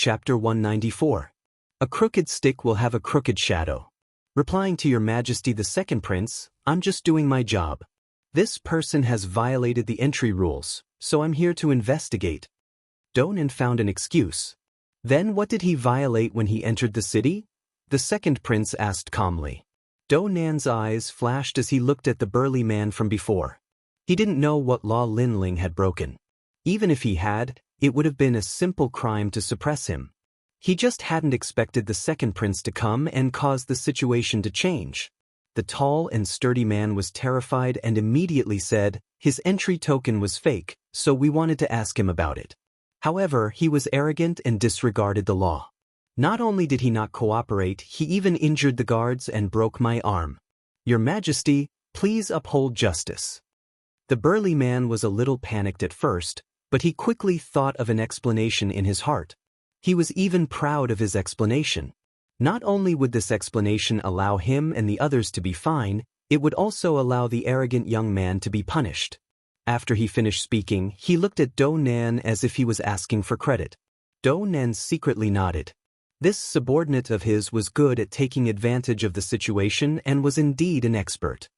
Chapter 194. A crooked stick will have a crooked shadow. Replying to Your Majesty the Second Prince, I'm just doing my job. This person has violated the entry rules, so I'm here to investigate. Daoist found an excuse. Then what did he violate when he entered the city? The second prince asked calmly. Daoist's eyes flashed as he looked at the burly man from before. He didn't know what law Lin Ling had broken. Even if he had, it would have been a simple crime to suppress him. He just hadn't expected the second prince to come and cause the situation to change. The tall and sturdy man was terrified and immediately said his entry token was fake, so we wanted to ask him about it. However, he was arrogant and disregarded the law. Not only did he not cooperate, he even injured the guards and broke my arm. Your Majesty, please uphold justice. The burly man was a little panicked at first, but he quickly thought of an explanation in his heart. He was even proud of his explanation. Not only would this explanation allow him and the others to be fine, it would also allow the arrogant young man to be punished. After he finished speaking, he looked at Daoist as if he was asking for credit. Daoist secretly nodded. This subordinate of his was good at taking advantage of the situation and was indeed an expert.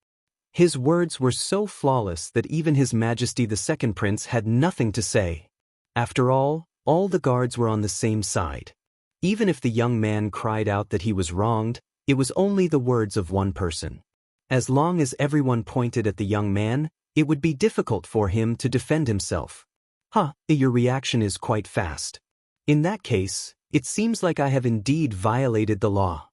His words were so flawless that even His Majesty the Second Prince had nothing to say. After all the guards were on the same side. Even if the young man cried out that he was wronged, it was only the words of one person. As long as everyone pointed at the young man, it would be difficult for him to defend himself. Your reaction is quite fast. In that case, it seems like I have indeed violated the law.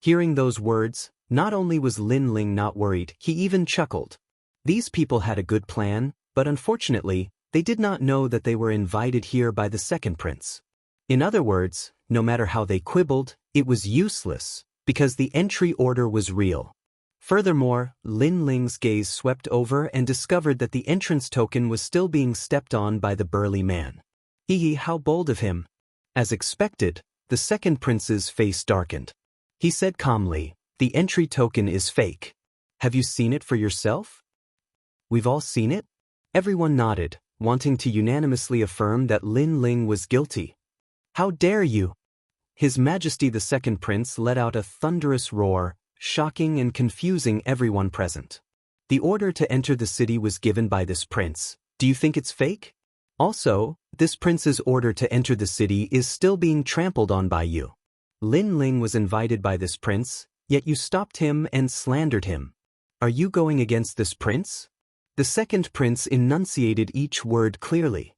Hearing those words, not only was Lin Ling not worried, he even chuckled. These people had a good plan, but unfortunately, they did not know that they were invited here by the second prince. In other words, no matter how they quibbled, it was useless, because the entry order was real. Furthermore, Lin Ling's gaze swept over and discovered that the entrance token was still being stepped on by the burly man. How bold of him. As expected, the second prince's face darkened. He said calmly, the entry token is fake. Have you seen it for yourself? We've all seen it? Everyone nodded, wanting to unanimously affirm that Lin Ling was guilty. How dare you? His Majesty the Second Prince let out a thunderous roar, shocking and confusing everyone present. The order to enter the city was given by this prince. Do you think it's fake? Also, this prince's order to enter the city is still being trampled on by you. Lin Ling was invited by this prince, yet you stopped him and slandered him. Are you going against this prince? The second prince enunciated each word clearly.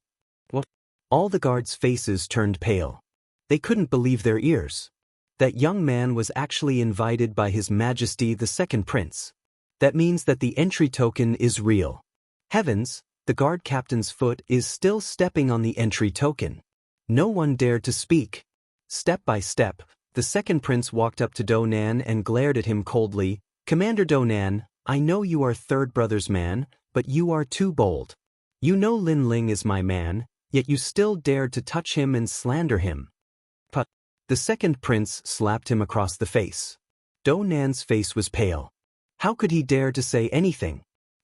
What? All the guards' faces turned pale. They couldn't believe their ears. That young man was actually invited by His Majesty the Second Prince. That means that the entry token is real. Heavens, the guard captain's foot is still stepping on the entry token. No one dared to speak. Step by step, the second prince walked up to Daoist and glared at him coldly. Commander Daoist, I know you are third brother's man, but you are too bold. You know Lin Ling is my man, yet you still dared to touch him and slander him. But the second prince slapped him across the face. Daoist's face was pale. How could he dare to say anything?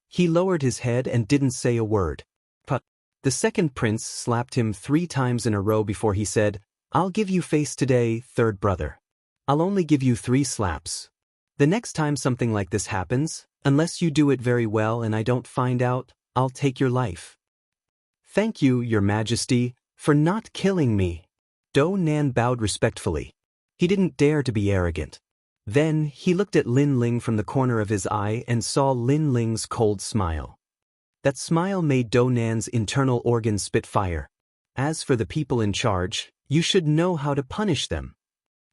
He lowered his head and didn't say a word. But the second prince slapped him 3 times in a row before he said, I'll give you face today, third brother. I'll only give you 3 slaps. The next time something like this happens, unless you do it very well and I don't find out, I'll take your life. Thank you, Your Majesty, for not killing me. Daoist bowed respectfully. He didn't dare to be arrogant. Then, he looked at Lin Ling from the corner of his eye and saw Lin Ling's cold smile. That smile made Daoist's internal organs spit fire. As for the people in charge, you should know how to punish them.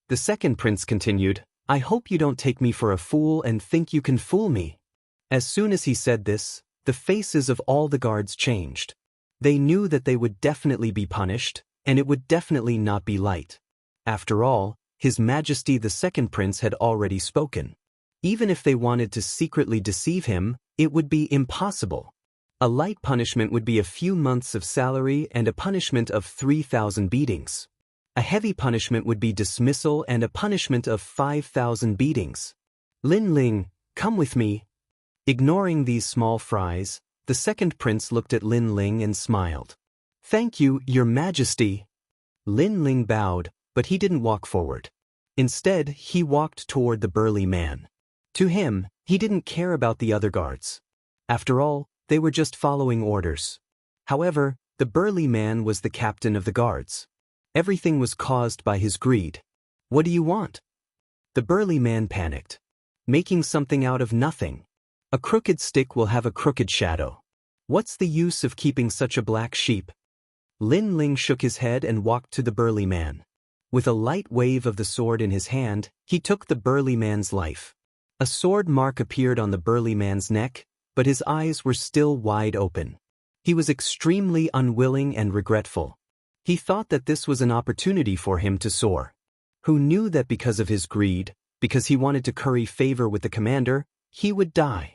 The second prince continued, I hope you don't take me for a fool and think you can fool me. As soon as he said this, the faces of all the guards changed. They knew that they would definitely be punished, and it would definitely not be light. After all, His Majesty the Second Prince had already spoken. Even if they wanted to secretly deceive him, it would be impossible. A light punishment would be a few months of salary and a punishment of 3,000 beatings. A heavy punishment would be dismissal and a punishment of 5,000 beatings. Lin Ling, come with me. Ignoring these small fries, the second prince looked at Lin Ling and smiled. Thank you, Your Majesty. Lin Ling bowed, but he didn't walk forward. Instead, he walked toward the burly man. To him, he didn't care about the other guards. After all, they were just following orders. However, the burly man was the captain of the guards. Everything was caused by his greed. What do you want? The burly man panicked. Making something out of nothing. A crooked stick will have a crooked shadow. What's the use of keeping such a black sheep? Lin Ling shook his head and walked to the burly man. With a light wave of the sword in his hand, he took the burly man's life. A sword mark appeared on the burly man's neck, but his eyes were still wide open. He was extremely unwilling and regretful. He thought that this was an opportunity for him to soar. Who knew that because of his greed, because he wanted to curry favor with the commander, he would die?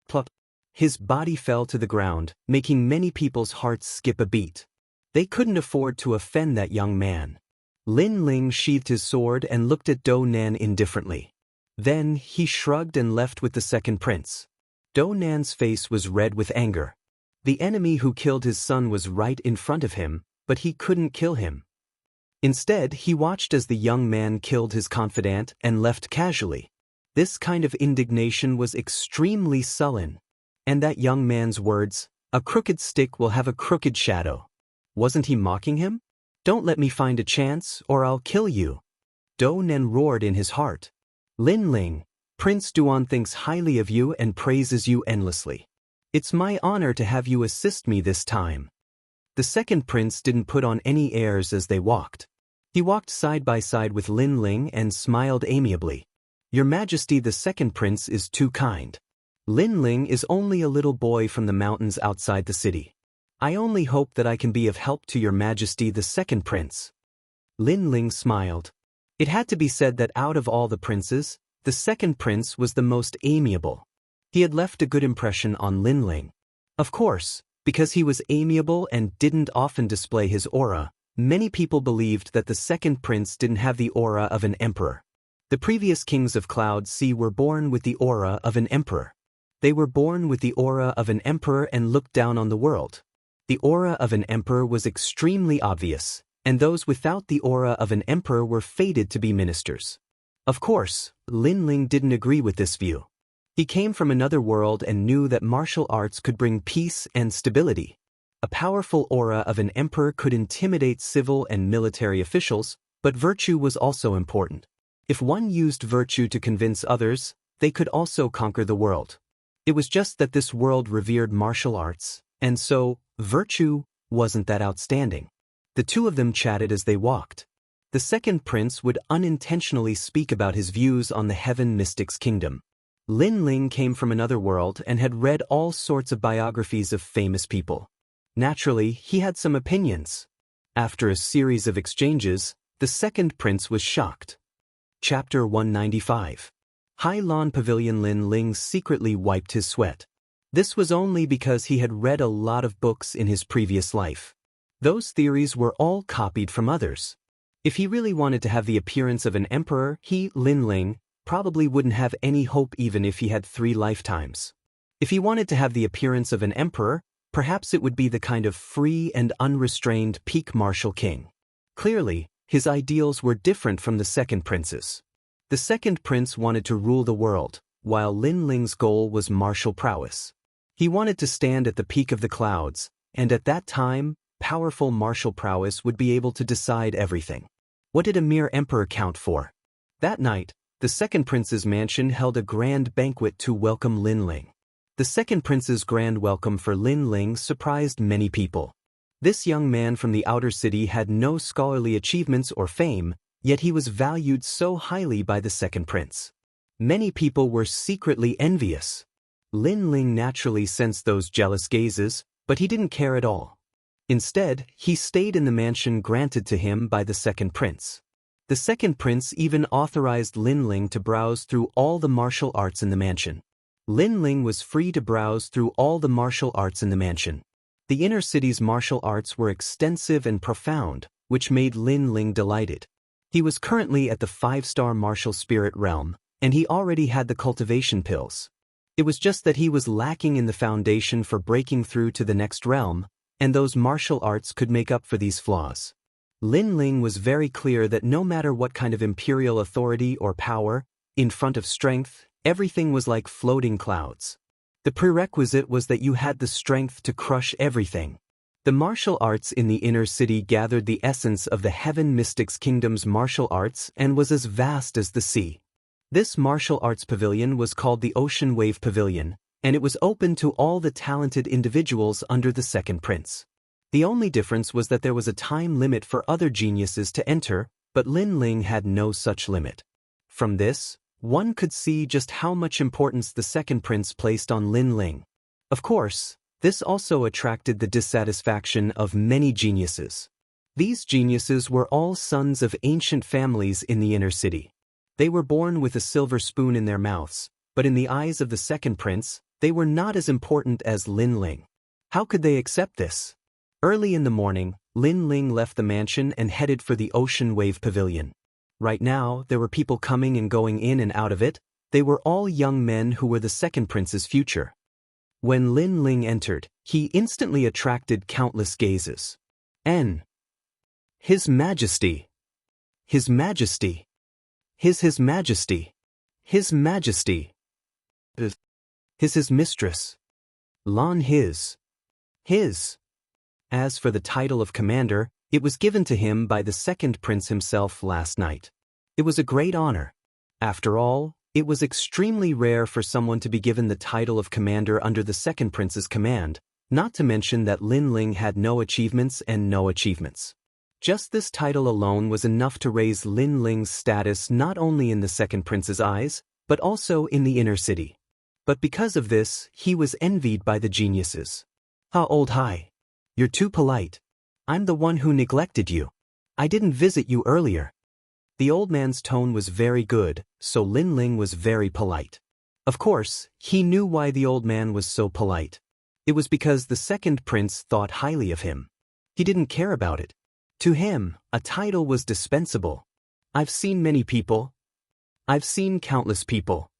Plop. His body fell to the ground, making many people's hearts skip a beat. They couldn't afford to offend that young man. Lin Ling sheathed his sword and looked at Do Nan indifferently. Then he shrugged and left with the second prince. Do Nan's face was red with anger. The enemy who killed his son was right in front of him, but he couldn't kill him. Instead, he watched as the young man killed his confidant and left casually. This kind of indignation was extremely sullen. And that young man's words, "A crooked stick will have a crooked shadow." Wasn't he mocking him? "Don't let me find a chance, or I'll kill you." Do Nan roared in his heart. "Lin Ling, Prince Duan thinks highly of you and praises you endlessly. It's my honor to have you assist me this time." The second prince didn't put on any airs as they walked. He walked side by side with Lin Ling and smiled amiably. "Your Majesty, the second prince is too kind. Lin Ling is only a little boy from the mountains outside the city. I only hope that I can be of help to your Majesty, the second prince." Lin Ling smiled. It had to be said that out of all the princes, the second prince was the most amiable. He had left a good impression on Lin Ling. Of course, because he was amiable and didn't often display his aura, many people believed that the second prince didn't have the aura of an emperor. The previous kings of Cloud Sea were born with the aura of an emperor. They were born with the aura of an emperor and looked down on the world. The aura of an emperor was extremely obvious, and those without the aura of an emperor were fated to be ministers. Of course, Lin Ling didn't agree with this view. He came from another world and knew that martial arts could bring peace and stability. A powerful aura of an emperor could intimidate civil and military officials, but virtue was also important. If one used virtue to convince others, they could also conquer the world. It was just that this world revered martial arts, and so, virtue wasn't that outstanding. The two of them chatted as they walked. The second prince would unintentionally speak about his views on the Heaven Mystics Kingdom. Lin Ling came from another world and had read all sorts of biographies of famous people. Naturally, he had some opinions. After a series of exchanges, the second prince was shocked. Chapter 195. Hai Lan Pavilion. Lin Ling secretly wiped his sweat. This was only because he had read a lot of books in his previous life. Those theories were all copied from others. If he really wanted to have the appearance of an emperor, he, Lin Ling, probably wouldn't have any hope even if he had 3 lifetimes. If he wanted to have the appearance of an emperor, perhaps it would be the kind of free and unrestrained peak martial king. Clearly, his ideals were different from the second prince's. The second prince wanted to rule the world, while Lin Ling's goal was martial prowess. He wanted to stand at the peak of the clouds, and at that time, powerful martial prowess would be able to decide everything. What did a mere emperor count for? That night, the second prince's mansion held a grand banquet to welcome Lin Ling. The second prince's grand welcome for Lin Ling surprised many people. This young man from the outer city had no scholarly achievements or fame, yet he was valued so highly by the second prince. Many people were secretly envious. Lin Ling naturally sensed those jealous gazes, but he didn't care at all. Instead, he stayed in the mansion granted to him by the second prince. The second prince even authorized Lin Ling to browse through all the martial arts in the mansion. Lin Ling was free to browse through all the martial arts in the mansion. The inner city's martial arts were extensive and profound, which made Lin Ling delighted. He was currently at the 5-star martial spirit realm, and he already had the cultivation pills. It was just that he was lacking in the foundation for breaking through to the next realm, and those martial arts could make up for these flaws. Lin Ling was very clear that no matter what kind of imperial authority or power, in front of strength, everything was like floating clouds. The prerequisite was that you had the strength to crush everything. The martial arts in the inner city gathered the essence of the Heaven Mystics Kingdom's martial arts and was as vast as the sea. This martial arts pavilion was called the Ocean Wave Pavilion, and it was open to all the talented individuals under the second prince. The only difference was that there was a time limit for other geniuses to enter, but Lin Ling had no such limit. From this, one could see just how much importance the second prince placed on Lin Ling. Of course, this also attracted the dissatisfaction of many geniuses. These geniuses were all sons of ancient families in the inner city. They were born with a silver spoon in their mouths, but in the eyes of the second prince, they were not as important as Lin Ling. How could they accept this? Early in the morning, Lin Ling left the mansion and headed for the Ocean Wave Pavilion. Right now, there were people coming and going in and out of it. They were all young men who were the second prince's future. When Lin Ling entered, he instantly attracted countless gazes. His Majesty! His Majesty! His Majesty! His Majesty! His mistress! Lan his! As for the title of commander, it was given to him by the second prince himself last night. It was a great honor. After all, it was extremely rare for someone to be given the title of commander under the second prince's command, not to mention that Lin Ling had no achievements and no achievements. Just this title alone was enough to raise Lin Ling's status not only in the second prince's eyes, but also in the inner city. But because of this, he was envied by the geniuses. "Ah, old Hai. You're too polite. I'm the one who neglected you. I didn't visit you earlier." The old man's tone was very good, so Lin Ling was very polite. Of course, he knew why the old man was so polite. It was because the second prince thought highly of him. He didn't care about it. To him, a title was dispensable. I've seen many people. I've seen countless people.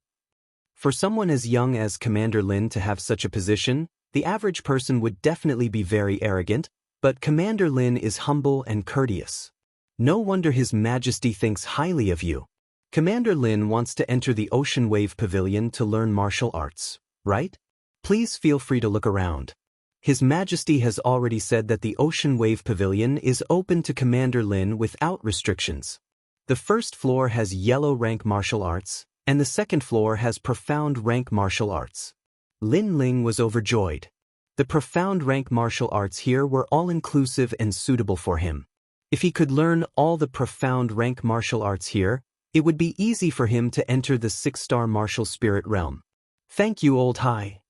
For someone as young as Commander Lin to have such a position, the average person would definitely be very arrogant, but Commander Lin is humble and courteous. No wonder His Majesty thinks highly of you. Commander Lin wants to enter the Ocean Wave Pavilion to learn martial arts, right? Please feel free to look around. His Majesty has already said that the Ocean Wave Pavilion is open to Commander Lin without restrictions. The first floor has yellow rank martial arts, and the second floor has profound rank martial arts. Lin Ling was overjoyed. The profound rank martial arts here were all-inclusive and suitable for him. If he could learn all the profound rank martial arts here, it would be easy for him to enter the 6-star martial spirit realm. "Thank you, old Hai."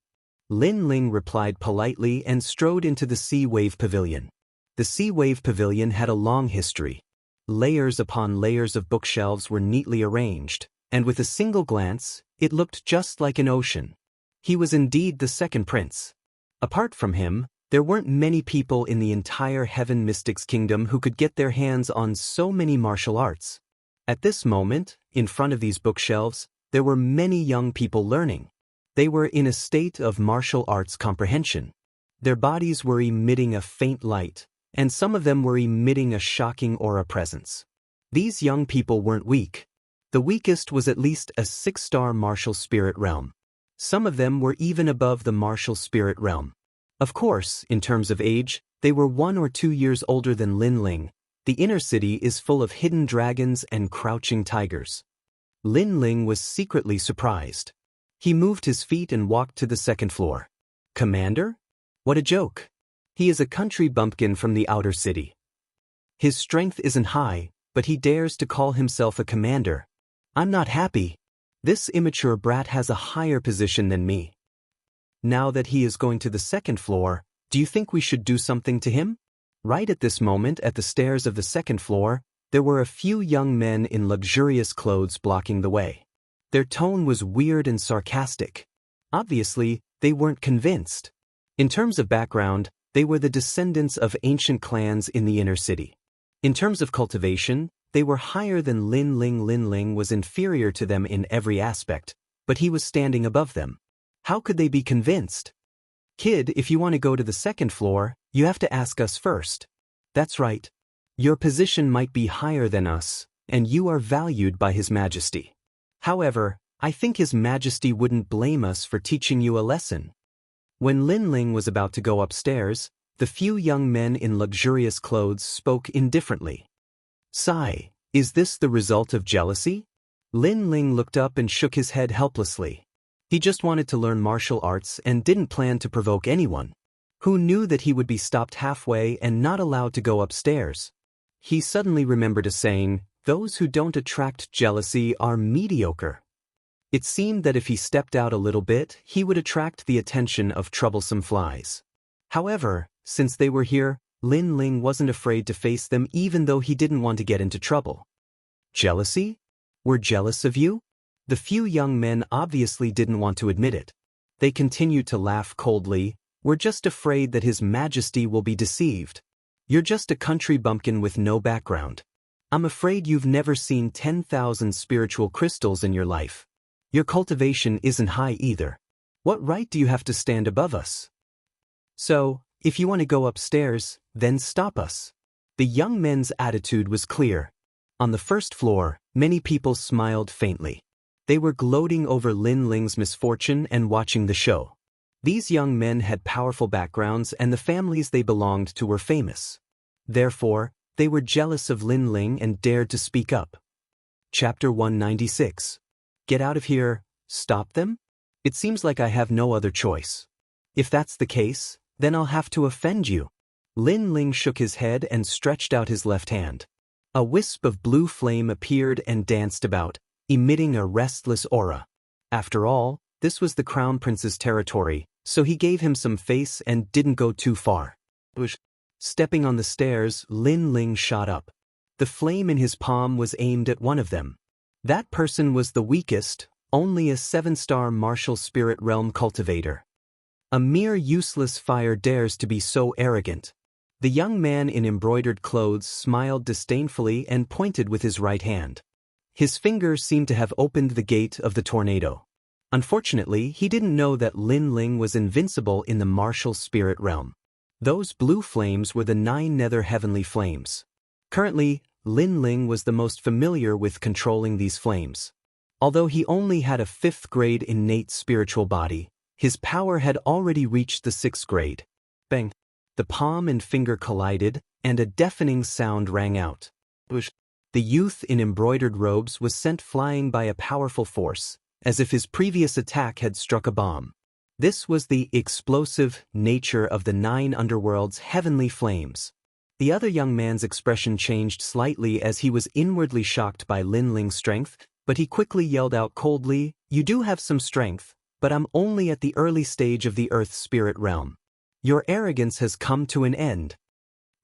Lin Ling replied politely and strode into the Sea Wave Pavilion. The Sea Wave Pavilion had a long history. Layers upon layers of bookshelves were neatly arranged, and with a single glance, it looked just like an ocean. He was indeed the second prince. Apart from him, there weren't many people in the entire Heaven Mystics Kingdom who could get their hands on so many martial arts. At this moment, in front of these bookshelves, there were many young people learning. They were in a state of martial arts comprehension. Their bodies were emitting a faint light, and some of them were emitting a shocking aura presence. These young people weren't weak. The weakest was at least a 6-star martial spirit realm. Some of them were even above the martial spirit realm. Of course, in terms of age, they were 1 or 2 years older than Lin Ling. The inner city is full of hidden dragons and crouching tigers. Lin Ling was secretly surprised. He moved his feet and walked to the second floor. "Commander? What a joke. He is a country bumpkin from the outer city. His strength isn't high, but he dares to call himself a commander. I'm not happy. This immature brat has a higher position than me. Now that he is going to the second floor, do you think we should do something to him?" Right at this moment, at the stairs of the second floor, there were a few young men in luxurious clothes blocking the way. Their tone was weird and sarcastic. Obviously, they weren't convinced. In terms of background, they were the descendants of ancient clans in the inner city. In terms of cultivation, they were higher than Lin Ling. Lin Ling was inferior to them in every aspect, but he was standing above them. How could they be convinced? "Kid, if you want to go to the second floor, you have to ask us first." "That's right. Your position might be higher than us, and you are valued by His Majesty. However, I think His Majesty wouldn't blame us for teaching you a lesson." When Lin Ling was about to go upstairs, the few young men in luxurious clothes spoke indifferently. "Sigh, is this the result of jealousy?" Lin Ling looked up and shook his head helplessly. He just wanted to learn martial arts and didn't plan to provoke anyone. Who knew that he would be stopped halfway and not allowed to go upstairs? He suddenly remembered a saying, "Those who don't attract jealousy are mediocre." It seemed that if he stepped out a little bit, he would attract the attention of troublesome flies. However, since they were here, Lin Ling wasn't afraid to face them even though he didn't want to get into trouble. "Jealousy? We're jealous of you?" The few young men obviously didn't want to admit it. They continued to laugh coldly. "We're just afraid that His Majesty will be deceived. You're just a country bumpkin with no background. I'm afraid you've never seen 10,000 spiritual crystals in your life. Your cultivation isn't high either. What right do you have to stand above us? So, if you want to go upstairs, then stop us." The young men's attitude was clear. On the first floor, many people smiled faintly. They were gloating over Lin Ling's misfortune and watching the show. These young men had powerful backgrounds and the families they belonged to were famous. Therefore, they were jealous of Lin Ling and dared to speak up. Chapter 196. Get out of here. Stop them? It seems like I have no other choice. If that's the case, then I'll have to offend you. Lin Ling shook his head and stretched out his left hand. A wisp of blue flame appeared and danced about, emitting a restless aura. After all, this was the Crown Prince's territory, so he gave him some face and didn't go too far. Stepping on the stairs, Lin Ling shot up. The flame in his palm was aimed at one of them. That person was the weakest, only a 7-star martial spirit realm cultivator. A mere useless fire dares to be so arrogant. The young man in embroidered clothes smiled disdainfully and pointed with his right hand. His finger seemed to have opened the gate of the tornado. Unfortunately, he didn't know that Lin Ling was invincible in the martial spirit realm. Those blue flames were the 9 nether heavenly flames. Currently, Lin Ling was the most familiar with controlling these flames. Although he only had a 5th grade innate spiritual body, his power had already reached the 6th grade. Bang! The palm and finger collided, and a deafening sound rang out. The youth in embroidered robes was sent flying by a powerful force, as if his previous attack had struck a bomb. This was the explosive nature of the 9 underworld's heavenly flames. The other young man's expression changed slightly as he was inwardly shocked by Lin Ling's strength, but he quickly yelled out coldly, "You do have some strength, but I'm only at the early stage of the Earth spirit realm. Your arrogance has come to an end."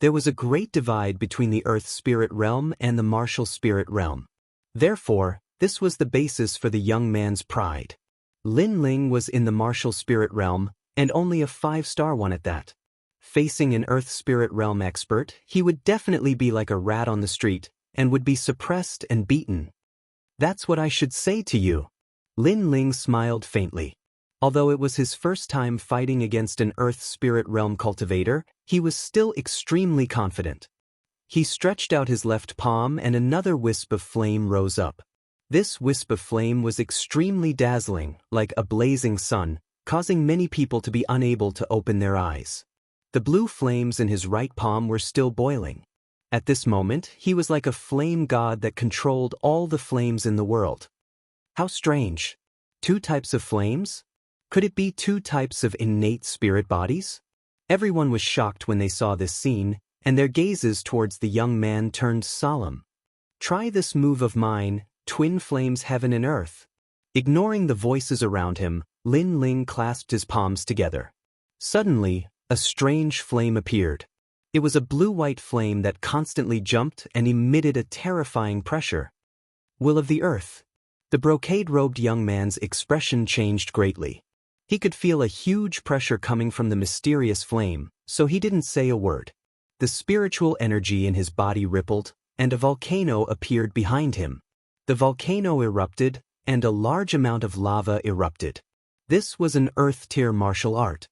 There was a great divide between the Earth spirit realm and the martial spirit realm. Therefore, this was the basis for the young man's pride. Lin Ling was in the martial spirit realm, and only a 5-star one at that. Facing an Earth spirit realm expert, he would definitely be like a rat on the street, and would be suppressed and beaten. "That's what I should say to you." Lin Ling smiled faintly. Although it was his first time fighting against an Earth spirit realm cultivator, he was still extremely confident. He stretched out his left palm and another wisp of flame rose up. This wisp of flame was extremely dazzling, like a blazing sun, causing many people to be unable to open their eyes. The blue flames in his right palm were still boiling. At this moment, he was like a flame god that controlled all the flames in the world. How strange. 2 types of flames? Could it be 2 types of innate spirit bodies? Everyone was shocked when they saw this scene, and their gazes towards the young man turned solemn. "Try this move of mine, twin flames heaven and earth." Ignoring the voices around him, Lin Ling clasped his palms together. Suddenly, a strange flame appeared. It was a blue-white flame that constantly jumped and emitted a terrifying pressure. Will of the earth. The brocade-robed young man's expression changed greatly. He could feel a huge pressure coming from the mysterious flame, so he didn't say a word. The spiritual energy in his body rippled, and a volcano appeared behind him. The volcano erupted, and a large amount of lava erupted. This was an Earth-tier martial art.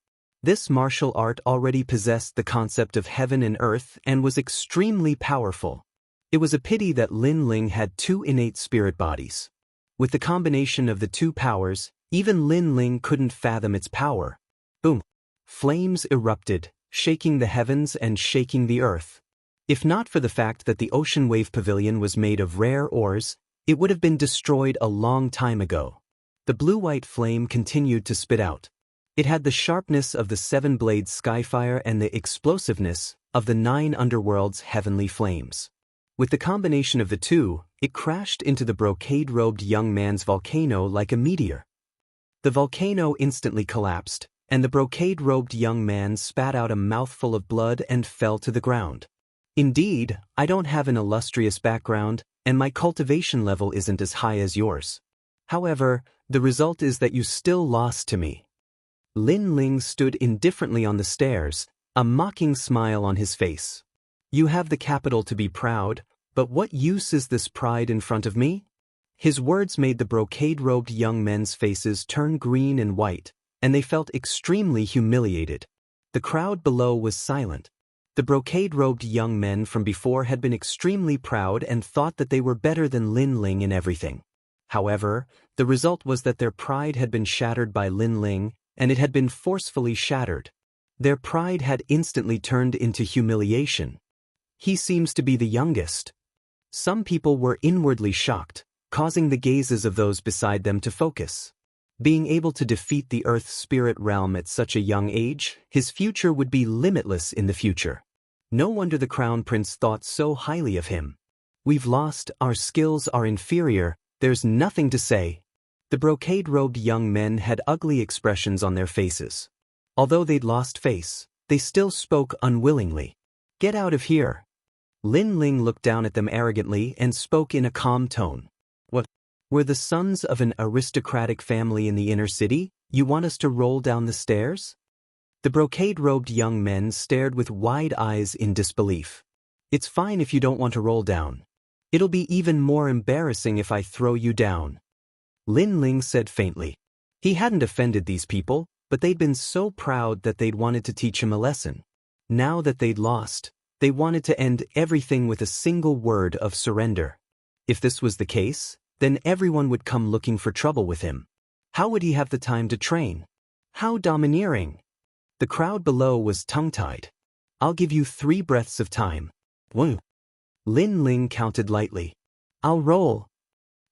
This martial art already possessed the concept of heaven and earth and was extremely powerful. It was a pity that Lin Ling had two innate spirit bodies. With the combination of the two powers, even Lin Ling couldn't fathom its power. Boom! Flames erupted, shaking the heavens and shaking the earth. If not for the fact that the ocean wave pavilion was made of rare ores, it would have been destroyed a long time ago. The blue-white flame continued to spit out. It had the sharpness of the seven-blade skyfire and the explosiveness of the 9 underworld's heavenly flames. With the combination of the two, it crashed into the brocade-robed young man's volcano like a meteor. The volcano instantly collapsed, and the brocade-robed young man spat out a mouthful of blood and fell to the ground. Indeed, I don't have an illustrious background, and my cultivation level isn't as high as yours. However, the result is that you still lost to me. Lin Ling stood indifferently on the stairs, a mocking smile on his face. You have the capital to be proud, but what use is this pride in front of me? His words made the brocade-robed young men's faces turn green and white, and they felt extremely humiliated. The crowd below was silent. The brocade-robed young men from before had been extremely proud and thought that they were better than Lin Ling in everything. However, the result was that their pride had been shattered by Lin Ling, and it had been forcefully shattered. Their pride had instantly turned into humiliation. He seems to be the youngest. Some people were inwardly shocked, causing the gazes of those beside them to focus. Being able to defeat the Earth spirit realm at such a young age, his future would be limitless in the future. No wonder the Crown Prince thought so highly of him. We've lost, our skills are inferior, there's nothing to say. The brocade-robed young men had ugly expressions on their faces. Although they'd lost face, they still spoke unwillingly. Get out of here. Lin Ling looked down at them arrogantly and spoke in a calm tone. What? We're the sons of an aristocratic family in the inner city? You want us to roll down the stairs? The brocade-robed young men stared with wide eyes in disbelief. It's fine if you don't want to roll down. It'll be even more embarrassing if I throw you down. Lin Ling said faintly. He hadn't offended these people, but they'd been so proud that they'd wanted to teach him a lesson. Now that they'd lost, they wanted to end everything with a single word of surrender. If this was the case, then everyone would come looking for trouble with him. How would he have the time to train? How domineering! The crowd below was tongue-tied. I'll give you 3 breaths of time. 1. Lin Ling counted lightly. I'll roll.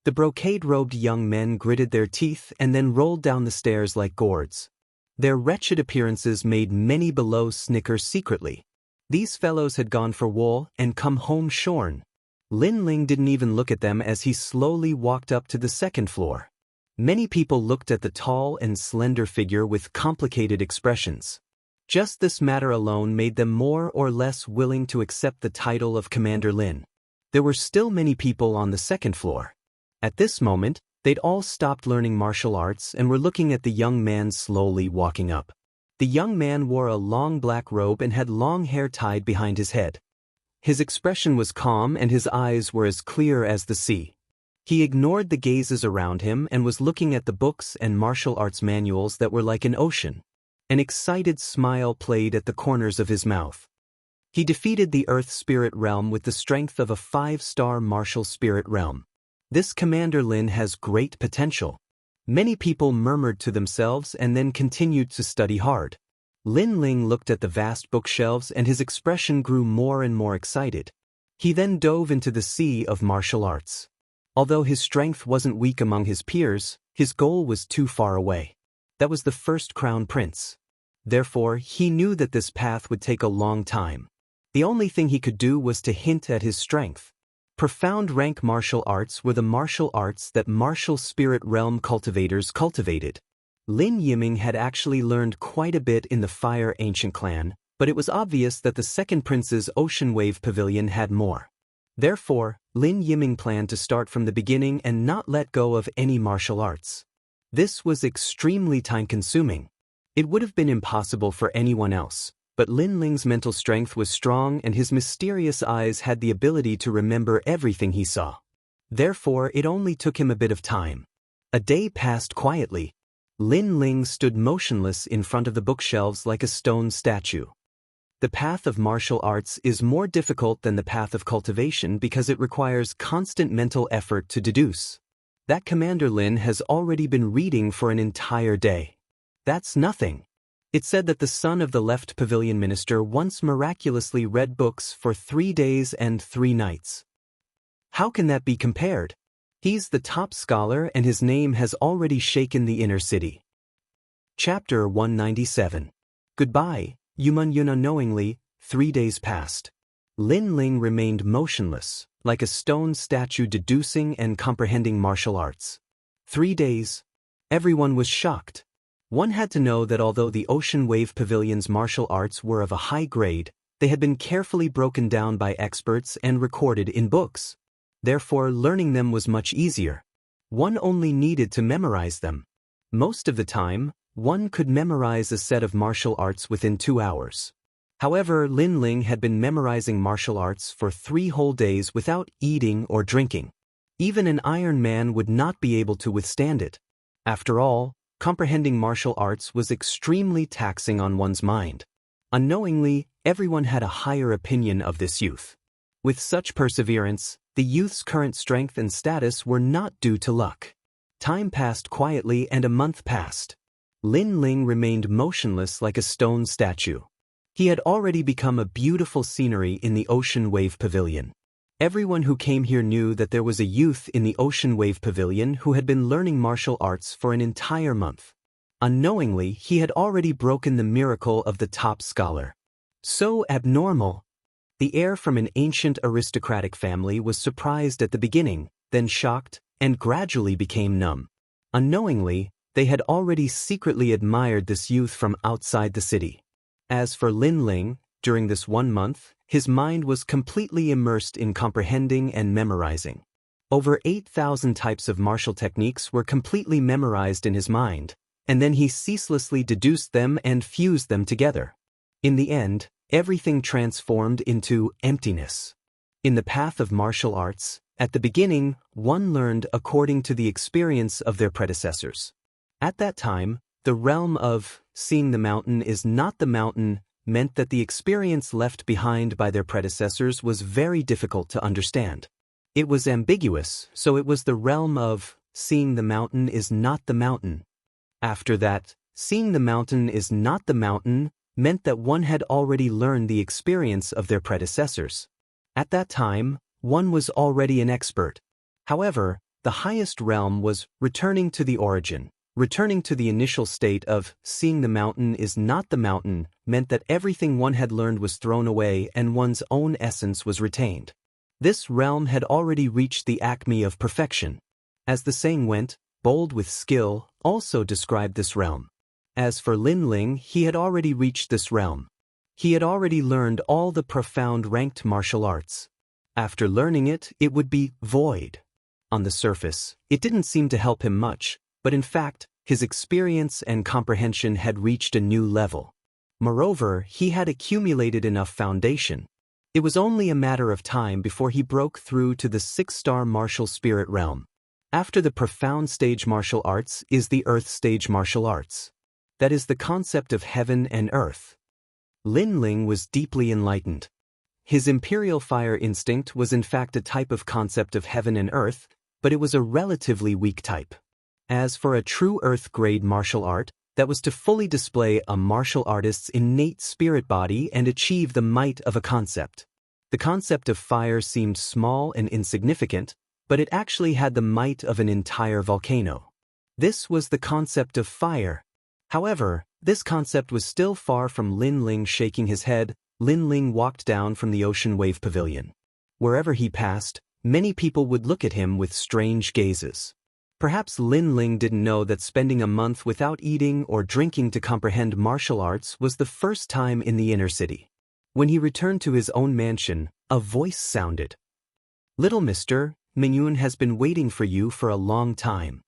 The brocade-robed young men gritted their teeth and then rolled down the stairs like gourds. Their wretched appearances made many below snicker secretly. These fellows had gone for wool and come home shorn. Lin Ling didn't even look at them as he slowly walked up to the 2nd floor. Many people looked at the tall and slender figure with complicated expressions. Just this matter alone made them more or less willing to accept the title of Commander Lin. There were still many people on the 2nd floor. At this moment, they'd all stopped learning martial arts and were looking at the young man slowly walking up. The young man wore a long black robe and had long hair tied behind his head. His expression was calm and his eyes were as clear as the sea. He ignored the gazes around him and was looking at the books and martial arts manuals that were like an ocean. An excited smile played at the corners of his mouth. He defeated the Earth Spirit Realm with the strength of a 5-star martial spirit realm. This Commander Lin has great potential. Many people murmured to themselves and then continued to study hard. Lin Ling looked at the vast bookshelves and his expression grew more and more excited. He then dove into the sea of martial arts. Although his strength wasn't weak among his peers, his goal was too far away. That was the first Crown Prince. Therefore, he knew that this path would take a long time. The only thing he could do was to hint at his strength. Profound rank martial arts were the martial arts that martial spirit realm cultivators cultivated. Lin Yiming had actually learned quite a bit in the Fire Ancient Clan, but it was obvious that the 2nd Prince's Ocean Wave Pavilion had more. Therefore, Lin Yiming planned to start from the beginning and not let go of any martial arts. This was extremely time-consuming. It would have been impossible for anyone else. But Lin Ling's mental strength was strong and his mysterious eyes had the ability to remember everything he saw. Therefore, it only took him a bit of time. A day passed quietly. Lin Ling stood motionless in front of the bookshelves like a stone statue. The path of martial arts is more difficult than the path of cultivation because it requires constant mental effort to deduce. That Commander Lin has already been reading for an entire day. That's nothing. It said that the son of the left pavilion minister once miraculously read books for 3 days and 3 nights. How can that be compared? He's the top scholar and his name has already shaken the inner city. Chapter 197. Goodbye, Yuman Yun. Unknowingly, 3 days passed. Lin Ling remained motionless, like a stone statue deducing and comprehending martial arts. 3 days. Everyone was shocked. One had to know that although the Ocean Wave Pavilion's martial arts were of a high grade, they had been carefully broken down by experts and recorded in books. Therefore, learning them was much easier. One only needed to memorize them. Most of the time, one could memorize a set of martial arts within 2 hours. However, Lin Ling had been memorizing martial arts for 3 whole days without eating or drinking. Even an Iron Man would not be able to withstand it. After all, comprehending martial arts was extremely taxing on one's mind. Unknowingly, everyone had a higher opinion of this youth. With such perseverance, the youth's current strength and status were not due to luck. Time passed quietly and a month passed. Lin Ling remained motionless like a stone statue. He had already become a beautiful scenery in the Ocean Wave Pavilion. Everyone who came here knew that there was a youth in the Ocean Wave Pavilion who had been learning martial arts for an entire month. Unknowingly, he had already broken the miracle of the top scholar. So abnormal. The heir from an ancient aristocratic family was surprised at the beginning, then shocked, and gradually became numb. Unknowingly, they had already secretly admired this youth from outside the city. As for Lin Ling, during this 1 month, his mind was completely immersed in comprehending and memorizing. Over 8,000 types of martial techniques were completely memorized in his mind, and then he ceaselessly deduced them and fused them together. In the end, everything transformed into emptiness. In the path of martial arts, at the beginning, one learned according to the experience of their predecessors. At that time, the realm of seeing the mountain is not the mountain meant that the experience left behind by their predecessors was very difficult to understand. It was ambiguous, so it was the realm of seeing the mountain is not the mountain. After that, seeing the mountain is not the mountain meant that one had already learned the experience of their predecessors. At that time, one was already an expert. However, the highest realm was returning to the origin. Returning to the initial state of seeing the mountain is not the mountain meant that everything one had learned was thrown away and one's own essence was retained. This realm had already reached the acme of perfection. As the saying went, bold with skill also described this realm. As for Lin Ling, he had already reached this realm. He had already learned all the profound ranked martial arts. After learning it, it would be void. On the surface, it didn't seem to help him much, but in fact, his experience and comprehension had reached a new level. Moreover, he had accumulated enough foundation. It was only a matter of time before he broke through to the 6-star martial spirit realm. After the profound stage martial arts is the earth stage martial arts. That is the concept of heaven and earth. Lin Ling was deeply enlightened. His imperial fire instinct was in fact a type of concept of heaven and earth, but it was a relatively weak type. As for a true earth-grade martial art, that was to fully display a martial artist's innate spirit body and achieve the might of a concept. The concept of fire seemed small and insignificant, but it actually had the might of an entire volcano. This was the concept of fire. However, this concept was still far from Lin Ling. Shaking his head, Lin Ling walked down from the Ocean Wave Pavilion. Wherever he passed, many people would look at him with strange gazes. Perhaps Lin Ling didn't know that spending a month without eating or drinking to comprehend martial arts was the first time in the inner city. When he returned to his own mansion, a voice sounded. "Little mister, Mingyun has been waiting for you for a long time."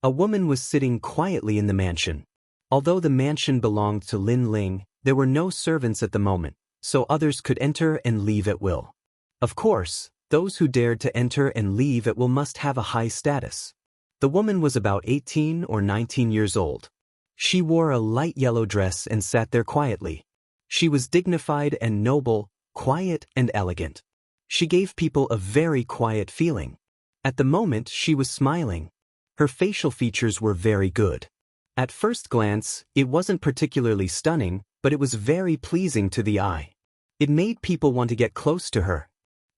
A woman was sitting quietly in the mansion. Although the mansion belonged to Lin Ling, there were no servants at the moment, so others could enter and leave at will. Of course, those who dared to enter and leave at will must have a high status. The woman was about 18 or 19 years old. She wore a light yellow dress and sat there quietly. She was dignified and noble, quiet and elegant. She gave people a very quiet feeling. At the moment she was smiling. Her facial features were very good. At first glance, it wasn't particularly stunning, but it was very pleasing to the eye. It made people want to get close to her.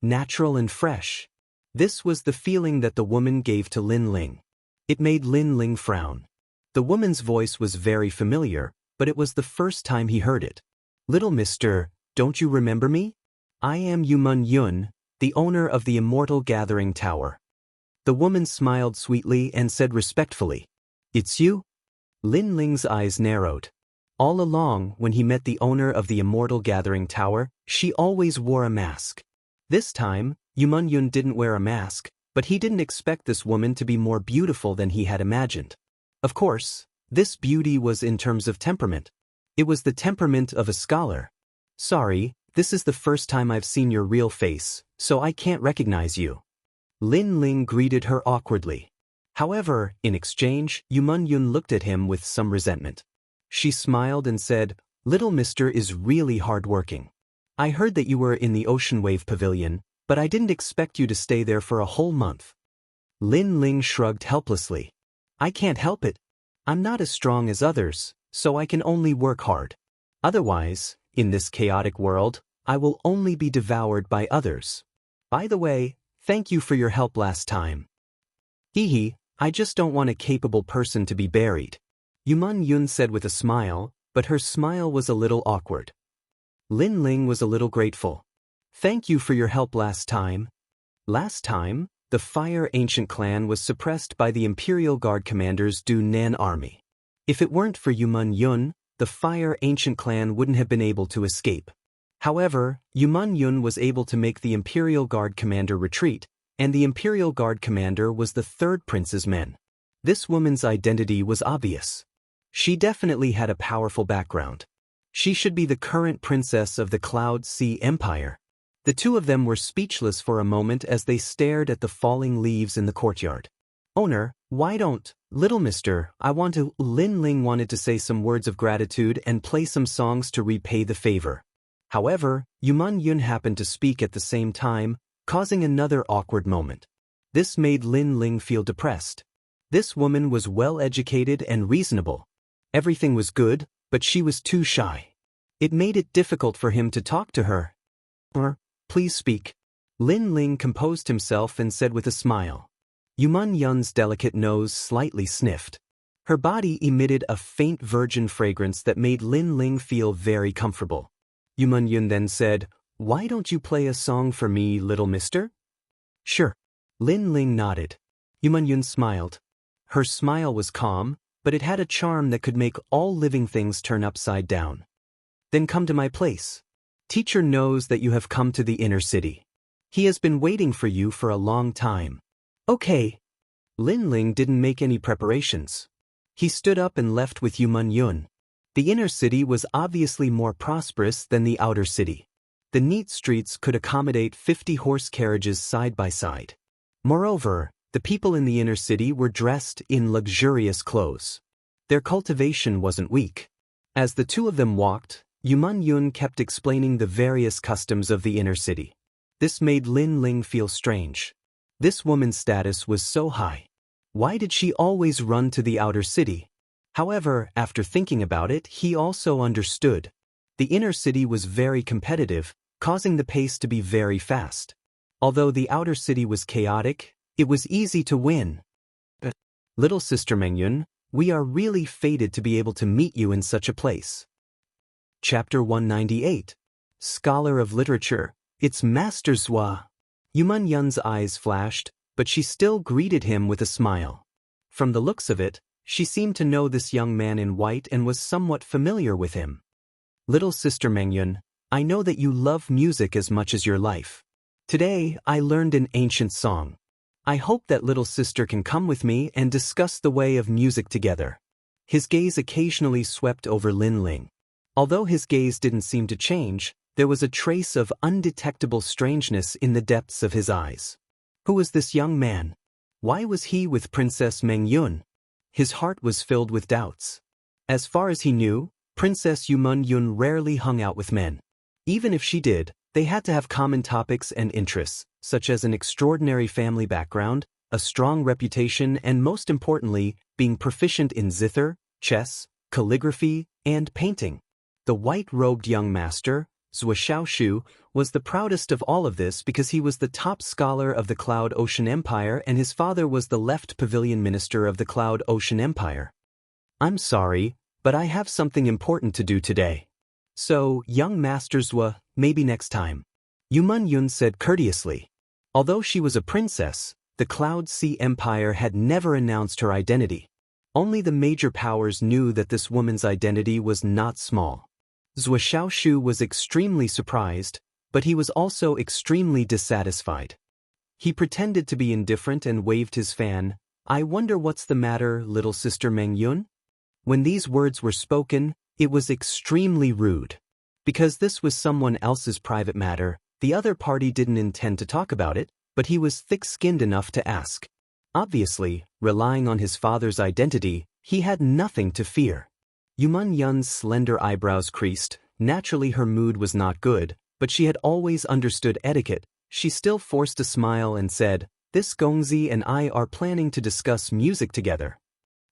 Natural and fresh. This was the feeling that the woman gave to Lin Ling. It made Lin Ling frown. The woman's voice was very familiar, but it was the first time he heard it. "Little mister, don't you remember me? I am Yumun Yun, the owner of the Immortal Gathering Tower." The woman smiled sweetly and said respectfully, "It's you?" Lin Ling's eyes narrowed. All along, when he met the owner of the Immortal Gathering Tower, she always wore a mask. This time, Yumun Yun didn't wear a mask, but he didn't expect this woman to be more beautiful than he had imagined. Of course, this beauty was in terms of temperament. It was the temperament of a scholar. "Sorry, this is the first time I've seen your real face, so I can't recognize you." Lin Ling greeted her awkwardly. However, in exchange, Yumun Yun looked at him with some resentment. She smiled and said, "Little mister is really hard-working. I heard that you were in the Ocean Wave Pavilion, but I didn't expect you to stay there for a whole month." Lin Ling shrugged helplessly. "I can't help it. I'm not as strong as others, so I can only work hard. Otherwise, in this chaotic world, I will only be devoured by others. By the way, thank you for your help last time. Hee, I just don't want a capable person to be buried," Yumun Yun said with a smile, but her smile was a little awkward. Lin Ling was a little grateful. "Thank you for your help last time." Last time, the Fire Ancient clan was suppressed by the Imperial Guard Commander's Du Nan army. If it weren't for Yumun Yun, the Fire Ancient clan wouldn't have been able to escape. However, Yumun Yun was able to make the Imperial Guard Commander retreat, and the Imperial Guard Commander was the third prince's men. This woman's identity was obvious. She definitely had a powerful background. She should be the current princess of the Cloud Sea Empire. The two of them were speechless for a moment as they stared at the falling leaves in the courtyard. "Owner, why don't, little mister, I want to..." Lin Ling wanted to say some words of gratitude and play some songs to repay the favor. However, Yumun Yun happened to speak at the same time, causing another awkward moment. This made Lin Ling feel depressed. This woman was well-educated and reasonable. Everything was good, but she was too shy. It made it difficult for him to talk to her. Please speak." Lin Ling composed himself and said with a smile. Yumun Yun's delicate nose slightly sniffed. Her body emitted a faint virgin fragrance that made Lin Ling feel very comfortable. Yumun Yun then said, "Why don't you play a song for me, little mister?" "Sure." Lin Ling nodded. Yumun Yun smiled. Her smile was calm, but it had a charm that could make all living things turn upside down. "Then come to my place. Teacher knows that you have come to the inner city. He has been waiting for you for a long time." "Okay." Lin Ling didn't make any preparations. He stood up and left with Yumun Yun. The inner city was obviously more prosperous than the outer city. The neat streets could accommodate 50 horse carriages side by side. Moreover, the people in the inner city were dressed in luxurious clothes. Their cultivation wasn't weak. As the two of them walked, Yumun Yun kept explaining the various customs of the inner city. This made Lin Ling feel strange. This woman's status was so high. Why did she always run to the outer city? However, after thinking about it, he also understood. The inner city was very competitive, causing the pace to be very fast. Although the outer city was chaotic, it was easy to win. "Little sister Mengyun, we are really fated to be able to meet you in such a place." Chapter 198. Scholar of Literature, It's Master Zhua. Yumun Yun's eyes flashed, but she still greeted him with a smile. From the looks of it, she seemed to know this young man in white and was somewhat familiar with him. "Little sister Mengyun, I know that you love music as much as your life. Today, I learned an ancient song. I hope that little sister can come with me and discuss the way of music together." His gaze occasionally swept over Lin Ling. Although his gaze didn't seem to change, there was a trace of undetectable strangeness in the depths of his eyes. Who was this young man? Why was he with Princess Meng Yun? His heart was filled with doubts. As far as he knew, Princess Yumun Yun rarely hung out with men. Even if she did, they had to have common topics and interests, such as an extraordinary family background, a strong reputation, and most importantly, being proficient in zither, chess, calligraphy, and painting. The white-robed young master, Zhuo Xiaoshu, was the proudest of all of this because he was the top scholar of the Cloud Ocean Empire and his father was the left pavilion minister of the Cloud Ocean Empire. I'm sorry, but I have something important to do today. So, young Master Zhuo, maybe next time. Yumun Yun said courteously. Although she was a princess, the Cloud Sea Empire had never announced her identity. Only the major powers knew that this woman's identity was not small. Zhuo Xiaoshu was extremely surprised, but he was also extremely dissatisfied. He pretended to be indifferent and waved his fan. I wonder what's the matter, little sister Meng Yun? When these words were spoken, it was extremely rude. Because this was someone else's private matter, the other party didn't intend to talk about it, but he was thick-skinned enough to ask. Obviously, relying on his father's identity, he had nothing to fear. Yumun Yun's slender eyebrows creased. Naturally her mood was not good, but she had always understood etiquette. She still forced a smile and said, "This Gongzi and I are planning to discuss music together."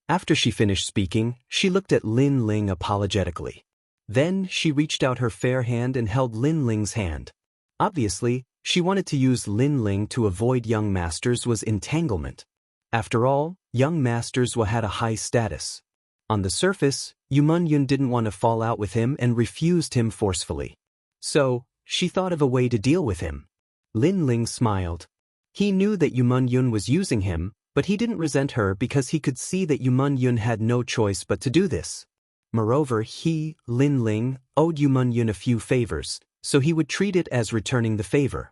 After she finished speaking, she looked at Lin Ling apologetically. Then she reached out her fair hand and held Lin Ling's hand. Obviously, she wanted to use Lin Ling to avoid young Master's entanglement. After all, young Master's had a high status. On the surface, Yumun Yun didn't want to fall out with him and refused him forcefully. So, she thought of a way to deal with him. Lin Ling smiled. He knew that Yumun Yun was using him, but he didn't resent her because he could see that Yumun Yun had no choice but to do this. Moreover, he, Lin Ling, owed Yumun Yun a few favors, so he would treat it as returning the favor.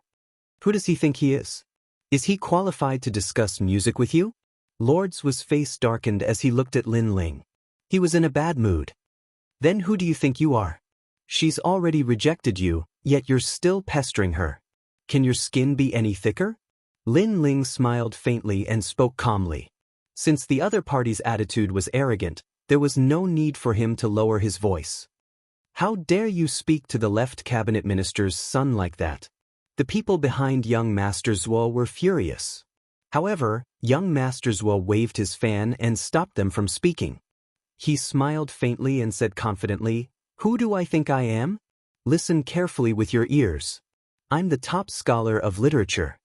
Who does he think he is? Is he qualified to discuss music with you? Lord's face darkened as he looked at Lin Ling. He was in a bad mood. Then who do you think you are? She's already rejected you, yet you're still pestering her. Can your skin be any thicker? Lin Ling smiled faintly and spoke calmly. Since the other party's attitude was arrogant, there was no need for him to lower his voice. How dare you speak to the left cabinet minister's son like that? The people behind young Master Zhuo were furious. However, young Master Zhuo waved his fan and stopped them from speaking. He smiled faintly and said confidently, "Who do I think I am? Listen carefully with your ears. I'm the top scholar of literature.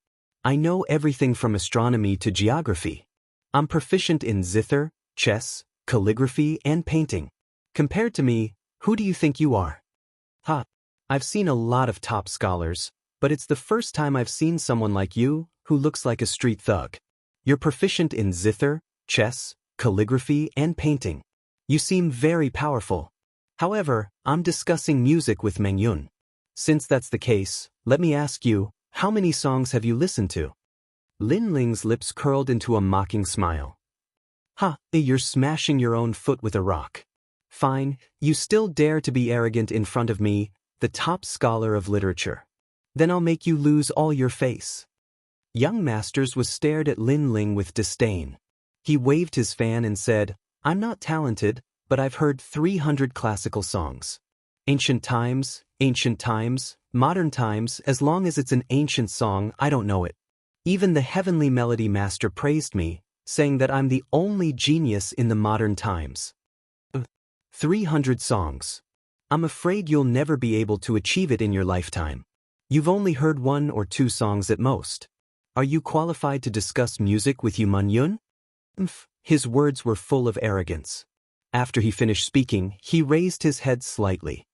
I know everything from astronomy to geography. I'm proficient in zither, chess, calligraphy, and painting. Compared to me, who do you think you are?" I've seen a lot of top scholars, but it's the first time I've seen someone like you, who looks like a street thug. You're proficient in zither, chess, calligraphy, and painting. You seem very powerful. However, I'm discussing music with Meng Yun. Since that's the case, let me ask you, how many songs have you listened to? Lin Ling's lips curled into a mocking smile. You're smashing your own foot with a rock. Fine, you still dare to be arrogant in front of me, the top scholar of literature. Then I'll make you lose all your face. Young Masters stared at Lin Ling with disdain. He waved his fan and said, "I'm not talented, but I've heard 300 classical songs. Ancient times, modern times, as long as it's an ancient song, I don't know it. Even the heavenly melody master praised me, saying that I'm the only genius in the modern times. 300 songs. I'm afraid you'll never be able to achieve it in your lifetime. You've only heard 1 or 2 songs at most. Are you qualified to discuss music with Yumun Yun?" His words were full of arrogance. After he finished speaking, he raised his head slightly.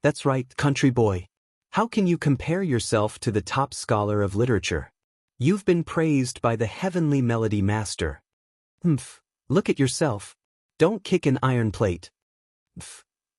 "That's right, country boy. How can you compare yourself to the top scholar of literature? You've been praised by the heavenly melody master. Look at yourself. Don't kick an iron plate."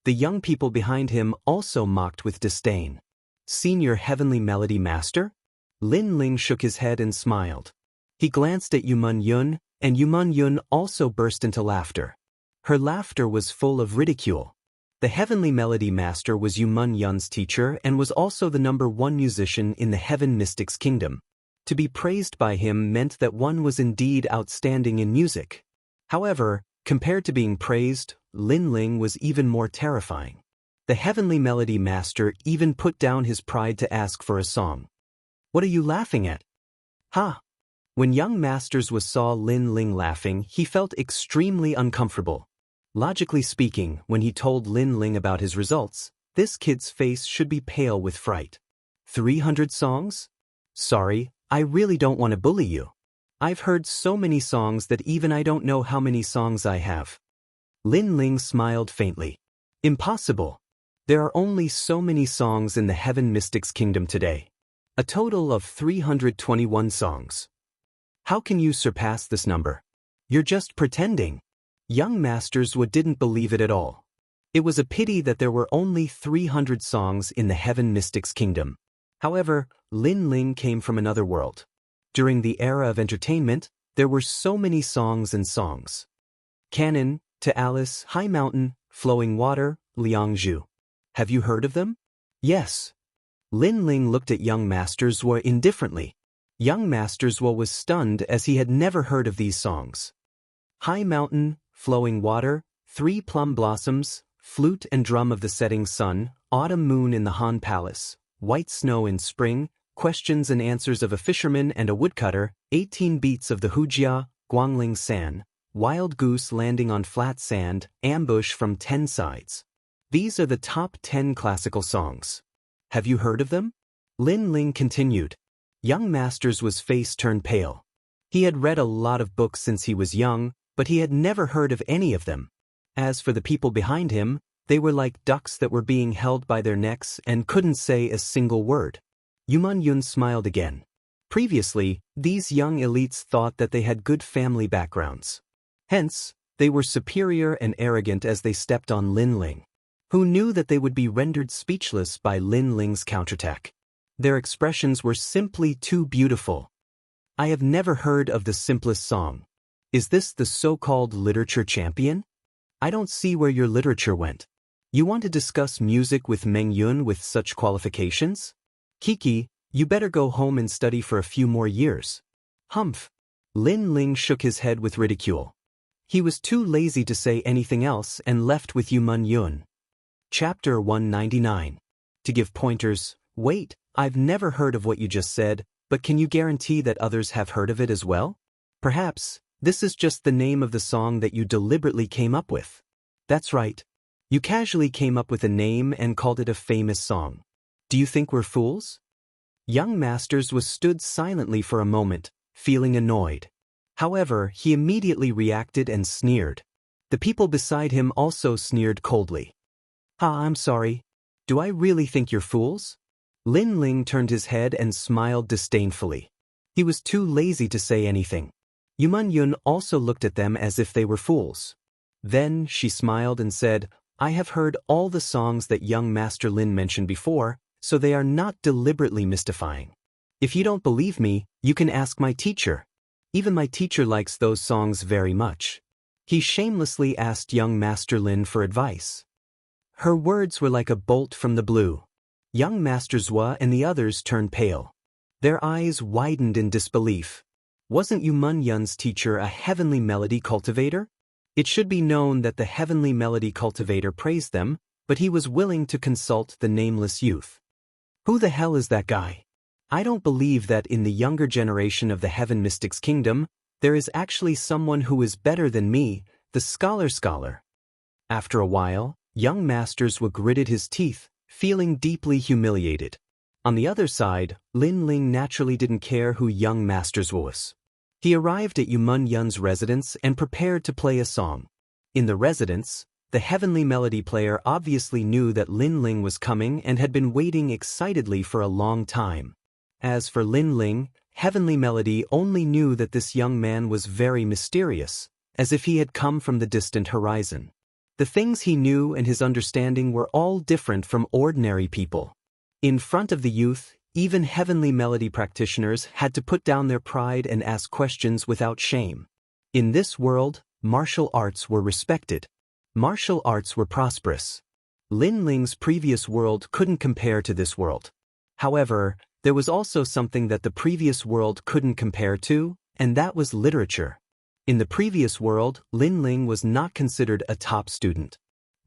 The young people behind him also mocked with disdain. "Senior heavenly melody master?" Lin Ling shook his head and smiled. He glanced at Yumun Yun, and Yumun Yun also burst into laughter. Her laughter was full of ridicule. The heavenly melody master was Yumun Yun's teacher and was also the #1 musician in the Heaven Mystics Kingdom. To be praised by him meant that one was indeed outstanding in music. However, compared to being praised, Lin Ling was even more terrifying. The heavenly melody master even put down his pride to ask for a song. "What are you laughing at?" "Ha!" When young Masters saw Lin Ling laughing, he felt extremely uncomfortable. Logically speaking, when he told Lin Ling about his results, this kid's face should be pale with fright. 300 songs? Sorry, I really don't want to bully you. I've heard so many songs that even I don't know how many songs I have. Lin Ling smiled faintly. Impossible. There are only so many songs in the Heaven Mystics Kingdom today. A total of 321 songs. How can you surpass this number? You're just pretending. Young Masters didn't believe it at all. It was a pity that there were only 300 songs in the Heaven Mystics Kingdom. However, Lin Ling came from another world. During the era of entertainment, there were so many songs and songs. Canon, To Alice, High Mountain, Flowing Water, Liangzhu. Have you heard of them? Yes. Lin Ling looked at young Masters indifferently. Young Masters was stunned as he had never heard of these songs. High Mountain, Flowing Water, Three Plum Blossoms, Flute and Drum of the Setting Sun, Autumn Moon in the Han Palace, White Snow in Spring, Questions and Answers of a Fisherman and a Woodcutter, 18 Beats of the Hujia, Guangling San, Wild Goose Landing on Flat Sand, Ambush from 10 Sides. These are the top 10 classical songs. Have you heard of them? Lin Ling continued. Young Masters' face turned pale. He had read a lot of books since he was young, but he had never heard of any of them. As for the people behind him, they were like ducks that were being held by their necks and couldn't say a single word. Yuman Yun smiled again. Previously, these young elites thought that they had good family backgrounds. Hence, they were superior and arrogant as they stepped on Lin Ling, who knew that they would be rendered speechless by Lin Ling's counterattack. Their expressions were simply too beautiful. I have never heard of the simplest song. Is this the so-called literature champion? I don't see where your literature went. You want to discuss music with Meng Yun with such qualifications? Kiki, you better go home and study for a few more years. Humph. Lin Ling shook his head with ridicule. He was too lazy to say anything else and left with Yuman Yun. Chapter 199. To give pointers. Wait, I've never heard of what you just said, but can you guarantee that others have heard of it as well? Perhaps, this is just the name of the song that you deliberately came up with. That's right. You casually came up with a name and called it a famous song. Do you think we're fools? Young Masters stood silently for a moment, feeling annoyed. However, he immediately reacted and sneered. The people beside him also sneered coldly. I'm sorry. Do I really think you're fools? Lin Ling turned his head and smiled disdainfully. He was too lazy to say anything. Yuman Yun also looked at them as if they were fools. Then she smiled and said, I have heard all the songs that young Master Lin mentioned before, so they are not deliberately mystifying. If you don't believe me, you can ask my teacher. Even my teacher likes those songs very much. He shamelessly asked young Master Lin for advice. Her words were like a bolt from the blue. Young Master Zhua and the others turned pale. Their eyes widened in disbelief. Wasn't Yuman Yun's teacher a heavenly melody cultivator? It should be known that the heavenly melody cultivator praised them, but he was willing to consult the nameless youth. Who the hell is that guy? I don't believe that in the younger generation of the Heaven Mystics Kingdom, there is actually someone who is better than me, the scholar. After a while, young Masters gritted his teeth, feeling deeply humiliated. On the other side, Lin Ling naturally didn't care who young Masters was. He arrived at Yuman Yun's residence and prepared to play a song. In the residence, the heavenly melody player obviously knew that Lin Ling was coming and had been waiting excitedly for a long time. As for Lin Ling, heavenly melody only knew that this young man was very mysterious, as if he had come from the distant horizon. The things he knew and his understanding were all different from ordinary people. In front of the youth, even heavenly melody practitioners had to put down their pride and ask questions without shame. In this world, martial arts were respected. Martial arts were prosperous. Lin Ling's previous world couldn't compare to this world. However, There was also something that the previous world couldn't compare to, and that was literature. In the previous world, Lin Ling was not considered a top student.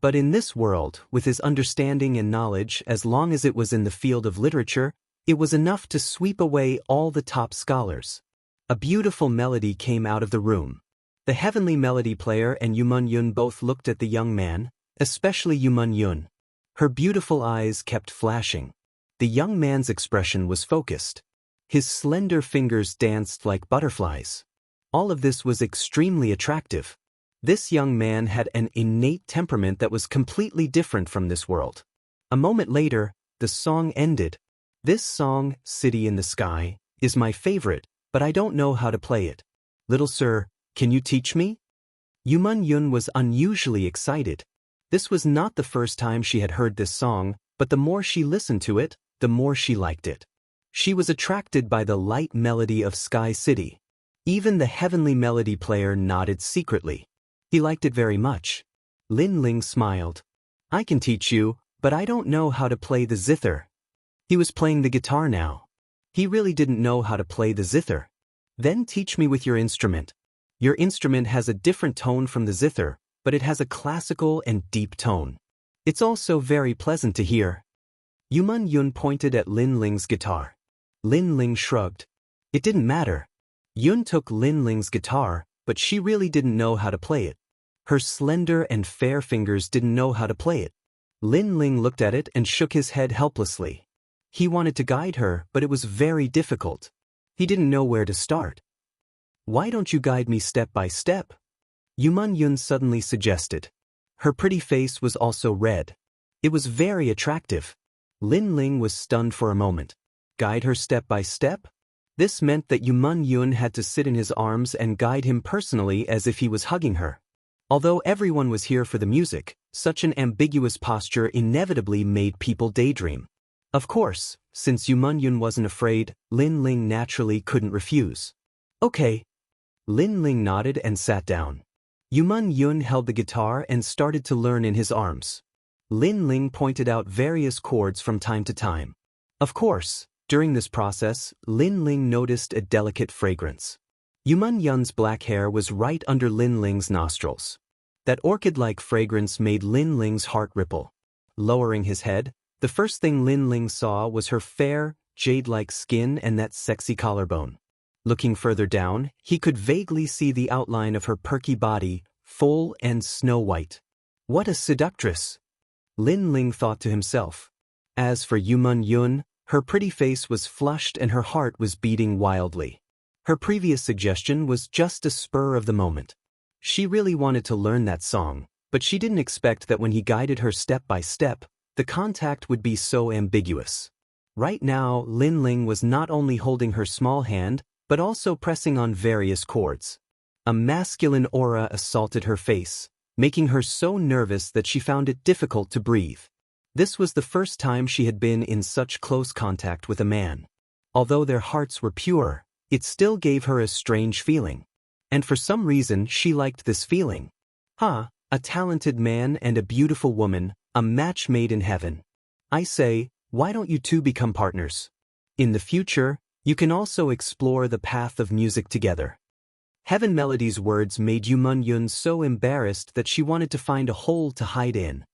But in this world, with his understanding and knowledge, as long as it was in the field of literature, it was enough to sweep away all the top scholars. A beautiful melody came out of the room. The heavenly melody player and Yumun Yun both looked at the young man, especially Yumun Yun. Her beautiful eyes kept flashing. The young man's expression was focused. His slender fingers danced like butterflies. All of this was extremely attractive. This young man had an innate temperament that was completely different from this world. A moment later, the song ended. This song, City in the Sky, is my favorite, but I don't know how to play it. Little sir, can you teach me? Yumun Yun was unusually excited. This was not the first time she had heard this song, but the more she listened to it, the more she liked it. She was attracted by the light melody of Sky City. Even the heavenly melody player nodded secretly. He liked it very much. Lin Ling smiled. I can teach you, but I don't know how to play the zither. He was playing the guitar now. He really didn't know how to play the zither. Then teach me with your instrument. Your instrument has a different tone from the zither, but it has a classical and deep tone. It's also very pleasant to hear. Yumun Yun pointed at Lin Ling's guitar. Lin Ling shrugged. It didn't matter. Yun took Lin Ling's guitar, but she really didn't know how to play it. Her slender and fair fingers didn't know how to play it. Lin Ling looked at it and shook his head helplessly. He wanted to guide her, but it was very difficult. He didn't know where to start. Why don't you guide me step by step? Yumun Yun suddenly suggested. Her pretty face was also red. It was very attractive. Lin Ling was stunned for a moment. Guide her step by step? This meant that Yumun Yun had to sit in his arms and guide him personally as if he was hugging her. Although everyone was here for the music, such an ambiguous posture inevitably made people daydream. Of course, since Yumun Yun wasn't afraid, Lin Ling naturally couldn't refuse. Okay. Lin Ling nodded and sat down. Yumun Yun held the guitar and started to learn in his arms. Lin Ling pointed out various chords from time to time. Of course, during this process, Lin Ling noticed a delicate fragrance. Yumun Yun's black hair was right under Lin Ling's nostrils. That orchid-like fragrance made Lin Ling's heart ripple. Lowering his head, the first thing Lin Ling saw was her fair, jade-like skin and that sexy collarbone. Looking further down, he could vaguely see the outline of her perky body, full and snow-white. What a seductress! Lin Ling thought to himself. As for Yumun Yun, her pretty face was flushed and her heart was beating wildly. Her previous suggestion was just a spur of the moment. She really wanted to learn that song, but she didn't expect that when he guided her step by step, the contact would be so ambiguous. Right now, Lin Ling was not only holding her small hand, but also pressing on various chords. A masculine aura assaulted her face, making her so nervous that she found it difficult to breathe. This was the first time she had been in such close contact with a man. Although their hearts were pure, it still gave her a strange feeling. And for some reason she liked this feeling. A talented man and a beautiful woman, a match made in heaven. I say, why don't you two become partners? In the future, you can also explore the path of music together. Heaven Melody's words made Yumun Yun so embarrassed that she wanted to find a hole to hide in.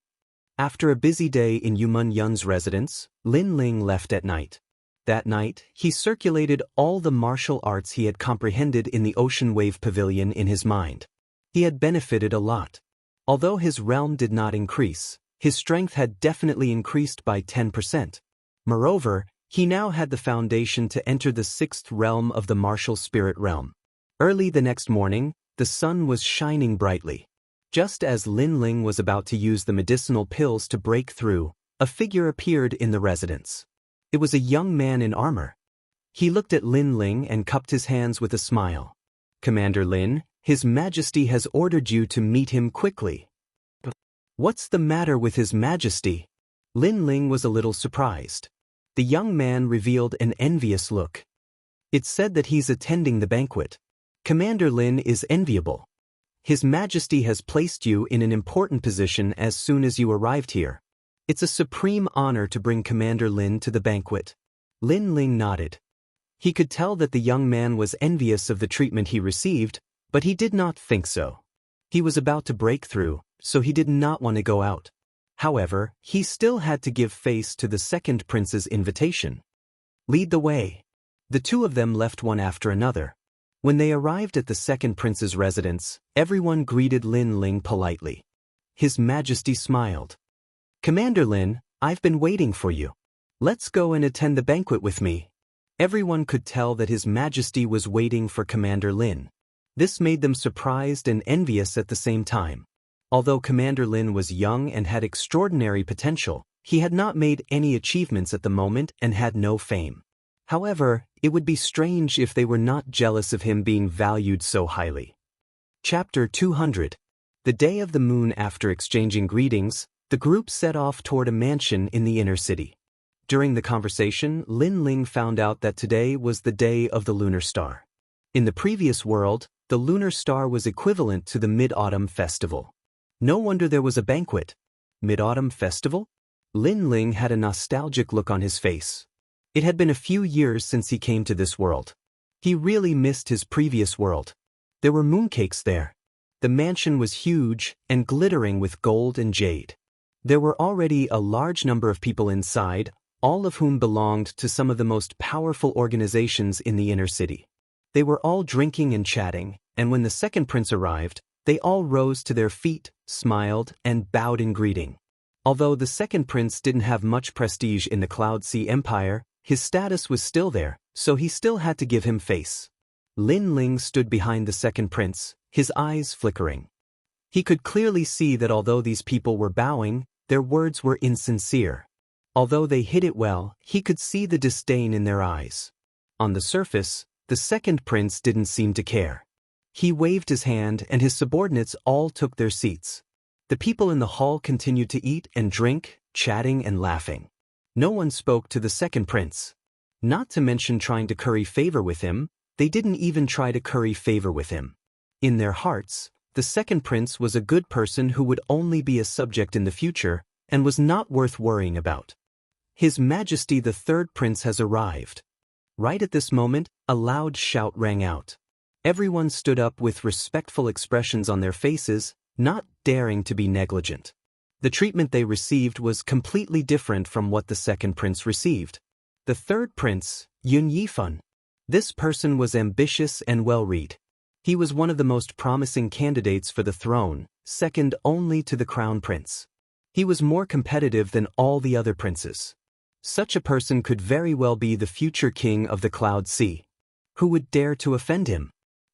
After a busy day in Yumun Yun's residence, Lin Ling left at night. That night, he circulated all the martial arts he had comprehended in the Ocean Wave Pavilion in his mind. He had benefited a lot. Although his realm did not increase, his strength had definitely increased by 10%. Moreover, he now had the foundation to enter the 6th realm of the martial spirit realm. Early the next morning, the sun was shining brightly. Just as Lin Ling was about to use the medicinal pills to break through, a figure appeared in the residence. It was a young man in armor. He looked at Lin Ling and cupped his hands with a smile. Commander Lin, His Majesty has ordered you to meet him quickly. What's the matter with His Majesty? Lin Ling was a little surprised. The young man revealed an envious look. It's said that he's attending the banquet. Commander Lin is enviable. His Majesty has placed you in an important position as soon as you arrived here. It's a supreme honor to bring Commander Lin to the banquet. Lin Ling nodded. He could tell that the young man was envious of the treatment he received, but he did not think so. He was about to break through, so he did not want to go out. However, he still had to give face to the second prince's invitation. Lead the way. The two of them left one after another. When they arrived at the second prince's residence, everyone greeted Lin Ling politely. His Majesty smiled. Commander Lin, I've been waiting for you. Let's go and attend the banquet with me. Everyone could tell that His Majesty was waiting for Commander Lin. This made them surprised and envious at the same time. Although Commander Lin was young and had extraordinary potential, he had not made any achievements at the moment and had no fame. However, it would be strange if they were not jealous of him being valued so highly. Chapter 200. The day of the moon. After exchanging greetings, the group set off toward a mansion in the inner city. During the conversation, Lin Ling found out that today was the day of the lunar star. In the previous world, the lunar star was equivalent to the Mid-Autumn Festival. No wonder there was a banquet. Mid-Autumn Festival? Lin Ling had a nostalgic look on his face. It had been a few years since he came to this world. He really missed his previous world. There were mooncakes there. The mansion was huge and glittering with gold and jade. There were already a large number of people inside, all of whom belonged to some of the most powerful organizations in the inner city. They were all drinking and chatting, and when the second prince arrived, they all rose to their feet, smiled, and bowed in greeting. Although the second prince didn't have much prestige in the Cloud Sea Empire, his status was still there, so he still had to give him face. Lin Ling stood behind the second prince, his eyes flickering. He could clearly see that although these people were bowing, their words were insincere. Although they hid it well, he could see the disdain in their eyes. On the surface, the second prince didn't seem to care. He waved his hand and his subordinates all took their seats. The people in the hall continued to eat and drink, chatting and laughing. No one spoke to the second prince. Not to mention trying to curry favor with him, they didn't even try to curry favor with him. In their hearts, the second prince was a good person who would only be a subject in the future and was not worth worrying about. His Majesty the third prince has arrived. Right at this moment, a loud shout rang out. Everyone stood up with respectful expressions on their faces, not daring to be negligent. The treatment they received was completely different from what the second prince received. The third prince, Yun Yifan. This person was ambitious and well-read. He was one of the most promising candidates for the throne, second only to the crown prince. He was more competitive than all the other princes. Such a person could very well be the future king of the Cloud Sea. Who would dare to offend him?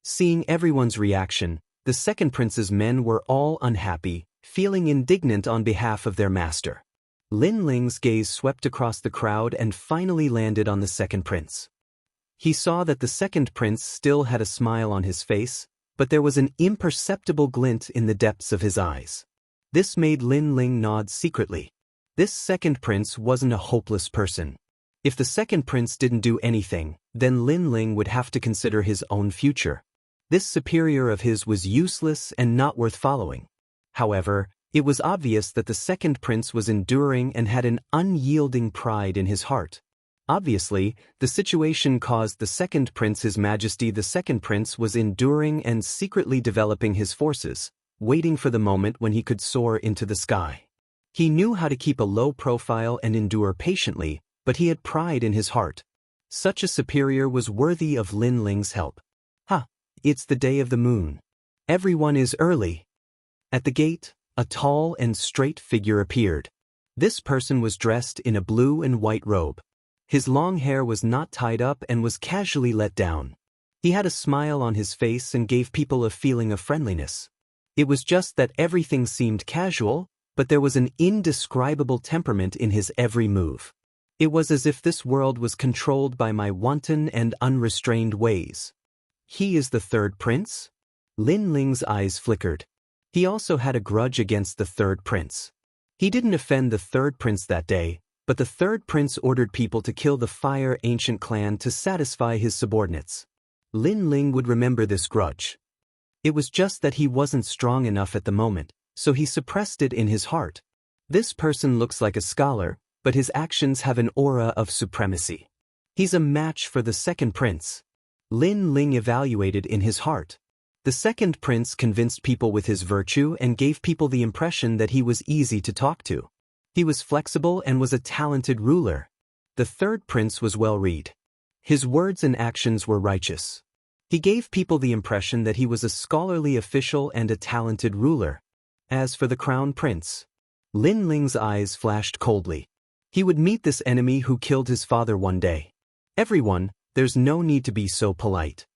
Seeing everyone's reaction, the second prince's men were all unhappy, feeling indignant on behalf of their master. Lin Ling's gaze swept across the crowd and finally landed on the second prince. He saw that the second prince still had a smile on his face, but there was an imperceptible glint in the depths of his eyes. This made Lin Ling nod secretly. This second prince wasn't a hopeless person. If the second prince didn't do anything, then Lin Ling would have to consider his own future. This superior of his was useless and not worth following. However, it was obvious that the second prince was enduring and had an unyielding pride in his heart. Obviously, the situation caused the second prince, His Majesty the second prince, was enduring and secretly developing his forces, waiting for the moment when he could soar into the sky. He knew how to keep a low profile and endure patiently, but he had pride in his heart. Such a superior was worthy of Lin Ling's help. It's the day of the moon. Everyone is early. At the gate, a tall and straight figure appeared. This person was dressed in a blue and white robe. His long hair was not tied up and was casually let down. He had a smile on his face and gave people a feeling of friendliness. It was just that everything seemed casual, but there was an indescribable temperament in his every move. It was as if this world was controlled by my wanton and unrestrained ways. He is the third prince? Lin Ling's eyes flickered. He also had a grudge against the third prince. He didn't offend the third prince that day, but the third prince ordered people to kill the Fire Ancient clan to satisfy his subordinates. Lin Ling would remember this grudge. It was just that he wasn't strong enough at the moment, so he suppressed it in his heart. This person looks like a scholar, but his actions have an aura of supremacy. He's a match for the second prince. Lin Ling evaluated in his heart. The second prince convinced people with his virtue and gave people the impression that he was easy to talk to. He was flexible and was a talented ruler. The third prince was well-read. His words and actions were righteous. He gave people the impression that he was a scholarly official and a talented ruler. As for the crown prince, Lin Ling's eyes flashed coldly. He would meet this enemy who killed his father one day. Everyone, there's no need to be so polite.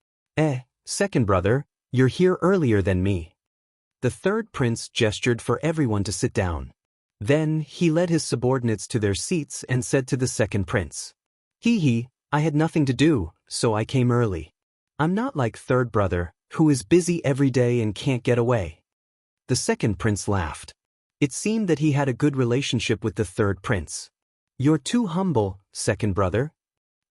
Second brother, you're here earlier than me. The third prince gestured for everyone to sit down. Then, he led his subordinates to their seats and said to the second prince, I had nothing to do, so I came early. I'm not like third brother, who is busy every day and can't get away. The second prince laughed. It seemed that he had a good relationship with the third prince. You're too humble, second brother.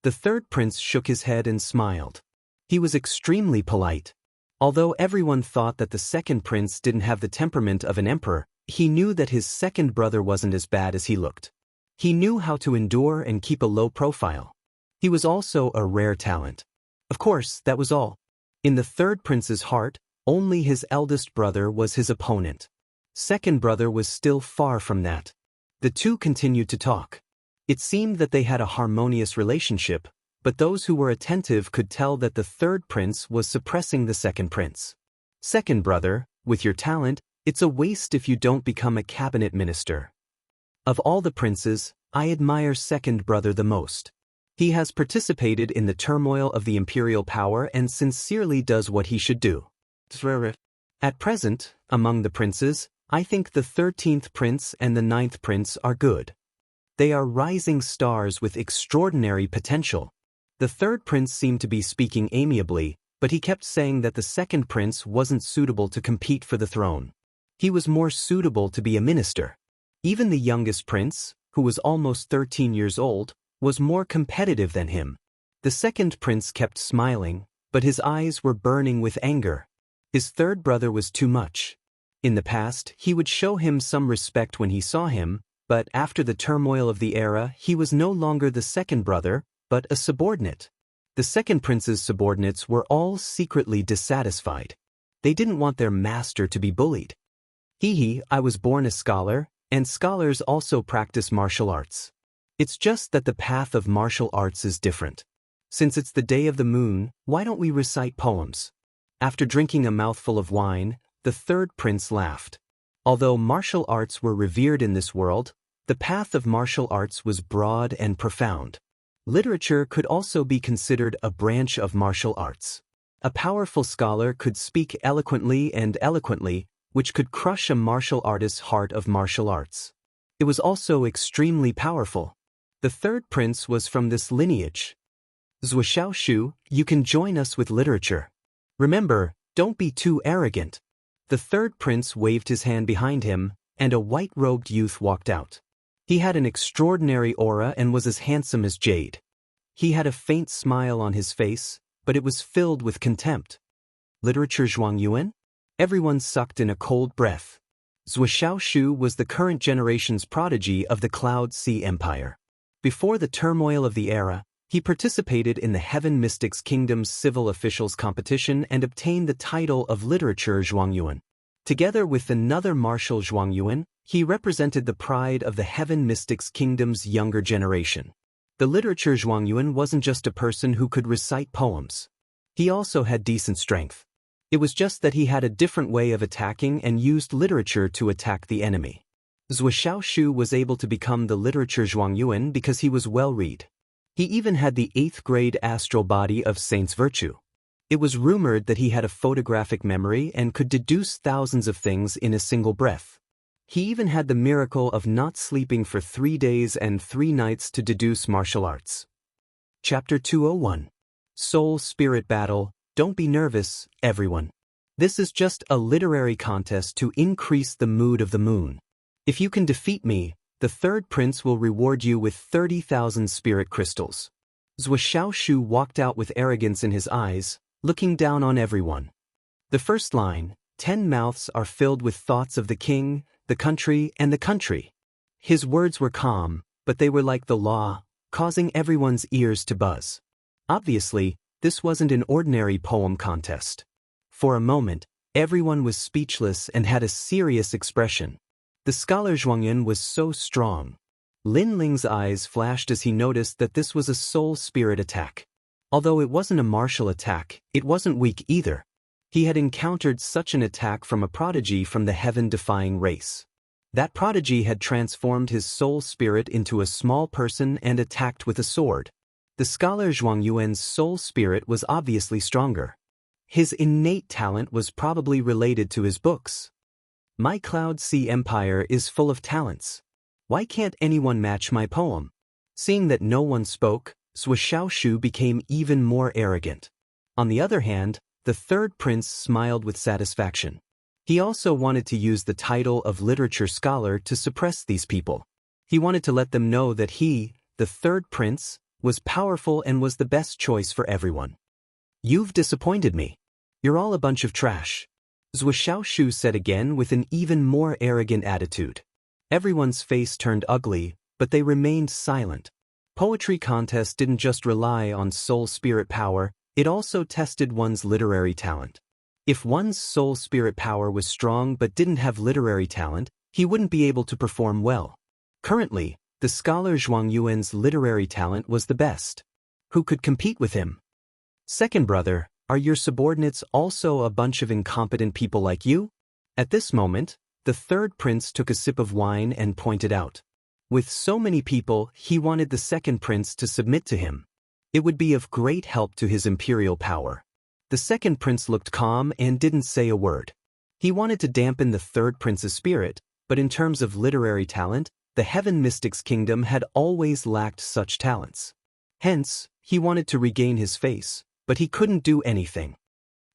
The third prince shook his head and smiled. He was extremely polite. Although everyone thought that the second prince didn't have the temperament of an emperor, he knew that his second brother wasn't as bad as he looked. He knew how to endure and keep a low profile. He was also a rare talent. Of course, that was all. In the third prince's heart, only his eldest brother was his opponent. Second brother was still far from that. The two continued to talk. It seemed that they had a harmonious relationship, but those who were attentive could tell that the third prince was suppressing the second prince. Second brother, with your talent, it's a waste if you don't become a cabinet minister. Of all the princes, I admire second brother the most. He has participated in the turmoil of the imperial power and sincerely does what he should do. At present, among the princes, I think the 13th prince and the 9th prince are good. They are rising stars with extraordinary potential. The third prince seemed to be speaking amiably, but he kept saying that the second prince wasn't suitable to compete for the throne. He was more suitable to be a minister. Even the youngest prince, who was almost 13 years old, was more competitive than him. The second prince kept smiling, but his eyes were burning with anger. His third brother was too much. In the past, he would show him some respect when he saw him, but after the turmoil of the era, he was no longer the second brother, but a subordinate. The second prince's subordinates were all secretly dissatisfied. They didn't want their master to be bullied. I was born a scholar, and scholars also practice martial arts. It's just that the path of martial arts is different. Since it's the day of the moon, why don't we recite poems? After drinking a mouthful of wine, the third prince laughed. Although martial arts were revered in this world, the path of martial arts was broad and profound. Literature could also be considered a branch of martial arts. A powerful scholar could speak eloquently, which could crush a martial artist's heart of martial arts. It was also extremely powerful. The third prince was from this lineage. Zhuxiaoshu, you can join us with literature. Remember, don't be too arrogant. The third prince waved his hand behind him, and a white-robed youth walked out. He had an extraordinary aura and was as handsome as jade. He had a faint smile on his face, but it was filled with contempt. Literature Zhuangyuan? Everyone sucked in a cold breath. Zhuxiaoshu was the current generation's prodigy of the Cloud Sea Empire. Before the turmoil of the era, he participated in the Heaven Mystics Kingdom's civil officials competition and obtained the title of Literature Zhuangyuan. Together with another martial Zhuangyuan, he represented the pride of the Heaven Mystics Kingdom's younger generation. The Literature Zhuangyuan wasn't just a person who could recite poems. He also had decent strength. It was just that he had a different way of attacking and used literature to attack the enemy. Zhuxiaoshu was able to become the Literature Zhuangyuan because he was well-read. He even had the 8th grade astral body of Saint's Virtue. It was rumored that he had a photographic memory and could deduce thousands of things in a single breath. He even had the miracle of not sleeping for 3 days and 3 nights to deduce martial arts. Chapter 201. Soul-Spirit Battle. Don't be nervous, everyone. This is just a literary contest to increase the mood of the moon. If you can defeat me, the third prince will reward you with 30,000 spirit crystals. Zhuxiaoshu walked out with arrogance in his eyes, looking down on everyone. The first line, 10 mouths are filled with thoughts of the king, the country, and the country. His words were calm, but they were like the law, causing everyone's ears to buzz. Obviously, this wasn't an ordinary poem contest. For a moment, everyone was speechless and had a serious expression. The scholar Zhuangyan was so strong. Lin Ling's eyes flashed as he noticed that this was a soul spirit attack. Although it wasn't a martial attack, it wasn't weak either. He had encountered such an attack from a prodigy from the heaven-defying race. That prodigy had transformed his soul spirit into a small person and attacked with a sword. The scholar Zhuang Yuan's soul spirit was obviously stronger. His innate talent was probably related to his books. My Cloud Sea Empire is full of talents. Why can't anyone match my poem? Seeing that no one spoke, Zhuo Xiaoshu became even more arrogant. On the other hand, the third prince smiled with satisfaction. He also wanted to use the title of literature scholar to suppress these people. He wanted to let them know that he, the third prince, was powerful and was the best choice for everyone. You've disappointed me. You're all a bunch of trash. Zhuo Xiaoshu said again with an even more arrogant attitude. Everyone's face turned ugly, but they remained silent. Poetry contests didn't just rely on soul spirit power, it also tested one's literary talent. If one's soul spirit power was strong but didn't have literary talent, he wouldn't be able to perform well. Currently, the scholar Zhuang Yuan's literary talent was the best. Who could compete with him? Second brother, are your subordinates also a bunch of incompetent people like you? At this moment, the third prince took a sip of wine and pointed out. With so many people, he wanted the second prince to submit to him. It would be of great help to his imperial power. The second prince looked calm and didn't say a word. He wanted to dampen the third prince's spirit, but in terms of literary talent, the Heaven Mystics Kingdom had always lacked such talents. Hence, he wanted to regain his face, but he couldn't do anything.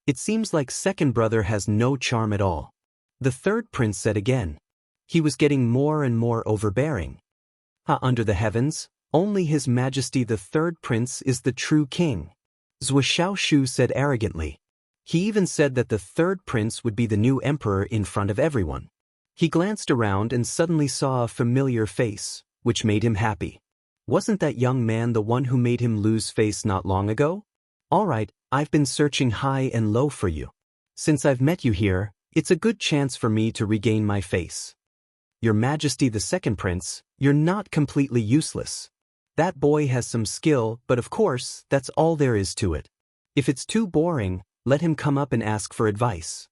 It seems like second brother has no charm at all. The third prince said again. He was getting more and more overbearing. Under the heavens, only His Majesty the third prince is the true king. Zhuo Xiaoshu said arrogantly. He even said that the third prince would be the new emperor in front of everyone. He glanced around and suddenly saw a familiar face, which made him happy. Wasn't that young man the one who made him lose face not long ago? All right, I've been searching high and low for you. Since I've met you here, it's a good chance for me to regain my face. Your Majesty the second prince, you're not completely useless. That boy has some skill, but of course, that's all there is to it. If it's too boring, let him come up and ask for advice.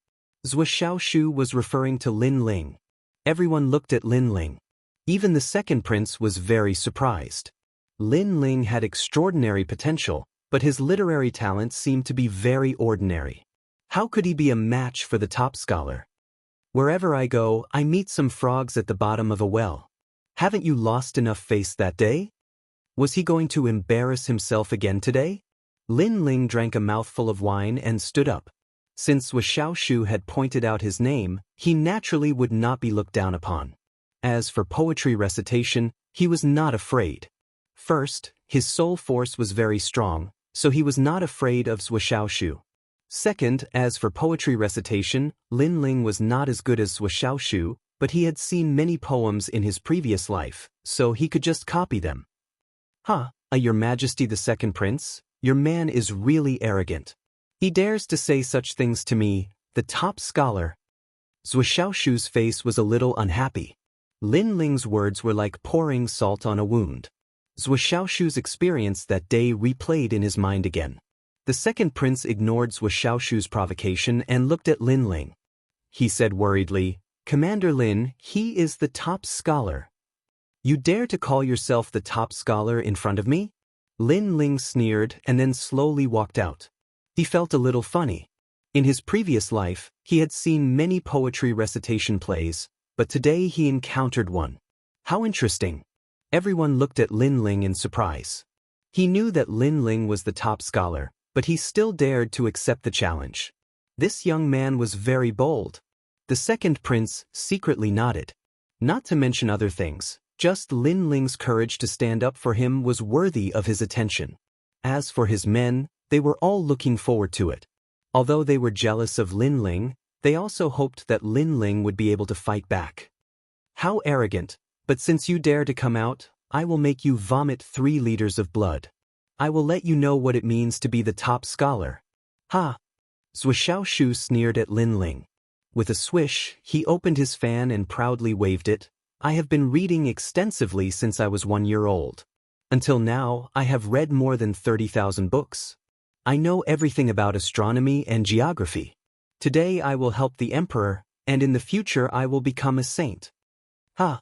Zhuo Xiaoshu was referring to Lin Ling. Everyone looked at Lin Ling. Even the second prince was very surprised. Lin Ling had extraordinary potential, but his literary talent seemed to be very ordinary. How could he be a match for the top scholar? Wherever I go, I meet some frogs at the bottom of a well. Haven't you lost enough face that day? Was he going to embarrass himself again today? Lin Ling drank a mouthful of wine and stood up. Since Zhuo Xiaoshu had pointed out his name, he naturally would not be looked down upon. As for poetry recitation, he was not afraid. First, his soul force was very strong, so he was not afraid of Zhuo Xiaoshu. Second, as for poetry recitation, Lin Ling was not as good as Zhuo Xiaoshu, but he had seen many poems in his previous life, so he could just copy them. Your Majesty the second prince, your man is really arrogant. He dares to say such things to me, the top scholar. Zhuo Xiaoshu's face was a little unhappy. Lin Ling's words were like pouring salt on a wound. Zhuo Xiaoshu's experience that day replayed in his mind again. The second prince ignored Zhuo Xiaoshu's provocation and looked at Lin Ling. He said worriedly, Commander Lin, he is the top scholar. You dare to call yourself the top scholar in front of me? Lin Ling sneered and then slowly walked out. He felt a little funny. In his previous life, he had seen many poetry recitation plays, but today he encountered one. How interesting. Everyone looked at Lin Ling in surprise. He knew that Lin Ling was the top scholar, but he still dared to accept the challenge. This young man was very bold. The second prince secretly nodded. Not to mention other things, just Lin Ling's courage to stand up for him was worthy of his attention. As for his men, they were all looking forward to it. Although they were jealous of Lin Ling, they also hoped that Lin Ling would be able to fight back. How arrogant, but since you dare to come out, I will make you vomit 3 liters of blood. I will let you know what it means to be the top scholar. Ha! Zhuxiaoshu sneered at Lin Ling. With a swish, he opened his fan and proudly waved it. I have been reading extensively since I was 1 year old. Until now, I have read more than 30,000 books. I know everything about astronomy and geography. Today I will help the emperor, and in the future I will become a saint. Ha!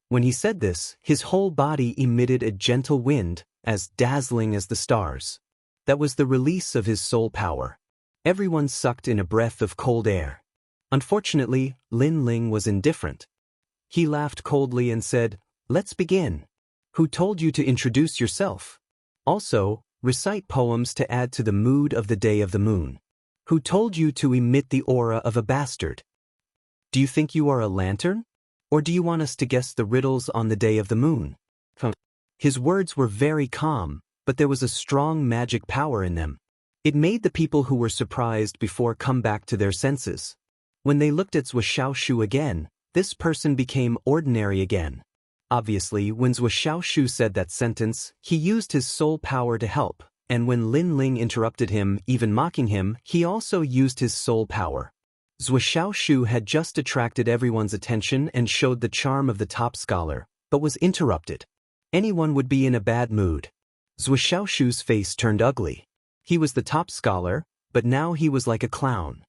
When he said this, his whole body emitted a gentle wind, as dazzling as the stars. That was the release of his soul power. Everyone sucked in a breath of cold air. Unfortunately, Lin Ling was indifferent. He laughed coldly and said, "Let's begin. Who told you to introduce yourself? Also, recite poems to add to the mood of the day of the moon. Who told you to emit the aura of a bastard? Do you think you are a lantern? Or do you want us to guess the riddles on the day of the moon?" His words were very calm, but there was a strong magic power in them. It made the people who were surprised before come back to their senses. When they looked at Zhuxiaoshu again, this person became ordinary again. Obviously, when Zhuxiaoshu said that sentence, he used his soul power to help, and when Lin Ling interrupted him, even mocking him, he also used his soul power. Zhuxiaoshu had just attracted everyone's attention and showed the charm of the top scholar, but was interrupted. Anyone would be in a bad mood. Zhuxiaoshu's face turned ugly. He was the top scholar, but now he was like a clown.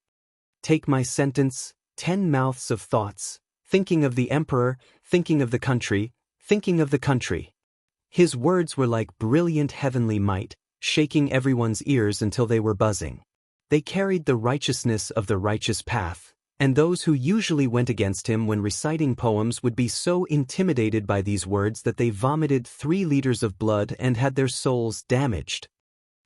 Take my sentence, 10 mouths of thoughts, thinking of the emperor, thinking of the country, thinking of the country. His words were like brilliant heavenly might, shaking everyone's ears until they were buzzing. They carried the righteousness of the righteous path, and those who usually went against him when reciting poems would be so intimidated by these words that they vomited 3 liters of blood and had their souls damaged.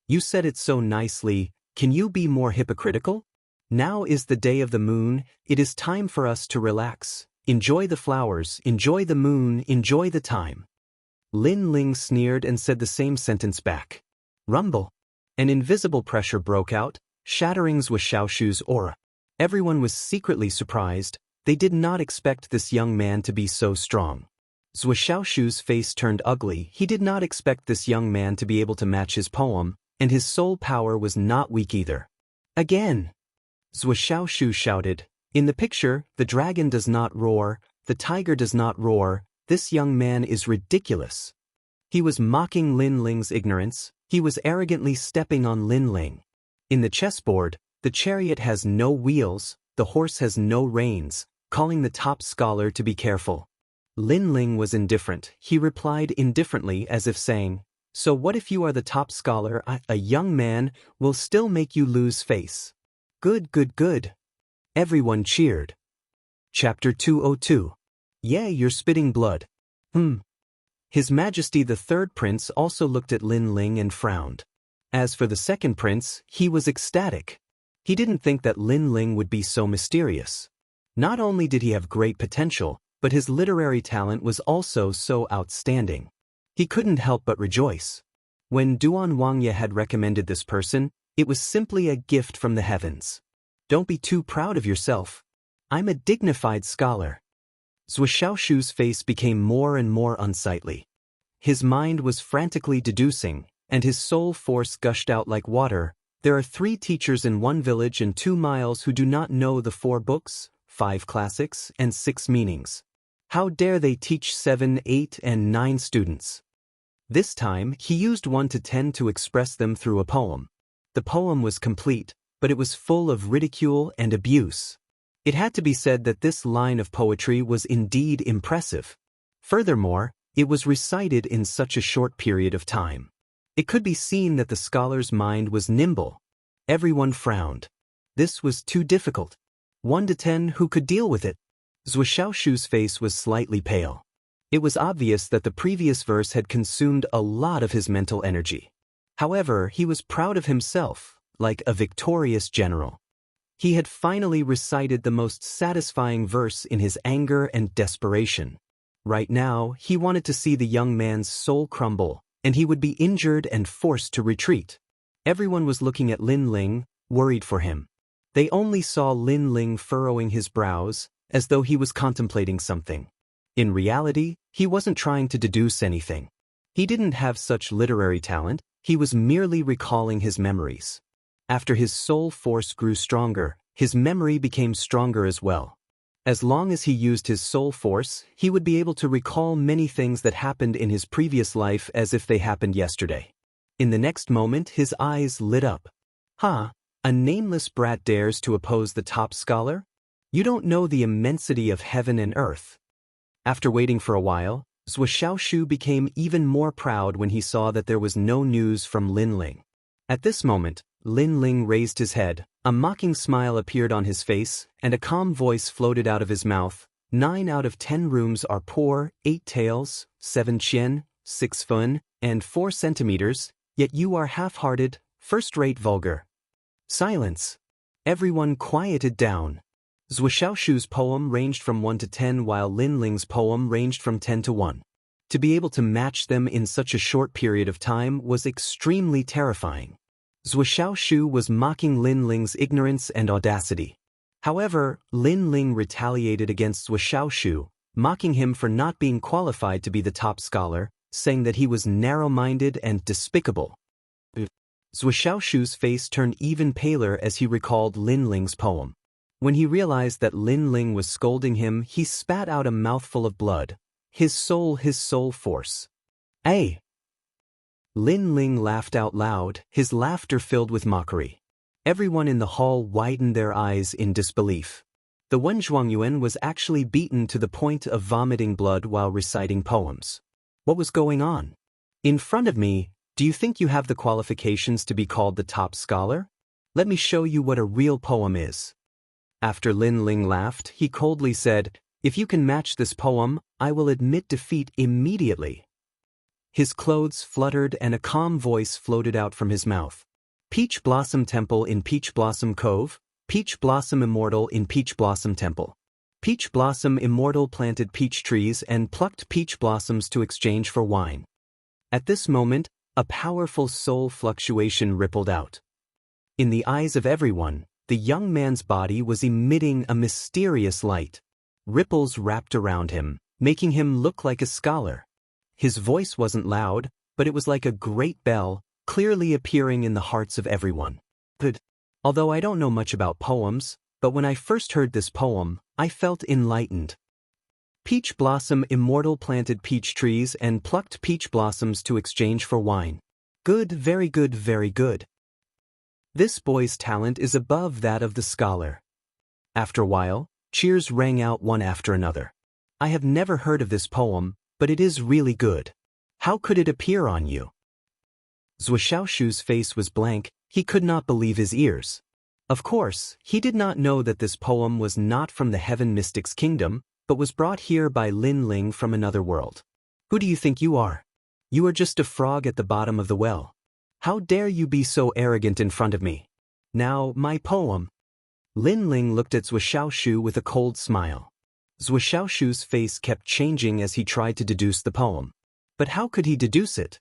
You said it so nicely, can you be more hypocritical? Now is the day of the moon, it is time for us to relax. Enjoy the flowers, enjoy the moon, enjoy the time. Lin Ling sneered and said the same sentence back. Rumble. An invisible pressure broke out, shattering Zhuxiaoshu's aura. Everyone was secretly surprised. They did not expect this young man to be so strong. Zhuxiaoshu's face turned ugly. He did not expect this young man to be able to match his poem, and his soul power was not weak either. Again! Zhuxiaoshu shouted. In the picture, the dragon does not roar, the tiger does not roar, this young man is ridiculous. He was mocking Lin Ling's ignorance, he was arrogantly stepping on Lin Ling. In the chessboard, the chariot has no wheels, the horse has no reins, calling the top scholar to be careful. Lin Ling was indifferent. He replied indifferently as if saying, "So what if you are the top scholar, a young man, will still make you lose face." Good, good, good. Everyone cheered. Chapter 202. Yay, you're spitting blood. His Majesty the Third Prince also looked at Lin Ling and frowned. As for the second prince, he was ecstatic. He didn't think that Lin Ling would be so mysterious. Not only did he have great potential, but his literary talent was also so outstanding. He couldn't help but rejoice. When Duan Wangye had recommended this person, it was simply a gift from the heavens. Don't be too proud of yourself. I'm a dignified scholar. Zhuxiaoshu's face became more and more unsightly. His mind was frantically deducing, and his soul force gushed out like water. There are 3 teachers in 1 village and 2 miles who do not know the 4 books, 5 classics, and 6 meanings. How dare they teach 7, 8, and 9 students? This time, he used 1 to 10 to express them through a poem. The poem was complete, but it was full of ridicule and abuse. It had to be said that this line of poetry was indeed impressive. Furthermore, it was recited in such a short period of time. It could be seen that the scholar's mind was nimble. Everyone frowned. This was too difficult. 1 to 10, who could deal with it? Zhuxiaoshu's face was slightly pale. It was obvious that the previous verse had consumed a lot of his mental energy. However, he was proud of himself, like a victorious general. He had finally recited the most satisfying verse in his anger and desperation. Right now, he wanted to see the young man's soul crumble, and he would be injured and forced to retreat. Everyone was looking at Lin Ling, worried for him. They only saw Lin Ling furrowing his brows, as though he was contemplating something. In reality, he wasn't trying to deduce anything. He didn't have such literary talent, he was merely recalling his memories. After his soul force grew stronger, his memory became stronger as well. As long as he used his soul force, he would be able to recall many things that happened in his previous life as if they happened yesterday. In the next moment, his eyes lit up. "Huh? A nameless brat dares to oppose the top scholar? You don't know the immensity of heaven and earth." After waiting for a while, Zhuo Xiaoshu became even more proud when he saw that there was no news from Lin Ling. At this moment, Lin Ling raised his head, a mocking smile appeared on his face, and a calm voice floated out of his mouth. 9 out of 10 rooms are poor, 8 taels, 7 qian, 6 fun, and 4 centimeters, yet you are half-hearted, first-rate vulgar. Silence. Everyone quieted down. Zhuo Xiaoshu's poem ranged from 1 to 10 while Lin Ling's poem ranged from 10 to 1. To be able to match them in such a short period of time was extremely terrifying. Zhuo Xiaoshu was mocking Lin Ling's ignorance and audacity. However, Lin Ling retaliated against Zhuo Xiaoshu, mocking him for not being qualified to be the top scholar, saying that he was narrow-minded and despicable. Zhuo Xiaoshu's face turned even paler as he recalled Lin Ling's poem. When he realized that Lin Ling was scolding him, he spat out a mouthful of blood. His soul force. "Hey!" Lin Ling laughed out loud, his laughter filled with mockery. Everyone in the hall widened their eyes in disbelief. The Wen Zhuangyuan was actually beaten to the point of vomiting blood while reciting poems. What was going on? In front of me, do you think you have the qualifications to be called the top scholar? Let me show you what a real poem is. After Lin Ling laughed, he coldly said, "If you can match this poem, I will admit defeat immediately." His clothes fluttered and a calm voice floated out from his mouth. "Peach Blossom Temple in Peach Blossom Cove, Peach Blossom Immortal in Peach Blossom Temple. Peach Blossom Immortal planted peach trees and plucked peach blossoms to exchange for wine." At this moment, a powerful soul fluctuation rippled out. In the eyes of everyone, the young man's body was emitting a mysterious light. Ripples wrapped around him, making him look like a scholar. His voice wasn't loud, but it was like a great bell, clearly appearing in the hearts of everyone. Although I don't know much about poems, but when I first heard this poem, I felt enlightened. Peach Blossom Immortal planted peach trees and plucked peach blossoms to exchange for wine. Good, very good, very good. This boy's talent is above that of the scholar. After a while, cheers rang out one after another. I have never heard of this poem, but it is really good. How could it appear on you? Zhuo Xiaoshu's face was blank, he could not believe his ears. Of course, he did not know that this poem was not from the Heaven Mystic's kingdom, but was brought here by Lin Ling from another world. Who do you think you are? You are just a frog at the bottom of the well. How dare you be so arrogant in front of me? Now, my poem. Lin Ling looked at Zhuo Xiaoshu with a cold smile. Zhuo Xiaoshu's face kept changing as he tried to deduce the poem. But how could he deduce it?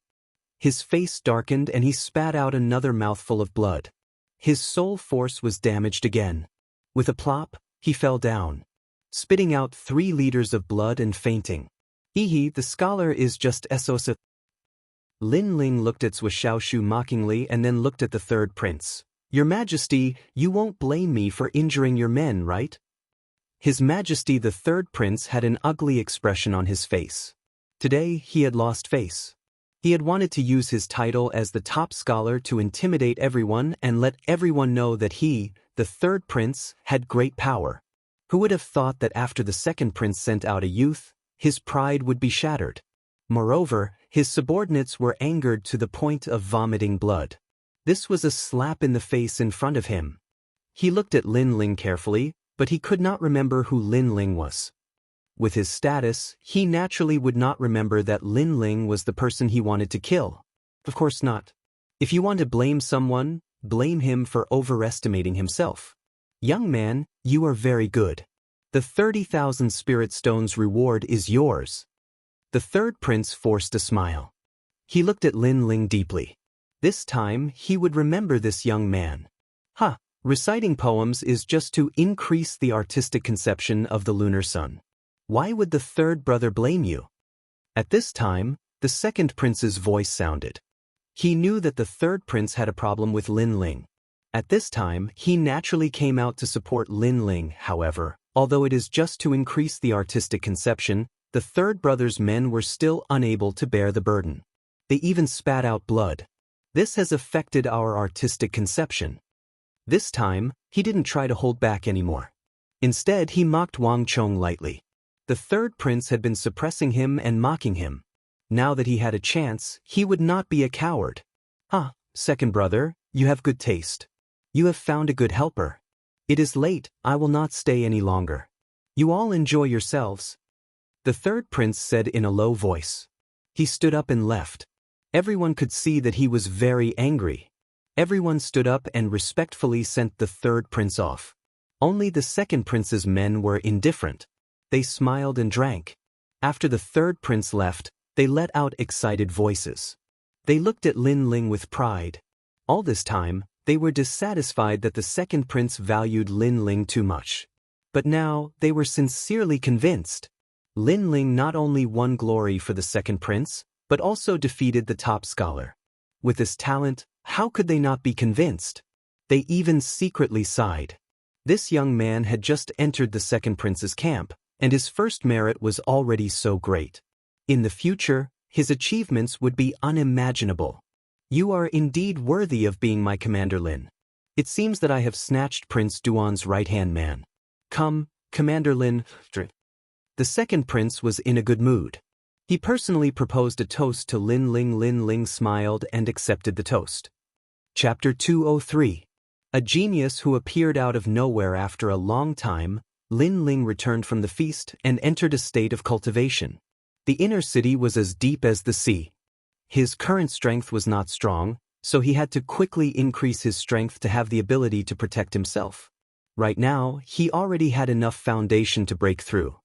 His face darkened and he spat out another mouthful of blood. His soul force was damaged again. With a plop, he fell down, spitting out 3 liters of blood and fainting. The scholar is just SOS. Lin Ling looked at Zhuo Xiaoshu mockingly and then looked at the third prince. Your Majesty, you won't blame me for injuring your men, right? His Majesty the third prince had an ugly expression on his face. Today he had lost face. He had wanted to use his title as the top scholar to intimidate everyone and let everyone know that he, the third prince, had great power. Who would have thought that after the second prince sent out a youth, his pride would be shattered? Moreover, his subordinates were angered to the point of vomiting blood. This was a slap in the face in front of him. He looked at Lin Ling carefully, but he could not remember who Lin Ling was. With his status, he naturally would not remember that Lin Ling was the person he wanted to kill. Of course not. If you want to blame someone, blame him for overestimating himself. Young man, you are very good. The 30,000 spirit stones reward is yours. The third prince forced a smile. He looked at Lin Ling deeply. This time, he would remember this young man. Reciting poems is just to increase the artistic conception of the lunar sun. Why would the third brother blame you? At this time, the second prince's voice sounded. He knew that the third prince had a problem with Lin Ling. At this time, he naturally came out to support Lin Ling. However, although it is just to increase the artistic conception, the third brother's men were still unable to bear the burden. They even spat out blood. This has affected our artistic conception. This time, he didn't try to hold back anymore. Instead, he mocked Wang Chong lightly. The third prince had been suppressing him and mocking him. Now that he had a chance, he would not be a coward. Ah, second brother, you have good taste. You have found a good helper. It is late, I will not stay any longer. You all enjoy yourselves. The third prince said in a low voice. He stood up and left. Everyone could see that he was very angry. Everyone stood up and respectfully sent the third prince off. Only the second prince's men were indifferent. They smiled and drank. After the third prince left, they let out excited voices. They looked at Lin Ling with pride. All this time, they were dissatisfied that the second prince valued Lin Ling too much. But now, they were sincerely convinced. Lin Ling not only won glory for the second prince, but also defeated the top scholar. With this talent, how could they not be convinced? They even secretly sighed. This young man had just entered the second prince's camp, and his first merit was already so great. In the future, his achievements would be unimaginable. You are indeed worthy of being my Commander Lin. It seems that I have snatched Prince Duan's right-hand man. Come, Commander Lin. The second prince was in a good mood. He personally proposed a toast to Lin Ling. Lin Ling smiled and accepted the toast. Chapter 203. A genius who appeared out of nowhere after a long time, Lin Ling returned from the feast and entered a state of cultivation. The inner city was as deep as the sea. His current strength was not strong, so he had to quickly increase his strength to have the ability to protect himself. Right now, he already had enough foundation to break through.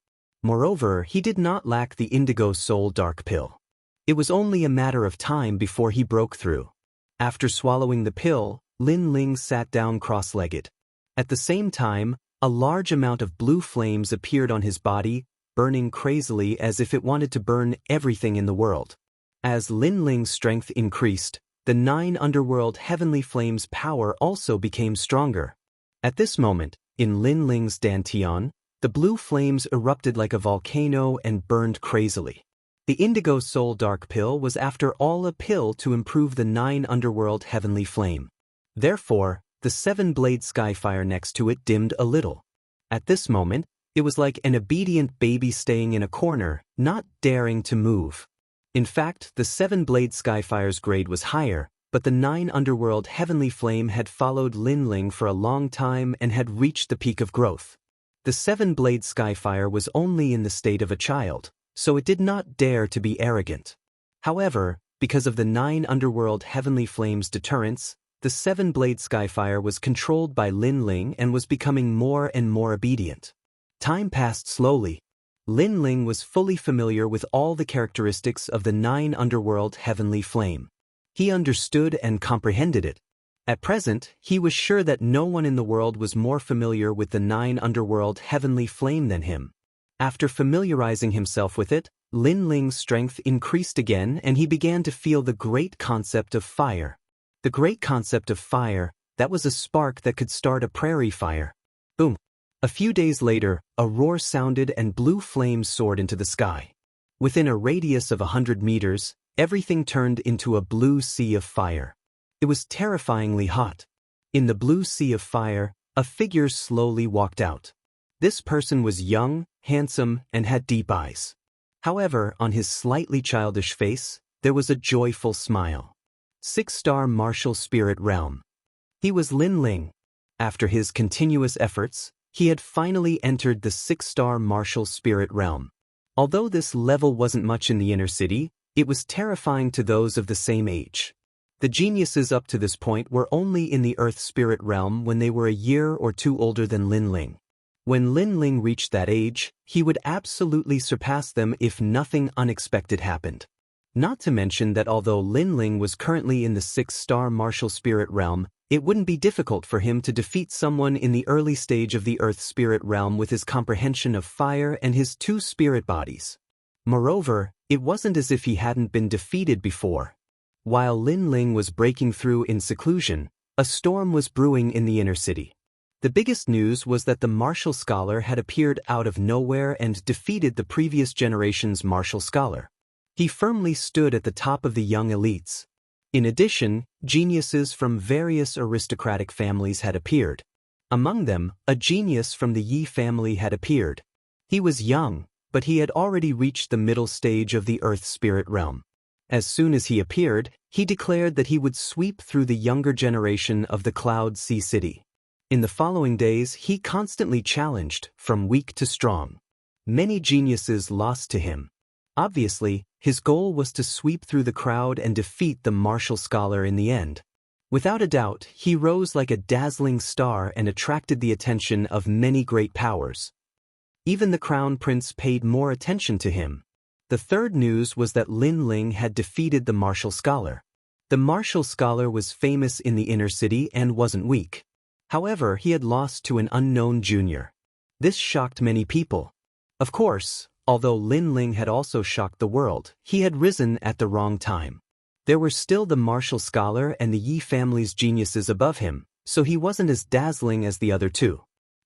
Moreover, he did not lack the indigo soul dark pill. It was only a matter of time before he broke through. After swallowing the pill, Lin Ling sat down cross-legged. At the same time, a large amount of blue flames appeared on his body, burning crazily as if it wanted to burn everything in the world. As Lin Ling's strength increased, the 9 underworld heavenly flames' power also became stronger. At this moment, in Lin Ling's dantian, the blue flames erupted like a volcano and burned crazily. The indigo soul dark pill was after all a pill to improve the 9 underworld heavenly flame. Therefore, the 7-blade skyfire next to it dimmed a little. At this moment, it was like an obedient baby staying in a corner, not daring to move. In fact, the 7-blade skyfire's grade was higher, but the 9 underworld heavenly flame had followed Lin Ling for a long time and had reached the peak of growth. The 7-blade skyfire was only in the state of a child, so it did not dare to be arrogant. However, because of the 9 underworld heavenly flame's deterrence, the 7-blade skyfire was controlled by Lin Ling and was becoming more and more obedient. Time passed slowly. Lin Ling was fully familiar with all the characteristics of the 9 underworld heavenly flame. He understood and comprehended it. At present, he was sure that no one in the world was more familiar with the 9 underworld heavenly flame than him. After familiarizing himself with it, Lin Ling's strength increased again and he began to feel the great concept of fire. The great concept of fire, that was a spark that could start a prairie fire. Boom! A few days later, a roar sounded and blue flames soared into the sky. Within a radius of 100 meters, everything turned into a blue sea of fire. It was terrifyingly hot. In the blue sea of fire, a figure slowly walked out. This person was young, handsome, and had deep eyes. However, on his slightly childish face, there was a joyful smile. 6-star martial spirit realm. He was Lin Ling. After his continuous efforts, he had finally entered the 6-star martial spirit realm. Although this level wasn't much in the inner city, it was terrifying to those of the same age. The geniuses up to this point were only in the earth spirit realm when they were a year or two older than Lin Ling. When Lin Ling reached that age, he would absolutely surpass them if nothing unexpected happened. Not to mention that although Lin Ling was currently in the 6-star martial spirit realm, It wouldn't be difficult for him to defeat someone in the early stage of the Earth spirit realm with his comprehension of fire and his 2 spirit bodies. Moreover, it wasn't as if he hadn't been defeated before. While Lin Ling was breaking through in seclusion, a storm was brewing in the inner city. The biggest news was that the martial scholar had appeared out of nowhere and defeated the previous generation's martial scholar. He firmly stood at the top of the young elites. In addition, geniuses from various aristocratic families had appeared. Among them, a genius from the Yi family had appeared. He was young, but he had already reached the middle stage of the Earth spirit realm. As soon as he appeared, he declared that he would sweep through the younger generation of the Cloud Sea City. In the following days, he constantly challenged, from weak to strong. Many geniuses lost to him. Obviously, his goal was to sweep through the crowd and defeat the martial scholar in the end. Without a doubt, he rose like a dazzling star and attracted the attention of many great powers. Even the crown prince paid more attention to him. The third news was that Lin Ling had defeated the martial scholar. The martial scholar was famous in the inner city and wasn't weak. However, he had lost to an unknown junior. This shocked many people. Of course, although Lin Ling had also shocked the world, he had risen at the wrong time. There were still the martial scholar and the Yi family's geniuses above him, so he wasn't as dazzling as the other 2.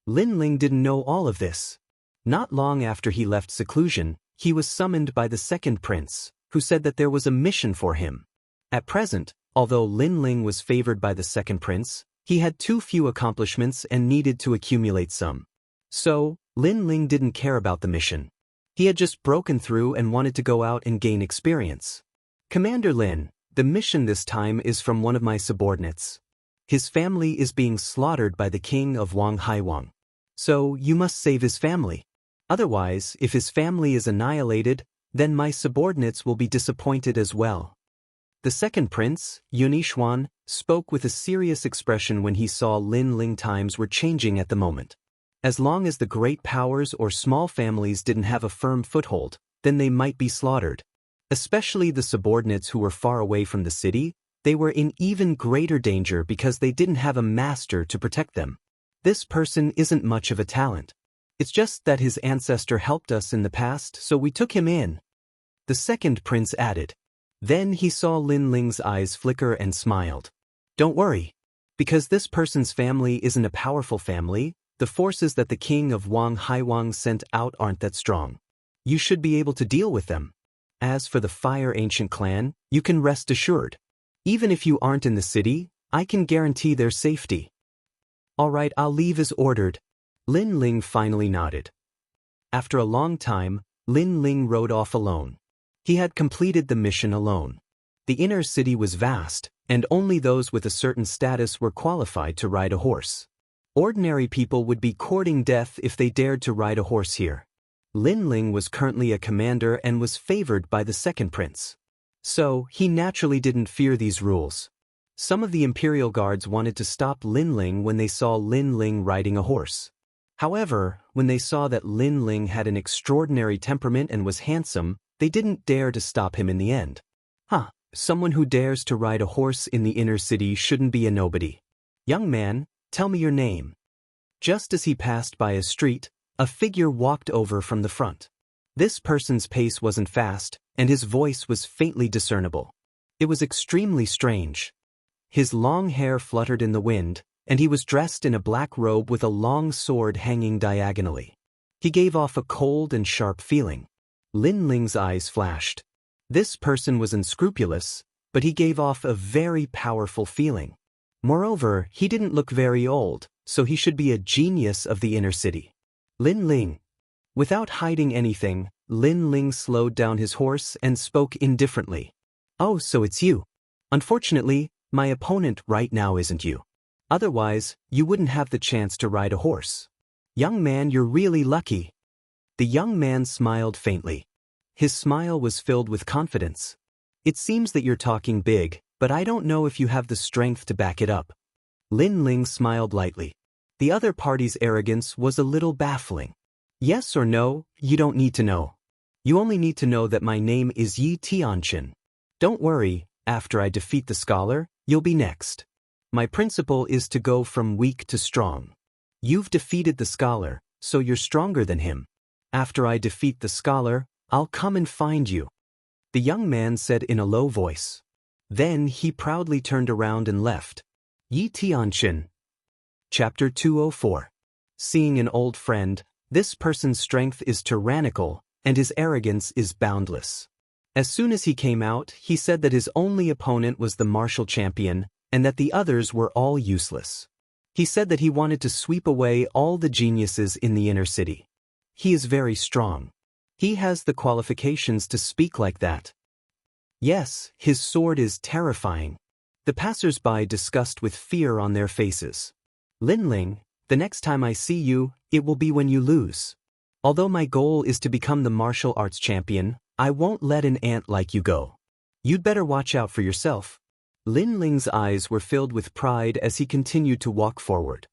Lin Ling didn't know all of this. Not long after he left seclusion, he was summoned by the second prince, who said that there was a mission for him. At present, although Lin Ling was favored by the second prince, he had too few accomplishments and needed to accumulate some. So, Lin Ling didn't care about the mission. He had just broken through and wanted to go out and gain experience. Commander Lin, the mission this time is from one of my subordinates. His family is being slaughtered by the king of Wang Haiwang. So, you must save his family. Otherwise, if his family is annihilated, then my subordinates will be disappointed as well. The second prince, Yunishuan, spoke with a serious expression when he saw Lin Ling times were changing at the moment. As long as the great powers or small families didn't have a firm foothold, then they might be slaughtered. Especially the subordinates who were far away from the city, they were in even greater danger because they didn't have a master to protect them. This person isn't much of a talent. It's just that his ancestor helped us in the past, so we took him in. The second prince added. Then he saw Lin Ling's eyes flicker and smiled. Don't worry. Because this person's family isn't a powerful family, the forces that the king of Wang Haiwang sent out aren't that strong. You should be able to deal with them. As for the Fire Ancient clan, you can rest assured. Even if you aren't in the city, I can guarantee their safety. All right, I'll leave as ordered. Lin Ling finally nodded. After a long time, Lin Ling rode off alone. He had completed the mission alone. The inner city was vast, and only those with a certain status were qualified to ride a horse. Ordinary people would be courting death if they dared to ride a horse here. Lin Ling was currently a commander and was favored by the second prince. So, he naturally didn't fear these rules. Some of the imperial guards wanted to stop Lin Ling when they saw Lin Ling riding a horse. However, when they saw that Lin Ling had an extraordinary temperament and was handsome, they didn't dare to stop him in the end. Someone who dares to ride a horse in the inner city shouldn't be a nobody. Young man, tell me your name. Just as he passed by a street, a figure walked over from the front. This person's pace wasn't fast, and his voice was faintly discernible. It was extremely strange. His long hair fluttered in the wind, and he was dressed in a black robe with a long sword hanging diagonally. He gave off a cold and sharp feeling. Lin Ling's eyes flashed. This person was unscrupulous, but he gave off a very powerful feeling. Moreover, he didn't look very old, so he should be a genius of the inner city. Lin Ling. Without hiding anything, Lin Ling slowed down his horse and spoke indifferently. Oh, so it's you. Unfortunately, my opponent right now isn't you. Otherwise, you wouldn't have the chance to ride a horse. Young man, you're really lucky. The young man smiled faintly. His smile was filled with confidence. It seems that you're talking big, but I don't know if you have the strength to back it up. Lin Ling smiled lightly. The other party's arrogance was a little baffling. Yes or no, you don't need to know. You only need to know that my name is Yi Tianqin. Don't worry, after I defeat the scholar, you'll be next. My principle is to go from weak to strong. You've defeated the scholar, so you're stronger than him. After I defeat the scholar, I'll come and find you," the young man said in a low voice. Then he proudly turned around and left. Yi Tianxin. Chapter 204. Seeing an old friend, this person's strength is tyrannical, and his arrogance is boundless. As soon as he came out, he said that his only opponent was the martial champion, and that the others were all useless. He said that he wanted to sweep away all the geniuses in the inner city. He is very strong. He has the qualifications to speak like that. Yes, his sword is terrifying. The passers-by discussed with fear on their faces. Lin Ling, the next time I see you, it will be when you lose. Although my goal is to become the martial arts champion, I won't let an ant like you go. You'd better watch out for yourself. Lin Ling's eyes were filled with pride as he continued to walk forward.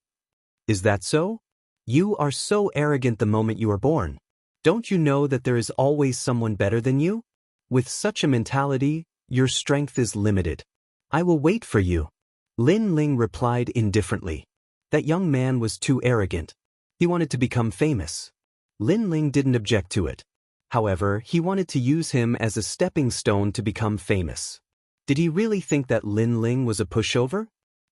Is that so? You are so arrogant the moment you are born. Don't you know that there is always someone better than you? With such a mentality, your strength is limited. I will wait for you. Lin Ling replied indifferently. That young man was too arrogant. He wanted to become famous. Lin Ling didn't object to it. However, he wanted to use him as a stepping stone to become famous. Did he really think that Lin Ling was a pushover?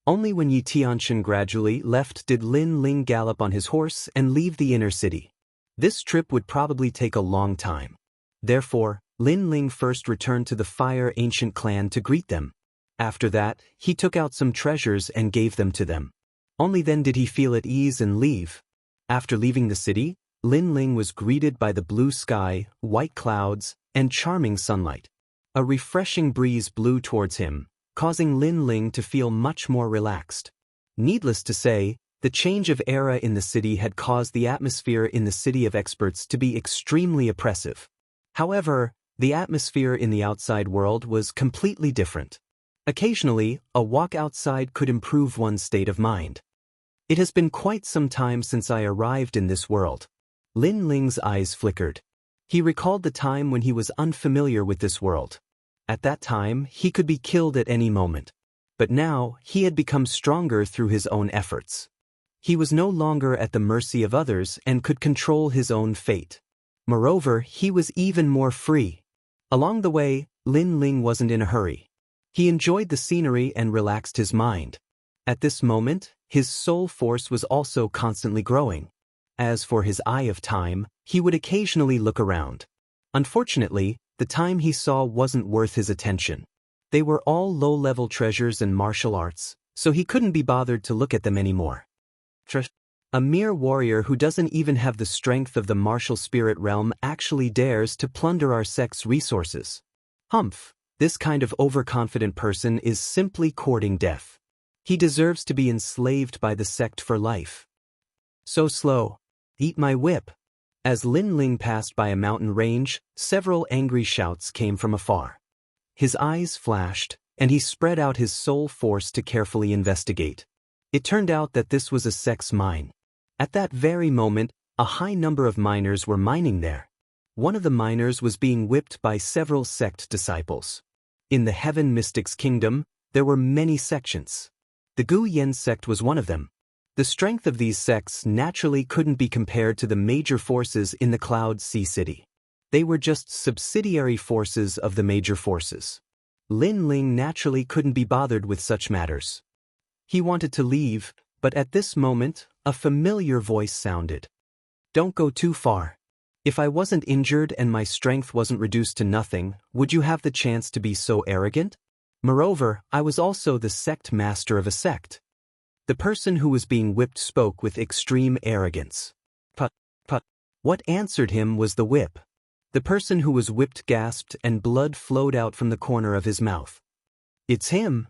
Only when Yi Tianxin gradually left did Lin Ling gallop on his horse and leave the inner city. This trip would probably take a long time. Therefore, Lin Ling first returned to the Fire Ancient clan to greet them. After that, he took out some treasures and gave them to them. Only then did he feel at ease and leave. After leaving the city, Lin Ling was greeted by the blue sky, white clouds, and charming sunlight. A refreshing breeze blew towards him, causing Lin Ling to feel much more relaxed. Needless to say, the change of era in the city had caused the atmosphere in the city of experts to be extremely oppressive. However, the atmosphere in the outside world was completely different. Occasionally, a walk outside could improve one's state of mind. It has been quite some time since I arrived in this world. Lin Ling's eyes flickered. He recalled the time when he was unfamiliar with this world. At that time, he could be killed at any moment. But now, he had become stronger through his own efforts. He was no longer at the mercy of others and could control his own fate. Moreover, he was even more free. Along the way, Lin Ling wasn't in a hurry. He enjoyed the scenery and relaxed his mind. At this moment, his soul force was also constantly growing. As for his eye of time, he would occasionally look around. Unfortunately, the time he saw wasn't worth his attention. They were all low-level treasures and martial arts, so he couldn't be bothered to look at them anymore. A mere warrior who doesn't even have the strength of the martial spirit realm actually dares to plunder our sect's resources. Humph, this kind of overconfident person is simply courting death. He deserves to be enslaved by the sect for life. So slow. Eat my whip. As Lin Ling passed by a mountain range, several angry shouts came from afar. His eyes flashed, and he spread out his soul force to carefully investigate. It turned out that this was a sect's mine. At that very moment, a high number of miners were mining there. One of the miners was being whipped by several sect disciples. In the Heaven Mystics Kingdom, there were many sections. The Gu Yen sect was one of them. The strength of these sects naturally couldn't be compared to the major forces in the Cloud Sea City. They were just subsidiary forces of the major forces. Lin Ling naturally couldn't be bothered with such matters. He wanted to leave, but at this moment, a familiar voice sounded. Don't go too far. If I wasn't injured and my strength wasn't reduced to nothing, would you have the chance to be so arrogant? Moreover, I was also the sect master of a sect. The person who was being whipped spoke with extreme arrogance. Put. What answered him was the whip. The person who was whipped gasped and blood flowed out from the corner of his mouth. It's him.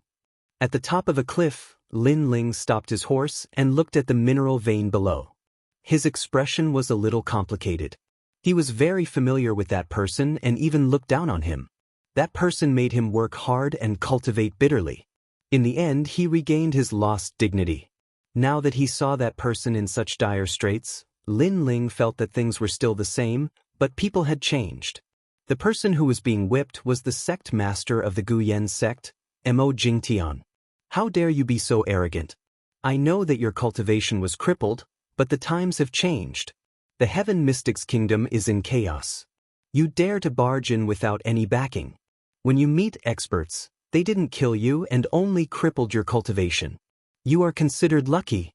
At the top of a cliff, Lin Ling stopped his horse and looked at the mineral vein below. His expression was a little complicated. He was very familiar with that person and even looked down on him. That person made him work hard and cultivate bitterly. In the end, he regained his lost dignity. Now that he saw that person in such dire straits, Lin Ling felt that things were still the same, but people had changed. The person who was being whipped was the sect master of the Gu Yen sect, Mo Jingtian. How dare you be so arrogant? I know that your cultivation was crippled, but the times have changed. The Heaven Mystics Kingdom is in chaos. You dare to barge in without any backing. When you meet experts, they didn't kill you and only crippled your cultivation. You are considered lucky.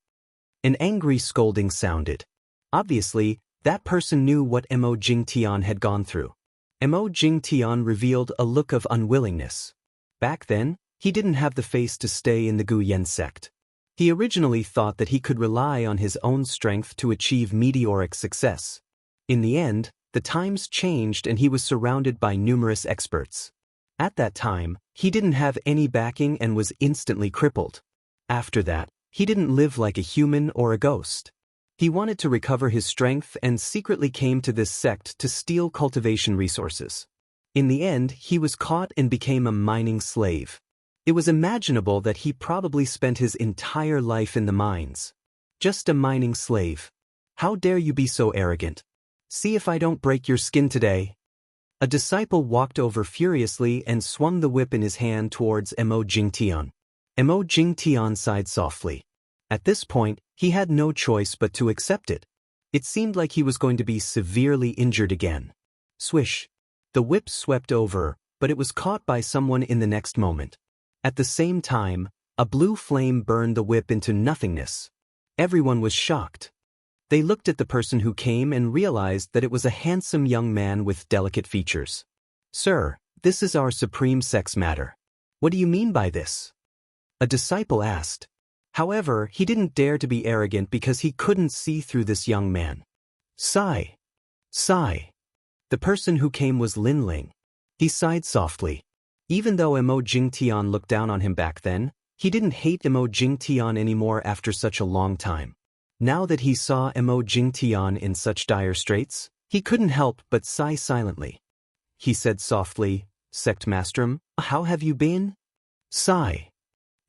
An angry scolding sounded. Obviously, that person knew what Mo Jingtian had gone through. Mo Jingtian revealed a look of unwillingness. Back then, he didn't have the face to stay in the Guyan sect. He originally thought that he could rely on his own strength to achieve meteoric success. In the end, the times changed and he was surrounded by numerous experts. At that time, he didn't have any backing and was instantly crippled. After that, he didn't live like a human or a ghost. He wanted to recover his strength and secretly came to this sect to steal cultivation resources. In the end, he was caught and became a mining slave. It was imaginable that he probably spent his entire life in the mines. Just a mining slave. How dare you be so arrogant? See if I don't break your skin today. A disciple walked over furiously and swung the whip in his hand towards Mo Jingtian. Mo Jingtian sighed softly. At this point, he had no choice but to accept it. It seemed like he was going to be severely injured again. Swish. The whip swept over, but it was caught by someone in the next moment. At the same time, a blue flame burned the whip into nothingness. Everyone was shocked. They looked at the person who came and realized that it was a handsome young man with delicate features. Sir, this is our supreme sex matter. What do you mean by this? A disciple asked. However, he didn't dare to be arrogant because he couldn't see through this young man. Sigh. Sigh. The person who came was Lin Ling. He sighed softly. Even though Mo Jingtian looked down on him back then, he didn't hate Mo Jingtian anymore after such a long time. Now that he saw Mo Jingtian in such dire straits, he couldn't help but sigh silently. He said softly, Sect Mastrum, how have you been? Sigh.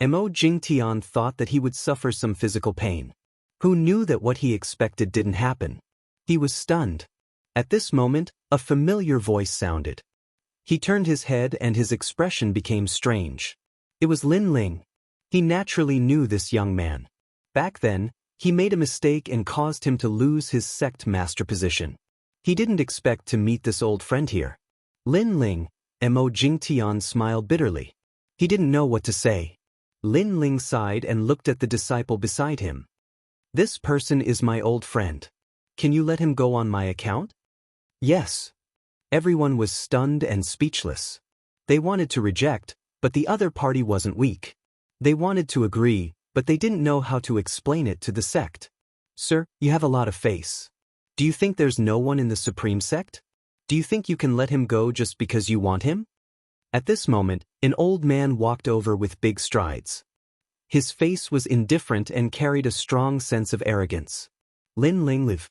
Mo Jingtian thought that he would suffer some physical pain. Who knew that what he expected didn't happen? He was stunned. At this moment, a familiar voice sounded. He turned his head and his expression became strange. It was Lin Ling. He naturally knew this young man. Back then, he made a mistake and caused him to lose his sect master position. He didn't expect to meet this old friend here. Lin Ling, Mo Jingtian smiled bitterly. He didn't know what to say. Lin Ling sighed and looked at the disciple beside him. This person is my old friend. Can you let him go on my account? Yes. Everyone was stunned and speechless. They wanted to reject, but the other party wasn't weak. They wanted to agree, but they didn't know how to explain it to the sect. Sir, you have a lot of face. Do you think there's no one in the Supreme Sect? Do you think you can let him go just because you want him? At this moment, an old man walked over with big strides. His face was indifferent and carried a strong sense of arrogance. Lin Ling live.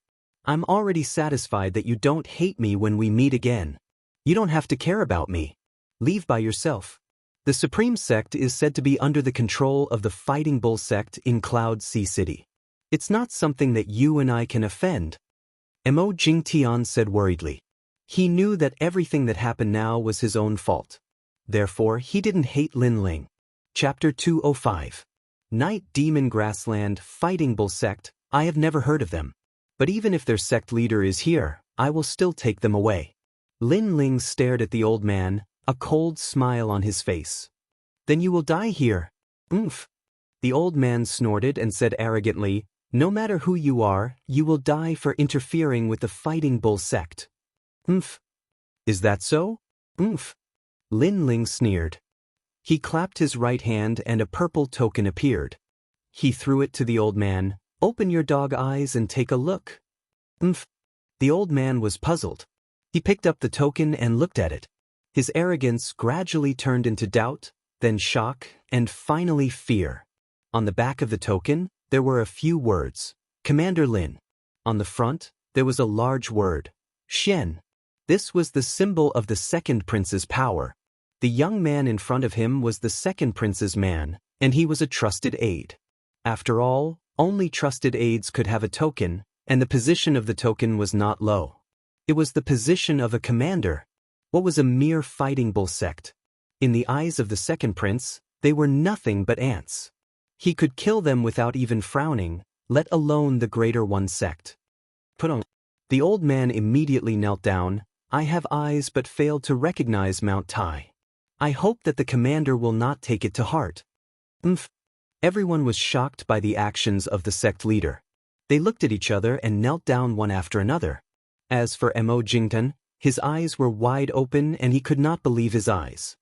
I'm already satisfied that you don't hate me when we meet again. You don't have to care about me. Leave by yourself. The Supreme Sect is said to be under the control of the Fighting Bull Sect in Cloud Sea City. It's not something that you and I can offend. Mo Jingtian said worriedly. He knew that everything that happened now was his own fault. Therefore, he didn't hate Lin Ling. Chapter 205. Night Demon Grassland Fighting Bull Sect. I have never heard of them. But even if their sect leader is here, I will still take them away. Lin Ling stared at the old man, a cold smile on his face. Then you will die here. Oomph. The old man snorted and said arrogantly, no matter who you are, you will die for interfering with the Fighting Bull Sect. Oomph. Is that so? Oomph. Lin Ling sneered. He clapped his right hand and a purple token appeared. He threw it to the old man. Open your dog eyes and take a look. Oomph. The old man was puzzled. He picked up the token and looked at it. His arrogance gradually turned into doubt, then shock, and finally fear. On the back of the token, there were a few words. Commander Lin. On the front, there was a large word. Xian. This was the symbol of the second prince's power. The young man in front of him was the second prince's man, and he was a trusted aide. After all, only trusted aides could have a token, and the position of the token was not low. It was the position of a commander. What was a mere Fighting Bull sect? In the eyes of the second prince, They were nothing but ants. He could kill them without even frowning, let alone the Greater One sect. Put on. The old man immediately knelt down. I have eyes but failed to recognize Mount Tai. I hope that the commander will not take it to heart. Everyone was shocked by the actions of the sect leader. They looked at each other and knelt down one after another. As for Mo Jingtan, his eyes were wide open and he could not believe his eyes.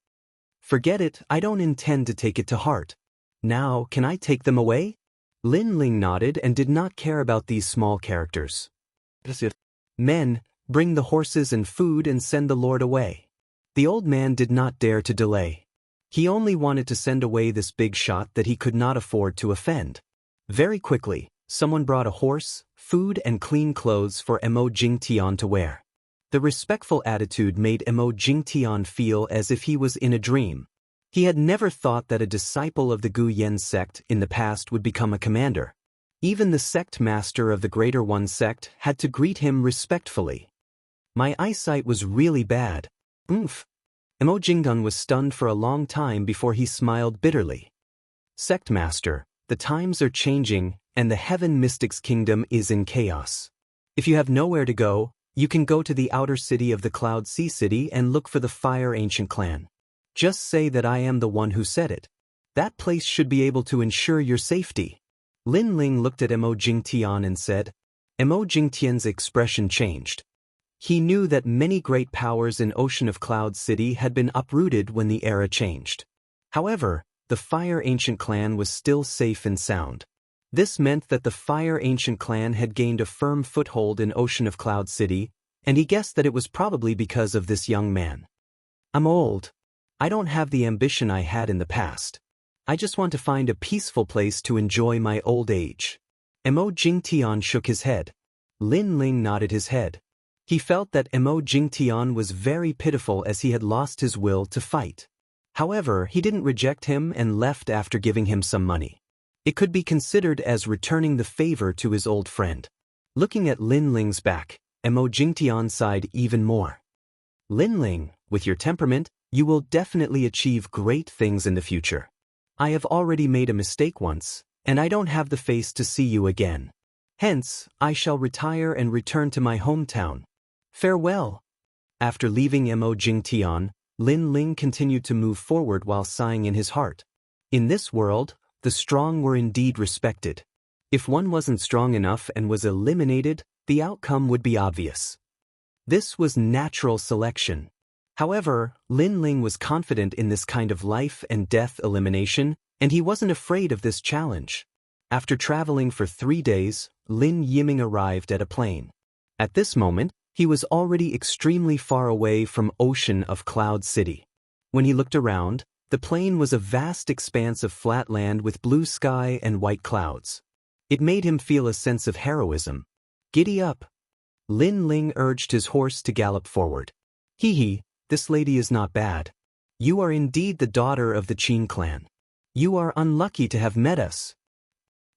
Forget it, I don't intend to take it to heart. Now, can I take them away? Lin Ling nodded and did not care about these small characters. Men, bring the horses and food and send the lord away. The old man did not dare to delay. He only wanted to send away this big shot that he could not afford to offend. Very quickly, someone brought a horse, food and clean clothes for Mo Jingtian to wear. The respectful attitude made Mo Jingtian feel as if he was in a dream. He had never thought that a disciple of the Gu Yen sect in the past would become a commander. Even the sect master of the Greater One sect had to greet him respectfully. My eyesight was really bad. Mo Jingdan was stunned for a long time before he smiled bitterly. Sect master, the times are changing, and the Heaven Mystics Kingdom is in chaos. If you have nowhere to go, you can go to the outer city of the Cloud Sea City and look for the Fire Ancient Clan. Just say that I am the one who said it. That place should be able to ensure your safety. Lin Ling looked at Mo Jingtian and said. Mo Jingtian's expression changed. He knew that many great powers in Ocean of Cloud City had been uprooted when the era changed. However, the Fire Ancient Clan was still safe and sound. This meant that the Fire Ancient Clan had gained a firm foothold in Ocean of Cloud City, and he guessed that it was probably because of this young man. I'm old. I don't have the ambition I had in the past. I just want to find a peaceful place to enjoy my old age. Mo Jingtian shook his head. Lin Ling nodded his head. He felt that Mo Jingtian was very pitiful as he had lost his will to fight. However, he didn't reject him and left after giving him some money. It could be considered as returning the favor to his old friend. Looking at Lin Ling's back, Mo Jingtian sighed even more. Lin Ling, with your temperament, you will definitely achieve great things in the future. I have already made a mistake once, and I don't have the face to see you again. Hence, I shall retire and return to my hometown. Farewell. After leaving Mo Jingtian, Lin Ling continued to move forward while sighing in his heart. In this world, the strong were indeed respected. If one wasn't strong enough and was eliminated, the outcome would be obvious. This was natural selection. However, Lin Ling was confident in this kind of life and death elimination, and he wasn't afraid of this challenge. After traveling for 3 days, Lin Yiming arrived at a plain. At this moment, he was already extremely far away from Ocean of Cloud City. When he looked around, the plain was a vast expanse of flat land with blue sky and white clouds. It made him feel a sense of heroism. Giddy up. Lin Ling urged his horse to gallop forward. Hee, this lady is not bad. You are indeed the daughter of the Qin clan. You are unlucky to have met us.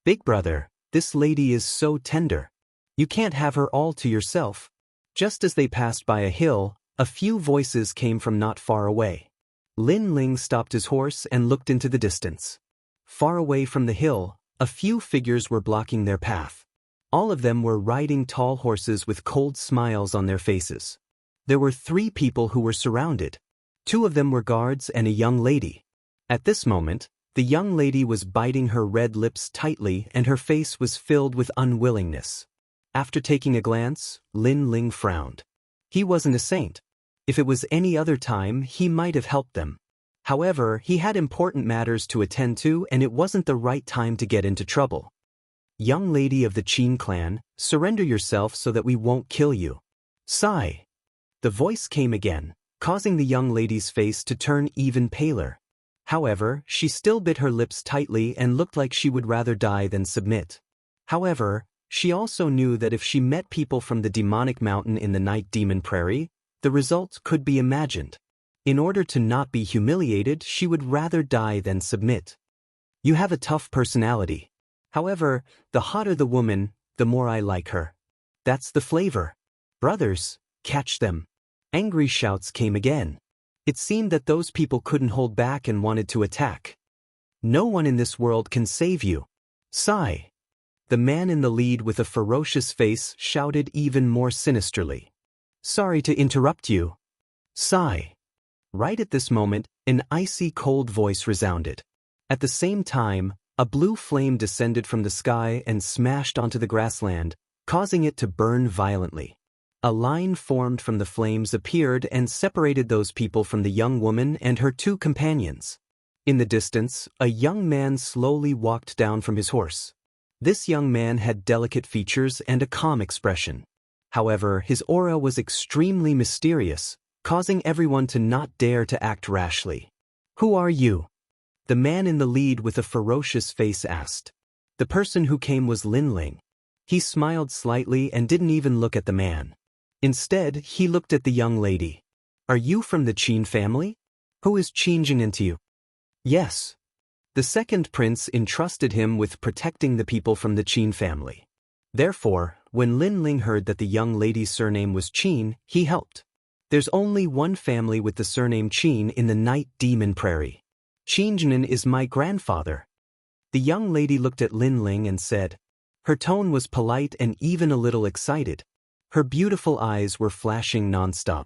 Big brother, this lady is so tender. You can't have her all to yourself. Just as they passed by a hill, a few voices came from not far away. Lin Ling stopped his horse and looked into the distance. Far away from the hill, a few figures were blocking their path. All of them were riding tall horses with cold smiles on their faces. There were 3 people who were surrounded. 2 of them were guards and a young lady. At this moment, the young lady was biting her red lips tightly and her face was filled with unwillingness. After taking a glance, Lin Ling frowned. He wasn't a saint. If it was any other time, he might have helped them. However, he had important matters to attend to and it wasn't the right time to get into trouble. Young lady of the Qin clan, surrender yourself so that we won't kill you. Sigh. The voice came again, causing the young lady's face to turn even paler. However, she still bit her lips tightly and looked like she would rather die than submit. However, she also knew that if she met people from the demonic mountain in the Night Demon Prairie, the result could be imagined. In order to not be humiliated, she would rather die than submit. You have a tough personality. However, the hotter the woman, the more I like her. That's the flavor. Brothers, catch them. Angry shouts came again. It seemed that those people couldn't hold back and wanted to attack. No one in this world can save you. Sigh. The man in the lead with a ferocious face shouted even more sinisterly. Sorry to interrupt you. Sigh. Right at this moment, an icy cold voice resounded. At the same time, a blue flame descended from the sky and smashed onto the grassland, causing it to burn violently. A line formed from the flames appeared and separated those people from the young woman and her two companions. In the distance, a young man slowly walked down from his horse. This young man had delicate features and a calm expression. However, his aura was extremely mysterious, causing everyone to not dare to act rashly. Who are you? The man in the lead with a ferocious face asked. The person who came was Lin Ling. He smiled slightly and didn't even look at the man. Instead, he looked at the young lady. Are you from the Qin family? Who is changing into you? Yes. The second prince entrusted him with protecting the people from the Qin family. Therefore, when Lin Ling heard that the young lady's surname was Qin, he helped. There's only one family with the surname Qin in the Night Demon Prairie. Qin is my grandfather. The young lady looked at Lin Ling and said. Her tone was polite and even a little excited. Her beautiful eyes were flashing nonstop.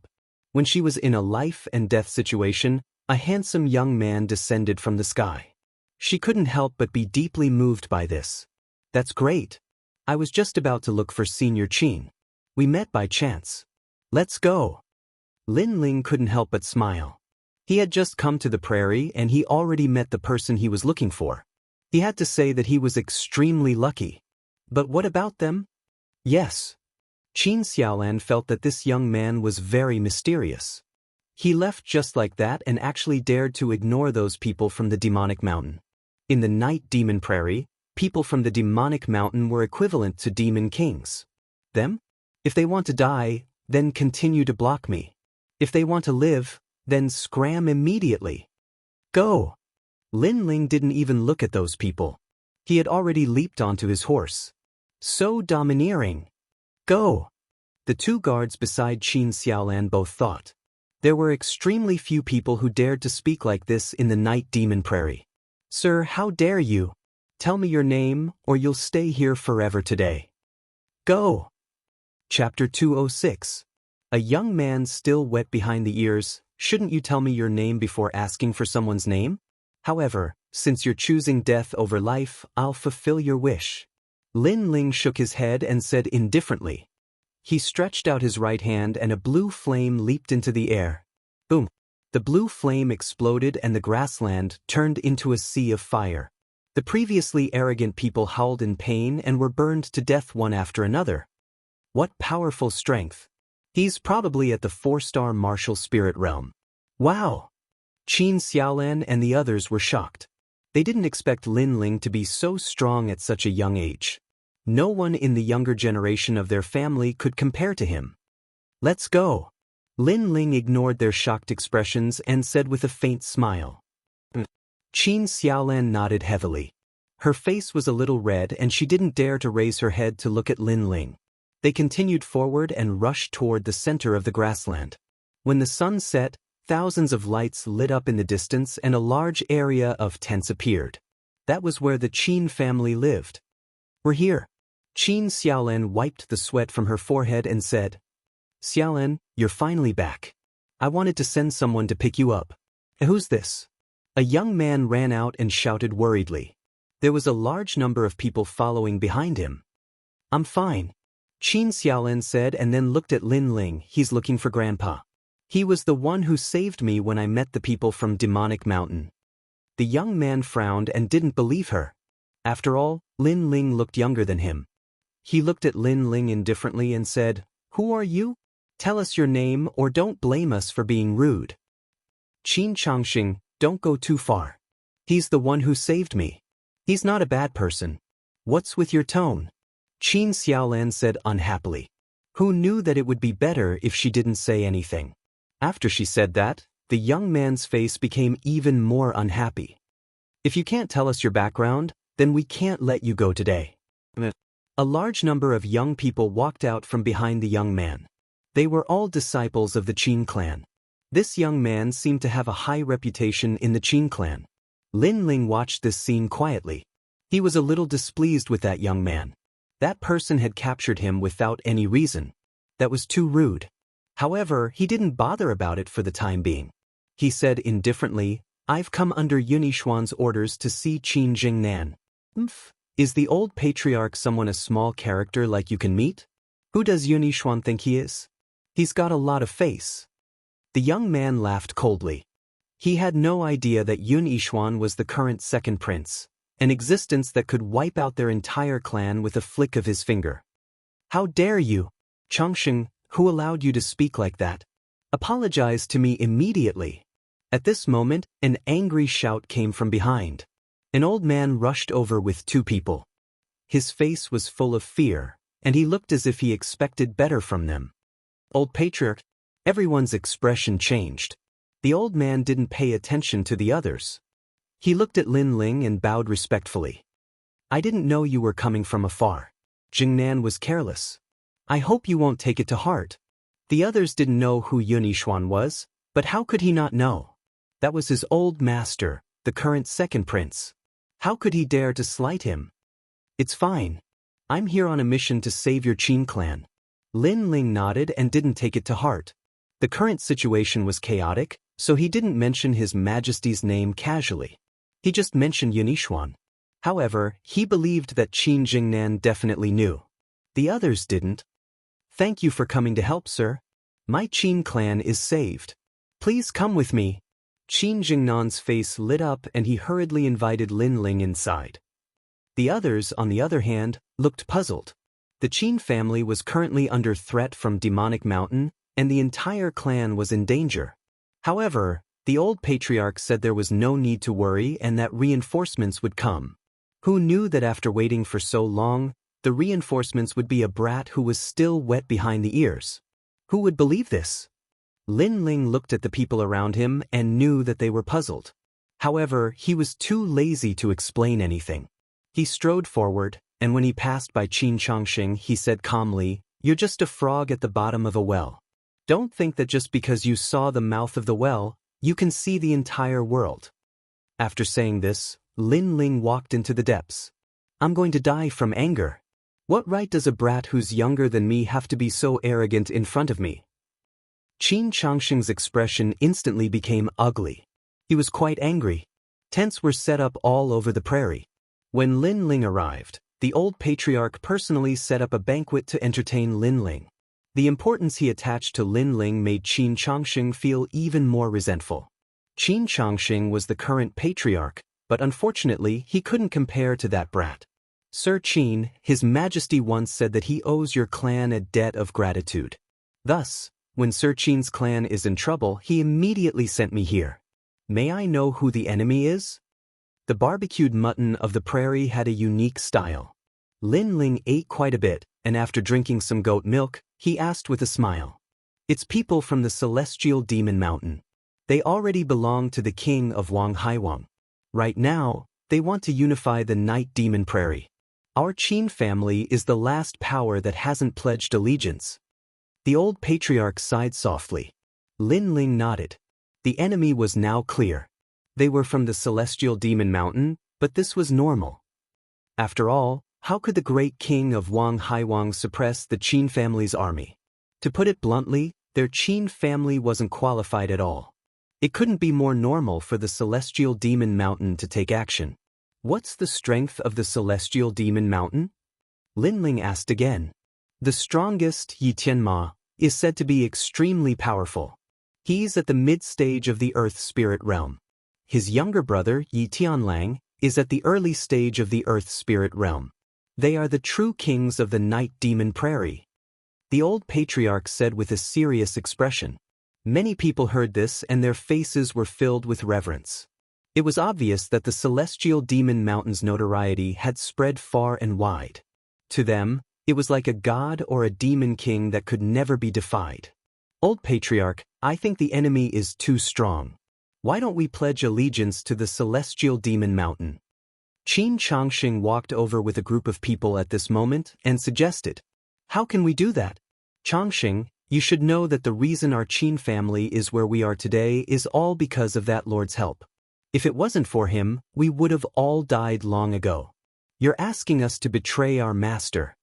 When she was in a life and death situation, a handsome young man descended from the sky. She couldn't help but be deeply moved by this. That's great. I was just about to look for Senior Qin. We met by chance. Let's go. Lin Ling couldn't help but smile. He had just come to the prairie and he already met the person he was looking for. He had to say that he was extremely lucky. But what about them? Yes. Qin Xiaolan felt that this young man was very mysterious. He left just like that and actually dared to ignore those people from the demonic mountain. In the Night Demon Prairie, people from the demonic mountain were equivalent to demon kings. Them? If they want to die, then continue to block me. If they want to live, then scram immediately. Go! Lin Ling didn't even look at those people. He had already leaped onto his horse. So domineering. Go! The two guards beside Qin Xiaolan both thought. There were extremely few people who dared to speak like this in the Night Demon Prairie. Sir, how dare you? Tell me your name, or you'll stay here forever today. Go! Chapter 206. A young man still wet behind the ears. Shouldn't you tell me your name before asking for someone's name? However, since you're choosing death over life, I'll fulfill your wish. Lin Ling shook his head and said indifferently. He stretched out his right hand and a blue flame leaped into the air. Boom! The blue flame exploded and the grassland turned into a sea of fire. The previously arrogant people howled in pain and were burned to death one after another. What powerful strength! He's probably at the 4-star martial spirit realm. Wow! Qin Xiaolan and the others were shocked. They didn't expect Lin Ling to be so strong at such a young age. No one in the younger generation of their family could compare to him. Let's go! Lin Ling ignored their shocked expressions and said with a faint smile. Qin Xiaolan nodded heavily. Her face was a little red and she didn't dare to raise her head to look at Lin Ling. They continued forward and rushed toward the center of the grassland. When the sun set, thousands of lights lit up in the distance and a large area of tents appeared. That was where the Qin family lived. We're here. Qin Xiaolan wiped the sweat from her forehead and said, Xiaolan, you're finally back. I wanted to send someone to pick you up. Who's this? A young man ran out and shouted worriedly. There was a large number of people following behind him. I'm fine. Qin Xiaolan said and then looked at Lin Ling. He's looking for Grandpa. He was the one who saved me when I met the people from Demonic Mountain. The young man frowned and didn't believe her. After all, Lin Ling looked younger than him. He looked at Lin Ling indifferently and said, Who are you? Tell us your name or don't blame us for being rude. Qin Changxing, don't go too far. He's the one who saved me. He's not a bad person. What's with your tone? Qin Xiaolan said unhappily. Who knew that it would be better if she didn't say anything? After she said that, the young man's face became even more unhappy. If you can't tell us your background, then we can't let you go today. A large number of young people walked out from behind the young man. They were all disciples of the Qin clan. This young man seemed to have a high reputation in the Qin clan. Lin Ling watched this scene quietly. He was a little displeased with that young man. That person had captured him without any reason. That was too rude. However, he didn't bother about it for the time being. He said indifferently, "I've come under Yunixuan's orders to see Qin Jingnan." Is the old patriarch someone a small character like you can meet? Who does Yunixuan think he is? He's got a lot of face. The young man laughed coldly. He had no idea that Yunixuan was the current second prince, an existence that could wipe out their entire clan with a flick of his finger. "How dare you? Changsheng, who allowed you to speak like that? Apologize to me immediately." At this moment, an angry shout came from behind. An old man rushed over with two people. His face was full of fear, and he looked as if he expected better from them. "Old patriarch." Everyone's expression changed. The old man didn't pay attention to the others. He looked at Lin Ling and bowed respectfully. "I didn't know you were coming from afar." Jingnan was careless. "I hope you won't take it to heart." The others didn't know who Yunixuan was, but how could he not know? That was his old master, the current second prince. How could he dare to slight him? "It's fine. I'm here on a mission to save your Qin clan." Lin Ling nodded and didn't take it to heart. The current situation was chaotic, so he didn't mention His Majesty's name casually. He just mentioned Yunixuan. However, he believed that Qin Jingnan definitely knew. The others didn't. "Thank you for coming to help, sir. My Qin clan is saved. Please come with me." Qin Jingnan's face lit up and he hurriedly invited Lin Ling inside. The others, on the other hand, looked puzzled. The Qin family was currently under threat from Demonic Mountain, and the entire clan was in danger. However, the old patriarch said there was no need to worry and that reinforcements would come. Who knew that after waiting for so long, the reinforcements would be a brat who was still wet behind the ears? Who would believe this? Lin Ling looked at the people around him and knew that they were puzzled. However, he was too lazy to explain anything. He strode forward, and when he passed by Qin Changsheng, he said calmly, "You're just a frog at the bottom of a well. Don't think that just because you saw the mouth of the well, you can see the entire world." After saying this, Lin Ling walked into the depths. "I'm going to die from anger. What right does a brat who's younger than me have to be so arrogant in front of me?" Qin Changsheng's expression instantly became ugly. He was quite angry. Tents were set up all over the prairie. When Lin Ling arrived, the old patriarch personally set up a banquet to entertain Lin Ling. The importance he attached to Lin Ling made Qin Changsheng feel even more resentful. Qin Changsheng was the current patriarch, but unfortunately he couldn't compare to that brat. "Sir Qin, His Majesty once said that he owes your clan a debt of gratitude. Thus, when Sir Qin's clan is in trouble, he immediately sent me here. May I know who the enemy is?" The barbecued mutton of the prairie had a unique style. Lin Ling ate quite a bit, and after drinking some goat milk, he asked with a smile. "It's people from the celestial demon mountain. They already belong to the king of Wang Haiwang. Right now, they want to unify the night demon prairie. Our Qin family is the last power that hasn't pledged allegiance." The old patriarch sighed softly. Lin Ling nodded. The enemy was now clear. They were from the celestial demon mountain, but this was normal. After all, how could the great king of Wang Haiwang suppress the Qin family's army? To put it bluntly, their Qin family wasn't qualified at all. It couldn't be more normal for the celestial demon mountain to take action. "What's the strength of the celestial demon mountain?" Lin Ling asked again. "The strongest, Yi Tianma, is said to be extremely powerful. He's at the mid-stage of the earth spirit realm. His younger brother, Yi Tianlang, is at the early stage of the earth spirit realm. They are the true kings of the night demon prairie." The old patriarch said with a serious expression. Many people heard this and their faces were filled with reverence. It was obvious that the celestial demon mountain's notoriety had spread far and wide. To them, it was like a god or a demon king that could never be defied. "Old patriarch, I think the enemy is too strong. Why don't we pledge allegiance to the celestial demon mountain?" Qin Changsheng walked over with a group of people at this moment and suggested, "How can we do that? Changsheng, you should know that the reason our Qin family is where we are today is all because of that lord's help. If it wasn't for him, we would have all died long ago. You're asking us to betray our master.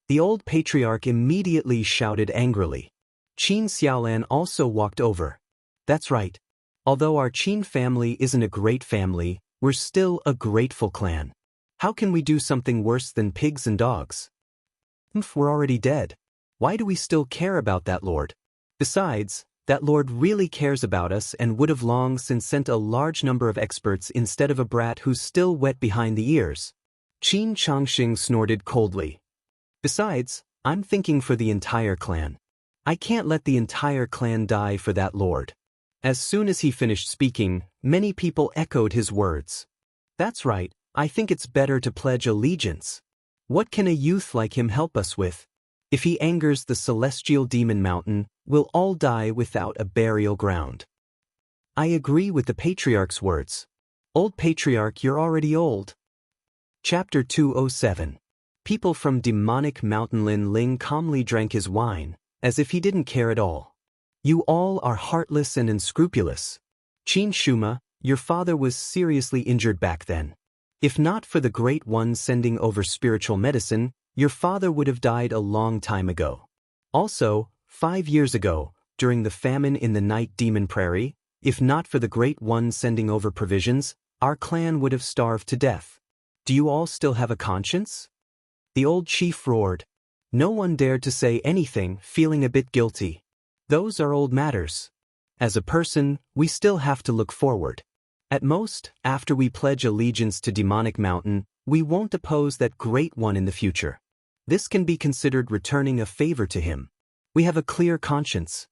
The old patriarch immediately shouted angrily. Qin Xiaolan also walked over. That's right. Although our Qin family isn't a great family, we're still a grateful clan. How can we do something worse than pigs and dogs? We're already dead. Why do we still care about that lord? Besides, that lord really cares about us and would have long since sent a large number of experts instead of a brat who's still wet behind the ears. Qin Xianxia snorted coldly. Besides, I'm thinking for the entire clan. I can't let the entire clan die for that lord. As soon as he finished speaking, many people echoed his words. That's right, I think it's better to pledge allegiance. What can a youth like him help us with? If he angers the celestial demon mountain, we'll all die without a burial ground. I agree with the patriarch's words. Old patriarch, you're already old. Chapter 207. People from demonic mountain. Lin Ling calmly drank his wine, as if he didn't care at all. You all are heartless and unscrupulous. Qin Shuma, your father was seriously injured back then. If not for the Great One sending over spiritual medicine, your father would have died a long time ago. Also, 5 years ago, during the famine in the Night Demon Prairie, if not for the Great One sending over provisions, our clan would have starved to death. Do you all still have a conscience? The old chief roared. No one dared to say anything, feeling a bit guilty. Those are old matters. As a person, we still have to look forward. At most, after we pledge allegiance to Demonic Mountain, we won't oppose that Great One in the future. This can be considered returning a favor to him. We have a clear conscience.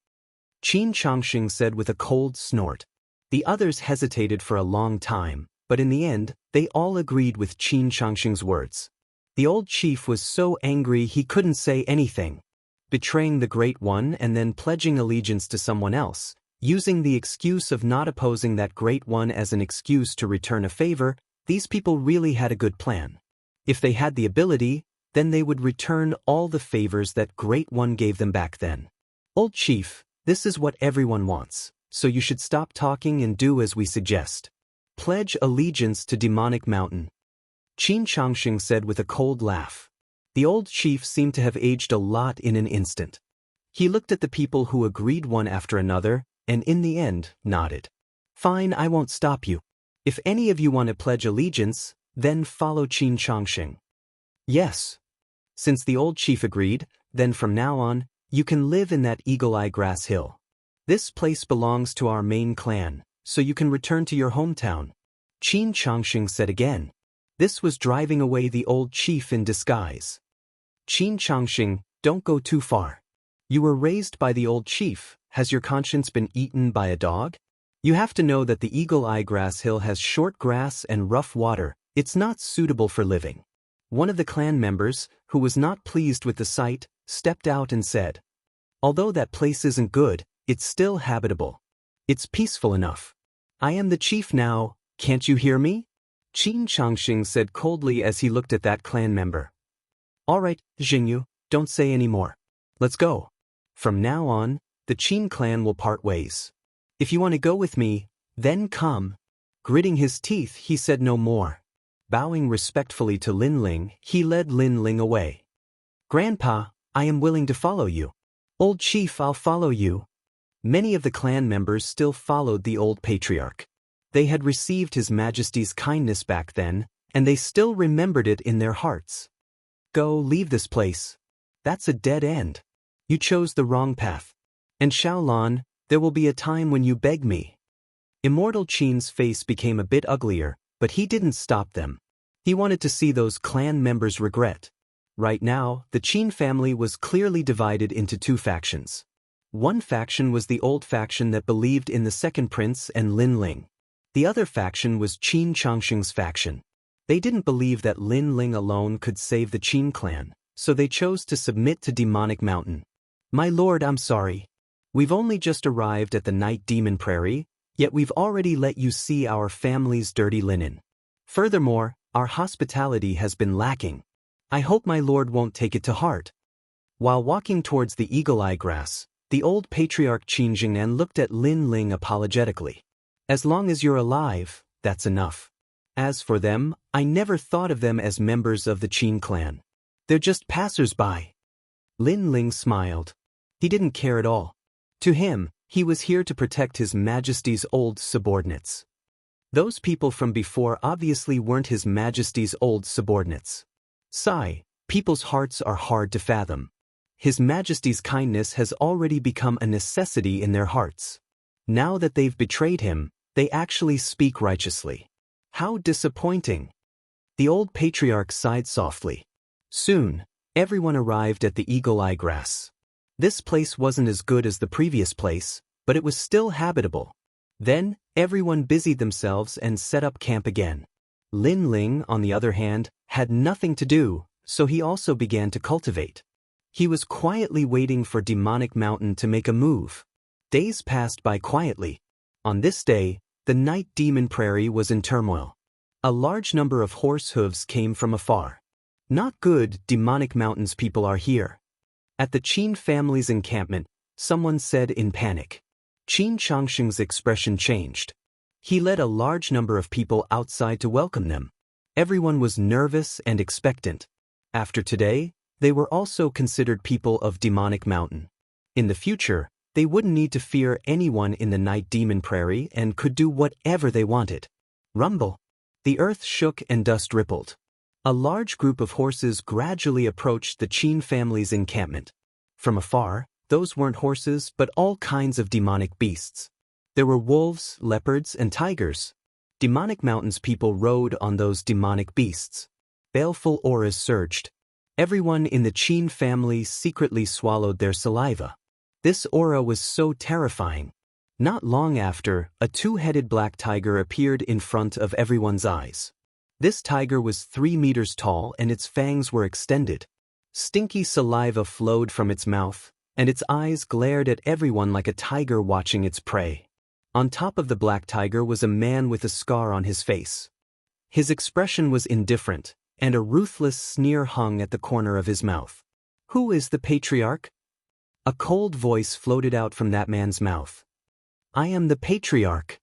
Qin Xianxia said with a cold snort. The others hesitated for a long time, but in the end, they all agreed with Qin Xianxia's words. The old chief was so angry he couldn't say anything. Betraying the Great One and then pledging allegiance to someone else, using the excuse of not opposing that Great One as an excuse to return a favor, these people really had a good plan. If they had the ability, then they would return all the favors that Great One gave them back then. Old chief, this is what everyone wants, so you should stop talking and do as we suggest. Pledge allegiance to Demonic Mountain. Qin Xianxia said with a cold laugh. The old chief seemed to have aged a lot in an instant. He looked at the people who agreed one after another, and in the end, nodded. Fine, I won't stop you. If any of you want to pledge allegiance, then follow Qin Xianxia. Yes. Since the old chief agreed, then from now on, you can live in that Eagle-Eye Grass Hill. This place belongs to our main clan, so you can return to your hometown. Qin Xianxia said again. This was driving away the old chief in disguise. Qin Xianxia, don't go too far. You were raised by the old chief. Has your conscience been eaten by a dog? You have to know that the Eagle-Eye Grass Hill has short grass and rough water. It's not suitable for living. One of the clan members, who was not pleased with the sight, stepped out and said, although that place isn't good, it's still habitable. It's peaceful enough. I am the chief now, can't you hear me? Qin Xianxia said coldly as he looked at that clan member. All right, Xingyu, don't say any more. Let's go. From now on, the Qin clan will part ways. If you want to go with me, then come. Gritting his teeth, he said no more. Bowing respectfully to Lin Ling, he led Lin Ling away. Grandpa, I am willing to follow you. Old chief, I'll follow you. Many of the clan members still followed the old patriarch. They had received His Majesty's kindness back then, and they still remembered it in their hearts. Go, leave this place. That's a dead end. You chose the wrong path. And Xiaolan, there will be a time when you beg me. Immortal Qin's face became a bit uglier, but he didn't stop them. He wanted to see those clan members regret. Right now, the Qin family was clearly divided into two factions. One faction was the old faction that believed in the second prince and Lin Ling. The other faction was Qin Xianxia's faction. They didn't believe that Lin Ling alone could save the Qin clan, so they chose to submit to Demonic Mountain. My lord, I'm sorry. We've only just arrived at the Night Demon Prairie, yet we've already let you see our family's dirty linen. Furthermore, our hospitality has been lacking. I hope my lord won't take it to heart. While walking towards the Eagle-Eye Grass, the old patriarch Qin Jingnan looked at Lin Ling apologetically. As long as you're alive, that's enough. As for them, I never thought of them as members of the Qin clan. They're just passers-by. Lin Ling smiled. He didn't care at all. To him, he was here to protect His Majesty's old subordinates. Those people from before obviously weren't His Majesty's old subordinates. Sigh, people's hearts are hard to fathom. His Majesty's kindness has already become a necessity in their hearts. Now that they've betrayed him, they actually speak righteously. How disappointing. The old patriarch sighed softly. Soon, everyone arrived at the Eagle Eye Grass. This place wasn't as good as the previous place, but it was still habitable. Then, everyone busied themselves and set up camp again. Lin Ling, on the other hand, had nothing to do, so he also began to cultivate. He was quietly waiting for Demonic Mountain to make a move. Days passed by quietly. On this day, the Night Demon Prairie was in turmoil. A large number of horse hooves came from afar. Not good, Demonic Mountain's people are here. At the Qin family's encampment, someone said in panic. Qin Changsheng's expression changed. He led a large number of people outside to welcome them. Everyone was nervous and expectant. After today, they were also considered people of Demonic Mountain. In the future, they wouldn't need to fear anyone in the Night Demon Prairie and could do whatever they wanted. Rumble. The earth shook and dust rippled. A large group of horses gradually approached the Qin family's encampment. From afar, those weren't horses but all kinds of demonic beasts. There were wolves, leopards, and tigers. Demonic Mountain's people rode on those demonic beasts. Baleful auras surged. Everyone in the Qin family secretly swallowed their saliva. This aura was so terrifying. Not long after, a two-headed black tiger appeared in front of everyone's eyes. This tiger was 3 meters tall and its fangs were extended. Stinky saliva flowed from its mouth, and its eyes glared at everyone like a tiger watching its prey. On top of the black tiger was a man with a scar on his face. His expression was indifferent, and a ruthless sneer hung at the corner of his mouth. "Who is the patriarch?" A cold voice floated out from that man's mouth. "I am the patriarch."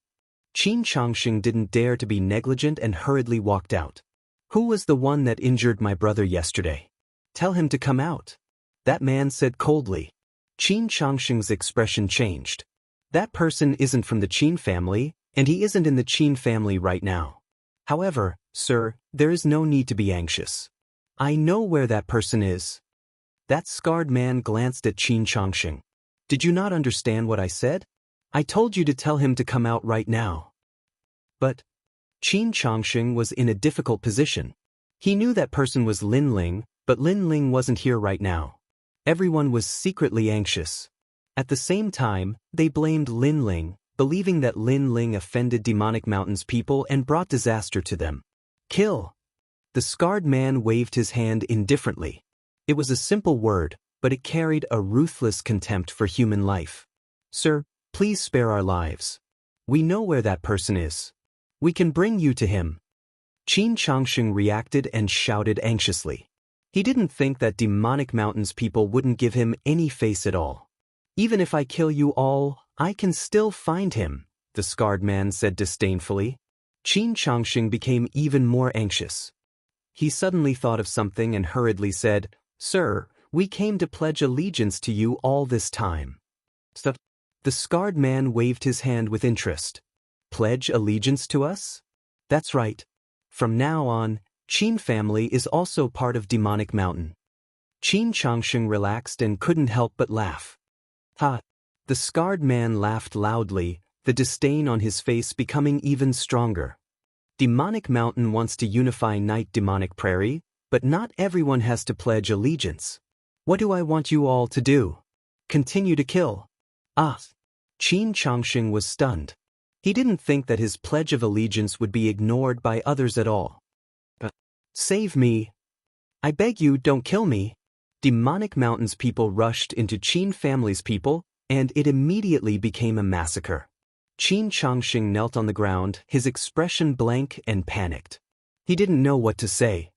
Qin Changsheng didn't dare to be negligent and hurriedly walked out. "Who was the one that injured my brother yesterday? Tell him to come out," that man said coldly. Qin Changsheng's expression changed. "That person isn't from the Qin family, and he isn't in the Qin family right now. However, sir, there is no need to be anxious. I know where that person is." That scarred man glanced at Qin Changsheng. "Did you not understand what I said? I told you to tell him to come out right now." But Qin Changsheng was in a difficult position. He knew that person was Lin Ling, but Lin Ling wasn't here right now. Everyone was secretly anxious. At the same time, they blamed Lin Ling, believing that Lin Ling offended Demonic Mountain's people and brought disaster to them. "Kill." The scarred man waved his hand indifferently. It was a simple word, but it carried a ruthless contempt for human life. "Sir, please spare our lives. We know where that person is. We can bring you to him." Qin Changsheng reacted and shouted anxiously. He didn't think that Demonic Mountain's people wouldn't give him any face at all. "Even if I kill you all, I can still find him," the scarred man said disdainfully. Qin Changsheng became even more anxious. He suddenly thought of something and hurriedly said, "Sir, we came to pledge allegiance to you all this time." The scarred man waved his hand with interest. "Pledge allegiance to us?" "That's right. From now on, Qin family is also part of Demonic Mountain." Qin Changsheng relaxed and couldn't help but laugh. "Ha!" The scarred man laughed loudly, the disdain on his face becoming even stronger. "Demonic Mountain wants to unify Night Demonic Prairie, but not everyone has to pledge allegiance. What do I want you all to do? Continue to kill?" "Ah!" Qin Changsheng was stunned. He didn't think that his pledge of allegiance would be ignored by others at all. "Save me. I beg you, don't kill me." Demonic Mountain's people rushed into Qin family's people, and it immediately became a massacre. Qin Changsheng knelt on the ground, his expression blank and panicked. He didn't know what to say.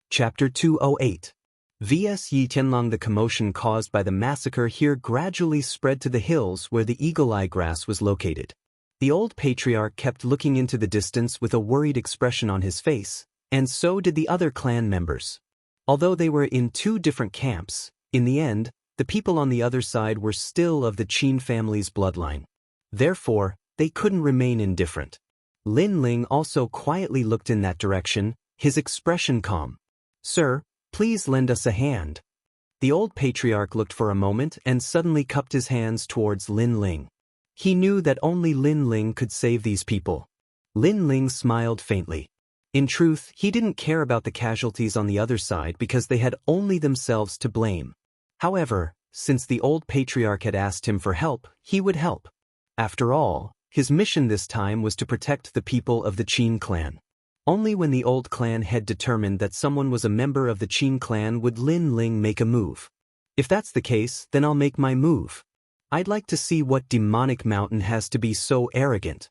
Chapter 208. VS Yi Tianlong. The commotion caused by the massacre here gradually spread to the hills where the Eagle Eye Grass was located. The old patriarch kept looking into the distance with a worried expression on his face, and so did the other clan members. Although they were in two different camps, in the end, the people on the other side were still of the Qin family's bloodline. Therefore, they couldn't remain indifferent. Lin Ling also quietly looked in that direction, his expression calm. "Sir, please lend us a hand." The old patriarch looked for a moment and suddenly cupped his hands towards Lin Ling. He knew that only Lin Ling could save these people. Lin Ling smiled faintly. In truth, he didn't care about the casualties on the other side because they had only themselves to blame. However, since the old patriarch had asked him for help, he would help. After all, his mission this time was to protect the people of the Qin clan. Only when the old clan head determined that someone was a member of the Qin clan would Lin Ling make a move. If that's the case, then I'll make my move. I'd like to see what demonic mountain has to be so arrogant.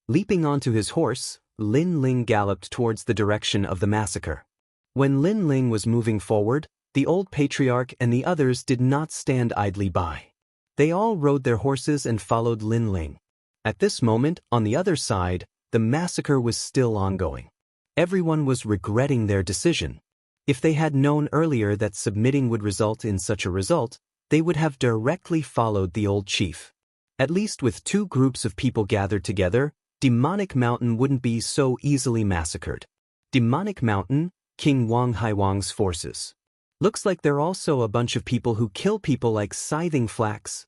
Leaping onto his horse, Lin Ling galloped towards the direction of the massacre. When Lin Ling was moving forward, the old patriarch and the others did not stand idly by. They all rode their horses and followed Lin Ling. At this moment, on the other side, the massacre was still ongoing. Everyone was regretting their decision. If they had known earlier that submitting would result in such a result, they would have directly followed the old chief. At least with two groups of people gathered together, Demonic Mountain wouldn't be so easily massacred. Demonic Mountain, King Wang Haiwang's forces. Looks like they're also a bunch of people who kill people like scything flax.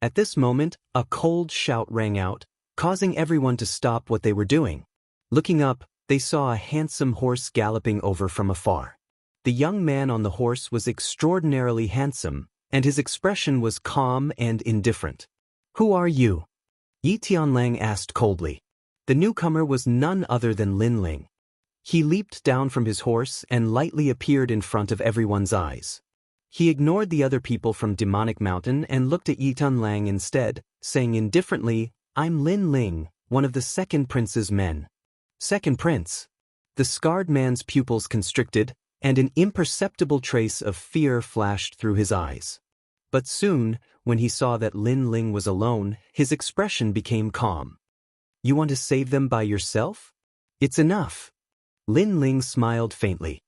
At this moment, a cold shout rang out, causing everyone to stop what they were doing. Looking up, they saw a handsome horse galloping over from afar. The young man on the horse was extraordinarily handsome, and his expression was calm and indifferent. "Who are you?" Yi Tianlang asked coldly. The newcomer was none other than Lin Ling. He leaped down from his horse and lightly appeared in front of everyone's eyes. He ignored the other people from Demonic Mountain and looked at Yi Tianlang instead, saying indifferently, "I'm Lin Ling, one of the second prince's men." Second prince. The scarred man's pupils constricted, and an imperceptible trace of fear flashed through his eyes. But soon, when he saw that Lin Ling was alone, his expression became calm. "You want to save them by yourself? It's enough." Lin Ling smiled faintly.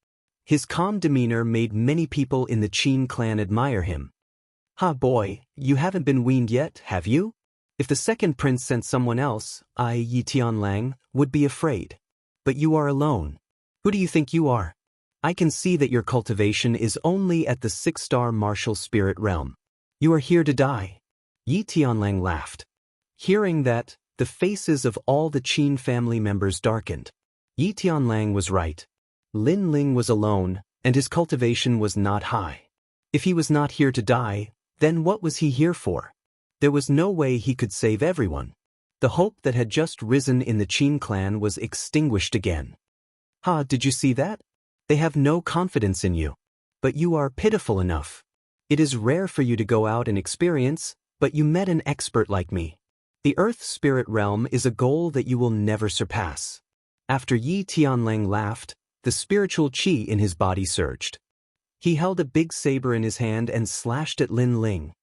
His calm demeanor made many people in the Qin clan admire him. "Ha boy, you haven't been weaned yet, have you? If the second prince sent someone else, I, Yi Tianlang, would be afraid. But you are alone. Who do you think you are? I can see that your cultivation is only at the 6-star martial spirit realm. You are here to die." Yi Tianlang laughed. Hearing that, the faces of all the Qin family members darkened. Yi Tianlang was right. Lin Ling was alone, and his cultivation was not high. If he was not here to die, then what was he here for? There was no way he could save everyone. The hope that had just risen in the Qin clan was extinguished again. "Ha, did you see that? They have no confidence in you. But you are pitiful enough. It is rare for you to go out and experience, but you met an expert like me. The Earth Spirit Realm is a goal that you will never surpass." After Yi Tianlang laughed, the spiritual qi in his body surged. He held a big saber in his hand and slashed at Lin Ling.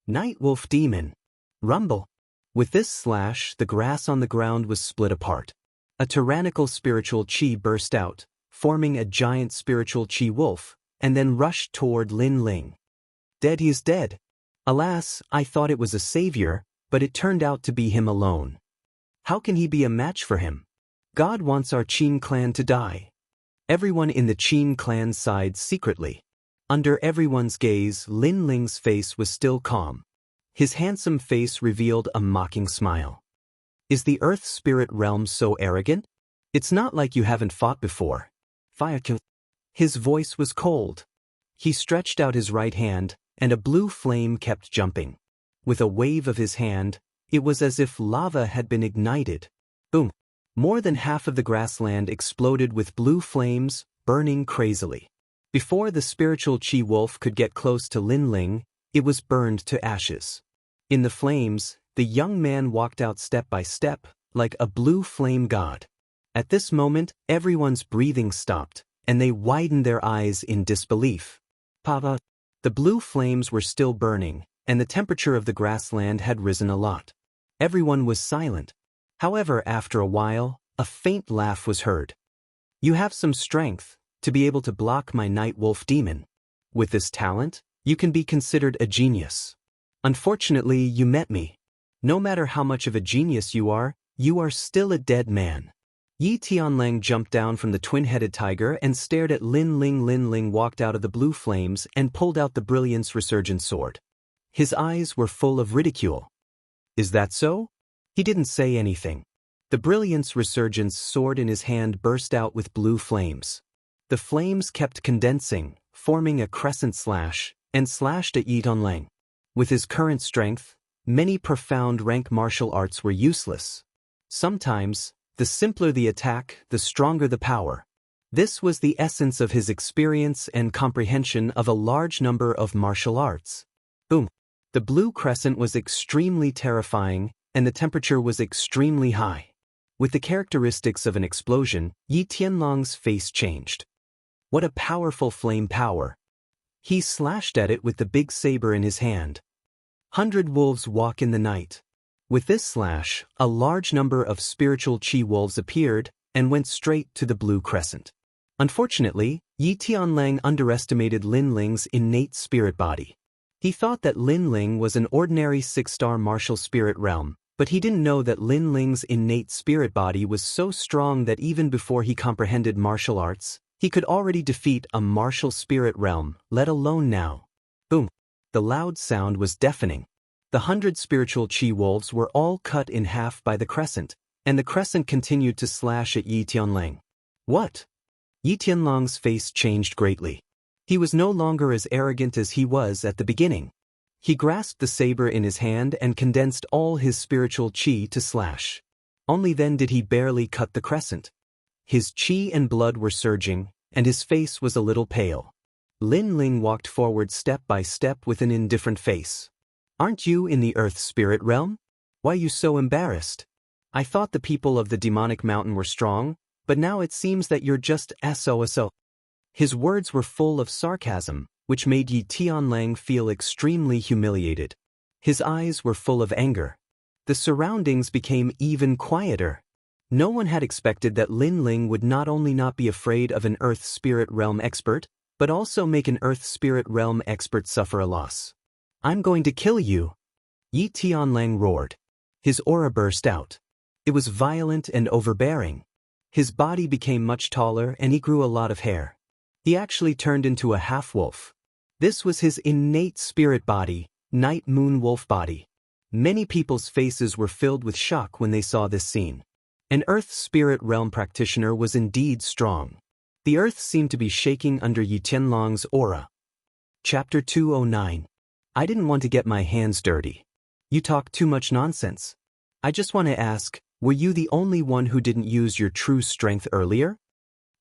"Night Wolf Demon! Rumble!" With this slash, the grass on the ground was split apart. A tyrannical spiritual qi burst out, forming a giant spiritual qi wolf, and then rushed toward Lin Ling. "Dead, he is dead. Alas, I thought it was a savior, but it turned out to be him alone. How can he be a match for him? God wants our Qin clan to die." Everyone in the Qin clan sighed secretly. Under everyone's gaze, Lin Ling's face was still calm. His handsome face revealed a mocking smile. "Is the Earth Spirit Realm so arrogant? It's not like you haven't fought before." Fire kill. His voice was cold. He stretched out his right hand, and a blue flame kept jumping. With a wave of his hand, it was as if lava had been ignited. Boom! More than half of the grassland exploded with blue flames, burning crazily. Before the spiritual Qi wolf could get close to Lin Ling, it was burned to ashes. In the flames, the young man walked out step by step, like a blue flame god. At this moment, everyone's breathing stopped, and they widened their eyes in disbelief. Papa! The blue flames were still burning, and the temperature of the grassland had risen a lot. Everyone was silent. However, after a while, a faint laugh was heard. You have some strength to be able to block my night wolf demon. With this talent, you can be considered a genius. Unfortunately, you met me. No matter how much of a genius you are still a dead man. Yi Tianlang jumped down from the twin-headed tiger and stared at Lin Ling. Lin Ling walked out of the blue flames and pulled out the Brilliance Resurgent sword. His eyes were full of ridicule. Is that so? He didn't say anything. The Brilliance Resurgence sword in his hand burst out with blue flames. The flames kept condensing, forming a crescent slash, and slashed at Yi Tianlang. With his current strength, many profound rank martial arts were useless. Sometimes, the simpler the attack, the stronger the power. This was the essence of his experience and comprehension of a large number of martial arts. Boom! The blue crescent was extremely terrifying, and the temperature was extremely high. With the characteristics of an explosion, Yi Tianlang's face changed. What a powerful flame power! He slashed at it with the big saber in his hand. 100 wolves walk in the night. With this slash, a large number of spiritual chi wolves appeared and went straight to the blue crescent. Unfortunately, Yi Tianlang underestimated Lin Ling's innate spirit body. He thought that Lin Ling was an ordinary 6-star martial spirit realm, but he didn't know that Lin Ling's innate spirit body was so strong that even before he comprehended martial arts, he could already defeat a martial spirit realm, let alone now. Boom! The loud sound was deafening. The 100 spiritual chi wolves were all cut in half by the crescent, and the crescent continued to slash at Yi Tianlang. What? Yi Tianlang's face changed greatly. He was no longer as arrogant as he was at the beginning. He grasped the saber in his hand and condensed all his spiritual chi to slash. Only then did he barely cut the crescent. His chi and blood were surging, and his face was a little pale. Lin Ling walked forward step by step with an indifferent face. Aren't you in the Earth Spirit realm? Why are you so embarrassed? I thought the people of the demonic mountain were strong, but now it seems that you're just SOSO. His words were full of sarcasm, which made Yi Tianlang feel extremely humiliated. His eyes were full of anger. The surroundings became even quieter. No one had expected that Lin Ling would not only not be afraid of an Earth Spirit realm expert, but also make an Earth Spirit realm expert suffer a loss. I'm going to kill you! Yi Tianlang roared. His aura burst out. It was violent and overbearing. His body became much taller and he grew a lot of hair. He actually turned into a half-wolf. This was his innate spirit body, night moon wolf body. Many people's faces were filled with shock when they saw this scene. An Earth Spirit realm practitioner was indeed strong. The earth seemed to be shaking under Yi Tianlang's aura. Chapter 209. I didn't want to get my hands dirty. You talk too much nonsense. I just want to ask, were you the only one who didn't use your true strength earlier?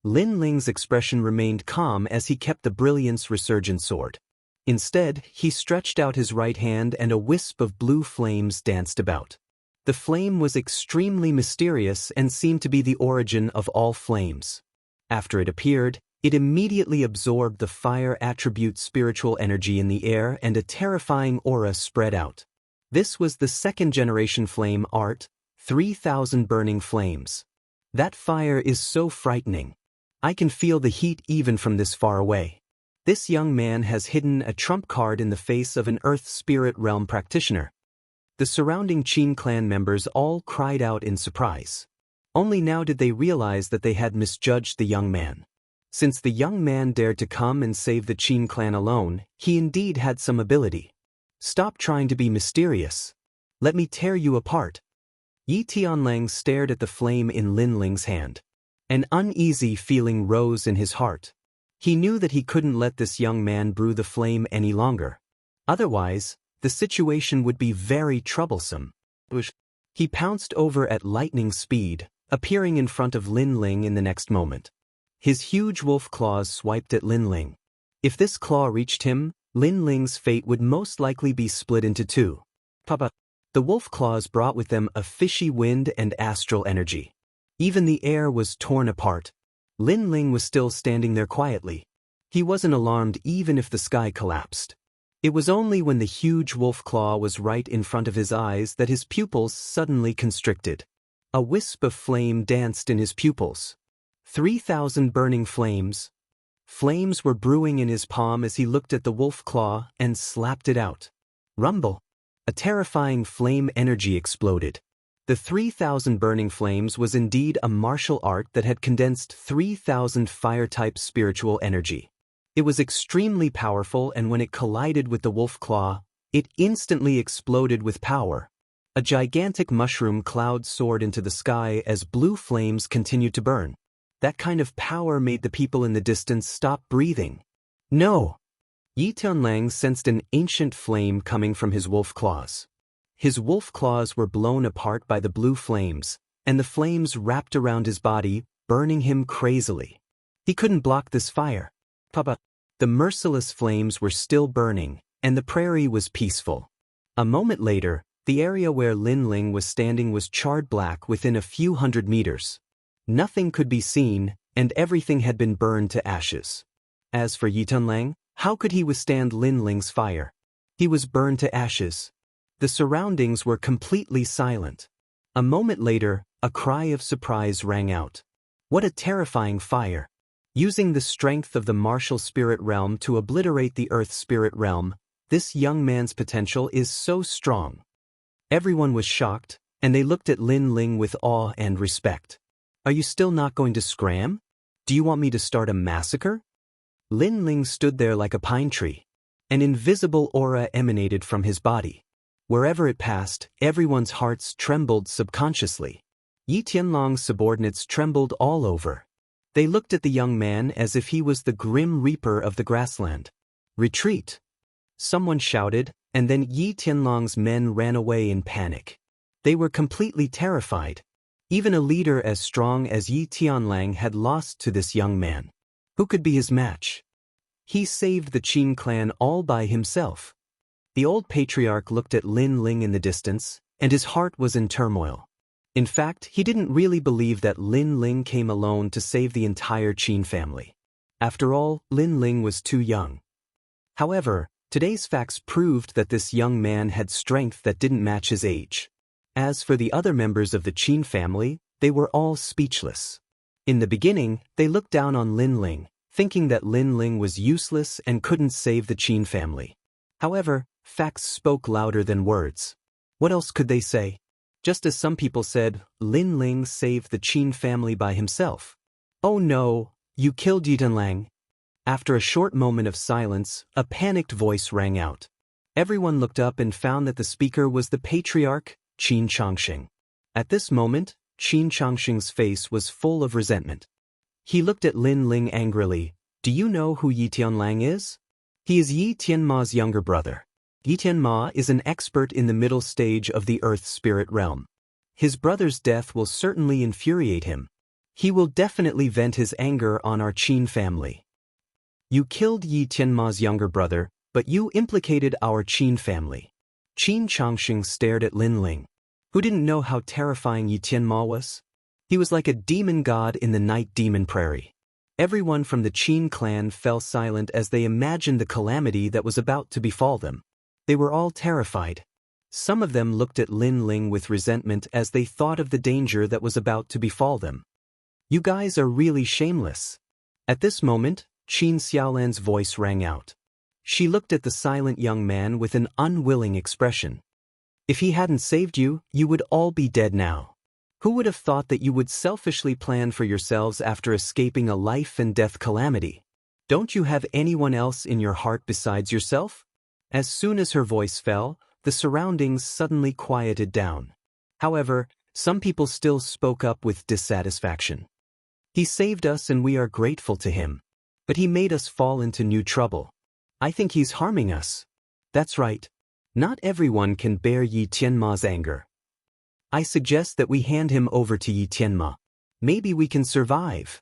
Lin Ling's expression remained calm as he kept the Brilliance Resurgent sword. Instead, he stretched out his right hand and a wisp of blue flames danced about. The flame was extremely mysterious and seemed to be the origin of all flames. After it appeared, it immediately absorbed the fire attribute spiritual energy in the air and a terrifying aura spread out. This was the second-generation flame art, 3,000 burning flames. That fire is so frightening. I can feel the heat even from this far away. This young man has hidden a trump card in the face of an Earth Spirit realm practitioner. The surrounding Qin clan members all cried out in surprise. Only now did they realize that they had misjudged the young man. Since the young man dared to come and save the Qin clan alone, he indeed had some ability. Stop trying to be mysterious. Let me tear you apart. Yi Tianlang stared at the flame in Lin Ling's hand. An uneasy feeling rose in his heart. He knew that he couldn't let this young man brew the flame any longer. Otherwise, the situation would be very troublesome. He pounced over at lightning speed, appearing in front of Lin Ling in the next moment. His huge wolf claws swiped at Lin Ling. If this claw reached him, Lin Ling's fate would most likely be split into two. Papa. The wolf claws brought with them a fishy wind and astral energy. Even the air was torn apart. Lin Ling was still standing there quietly. He wasn't alarmed even if the sky collapsed. It was only when the huge wolf claw was right in front of his eyes that his pupils suddenly constricted. A wisp of flame danced in his pupils. 3,000 burning flames. Flames were brewing in his palm as he looked at the wolf claw and slapped it out. Rumble! A terrifying flame energy exploded. The 3,000 burning flames was indeed a martial art that had condensed 3,000 fire-type spiritual energy. It was extremely powerful, and when it collided with the wolf claw, it instantly exploded with power. A gigantic mushroom cloud soared into the sky as blue flames continued to burn. That kind of power made the people in the distance stop breathing. No! Yi Tianlang sensed an ancient flame coming from his wolf claws. His wolf claws were blown apart by the blue flames, and the flames wrapped around his body, burning him crazily. He couldn't block this fire. Papa. The merciless flames were still burning, and the prairie was peaceful. A moment later, the area where Lin Ling was standing was charred black within a few hundred meters. Nothing could be seen, and everything had been burned to ashes. As for Yi Tianlang, how could he withstand Lin Ling's fire? He was burned to ashes. The surroundings were completely silent. A moment later, a cry of surprise rang out. What a terrifying fire! Using the strength of the martial spirit realm to obliterate the earth spirit realm, this young man's potential is so strong. Everyone was shocked, and they looked at Lin Ling with awe and respect. Are you still not going to scram? Do you want me to start a massacre? Lin Ling stood there like a pine tree. An invisible aura emanated from his body. Wherever it passed, everyone's hearts trembled subconsciously. Yi Tianlang's subordinates trembled all over. They looked at the young man as if he was the grim reaper of the grassland. Retreat! Someone shouted, and then Yi Tianlang's men ran away in panic. They were completely terrified. Even a leader as strong as Yi Tianlang had lost to this young man. Who could be his match? He saved the Qin clan all by himself. The old patriarch looked at Lin Ling in the distance, and his heart was in turmoil. In fact, he didn't really believe that Lin Ling came alone to save the entire Qin family. After all, Lin Ling was too young. However, today's facts proved that this young man had strength that didn't match his age. As for the other members of the Qin family, they were all speechless. In the beginning, they looked down on Lin Ling, thinking that Lin Ling was useless and couldn't save the Qin family. However, facts spoke louder than words. What else could they say? Just as some people said, Lin Ling saved the Qin family by himself. Oh no, you killed Yi Tianlang. After a short moment of silence, a panicked voice rang out. Everyone looked up and found that the speaker was the patriarch, Qin Changxing. At this moment, Qin Changxing's face was full of resentment. He looked at Lin Ling angrily. Do you know who Yi Tianlang is? He is Yi Tianma's younger brother. Yi Tianma is an expert in the middle stage of the earth spirit realm. His brother's death will certainly infuriate him. He will definitely vent his anger on our Qin family. You killed Yi Tianma's younger brother, but you implicated our Qin family. Qin Changxing stared at Lin Ling. Who didn't know how terrifying Yi Tianma was? He was like a demon god in the night demon prairie. Everyone from the Qin clan fell silent as they imagined the calamity that was about to befall them. They were all terrified. Some of them looked at Lin Ling with resentment as they thought of the danger that was about to befall them. You guys are really shameless. At this moment, Qin Xiaolan's voice rang out. She looked at the silent young man with an unwilling expression. If he hadn't saved you, you would all be dead now. Who would have thought that you would selfishly plan for yourselves after escaping a life and death calamity? Don't you have anyone else in your heart besides yourself? As soon as her voice fell, the surroundings suddenly quieted down. However, some people still spoke up with dissatisfaction. He saved us and we are grateful to him. But he made us fall into new trouble. I think he's harming us. That's right. Not everyone can bear Yi Tianma's anger. I suggest that we hand him over to Yi Tianma. Maybe we can survive.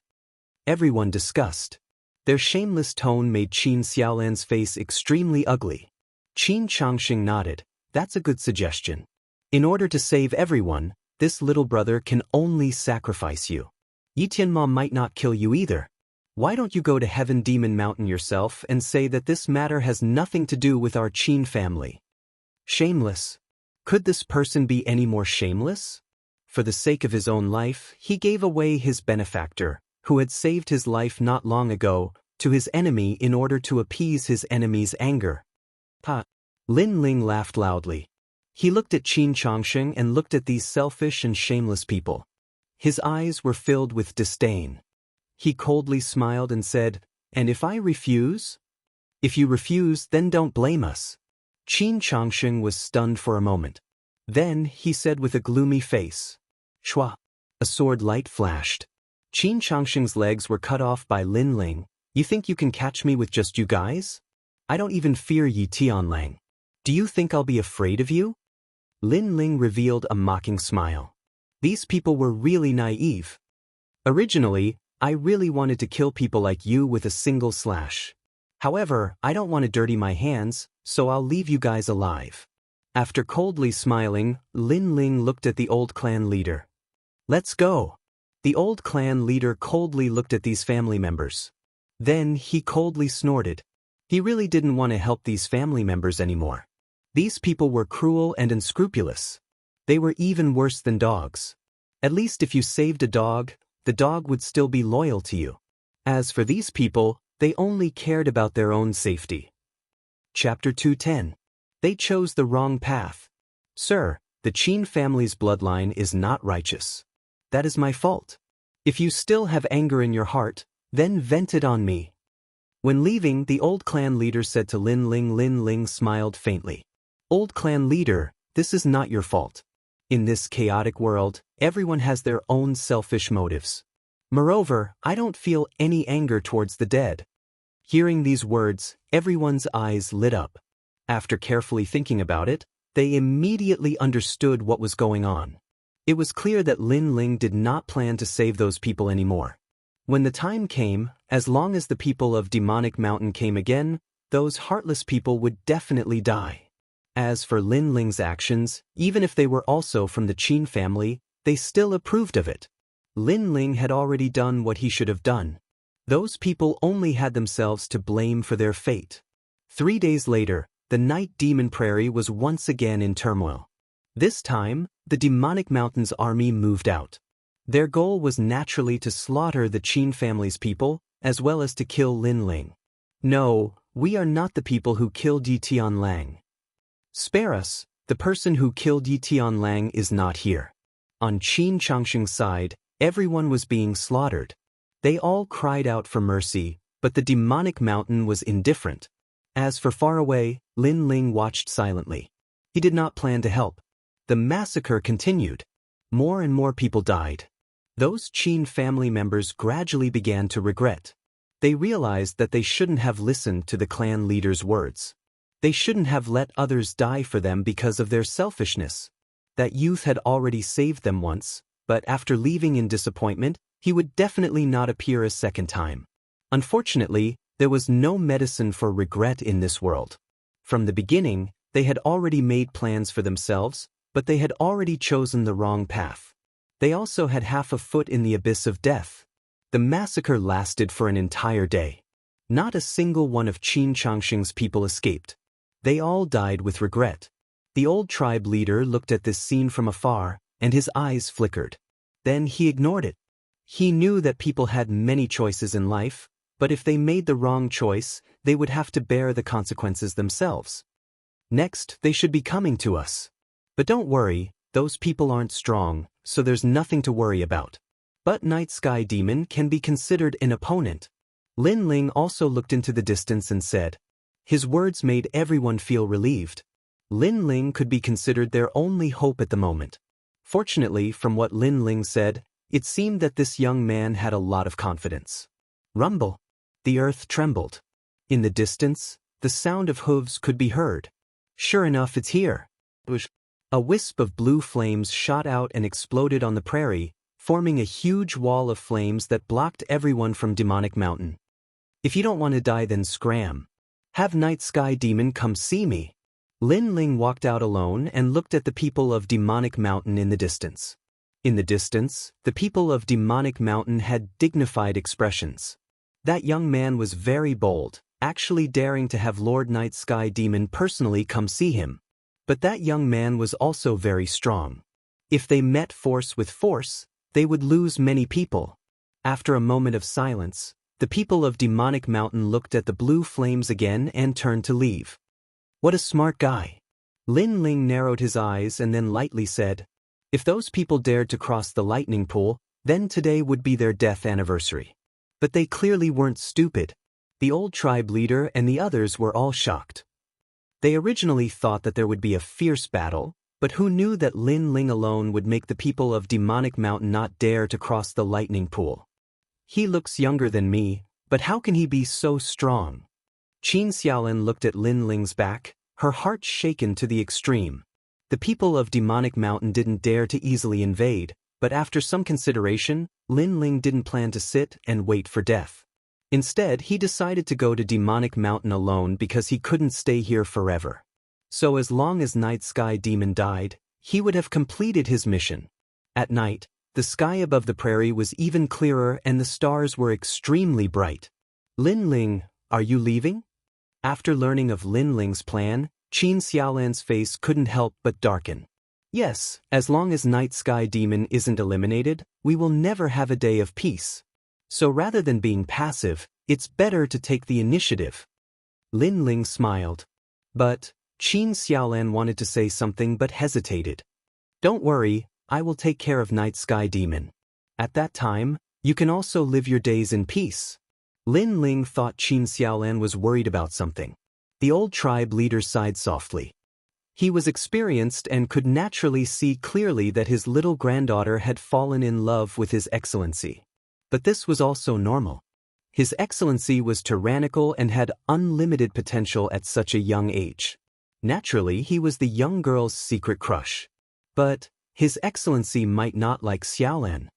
Everyone discussed. Their shameless tone made Qin Xiaolan's face extremely ugly. Qin Changxing nodded. That's a good suggestion. In order to save everyone, this little brother can only sacrifice you. Yi Tianma might not kill you either. Why don't you go to Heaven Demon Mountain yourself and say that this matter has nothing to do with our Qin family? Shameless. Could this person be any more shameless? For the sake of his own life, he gave away his benefactor, who had saved his life not long ago, to his enemy in order to appease his enemy's anger. Ha! Lin Ling laughed loudly. He looked at Qin Changsheng and looked at these selfish and shameless people. His eyes were filled with disdain. He coldly smiled and said, "And if I refuse?" "If you refuse, then don't blame us." Qin Changsheng was stunned for a moment. Then he said with a gloomy face, "Shua." A sword light flashed. Qin Changsheng's legs were cut off by Lin Ling. "You think you can catch me with just you guys? I don't even fear Yi Tianlang. Do you think I'll be afraid of you?" Lin Ling revealed a mocking smile. These people were really naive. "Originally, I really wanted to kill people like you with a single slash. However, I don't want to dirty my hands, so I'll leave you guys alive." After coldly smiling, Lin Ling looked at the old clan leader. "Let's go." The old clan leader coldly looked at these family members. Then he coldly snorted. He really didn't want to help these family members anymore. These people were cruel and unscrupulous. They were even worse than dogs. At least if you saved a dog, the dog would still be loyal to you. As for these people, they only cared about their own safety. Chapter 210. They chose the wrong path. "Sir, the Qin family's bloodline is not righteous. That is my fault. If you still have anger in your heart, then vent it on me." When leaving, the old clan leader said to Lin Ling. Lin Ling smiled faintly. "Old clan leader, this is not your fault. In this chaotic world, everyone has their own selfish motives. Moreover, I don't feel any anger towards the dead." Hearing these words, everyone's eyes lit up. After carefully thinking about it, they immediately understood what was going on. It was clear that Lin Ling did not plan to save those people anymore. When the time came, as long as the people of Demonic Mountain came again, those heartless people would definitely die. As for Lin Ling's actions, even if they were also from the Qin family, they still approved of it. Lin Ling had already done what he should have done. Those people only had themselves to blame for their fate. 3 days later, the Night Demon Prairie was once again in turmoil. This time, the Demonic Mountain's army moved out. Their goal was naturally to slaughter the Qin family's people, as well as to kill Lin Ling. "No, we are not the people who killed Yi Tianlang. Spare us, the person who killed Yi Tianlang is not here." On Qin Changsheng's side, everyone was being slaughtered. They all cried out for mercy, but the Demonic Mountain was indifferent. As for far away, Lin Ling watched silently. He did not plan to help. The massacre continued. More and more people died. Those Qin family members gradually began to regret. They realized that they shouldn't have listened to the clan leader's words. They shouldn't have let others die for them because of their selfishness. That youth had already saved them once, but after leaving in disappointment, he would definitely not appear a second time. Unfortunately, there was no medicine for regret in this world. From the beginning, they had already made plans for themselves, but they had already chosen the wrong path. They also had half a foot in the abyss of death. The massacre lasted for an entire day. Not a single one of Qin Changsheng's people escaped. They all died with regret. The old tribe leader looked at this scene from afar, and his eyes flickered. Then he ignored it. He knew that people had many choices in life, but if they made the wrong choice, they would have to bear the consequences themselves. Next, they should be coming to us. But don't worry, those people aren't strong, so there's nothing to worry about. But Night Sky Demon can be considered an opponent. Lin Ling also looked into the distance and said. His words made everyone feel relieved. Lin Ling could be considered their only hope at the moment. Fortunately, from what Lin Ling said, it seemed that this young man had a lot of confidence. Rumble. The earth trembled. In the distance, the sound of hooves could be heard. Sure enough, it's here. A wisp of blue flames shot out and exploded on the prairie, forming a huge wall of flames that blocked everyone from Demonic Mountain. If you don't want to die, then scram. Have Night Sky Demon come see me. Lin Ling walked out alone and looked at the people of Demonic Mountain in the distance. In the distance, the people of Demonic Mountain had dignified expressions. That young man was very bold, actually daring to have Lord Night Sky Demon personally come see him. But that young man was also very strong. If they met force with force, they would lose many people. After a moment of silence, the people of Demonic Mountain looked at the blue flames again and turned to leave. What a smart guy. Lin Ling narrowed his eyes and then lightly said, if those people dared to cross the lightning pool, then today would be their death anniversary. But they clearly weren't stupid. The old tribe leader and the others were all shocked. They originally thought that there would be a fierce battle, but who knew that Lin Ling alone would make the people of Demonic Mountain not dare to cross the lightning pool? He looks younger than me, but how can he be so strong? Qin Xiaolin looked at Lin Ling's back, her heart shaken to the extreme. The people of Demonic Mountain didn't dare to easily invade, but after some consideration, Lin Ling didn't plan to sit and wait for death. Instead, he decided to go to Demonic Mountain alone because he couldn't stay here forever. So as long as Night Sky Demon died, he would have completed his mission. At night, the sky above the prairie was even clearer and the stars were extremely bright. Lin Ling, are you leaving? After learning of Lin Ling's plan, Qin Xiaolan's face couldn't help but darken. Yes, as long as Night Sky Demon isn't eliminated, we will never have a day of peace. So rather than being passive, it's better to take the initiative. Lin Ling smiled. But Qin Xiaolan wanted to say something but hesitated. Don't worry, I will take care of Night Sky Demon. At that time, you can also live your days in peace. Lin Ling thought Qin Xiaolan was worried about something. The old tribe leader sighed softly. He was experienced and could naturally see clearly that his little granddaughter had fallen in love with His Excellency. But this was also normal. His Excellency was tyrannical and had unlimited potential at such a young age. Naturally, he was the young girl's secret crush. But His Excellency might not like Xiaolan.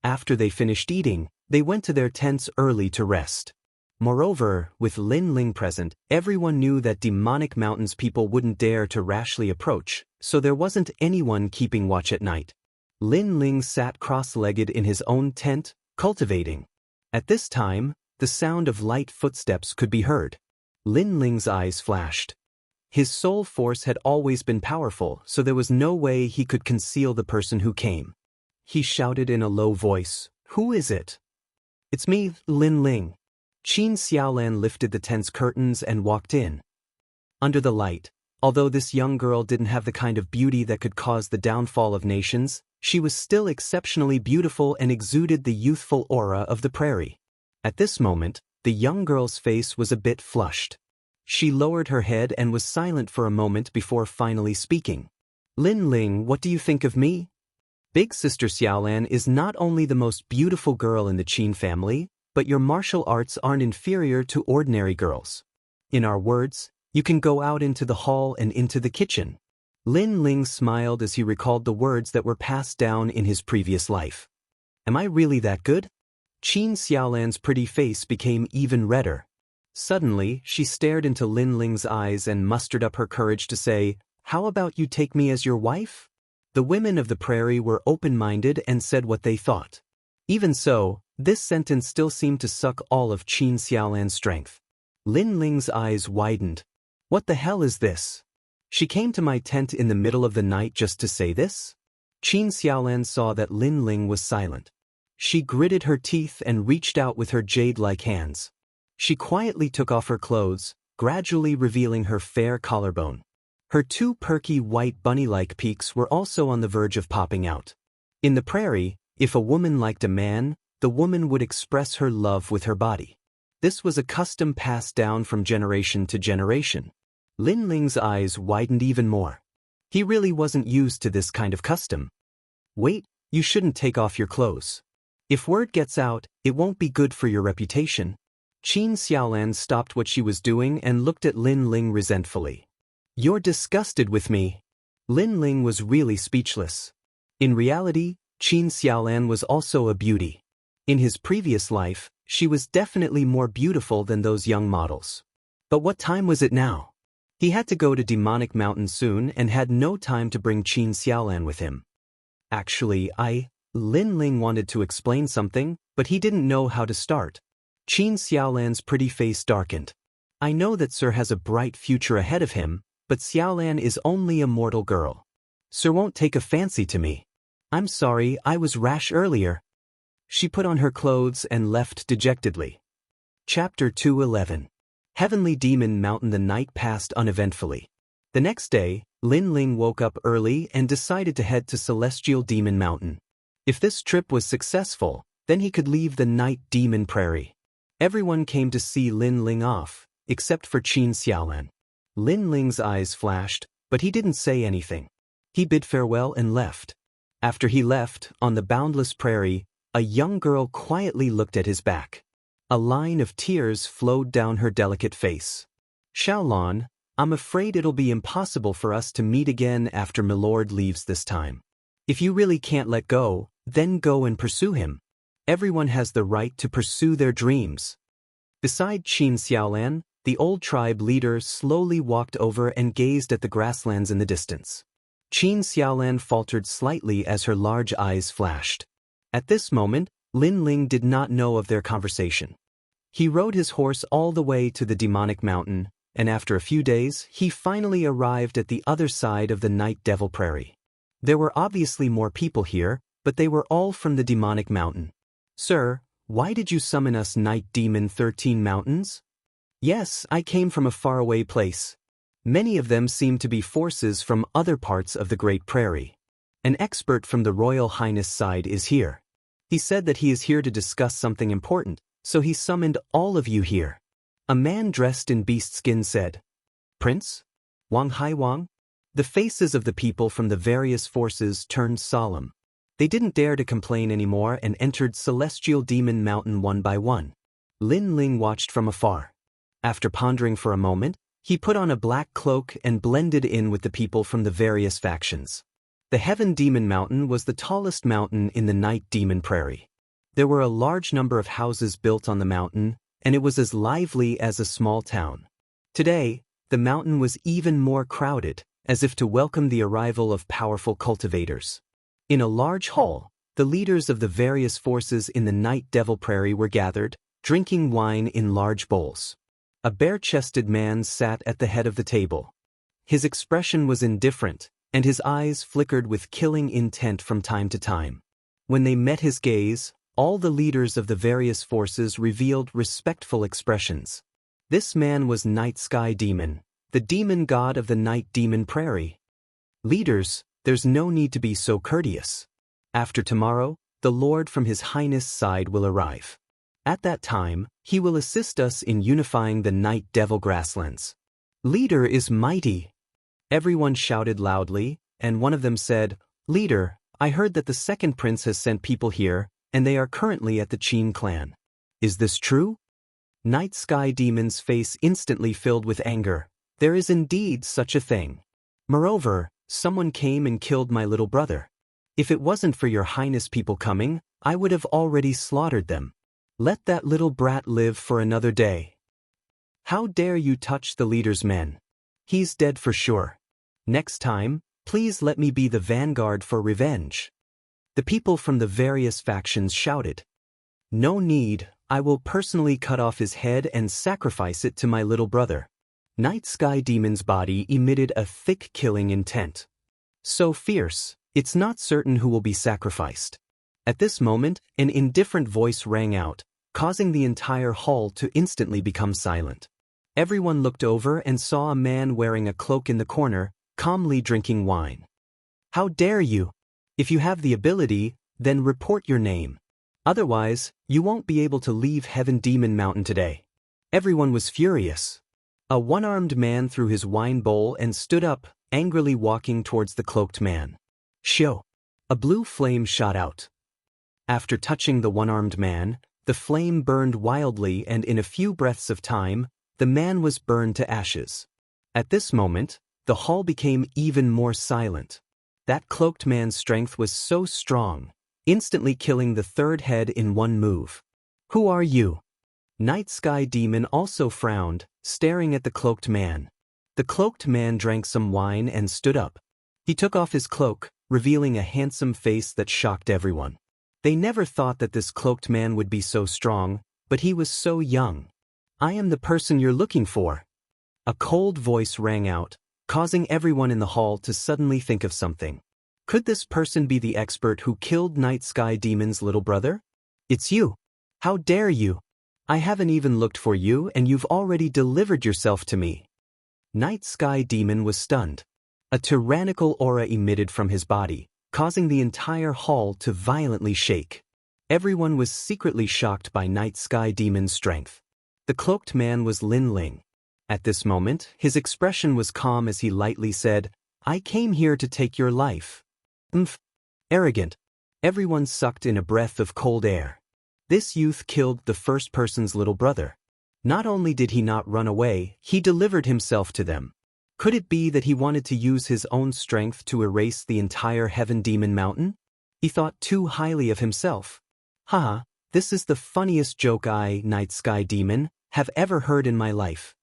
After they finished eating, they went to their tents early to rest. Moreover, with Lin Ling present, everyone knew that Demonic Mountain's people wouldn't dare to rashly approach, so there wasn't anyone keeping watch at night. Lin Ling sat cross-legged in his own tent, cultivating. At this time, the sound of light footsteps could be heard. Lin Ling's eyes flashed. His soul force had always been powerful, so there was no way he could conceal the person who came. He shouted in a low voice, "Who is it?" "It's me, Lin Ling." Qin Xiaolan lifted the tent's curtains and walked in. Under the light, although this young girl didn't have the kind of beauty that could cause the downfall of nations, she was still exceptionally beautiful and exuded the youthful aura of the prairie. At this moment, the young girl's face was a bit flushed. She lowered her head and was silent for a moment before finally speaking. "Lin Ling, what do you think of me? Big Sister Xiaolan is not only the most beautiful girl in the Qin family, but your martial arts aren't inferior to ordinary girls. In our words, you can go out into the hall and into the kitchen." Lin Ling smiled as he recalled the words that were passed down in his previous life. "Am I really that good?" Qin Xiaolan's pretty face became even redder. Suddenly, she stared into Lin Ling's eyes and mustered up her courage to say, "How about you take me as your wife?" The women of the prairie were open-minded and said what they thought. Even so, this sentence still seemed to suck all of Qin Xiaolan's strength. Lin Ling's eyes widened. What the hell is this? She came to my tent in the middle of the night just to say this? Qin Xiaolan saw that Lin Ling was silent. She gritted her teeth and reached out with her jade-like hands. She quietly took off her clothes, gradually revealing her fair collarbone. Her two perky white bunny-like peaks were also on the verge of popping out. In the prairie, if a woman liked a man, the woman would express her love with her body. This was a custom passed down from generation to generation. Lin Ling's eyes widened even more. He really wasn't used to this kind of custom. "Wait, you shouldn't take off your clothes. If word gets out, it won't be good for your reputation." Qin Xiaolan stopped what she was doing and looked at Lin Ling resentfully. "You're disgusted with me." Lin Ling was really speechless. In reality, Qin Xiaolan was also a beauty. In his previous life, she was definitely more beautiful than those young models. But what time was it now? He had to go to Demonic Mountain soon and had no time to bring Qin Xiaolan with him. Actually, Lin Ling wanted to explain something, but he didn't know how to start. Qin Xiaolan's pretty face darkened. I know that Sir has a bright future ahead of him, but Xiaolan is only a mortal girl. Sir won't take a fancy to me. I'm sorry, I was rash earlier. She put on her clothes and left dejectedly. Chapter 211. Heavenly Demon Mountain. The night passed uneventfully. The next day, Lin Ling woke up early and decided to head to Celestial Demon Mountain. If this trip was successful, then he could leave the Night Demon Prairie. Everyone came to see Lin Ling off, except for Qin Xiaolan. Lin Ling's eyes flashed, but he didn't say anything. He bid farewell and left. After he left, on the boundless prairie, a young girl quietly looked at his back. A line of tears flowed down her delicate face. Xiaolan, I'm afraid it'll be impossible for us to meet again after Milord leaves this time. If you really can't let go, then go and pursue him. Everyone has the right to pursue their dreams. Beside Qin Xiaolan, the old tribe leader slowly walked over and gazed at the grasslands in the distance. Qin Xiaolan faltered slightly as her large eyes flashed. At this moment, Lin Ling did not know of their conversation. He rode his horse all the way to the demonic mountain, and after a few days, he finally arrived at the other side of the Night Devil Prairie. There were obviously more people here, but they were all from the demonic mountain. Sir, why did you summon us Night Demon 13 Mountains? Yes, I came from a faraway place. Many of them seem to be forces from other parts of the Great Prairie. An expert from the Royal Highness side is here. He said that he is here to discuss something important, so he summoned all of you here. A man dressed in beast skin said. Prince? Wang Haiwang? The faces of the people from the various forces turned solemn. They didn't dare to complain anymore and entered Celestial Demon Mountain one by one. Lin Ling watched from afar. After pondering for a moment, he put on a black cloak and blended in with the people from the various factions. The Heaven Demon Mountain was the tallest mountain in the Night Demon Prairie. There were a large number of houses built on the mountain, and it was as lively as a small town. Today, the mountain was even more crowded, as if to welcome the arrival of powerful cultivators. In a large hall, the leaders of the various forces in the Night Devil Prairie were gathered, drinking wine in large bowls. A bare-chested man sat at the head of the table. His expression was indifferent, and his eyes flickered with killing intent from time to time. When they met his gaze, all the leaders of the various forces revealed respectful expressions. This man was Night Sky Demon, the demon god of the Night Demon Prairie. Leaders, there's no need to be so courteous. After tomorrow, the Lord from His Highness' side will arrive. At that time, he will assist us in unifying the Night Devil Grasslands. Leader is mighty. Everyone shouted loudly, and one of them said, Leader, I heard that the second prince has sent people here, and they are currently at the Qin clan. Is this true? Night Sky Demon's face instantly filled with anger. There is indeed such a thing. Moreover, someone came and killed my little brother. If it wasn't for your highness people coming, I would have already slaughtered them. Let that little brat live for another day. How dare you touch the leader's men? He's dead for sure. Next time, please let me be the vanguard for revenge. The people from the various factions shouted. No need, I will personally cut off his head and sacrifice it to my little brother. Night Sky Demon's body emitted a thick killing intent. So fierce, it's not certain who will be sacrificed. At this moment, an indifferent voice rang out, causing the entire hall to instantly become silent. Everyone looked over and saw a man wearing a cloak in the corner, calmly drinking wine. How dare you? If you have the ability, then report your name. Otherwise, you won't be able to leave Heaven Demon Mountain today. Everyone was furious. A one-armed man threw his wine bowl and stood up, angrily walking towards the cloaked man. Shoo! A blue flame shot out. After touching the one-armed man, the flame burned wildly, and in a few breaths of time, the man was burned to ashes. At this moment, the hall became even more silent. That cloaked man's strength was so strong, instantly killing the third head in one move. Who are you? Night Sky Demon also frowned, staring at the cloaked man. The cloaked man drank some wine and stood up. He took off his cloak, revealing a handsome face that shocked everyone. They never thought that this cloaked man would be so strong, But he was so young. I am the person you're looking for. A cold voice rang out, causing everyone in the hall to suddenly think of something. Could this person be the expert who killed Night Sky Demon's little brother? It's you. How dare you? I haven't even looked for you and you've already delivered yourself to me. Night Sky Demon was stunned. A tyrannical aura emitted from his body, causing the entire hall to violently shake. Everyone was secretly shocked by Night Sky Demon's strength. The cloaked man was Lin Ling. At this moment, his expression was calm as he lightly said, I came here to take your life. Arrogant. Everyone sucked in a breath of cold air. This youth killed the first person's little brother. Not only did he not run away, he delivered himself to them. Could it be that he wanted to use his own strength to erase the entire Heaven Demon Mountain? He thought too highly of himself. Haha, this is the funniest joke I, Night Sky Demon, have ever heard in my life.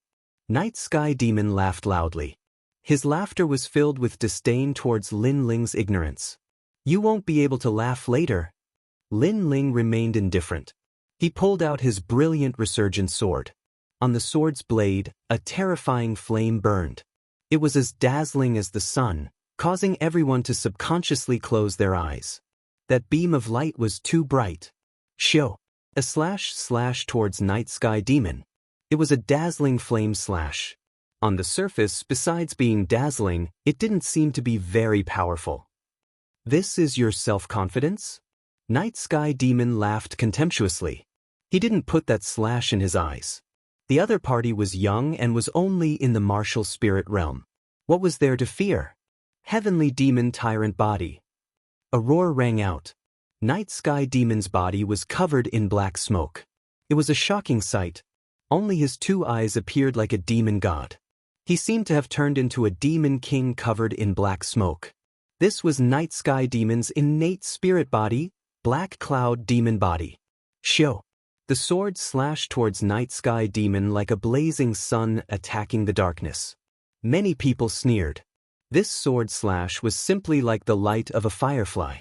Night Sky Demon laughed loudly. His laughter was filled with disdain towards Lin Ling's ignorance. You won't be able to laugh later. Lin Ling remained indifferent. He pulled out his brilliant resurgent sword. On the sword's blade, a terrifying flame burned. It was as dazzling as the sun, causing everyone to subconsciously close their eyes. That beam of light was too bright. Shoo! A slash towards Night Sky Demon. It was a dazzling flame slash. On the surface, besides being dazzling, it didn't seem to be very powerful. This is your self-confidence? Night Sky Demon laughed contemptuously. He didn't put that slash in his eyes. The other party was young and was only in the martial spirit realm. What was there to fear? Heavenly Demon Tyrant Body. A roar rang out. Night Sky Demon's body was covered in black smoke. It was a shocking sight. Only his two eyes appeared like a demon god. He seemed to have turned into a demon king covered in black smoke. This was Night Sky Demon's innate spirit body, Black Cloud Demon Body. Shoo! The sword slashed towards Night Sky Demon like a blazing sun attacking the darkness. Many people sneered. This sword slash was simply like the light of a firefly.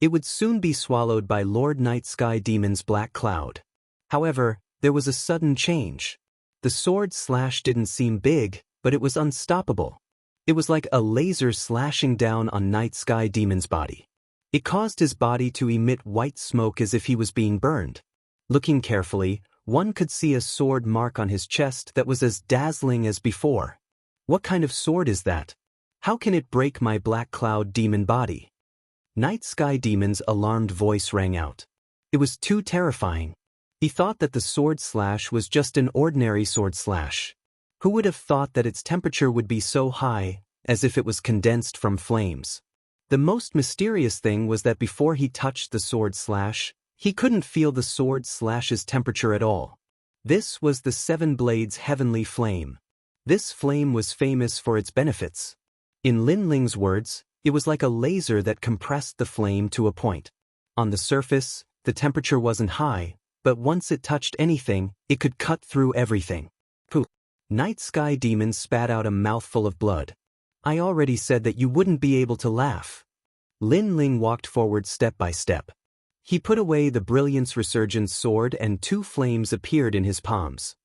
It would soon be swallowed by Lord Night Sky Demon's black cloud. However, there was a sudden change. The sword slash didn't seem big, but it was unstoppable. It was like a laser slashing down on Night Sky Demon's body. It caused his body to emit white smoke as if he was being burned. Looking carefully, one could see a sword mark on his chest that was as dazzling as before. What kind of sword is that? How can it break my Black Cloud Demon body? Night Sky Demon's alarmed voice rang out. It was too terrifying. He thought that the sword slash was just an ordinary sword slash. Who would have thought that its temperature would be so high, as if it was condensed from flames? The most mysterious thing was that before he touched the sword slash, he couldn't feel the sword slash's temperature at all. This was the Seven Blades Heavenly Flame. This flame was famous for its benefits. In Lin Ling's words, it was like a laser that compressed the flame to a point. On the surface, the temperature wasn't high, but once it touched anything, it could cut through everything. Pooh! Night Sky Demon spat out a mouthful of blood. I already said that you wouldn't be able to laugh. Lin Ling walked forward step by step. He put away the Brilliance Resurgent sword and two flames appeared in his palms.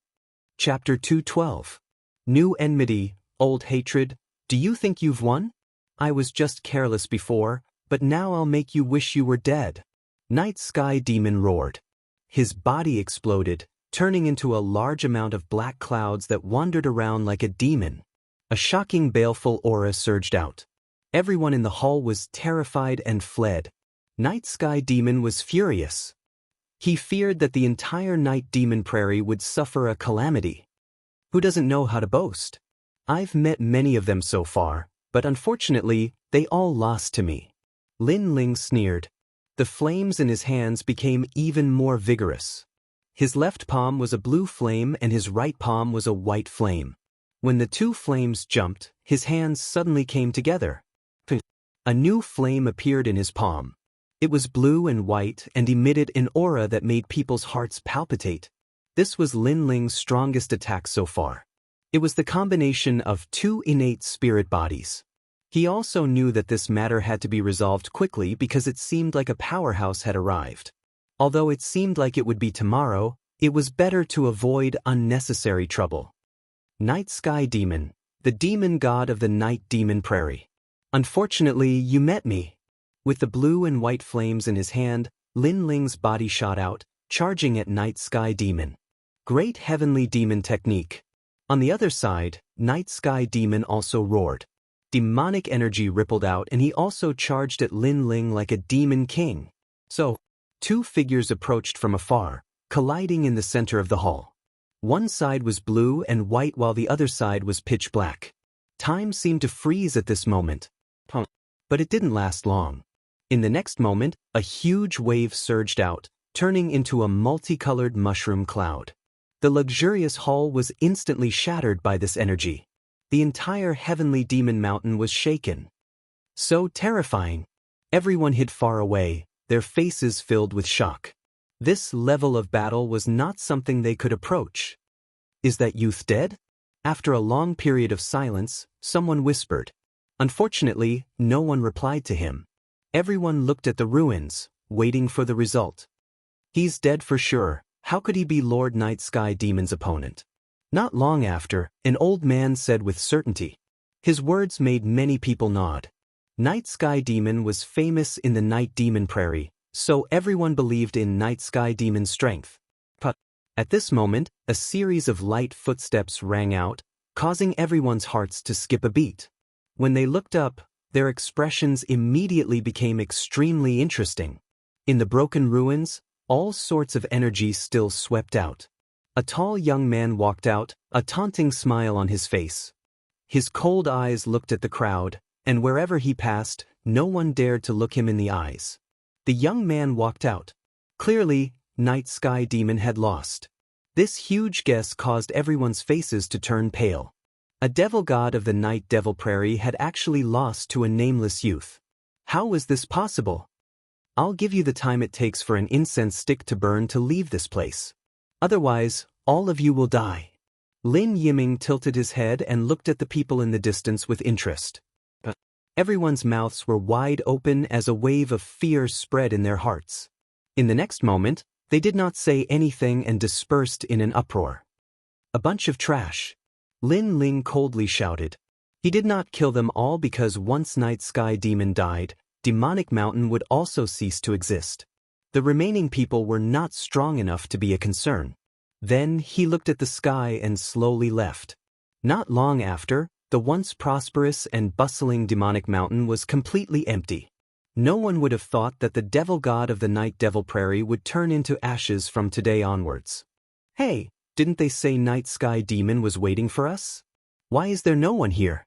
Chapter 212. New Enmity, Old Hatred, do you think you've won? I was just careless before, but now I'll make you wish you were dead. Night Sky Demon roared. His body exploded, turning into a large amount of black clouds that wandered around like a demon. A shocking baleful aura surged out. Everyone in the hall was terrified and fled. Night Sky Demon was furious. He feared that the entire Night Demon Prairie would suffer a calamity. Who doesn't know how to boast? I've met many of them so far, but unfortunately, they all lost to me. Lin Ling sneered. The flames in his hands became even more vigorous. His left palm was a blue flame and his right palm was a white flame. When the two flames jumped, his hands suddenly came together. A new flame appeared in his palm. It was blue and white and emitted an aura that made people's hearts palpitate. This was Lin Ling's strongest attack so far. It was the combination of two innate spirit bodies. He also knew that this matter had to be resolved quickly because it seemed like a powerhouse had arrived. Although it seemed like it would be tomorrow, It was better to avoid unnecessary trouble. Night Sky Demon, the demon god of the night demon prairie. Unfortunately, you met me. With the blue and white flames in his hand, Lin Ling's body shot out, charging at Night Sky Demon. Great heavenly demon technique. On the other side, Night Sky Demon also roared. Demonic energy rippled out and he also charged at Lin Ling like a demon king. So, two figures approached from afar, colliding in the center of the hall. One side was blue and white while the other side was pitch black. Time seemed to freeze at this moment. But it didn't last long. In the next moment, a huge wave surged out, turning into a multicolored mushroom cloud. The luxurious hall was instantly shattered by this energy. The entire heavenly demon mountain was shaken. So terrifying. Everyone hid far away, their faces filled with shock. This level of battle was not something they could approach. Is that youth dead? After a long period of silence, someone whispered. Unfortunately, no one replied to him. Everyone looked at the ruins, waiting for the result. He's dead for sure. How could he be Lord Night Sky Demon's opponent? Not long after, an old man said with certainty. His words made many people nod. Night Sky Demon was famous in the Night Demon Prairie, so everyone believed in Night Sky Demon's strength. But at this moment, a series of light footsteps rang out, causing everyone's hearts to skip a beat. When they looked up, their expressions immediately became extremely interesting. In the broken ruins, all sorts of energy still swept out. A tall young man walked out, a taunting smile on his face. His cold eyes looked at the crowd, and wherever he passed, no one dared to look him in the eyes. The young man walked out. Clearly, Night Sky Demon had lost. This huge guess caused everyone's faces to turn pale. A devil god of the Night Devil Prairie had actually lost to a nameless youth. How was this possible? I'll give you the time it takes for an incense stick to burn to leave this place. Otherwise, all of you will die. Lin Yiming tilted his head and looked at the people in the distance with interest. Everyone's mouths were wide open as a wave of fear spread in their hearts. In the next moment, they did not say anything and dispersed in an uproar. A bunch of trash. Lin Ling coldly shouted. He did not kill them all because once Night Sky Demon died, Demonic Mountain would also cease to exist. The remaining people were not strong enough to be a concern. Then he looked at the sky and slowly left. Not long after, the once prosperous and bustling Demonic Mountain was completely empty. No one would have thought that the devil god of the Night Devil Prairie would turn into ashes from today onwards. Hey, didn't they say Night Sky Demon was waiting for us? Why is there no one here?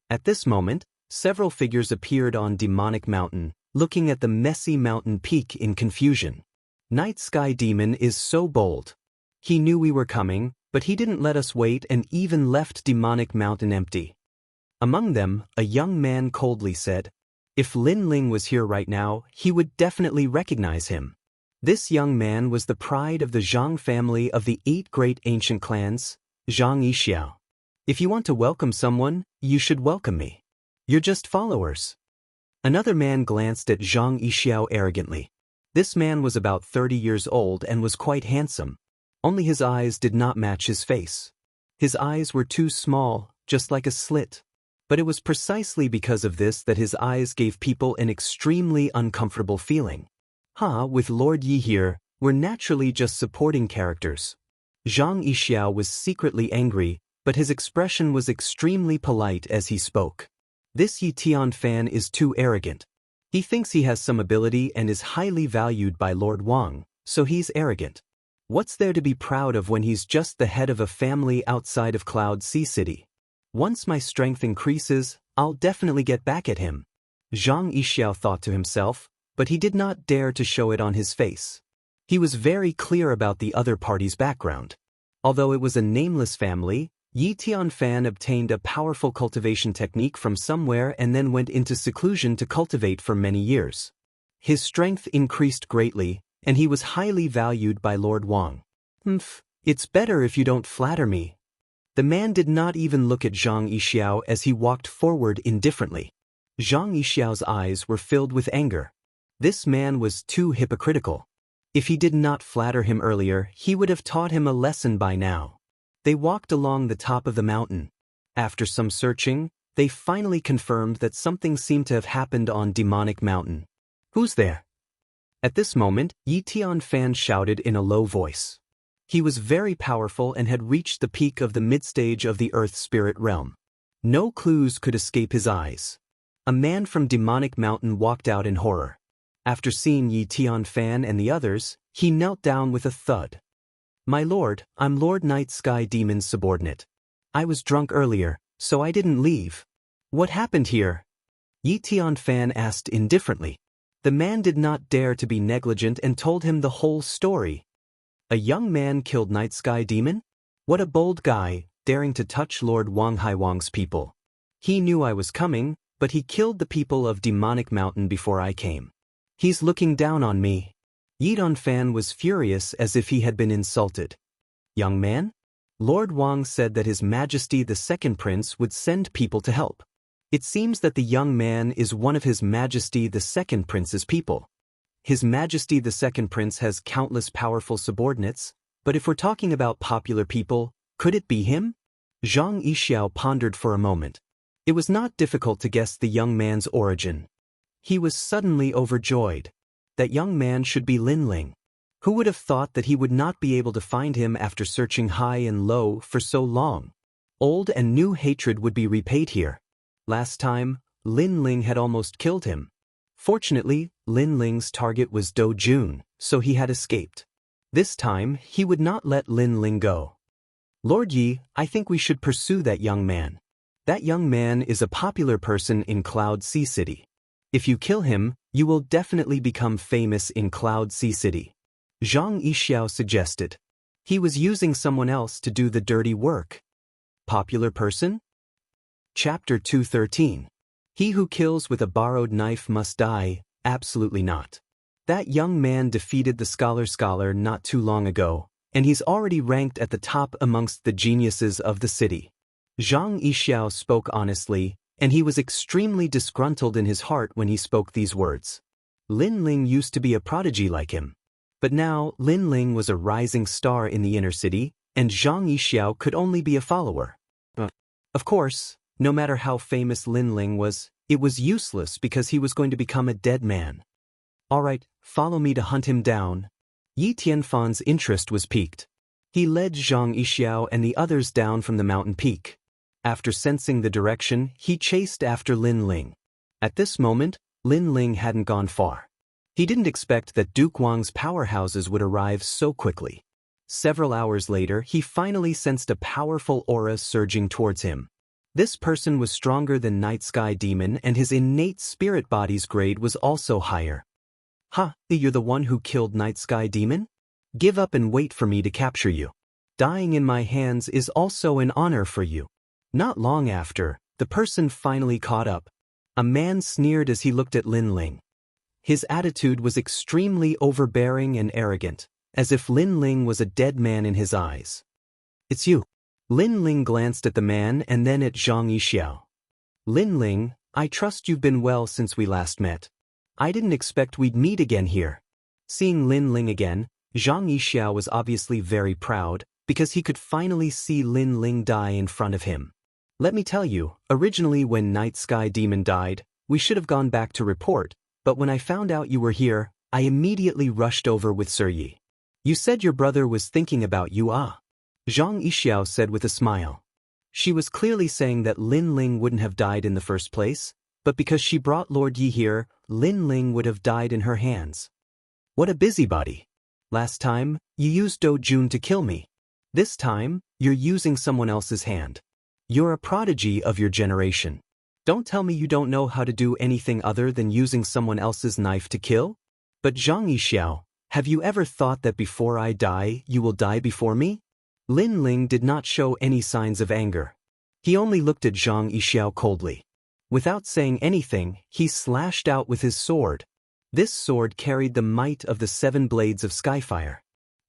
At this moment, several figures appeared on Demonic Mountain, looking at the messy mountain peak in confusion. Night Sky Demon is so bold. He knew we were coming, but he didn't let us wait and even left Demonic Mountain empty. Among them, a young man coldly said, if Lin Ling was here right now, he would definitely recognize him. This young man was the pride of the Zhang family of the 8 great ancient clans, Xianxia. If you want to welcome someone, you should welcome me. You're just followers. Another man glanced at Xianxia arrogantly. This man was about 30 years old and was quite handsome. Only his eyes did not match his face. His eyes were too small, just like a slit. But it was precisely because of this that his eyes gave people an extremely uncomfortable feeling. With Lord Yi here, we're naturally just supporting characters. Zhang Yixiao was secretly angry, but his expression was extremely polite as he spoke. This Yi Tian fan is too arrogant. He thinks he has some ability and is highly valued by Lord Wang, so he's arrogant. What's there to be proud of when he's just the head of a family outside of Cloud Sea City? Once my strength increases, I'll definitely get back at him. Zhang Yixiao thought to himself, but he did not dare to show it on his face. He was very clear about the other party's background. Although it was a nameless family, Yi Tianfan obtained a powerful cultivation technique from somewhere and then went into seclusion to cultivate for many years. His strength increased greatly, and he was highly valued by Lord Wang. It's better if you don't flatter me. The man did not even look at Zhang Yixiao as he walked forward indifferently. Zhang Yixiao's eyes were filled with anger. This man was too hypocritical. If he did not flatter him earlier, he would have taught him a lesson by now. They walked along the top of the mountain. After some searching, they finally confirmed that something seemed to have happened on Demonic Mountain. "Who's there?" At this moment, Yi Tianfan shouted in a low voice. He was very powerful and had reached the peak of the midstage of the Earth Spirit realm. No clues could escape his eyes. A man from Demonic Mountain walked out in horror. After seeing Yi Tianfan and the others, he knelt down with a thud. "My lord, I'm Lord Night Sky Demon's subordinate. I was drunk earlier, so I didn't leave." "What happened here?" Yi Tianfan asked indifferently. The man did not dare to be negligent and told him the whole story. "A young man killed Night Sky Demon? What a bold guy, daring to touch Lord Wang Haiwang's people. He knew I was coming, but he killed the people of Demonic Mountain before I came. He's looking down on me." Yi Tianfan was furious as if he had been insulted. "Young man?" Lord Wang said that His Majesty the Second Prince would send people to help. It seems that the young man is one of His Majesty the Second Prince's people. His Majesty the Second Prince has countless powerful subordinates, but if we're talking about popular people, could it be him? Zhang Yixiao pondered for a moment. It was not difficult to guess the young man's origin. He was suddenly overjoyed. That young man should be Lin Ling. Who would have thought that he would not be able to find him after searching high and low for so long? Old and new hatred would be repaid here. Last time, Lin Ling had almost killed him. Fortunately, Lin Ling's target was Do Jun, so he had escaped. This time, he would not let Lin Ling go. "Lord Yi, I think we should pursue that young man. That young man is a popular person in Cloud Sea City. If you kill him, you will definitely become famous in Cloud Sea City," Zhang Yixiao suggested. He was using someone else to do the dirty work. Popular person? Chapter 213. He who kills with a borrowed knife must die. Absolutely not. That young man defeated the scholar not too long ago, and he's already ranked at the top amongst the geniuses of the city. Zhang Yixiao spoke honestly, and he was extremely disgruntled in his heart when he spoke these words. Lin Ling used to be a prodigy like him. But now Lin Ling was a rising star in the inner city, and Zhang Yixiao could only be a follower. Of course, no matter how famous Lin Ling was, it was useless because he was going to become a dead man. "All right, follow me to hunt him down." Yi Tianfan's interest was piqued. He led Zhang Yixiao and the others down from the mountain peak. After sensing the direction, he chased after Lin Ling. At this moment, Lin Ling hadn't gone far. He didn't expect that Duke Wang's powerhouses would arrive so quickly. Several hours later, he finally sensed a powerful aura surging towards him. This person was stronger than Night Sky Demon, and his innate spirit body's grade was also higher. "Ha, you're the one who killed Night Sky Demon? Give up and wait for me to capture you. Dying in my hands is also an honor for you." Not long after, the person finally caught up. A man sneered as he looked at Lin Ling. His attitude was extremely overbearing and arrogant, as if Lin Ling was a dead man in his eyes. "It's you." Lin Ling glanced at the man and then at Zhang Yixiao. "Lin Ling, I trust you've been well since we last met. I didn't expect we'd meet again here." Seeing Lin Ling again, Zhang Yixiao was obviously very proud, because he could finally see Lin Ling die in front of him. "Let me tell you, originally when Night Sky Demon died, we should have gone back to report, but when I found out you were here, I immediately rushed over with Sir Yi. You said your brother was thinking about you, Zhang Yixiao said with a smile. She was clearly saying that Lin Ling wouldn't have died in the first place, but because she brought Lord Yi here, Lin Ling would have died in her hands. "What a busybody. Last time, you used Do Jun to kill me. This time, you're using someone else's hand. You're a prodigy of your generation. Don't tell me you don't know how to do anything other than using someone else's knife to kill? But Zhang Yixiao, have you ever thought that before I die, you will die before me?" Lin Ling did not show any signs of anger. He only looked at Zhang Yixiao coldly. Without saying anything, he slashed out with his sword. This sword carried the might of the 7 blades of Skyfire.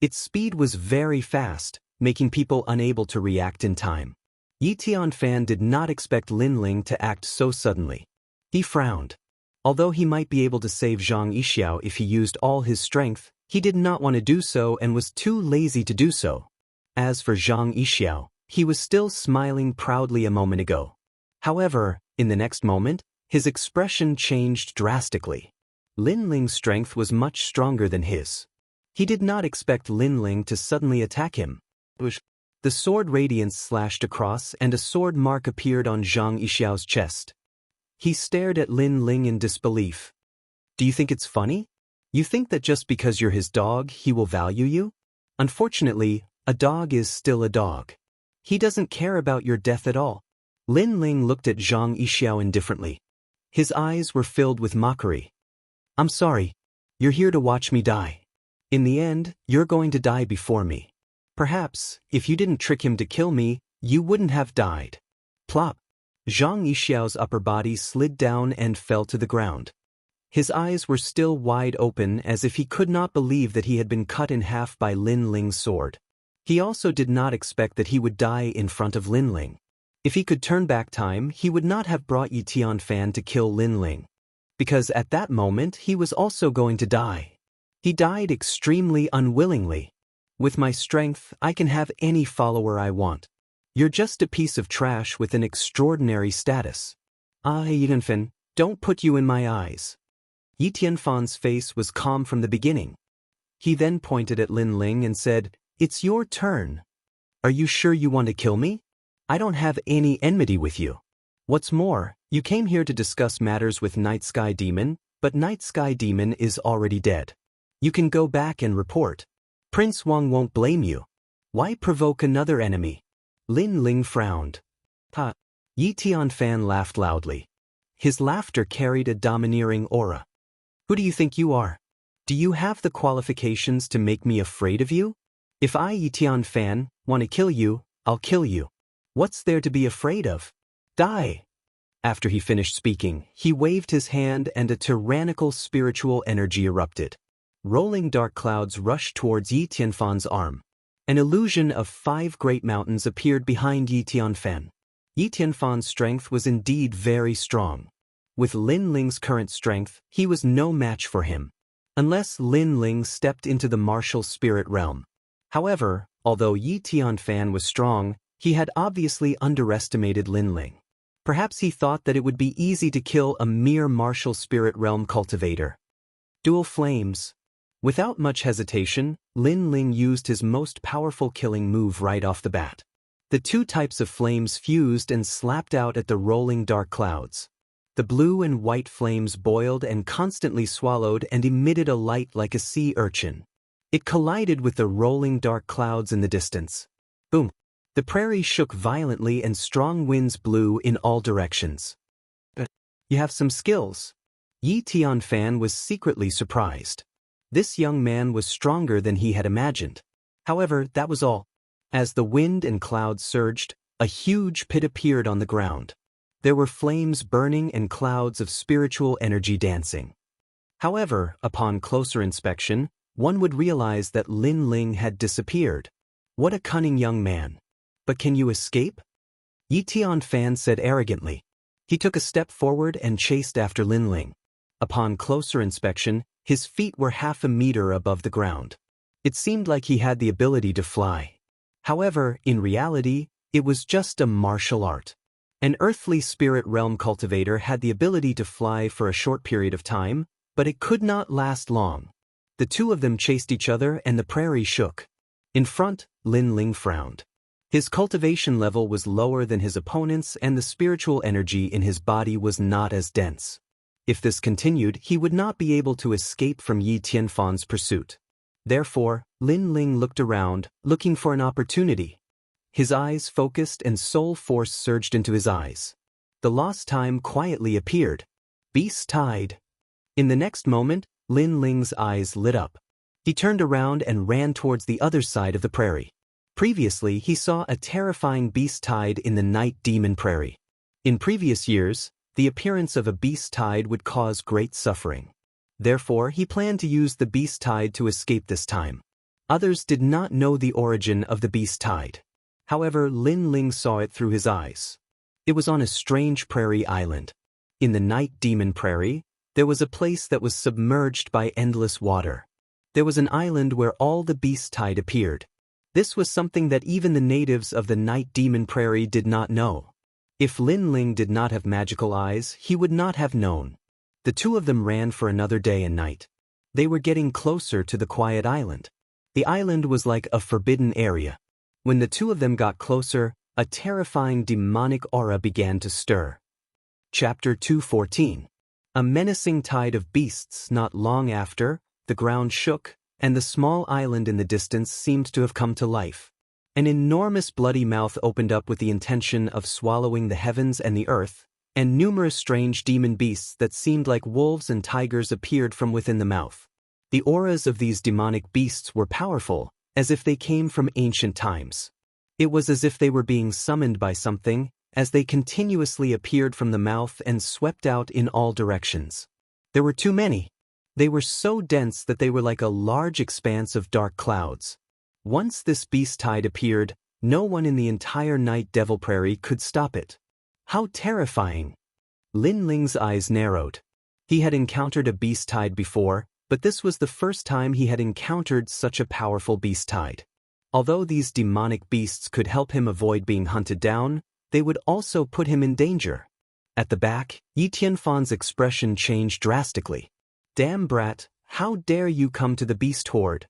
Its speed was very fast, making people unable to react in time. Yi Tianfan did not expect Lin Ling to act so suddenly. He frowned. Although he might be able to save Zhang Yixiao if he used all his strength, He did not want to do so and was too lazy to do so. As for Zhang Yixiao, he was still smiling proudly a moment ago. However, in the next moment, his expression changed drastically. Lin Ling's strength was much stronger than his. He did not expect Lin Ling to suddenly attack him. The sword radiance slashed across and a sword mark appeared on Zhang Yixiao's chest. He stared at Lin Ling in disbelief. Do you think it's funny? You think that just because you're his dog, he will value you? Unfortunately, a dog is still a dog. He doesn't care about your death at all. Lin Ling looked at Zhang Yixiao indifferently. His eyes were filled with mockery. I'm sorry. You're here to watch me die. In the end, you're going to die before me. Perhaps, if you didn't trick him to kill me, you wouldn't have died. Plop. Zhang Yixiao's upper body slid down and fell to the ground. His eyes were still wide open as if he could not believe that he had been cut in half by Lin Ling's sword. He also did not expect that he would die in front of Lin Ling. If he could turn back time, he would not have brought Yi Tianfan to kill Lin Ling. Because at that moment he was also going to die. He died extremely unwillingly. With my strength, I can have any follower I want. You're just a piece of trash with an extraordinary status. Yi Tianfan, don't put you in my eyes. Yi Tianfan's face was calm from the beginning. He then pointed at Lin Ling and said, It's your turn. Are you sure you want to kill me? I don't have any enmity with you. What's more, you came here to discuss matters with Night Sky Demon, but Night Sky Demon is already dead. You can go back and report. Prince Wang won't blame you. Why provoke another enemy? Lin Ling frowned. Yi Tianfan laughed loudly. His laughter carried a domineering aura. Who do you think you are? Do you have the qualifications to make me afraid of you? If I, Yi Tianfan, want to kill you, I'll kill you. What's there to be afraid of? Die! After he finished speaking, he waved his hand and a tyrannical spiritual energy erupted. Rolling dark clouds rushed towards Yi Tianfan's arm. An illusion of 5 great mountains appeared behind Yi Tianfan. Yi Tianfan's strength was indeed very strong. With Lin Ling's current strength, he was no match for him. Unless Lin Ling stepped into the martial spirit realm. However, although Yi Tianfan was strong, he had obviously underestimated Lin Ling. Perhaps he thought that it would be easy to kill a mere martial spirit realm cultivator. Dual flames. Without much hesitation, Lin Ling used his most powerful killing move right off the bat. The 2 types of flames fused and slapped out at the rolling dark clouds. The blue and white flames boiled and constantly swallowed and emitted a light like a sea urchin. It collided with the rolling dark clouds in the distance. Boom! The prairie shook violently and strong winds blew in all directions. You have some skills. Yi Tianfan was secretly surprised. This young man was stronger than he had imagined. However, that was all. As the wind and clouds surged, a huge pit appeared on the ground. There were flames burning and clouds of spiritual energy dancing. However, upon closer inspection, one would realize that Lin Ling had disappeared. What a cunning young man. But can you escape? Yi Tianfan said arrogantly. He took a step forward and chased after Lin Ling. Upon closer inspection, his feet were half a meter above the ground. It seemed like he had the ability to fly. However, in reality, it was just a martial art. An earthly spirit realm cultivator had the ability to fly for a short period of time, but it could not last long. The 2 of them chased each other and the prairie shook. In front, Lin Ling frowned. His cultivation level was lower than his opponent's and the spiritual energy in his body was not as dense. If this continued, he would not be able to escape from Yi Tianfan's pursuit. Therefore, Lin Ling looked around, looking for an opportunity. His eyes focused and soul force surged into his eyes. The lost time quietly appeared. Beast Tide. In the next moment, Lin Ling's eyes lit up. He turned around and ran towards the other side of the prairie. Previously, he saw a terrifying beast tide in the night demon prairie. In previous years, the appearance of a beast tide would cause great suffering. Therefore, he planned to use the beast tide to escape this time. Others did not know the origin of the beast tide. However, Lin Ling saw it through his eyes. It was on a strange prairie island. In the night demon prairie, there was a place that was submerged by endless water. there was an island where all the beast tide appeared. This was something that even the natives of the Night Demon Prairie did not know. If Lin Ling did not have magical eyes, he would not have known. The two of them ran for another day and night. They were getting closer to the quiet island. The island was like a forbidden area. When the two of them got closer, a terrifying demonic aura began to stir. Chapter 214. A menacing tide of beasts. Not long after, the ground shook, and the small island in the distance seemed to have come to life. An enormous bloody mouth opened up with the intention of swallowing the heavens and the earth, and numerous strange demon beasts that seemed like wolves and tigers appeared from within the mouth. The auras of these demonic beasts were powerful, as if they came from ancient times. It was as if they were being summoned by something, as they continuously appeared from the mouth and swept out in all directions. There were too many. They were so dense that they were like a large expanse of dark clouds. Once this beast tide appeared, no one in the entire Night Devil Prairie could stop it. How terrifying! Lin Ling's eyes narrowed. He had encountered a beast tide before, but this was the first time he had encountered such a powerful beast tide. Although these demonic beasts could help him avoid being hunted down, they would also put him in danger. At the back, Yi Tianfan's expression changed drastically. "Damn brat, how dare you come to the beast horde?"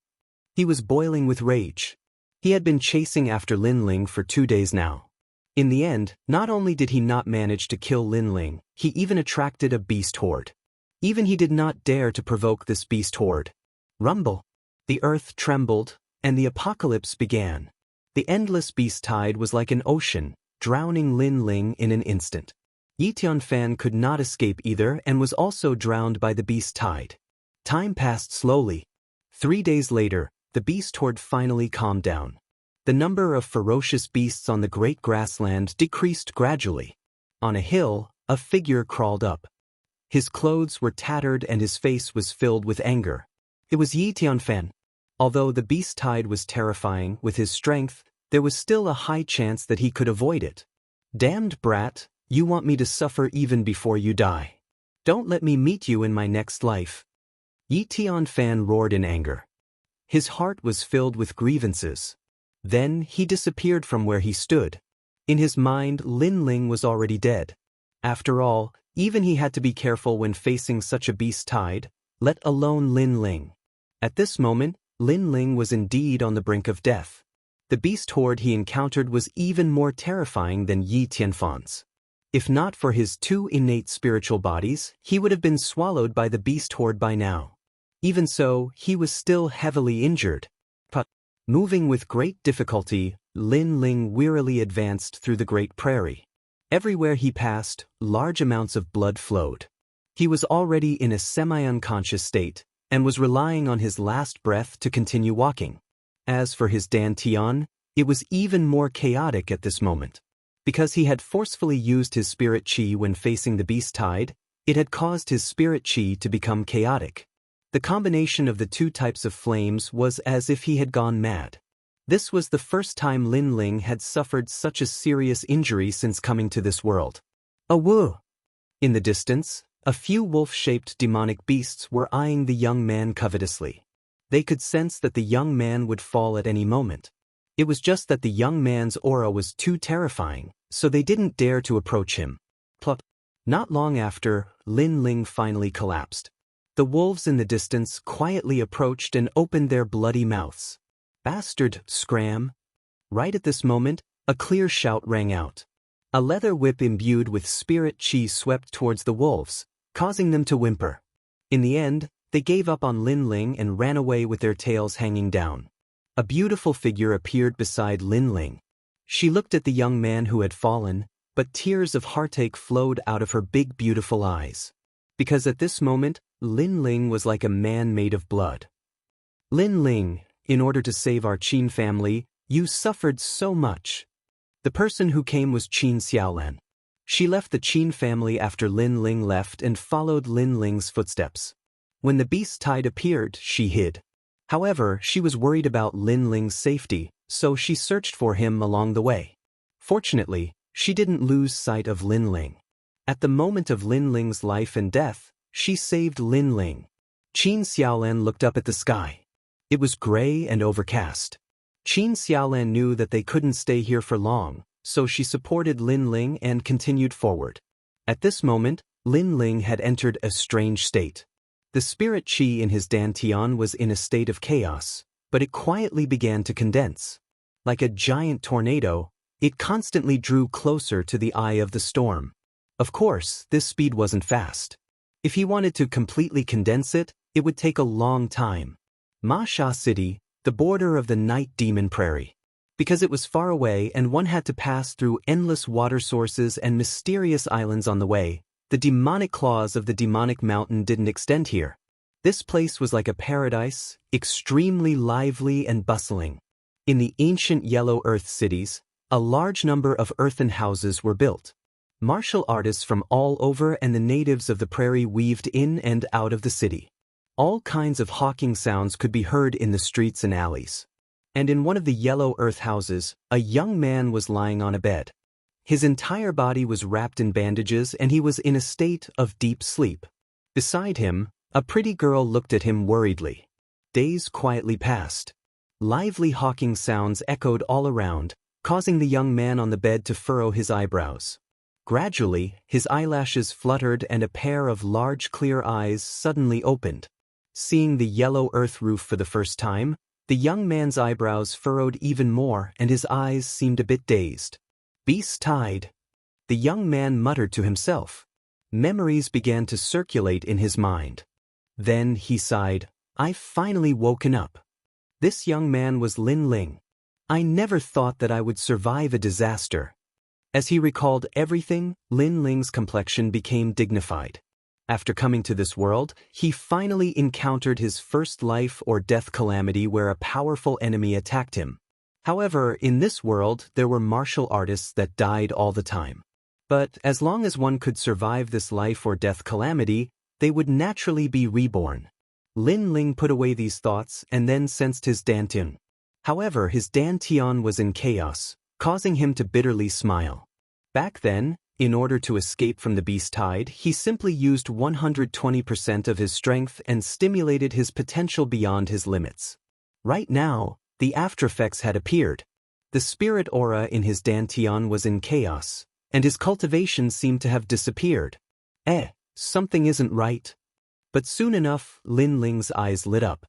He was boiling with rage. He had been chasing after Lin Ling for 2 days now. In the end, not only did he not manage to kill Lin Ling, he even attracted a beast horde. Even he did not dare to provoke this beast horde. Rumble. The earth trembled, and the apocalypse began. The endless beast tide was like an ocean, drowning Lin Ling in an instant. Yi Tianfan could not escape either and was also drowned by the beast tide. Time passed slowly. 3 days later, the beast horde finally calmed down. The number of ferocious beasts on the great grassland decreased gradually. On a hill, a figure crawled up. His clothes were tattered and his face was filled with anger. It was Yi Tianfan. Although the beast tide was terrifying, with his strength, there was still a high chance that he could avoid it. "Damned brat, you want me to suffer even before you die. Don't let me meet you in my next life." Yi Tianfan roared in anger. His heart was filled with grievances. Then he disappeared from where he stood. In his mind, Lin Ling was already dead. After all, even he had to be careful when facing such a beast tide, let alone Lin Ling. At this moment, Lin Ling was indeed on the brink of death. The beast horde he encountered was even more terrifying than Yi Tianfan's. If not for his 2 innate spiritual bodies, he would have been swallowed by the beast horde by now. Even so, he was still heavily injured. But, moving with great difficulty, Lin Ling wearily advanced through the great prairie. Everywhere he passed, large amounts of blood flowed. He was already in a semi-unconscious state, and was relying on his last breath to continue walking. As for his dantian, it was even more chaotic at this moment. Because he had forcefully used his spirit chi when facing the beast tide, it had caused his spirit chi to become chaotic. The combination of the 2 types of flames was as if he had gone mad. This was the first time Lin Ling had suffered such a serious injury since coming to this world. A woo! In the distance, a few wolf-shaped demonic beasts were eyeing the young man covetously. They could sense that the young man would fall at any moment. It was just that the young man's aura was too terrifying, so they didn't dare to approach him. Plop. Not long after, Lin Ling finally collapsed. The wolves in the distance quietly approached and opened their bloody mouths. "Bastard, scram!" Right at this moment, a clear shout rang out. A leather whip imbued with spirit chi swept towards the wolves, causing them to whimper. In the end, they gave up on Lin Ling and ran away with their tails hanging down. A beautiful figure appeared beside Lin Ling. She looked at the young man who had fallen, but tears of heartache flowed out of her big beautiful eyes. Because at this moment, Lin Ling was like a man made of blood. "Lin Ling, in order to save our Qin family, you suffered so much." The person who came was Qin Xiaolan. She left the Qin family after Lin Ling left and followed Lin Ling's footsteps. When the beast tide appeared, she hid. However, she was worried about Lin Ling's safety, so she searched for him along the way. Fortunately, she didn't lose sight of Lin Ling. At the moment of Lin Ling's life and death, she saved Lin Ling. Qin Xiaolan looked up at the sky. It was gray and overcast. Qin Xiaolan knew that they couldn't stay here for long, so she supported Lin Ling and continued forward. At this moment, Lin Ling had entered a strange state. The spirit qi in his dantian was in a state of chaos, but it quietly began to condense. Like a giant tornado, it constantly drew closer to the eye of the storm. Of course, this speed wasn't fast. If he wanted to completely condense it, it would take a long time. Ma Sha City, the border of the Night Demon Prairie. Because it was far away and one had to pass through endless water sources and mysterious islands on the way, the demonic claws of the demonic mountain didn't extend here. This place was like a paradise, extremely lively and bustling. In the ancient Yellow Earth cities, a large number of earthen houses were built. Martial artists from all over and the natives of the prairie weaved in and out of the city. All kinds of hawking sounds could be heard in the streets and alleys. And in one of the Yellow Earth houses, a young man was lying on a bed. His entire body was wrapped in bandages and he was in a state of deep sleep. Beside him, a pretty girl looked at him worriedly. Days quietly passed. Lively hawking sounds echoed all around, causing the young man on the bed to furrow his eyebrows. Gradually, his eyelashes fluttered and a pair of large clear eyes suddenly opened. Seeing the Yellow Earth roof for the first time, the young man's eyebrows furrowed even more and his eyes seemed a bit dazed. Beast tide. The young man muttered to himself. Memories began to circulate in his mind. Then he sighed, "I've finally woken up." This young man was Lin Ling. I never thought that I would survive a disaster. As he recalled everything, Lin Ling's complexion became dignified. After coming to this world, he finally encountered his first life or death calamity where a powerful enemy attacked him. However, in this world, there were martial artists that died all the time. But as long as one could survive this life or death calamity, they would naturally be reborn. Lin Ling put away these thoughts and then sensed his dantian. However, his dantian was in chaos, causing him to bitterly smile. Back then, in order to escape from the beast tide, he simply used 120% of his strength and stimulated his potential beyond his limits. Right now, the aftereffects had appeared. The spirit aura in his dantian was in chaos, and his cultivation seemed to have disappeared. Something isn't right. But soon enough, Lin Ling's eyes lit up.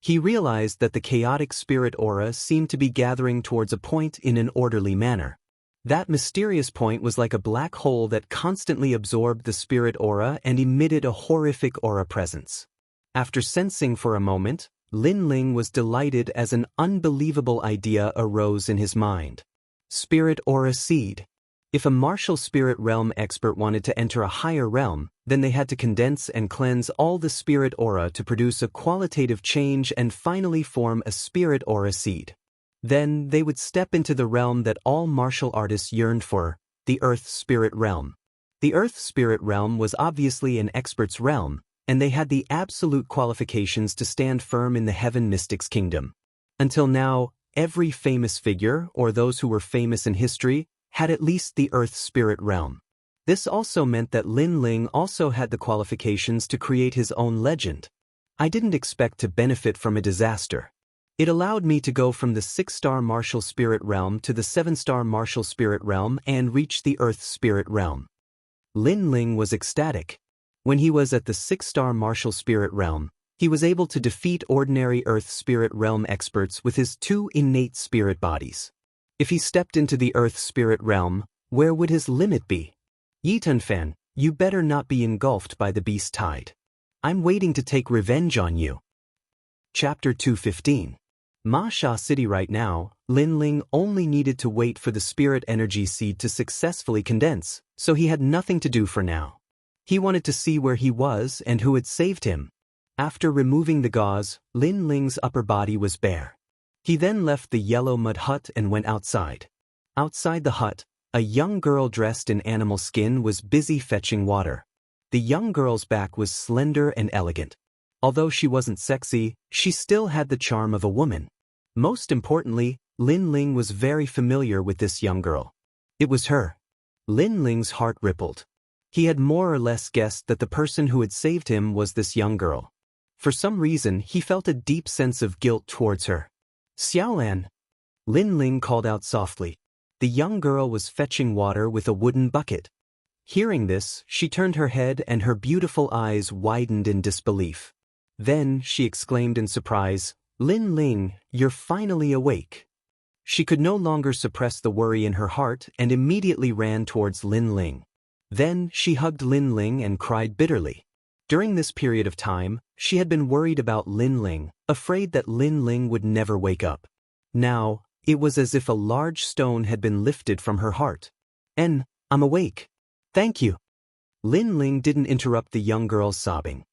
He realized that the chaotic spirit aura seemed to be gathering towards a point in an orderly manner. That mysterious point was like a black hole that constantly absorbed the spirit aura and emitted a horrific aura presence. After sensing for a moment, Lin Ling was delighted as an unbelievable idea arose in his mind. Spirit aura seed. If a martial spirit realm expert wanted to enter a higher realm, then they had to condense and cleanse all the spirit aura to produce a qualitative change and finally form a spirit aura seed. Then they would step into the realm that all martial artists yearned for, the Earth Spirit Realm. The Earth Spirit Realm was obviously an expert's realm, and they had the absolute qualifications to stand firm in the Heaven Mystics Kingdom. Until now, every famous figure, or those who were famous in history, had at least the Earth Spirit Realm. This also meant that Lin Ling also had the qualifications to create his own legend. I didn't expect to benefit from a disaster. It allowed me to go from the 6-star martial spirit realm to the 7-star martial spirit realm and reach the Earth Spirit Realm. Lin Ling was ecstatic. When he was at the 6-star martial spirit realm, he was able to defeat ordinary Earth Spirit Realm experts with his 2 innate spirit bodies. If he stepped into the Earth Spirit Realm, where would his limit be? Yitanfan, you better not be engulfed by the beast tide. I'm waiting to take revenge on you. Chapter 215. Ma Sha City. Right now, Lin Ling only needed to wait for the spirit energy seed to successfully condense, so he had nothing to do for now. He wanted to see where he was and who had saved him. After removing the gauze, Lin Ling's upper body was bare. He then left the yellow mud hut and went outside. Outside the hut, a young girl dressed in animal skin was busy fetching water. The young girl's back was slender and elegant. Although she wasn't sexy, she still had the charm of a woman. Most importantly, Lin Ling was very familiar with this young girl. It was her. Lin Ling's heart rippled. He had more or less guessed that the person who had saved him was this young girl. For some reason, he felt a deep sense of guilt towards her. Xiaolan, Lin Ling called out softly. The young girl was fetching water with a wooden bucket. Hearing this, she turned her head and her beautiful eyes widened in disbelief. Then, she exclaimed in surprise, Lin Ling, you're finally awake. She could no longer suppress the worry in her heart and immediately ran towards Lin Ling. Then, she hugged Lin Ling and cried bitterly. During this period of time, she had been worried about Lin Ling, afraid that Lin Ling would never wake up. Now, it was as if a large stone had been lifted from her heart. I'm awake. Thank you. Lin Ling didn't interrupt the young girl's sobbing.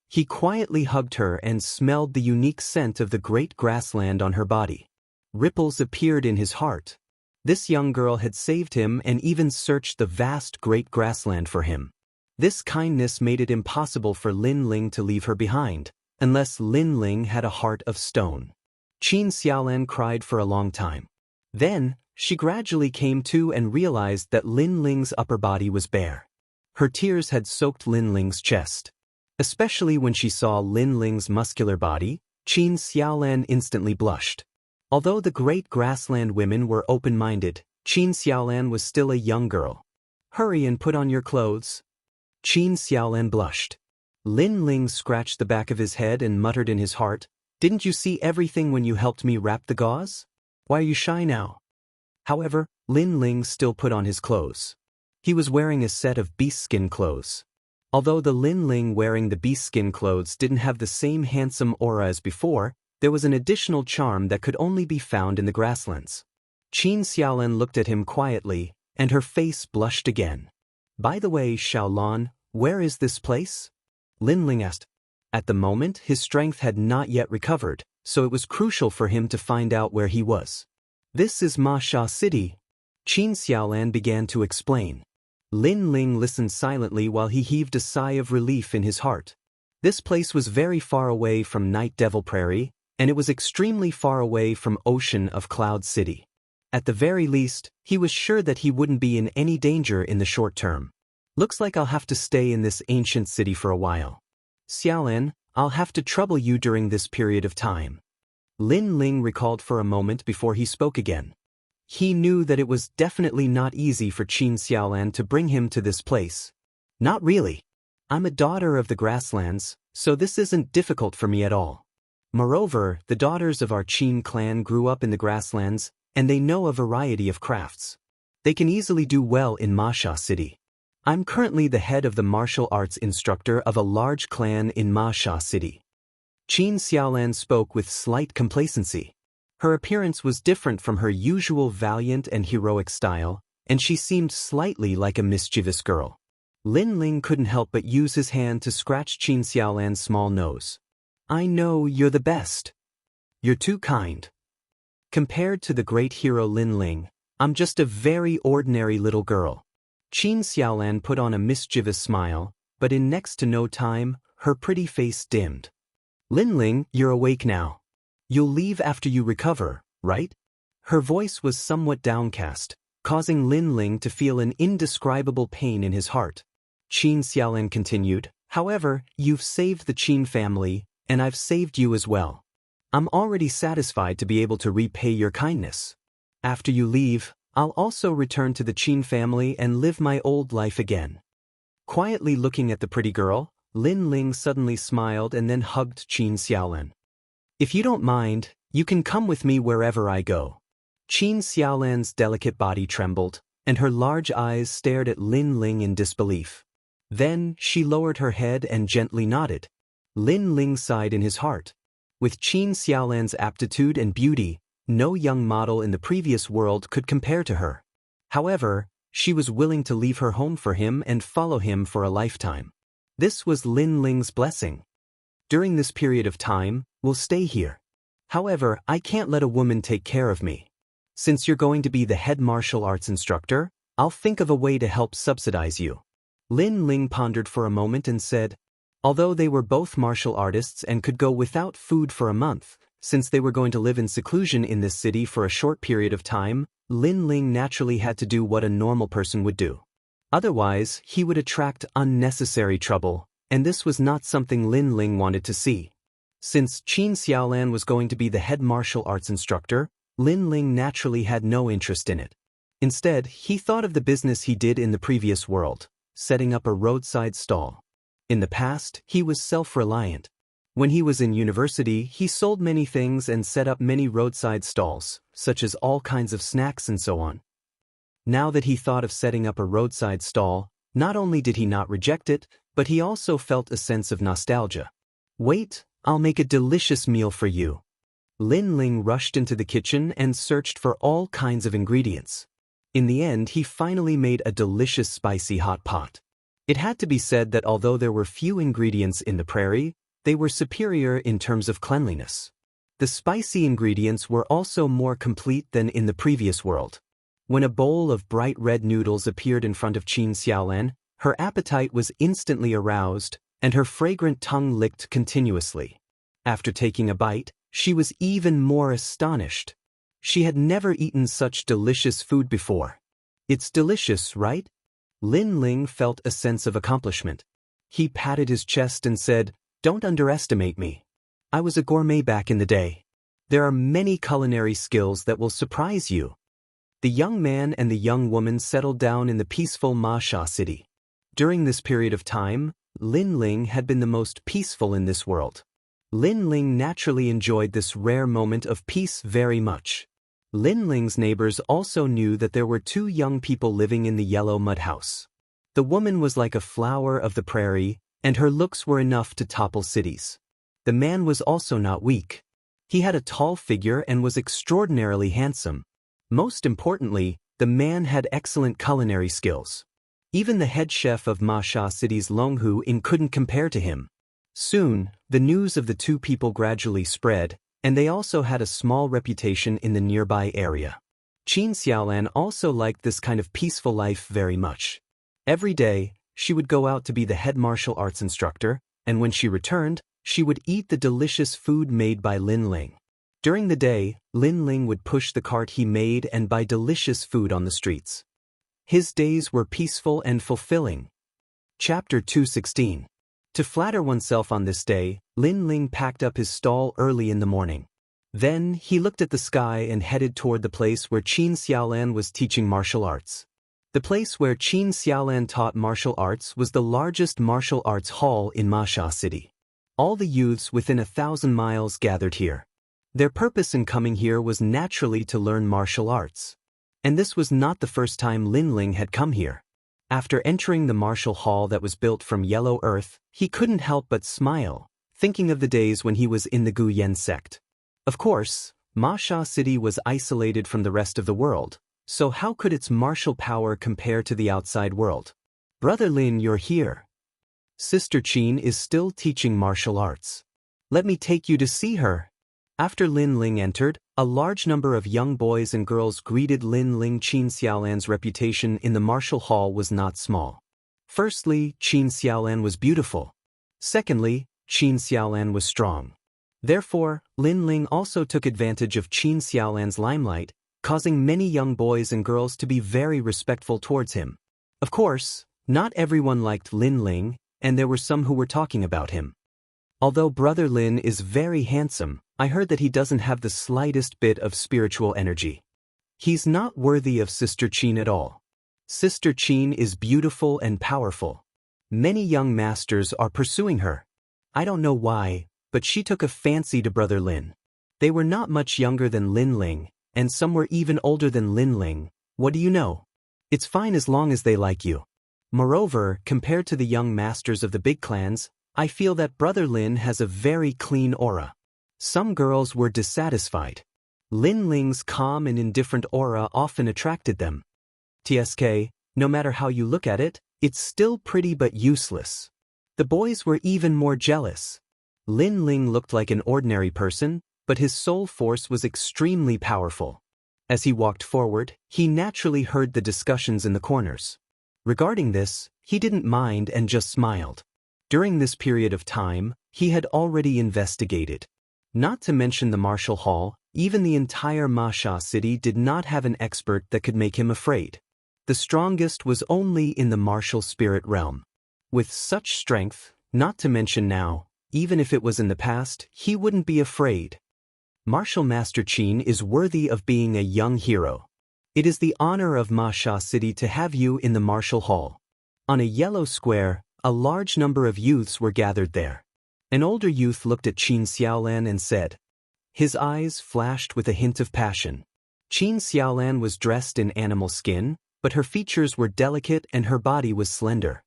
He quietly hugged her and smelled the unique scent of the great grassland on her body. Ripples appeared in his heart. This young girl had saved him and even searched the vast great grassland for him. This kindness made it impossible for Lin Ling to leave her behind, unless Lin Ling had a heart of stone. Qin Xiaolan cried for a long time. Then, she gradually came to and realized that Lin Ling's upper body was bare. Her tears had soaked Lin Ling's chest. Especially when she saw Lin Ling's muscular body, Qin Xiaolan instantly blushed. Although the great grassland women were open-minded, Qin Xiaolan was still a young girl. Hurry and put on your clothes. Qin Xiaolan blushed. Lin Ling scratched the back of his head and muttered in his heart, Didn't you see everything when you helped me wrap the gauze? Why are you shy now? However, Lin Ling still put on his clothes. He was wearing a set of beast-skin clothes. Although the Lin Ling wearing the beast-skin clothes didn't have the same handsome aura as before, there was an additional charm that could only be found in the grasslands. Qin Xiaolan looked at him quietly, and her face blushed again. By the way, Xiaolan, where is this place? Lin Ling asked. At the moment, his strength had not yet recovered, so it was crucial for him to find out where he was. This is Ma Sha City. Qin Xiaolan began to explain. Lin Ling listened silently while he heaved a sigh of relief in his heart. This place was very far away from Night Devil Prairie, and it was extremely far away from Ocean of Cloud City. At the very least, he was sure that he wouldn't be in any danger in the short term. Looks like I'll have to stay in this ancient city for a while. Xiaolan, I'll have to trouble you during this period of time. Lin Ling recalled for a moment before he spoke again. He knew that it was definitely not easy for Qin Xiaolan to bring him to this place. Not really. I'm a daughter of the grasslands, so this isn't difficult for me at all. Moreover, the daughters of our Qin clan grew up in the grasslands, and they know a variety of crafts. They can easily do well in Ma Sha City. I'm currently the head of the martial arts instructor of a large clan in Ma Sha City. Qin Xiaolan spoke with slight complacency. Her appearance was different from her usual valiant and heroic style, and she seemed slightly like a mischievous girl. Lin Ling couldn't help but use his hand to scratch Qin Xiaolan's small nose. I know you're the best. You're too kind. Compared to the great hero Lin Ling, I'm just a very ordinary little girl. Qin Xiaolan put on a mischievous smile, but in next to no time, her pretty face dimmed. Lin Ling, you're awake now. You'll leave after you recover, right? Her voice was somewhat downcast, causing Lin Ling to feel an indescribable pain in his heart. Qin Xiaolan continued, however, you've saved the Qin family, and I've saved you as well. I'm already satisfied to be able to repay your kindness. After you leave, I'll also return to the Qin family and live my old life again. Quietly looking at the pretty girl, Lin Ling suddenly smiled and then hugged Qin Xiaolan. If you don't mind, you can come with me wherever I go. Qin Xiaolan's delicate body trembled, and her large eyes stared at Lin Ling in disbelief. Then, she lowered her head and gently nodded. Lin Ling sighed in his heart. With Qin Xiaolan's aptitude and beauty, no young model in the previous world could compare to her. However, she was willing to leave her home for him and follow him for a lifetime. This was Lin Ling's blessing. During this period of time, we'll stay here. However, I can't let a woman take care of me. Since you're going to be the head martial arts instructor, I'll think of a way to help subsidize you. Lin Ling pondered for a moment and said, although they were both martial artists and could go without food for a month, since they were going to live in seclusion in this city for a short period of time, Lin Ling naturally had to do what a normal person would do. Otherwise, he would attract unnecessary trouble, and this was not something Lin Ling wanted to see. Since Qin Xiaolan was going to be the head martial arts instructor, Lin Ling naturally had no interest in it. Instead, he thought of the business he did in the previous world, setting up a roadside stall. In the past, he was self-reliant. When he was in university, he sold many things and set up many roadside stalls, such as all kinds of snacks and so on. Now that he thought of setting up a roadside stall, not only did he not reject it, but he also felt a sense of nostalgia. Wait, I'll make a delicious meal for you. Lin Ling rushed into the kitchen and searched for all kinds of ingredients. In the end, he finally made a delicious spicy hot pot. It had to be said that although there were few ingredients in the prairie, they were superior in terms of cleanliness. The spicy ingredients were also more complete than in the previous world. When a bowl of bright red noodles appeared in front of Qin Xiaolan, her appetite was instantly aroused, and her fragrant tongue licked continuously. After taking a bite, she was even more astonished. She had never eaten such delicious food before. It's delicious, right? Lin Ling felt a sense of accomplishment. He patted his chest and said, "Don't underestimate me. I was a gourmet back in the day. There are many culinary skills that will surprise you." The young man and the young woman settled down in the peaceful Ma Sha city. During this period of time, Lin Ling had been the most peaceful in this world. Lin Ling naturally enjoyed this rare moment of peace very much. Lin Ling's neighbors also knew that there were two young people living in the yellow mud house. The woman was like a flower of the prairie, and her looks were enough to topple cities. The man was also not weak. He had a tall figure and was extraordinarily handsome. Most importantly, the man had excellent culinary skills. Even the head chef of Ma Sha City's Longhu Inn couldn't compare to him. Soon, the news of the two people gradually spread, and they also had a small reputation in the nearby area. Qin Xiaolan also liked this kind of peaceful life very much. Every day, she would go out to be the head martial arts instructor, and when she returned, she would eat the delicious food made by Lin Ling. During the day, Lin Ling would push the cart he made and buy delicious food on the streets. His days were peaceful and fulfilling. Chapter 216. To flatter oneself on this day, Lin Ling packed up his stall early in the morning. Then, he looked at the sky and headed toward the place where Qin Xiaolan was teaching martial arts. The place where Qin Xiaolan taught martial arts was the largest martial arts hall in Ma Sha City. All the youths within 1,000 miles gathered here. Their purpose in coming here was naturally to learn martial arts. And this was not the first time Lin Ling had come here. After entering the martial hall that was built from yellow earth, he couldn't help but smile, thinking of the days when he was in the Gu Yan sect. Of course, Ma Sha City was isolated from the rest of the world, so how could its martial power compare to the outside world? "Brother Lin, you're here. Sister Qin is still teaching martial arts. Let me take you to see her." After Lin Ling entered, a large number of young boys and girls greeted Lin Ling. Qin Xiaolan's reputation in the martial hall was not small. Firstly, Qin Xiaolan was beautiful. Secondly, Qin Xiaolan was strong. Therefore, Lin Ling also took advantage of Qin Xiaolan's limelight, causing many young boys and girls to be very respectful towards him. Of course, not everyone liked Lin Ling, and there were some who were talking about him. Although Brother Lin is very handsome, I heard that he doesn't have the slightest bit of spiritual energy. He's not worthy of Sister Qin at all. Sister Qin is beautiful and powerful. Many young masters are pursuing her. I don't know why, but she took a fancy to Brother Lin. They were not much younger than Lin Ling, and some were even older than Lin Ling. What do you know? It's fine as long as they like you. Moreover, compared to the young masters of the big clans, I feel that Brother Lin has a very clean aura. Some girls were dissatisfied. Lin Ling's calm and indifferent aura often attracted them. TSK, no matter how you look at it, it's still pretty but useless. The boys were even more jealous. Lin Ling looked like an ordinary person, but his soul force was extremely powerful. As he walked forward, he naturally heard the discussions in the corners. Regarding this, he didn't mind and just smiled. During this period of time, he had already investigated. Not to mention the martial hall, even the entire Ma Sha city did not have an expert that could make him afraid. The strongest was only in the martial spirit realm. With such strength, not to mention now, Even if it was in the past, he wouldn't be afraid. Martial Master Qin is worthy of being a young hero. It is the honor of Ma Sha City to have you in the martial hall. On a yellow square, a large number of youths were gathered there. An older youth looked at Qin Xiaolan and said. His eyes flashed with a hint of passion. Qin Xiaolan was dressed in animal skin, but her features were delicate and her body was slender.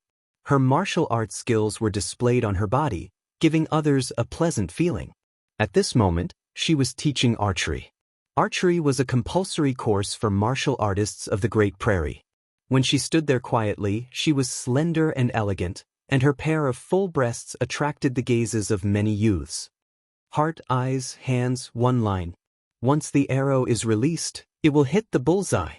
Her martial arts skills were displayed on her body, giving others a pleasant feeling. At this moment, she was teaching archery. Archery was a compulsory course for martial artists of the Great Prairie. When she stood there quietly, she was slender and elegant, and her pair of full breasts attracted the gazes of many youths. Heart, eyes, hands, one line. Once the arrow is released, it will hit the bullseye.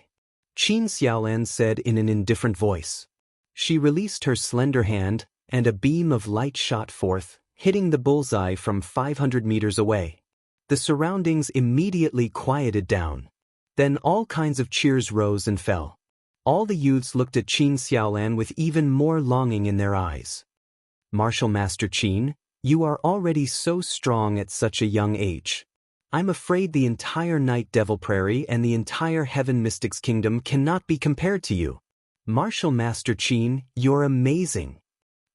Qin Xiaolan said in an indifferent voice. She released her slender hand, and a beam of light shot forth, hitting the bullseye from 500 meters away. The surroundings immediately quieted down. Then all kinds of cheers rose and fell. All the youths looked at Qin Xiaolan with even more longing in their eyes. Martial Master Qin, you are already so strong at such a young age. I'm afraid the entire Night Devil Prairie and the entire Heaven Mystics Kingdom cannot be compared to you. Martial Master Qin, you're amazing.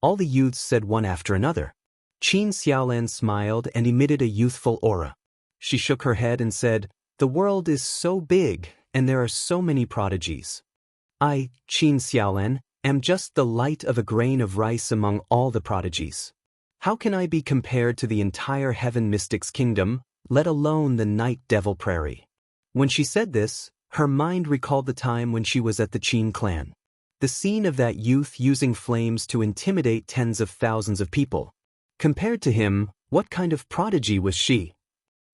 All the youths said one after another. Qin Xiaolan smiled and emitted a youthful aura. She shook her head and said, the world is so big, and there are so many prodigies. I, Qin Xiaolan, am just the light of a grain of rice among all the prodigies. How can I be compared to the entire Heaven Mystics Kingdom, let alone the Night Devil Prairie? When she said this, her mind recalled the time when she was at the Qin clan. The scene of that youth using flames to intimidate tens of thousands of people. Compared to him, what kind of prodigy was she?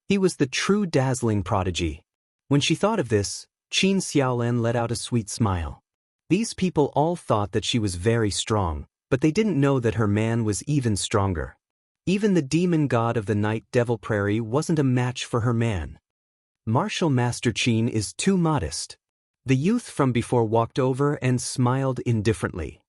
He was the true dazzling prodigy. When she thought of this, Qin Xiaolan let out a sweet smile. These people all thought that she was very strong, but they didn't know that her man was even stronger. Even the demon god of the Night Devil Prairie wasn't a match for her man. Martial Master Qin is too modest. The youth from before walked over and smiled indifferently.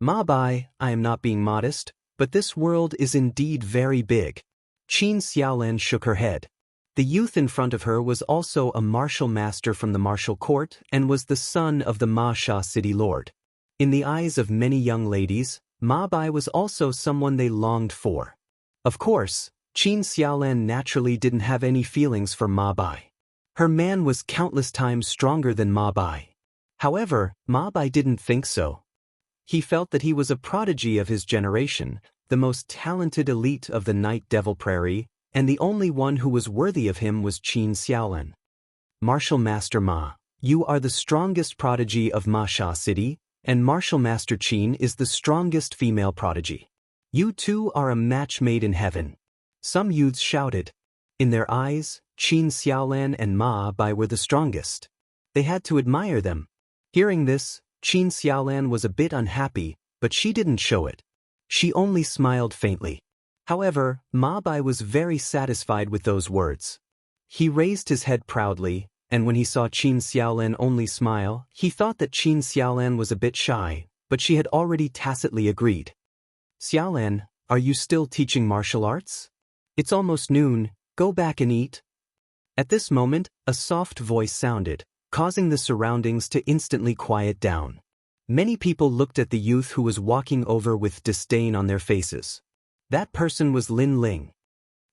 Ma Bai, I am not being modest, but this world is indeed very big. Qin Xiaolan shook her head. The youth in front of her was also a martial master from the martial court and was the son of the Ma Sha City Lord. In the eyes of many young ladies, Ma Bai was also someone they longed for. Of course, Qin Xiaolan naturally didn't have any feelings for Ma Bai. Her man was countless times stronger than Ma Bai. However, Ma Bai didn't think so. He felt that he was a prodigy of his generation, the most talented elite of the Night Devil Prairie, and the only one who was worthy of him was Qin Xiaolan. Martial Master Ma, you are the strongest prodigy of Ma Sha City, and Martial Master Qin is the strongest female prodigy. You two are a match made in heaven. Some youths shouted. In their eyes, Qin Xiaolan and Ma Bai were the strongest. They had to admire them. Hearing this, Qin Xiaolan was a bit unhappy, but she didn't show it. She only smiled faintly. However, Ma Bai was very satisfied with those words. He raised his head proudly, and when he saw Qin Xiaolan only smile, he thought that Qin Xiaolan was a bit shy, but she had already tacitly agreed. Xiaolan, are you still teaching martial arts? It's almost noon, go back and eat. At this moment, a soft voice sounded, causing the surroundings to instantly quiet down. Many people looked at the youth who was walking over with disdain on their faces. That person was Lin Ling.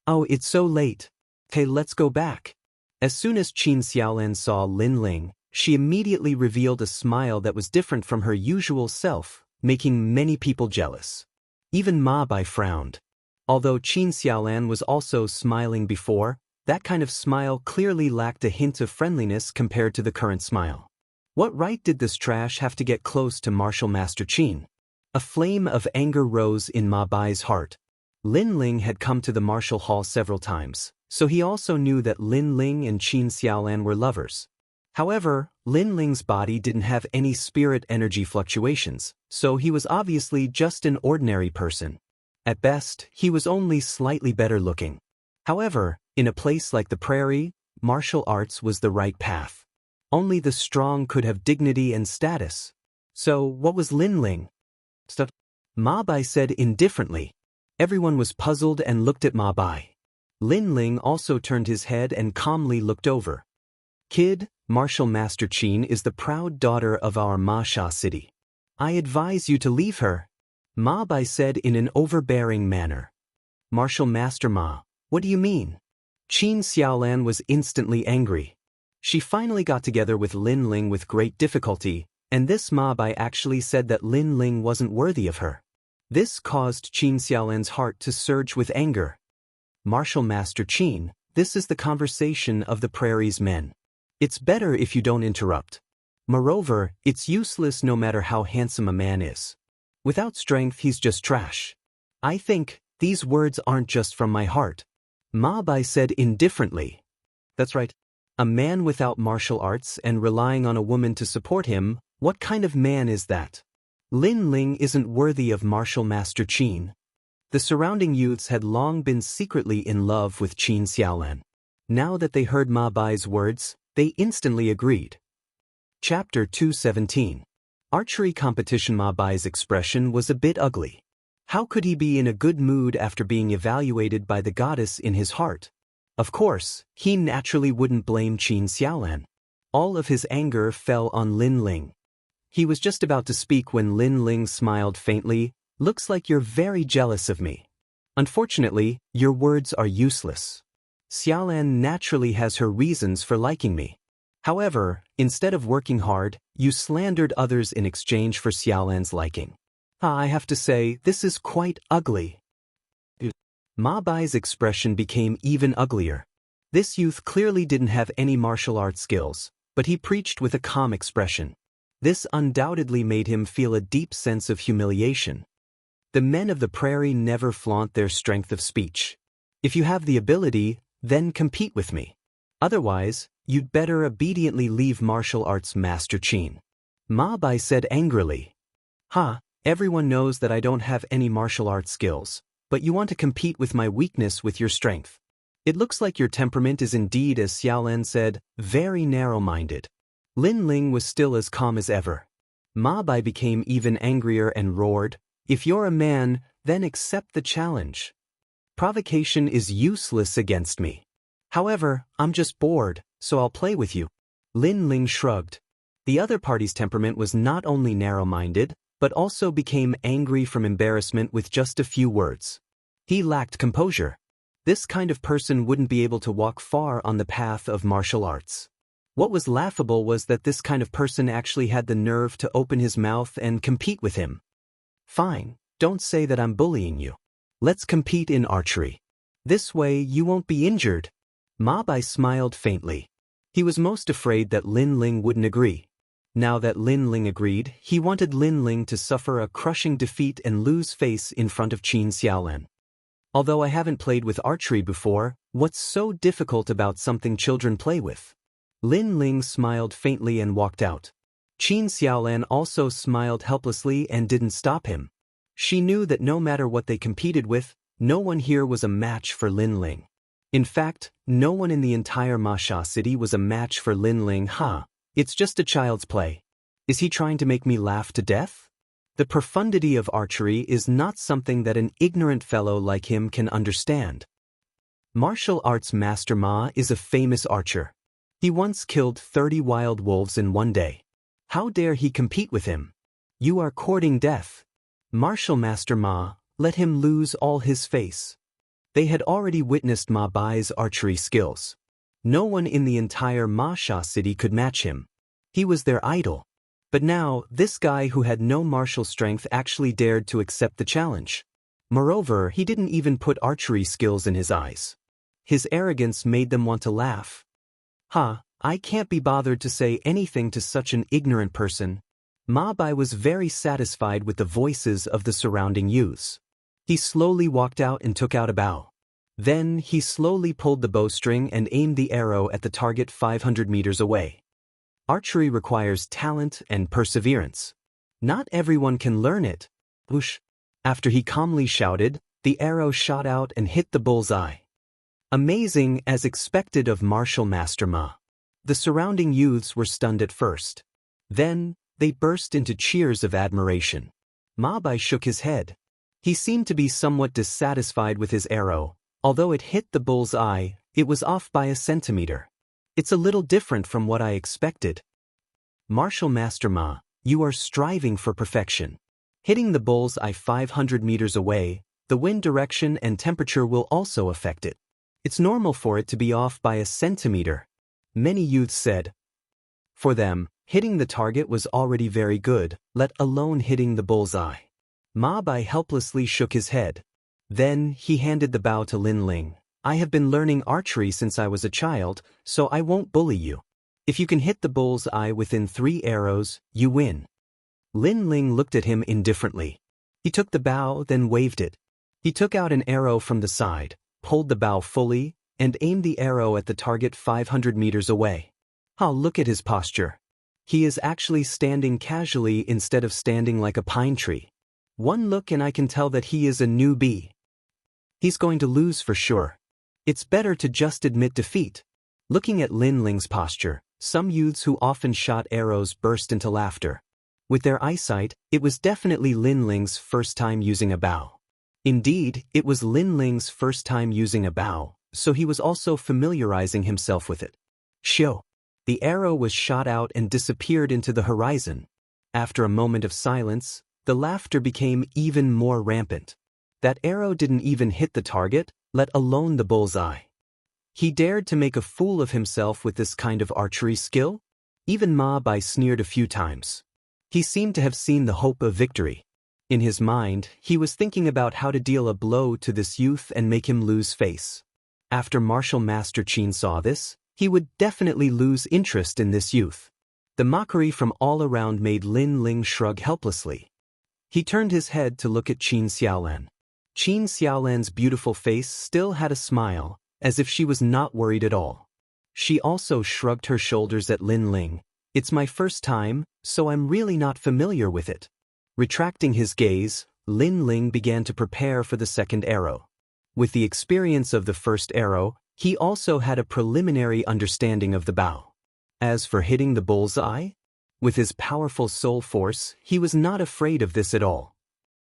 Oh, it's so late. Okay, let's go back. As soon as Qin Xiaolan saw Lin Ling, she immediately revealed a smile that was different from her usual self, making many people jealous. Even Ma Bai frowned. Although Qin Xiaolan was also smiling before, that kind of smile clearly lacked a hint of friendliness compared to the current smile. What right did this trash have to get close to Martial Master Qin? A flame of anger rose in Ma Bai's heart. Lin Ling had come to the martial hall several times, so he also knew that Lin Ling and Qin Xiaolan were lovers. However, Lin Ling's body didn't have any spirit energy fluctuations, so he was obviously just an ordinary person. At best, he was only slightly better looking. However, in a place like the prairie, martial arts was the right path. Only the strong could have dignity and status. So, what was Lin Ling? Ma Bai said indifferently. Everyone was puzzled and looked at Ma Bai. Lin Ling also turned his head and calmly looked over. Kid, Martial Master Qin is the proud daughter of our Ma Sha city. I advise you to leave her, Ma Bai said in an overbearing manner. Martial Master Ma, what do you mean? Qin Xiaolan was instantly angry. She finally got together with Lin Ling with great difficulty, and this Ma Bai actually said that Lin Ling wasn't worthy of her. This caused Qin Xiaolan's heart to surge with anger. Martial Master Qin, this is the conversation of the prairie's men. It's better if you don't interrupt. Moreover, it's useless no matter how handsome a man is. Without strength he's just trash. I think, these words aren't just from my heart. Ma Bai said indifferently. That's right. A man without martial arts and relying on a woman to support him, what kind of man is that? Lin Ling isn't worthy of Martial Master Qin. The surrounding youths had long been secretly in love with Qin Xiaolan. Now that they heard Ma Bai's words, they instantly agreed. Chapter 217. Archery competition. Ma Bai's expression was a bit ugly. How could he be in a good mood after being evaluated by the goddess in his heart? Of course, he naturally wouldn't blame Qin Xiaolan. All of his anger fell on Lin Ling. He was just about to speak when Lin Ling smiled faintly. Looks like you're very jealous of me. Unfortunately, your words are useless. Xiaolan naturally has her reasons for liking me. However, instead of working hard, you slandered others in exchange for Xiaolan's liking. I have to say, this is quite ugly. Ma Bai's expression became even uglier. This youth clearly didn't have any martial arts skills, but he preached with a calm expression. This undoubtedly made him feel a deep sense of humiliation. The men of the prairie never flaunt their strength of speech. If you have the ability, then compete with me. Otherwise, you'd better obediently leave Martial Arts Master Qin. Ma Bai said angrily. Everyone knows that I don't have any martial arts skills, but you want to compete with my weakness with your strength. It looks like your temperament is indeed, as Xiaolan said, very narrow-minded. Lin Ling was still as calm as ever. Ma Bai became even angrier and roared, if you're a man, then accept the challenge. Provocation is useless against me. However, I'm just bored, so I'll play with you. Lin Ling shrugged. The other party's temperament was not only narrow-minded, but also became angry from embarrassment with just a few words. He lacked composure. This kind of person wouldn't be able to walk far on the path of martial arts. What was laughable was that this kind of person actually had the nerve to open his mouth and compete with him. Fine, don't say that I'm bullying you. Let's compete in archery. This way you won't be injured. Ma Bai smiled faintly. He was most afraid that Lin Ling wouldn't agree. Now that Lin Ling agreed, he wanted Lin Ling to suffer a crushing defeat and lose face in front of Qin Xiaolan. Although I haven't played with archery before, what's so difficult about something children play with? Lin Ling smiled faintly and walked out. Qin Xiaolan also smiled helplessly and didn't stop him. She knew that no matter what they competed with, no one here was a match for Lin Ling. In fact, no one in the entire Ma Sha city was a match for Lin Ling. It's just a child's play. Is he trying to make me laugh to death? The profundity of archery is not something that an ignorant fellow like him can understand. Martial Arts Master Ma is a famous archer. He once killed 30 wild wolves in one day. How dare he compete with him? You are courting death. Martial Master Ma, let him lose all his face. They had already witnessed Ma Bai's archery skills. No one in the entire Ma Sha city could match him. He was their idol. But now, this guy who had no martial strength actually dared to accept the challenge. Moreover, he didn't even put archery skills in his eyes. His arrogance made them want to laugh. I can't be bothered to say anything to such an ignorant person. Ma Bai was very satisfied with the voices of the surrounding youths. He slowly walked out and took out a bow. Then, he slowly pulled the bowstring and aimed the arrow at the target 500 meters away. Archery requires talent and perseverance. Not everyone can learn it. Whoosh! After he calmly shouted, the arrow shot out and hit the bullseye. Amazing as expected of Martial Master Ma. The surrounding youths were stunned at first. Then, they burst into cheers of admiration. Ma Bai shook his head. He seemed to be somewhat dissatisfied with his arrow. Although it hit the bull's eye, it was off by a centimeter. It's a little different from what I expected. Martial Master Ma, you are striving for perfection. Hitting the bull's eye 500 meters away, the wind direction and temperature will also affect it. It's normal for it to be off by a centimeter. Many youths said. For them, hitting the target was already very good, let alone hitting the bull's eye. Ma Bai helplessly shook his head. Then, he handed the bow to Lin Ling. I have been learning archery since I was a child, so I won't bully you. If you can hit the bull's eye within 3 arrows, you win. Lin Ling looked at him indifferently. He took the bow, then waved it. He took out an arrow from the side, pulled the bow fully, and aimed the arrow at the target 500 meters away. Look at his posture. He is actually standing casually instead of standing like a pine tree. One look and I can tell that he is a newbie. He's going to lose for sure. It's better to just admit defeat. Looking at Lin Ling's posture, some youths who often shot arrows burst into laughter. With their eyesight, it was definitely Lin Ling's first time using a bow. Indeed, it was Lin Ling's first time using a bow, so he was also familiarizing himself with it. Shoo! The arrow was shot out and disappeared into the horizon. After a moment of silence, the laughter became even more rampant. That arrow didn't even hit the target, let alone the bull's eye. He dared to make a fool of himself with this kind of archery skill? Even Ma Bai sneered a few times. He seemed to have seen the hope of victory. In his mind, he was thinking about how to deal a blow to this youth and make him lose face. After Martial Master Qin saw this, he would definitely lose interest in this youth. The mockery from all around made Lin Ling shrug helplessly. He turned his head to look at Qin Xiaolan. Qin Xiaolan's beautiful face still had a smile, as if she was not worried at all. She also shrugged her shoulders at Lin Ling. It's my first time, so I'm really not familiar with it. Retracting his gaze, Lin Ling began to prepare for the second arrow. With the experience of the first arrow, he also had a preliminary understanding of the bow. As for hitting the bull's eye, with his powerful soul force, he was not afraid of this at all.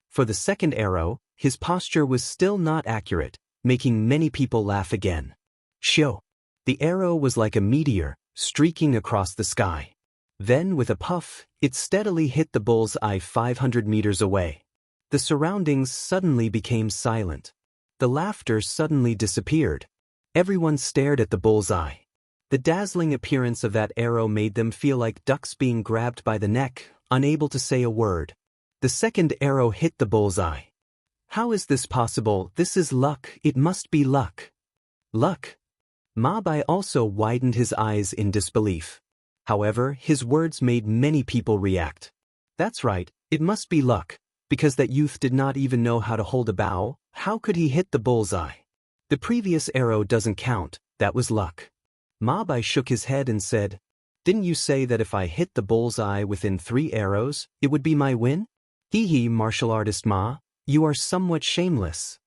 For the second arrow, his posture was still not accurate, making many people laugh again. Shoo! The arrow was like a meteor, streaking across the sky. Then, with a puff, it steadily hit the bull's eye 500 meters away. The surroundings suddenly became silent. The laughter suddenly disappeared. Everyone stared at the bull's eye. The dazzling appearance of that arrow made them feel like ducks being grabbed by the neck, unable to say a word. The second arrow hit the bull's eye. How is this possible? This is luck. It must be luck. Luck. Ma Bai also widened his eyes in disbelief. However, his words made many people react. That's right, it must be luck, because that youth did not even know how to hold a bow. How could he hit the bull's eye? The previous arrow doesn't count, that was luck. Ma Bai shook his head and said, Didn't you say that if I hit the bull's eye within 3 arrows, it would be my win? Hee, martial artist Ma, you are somewhat shameless.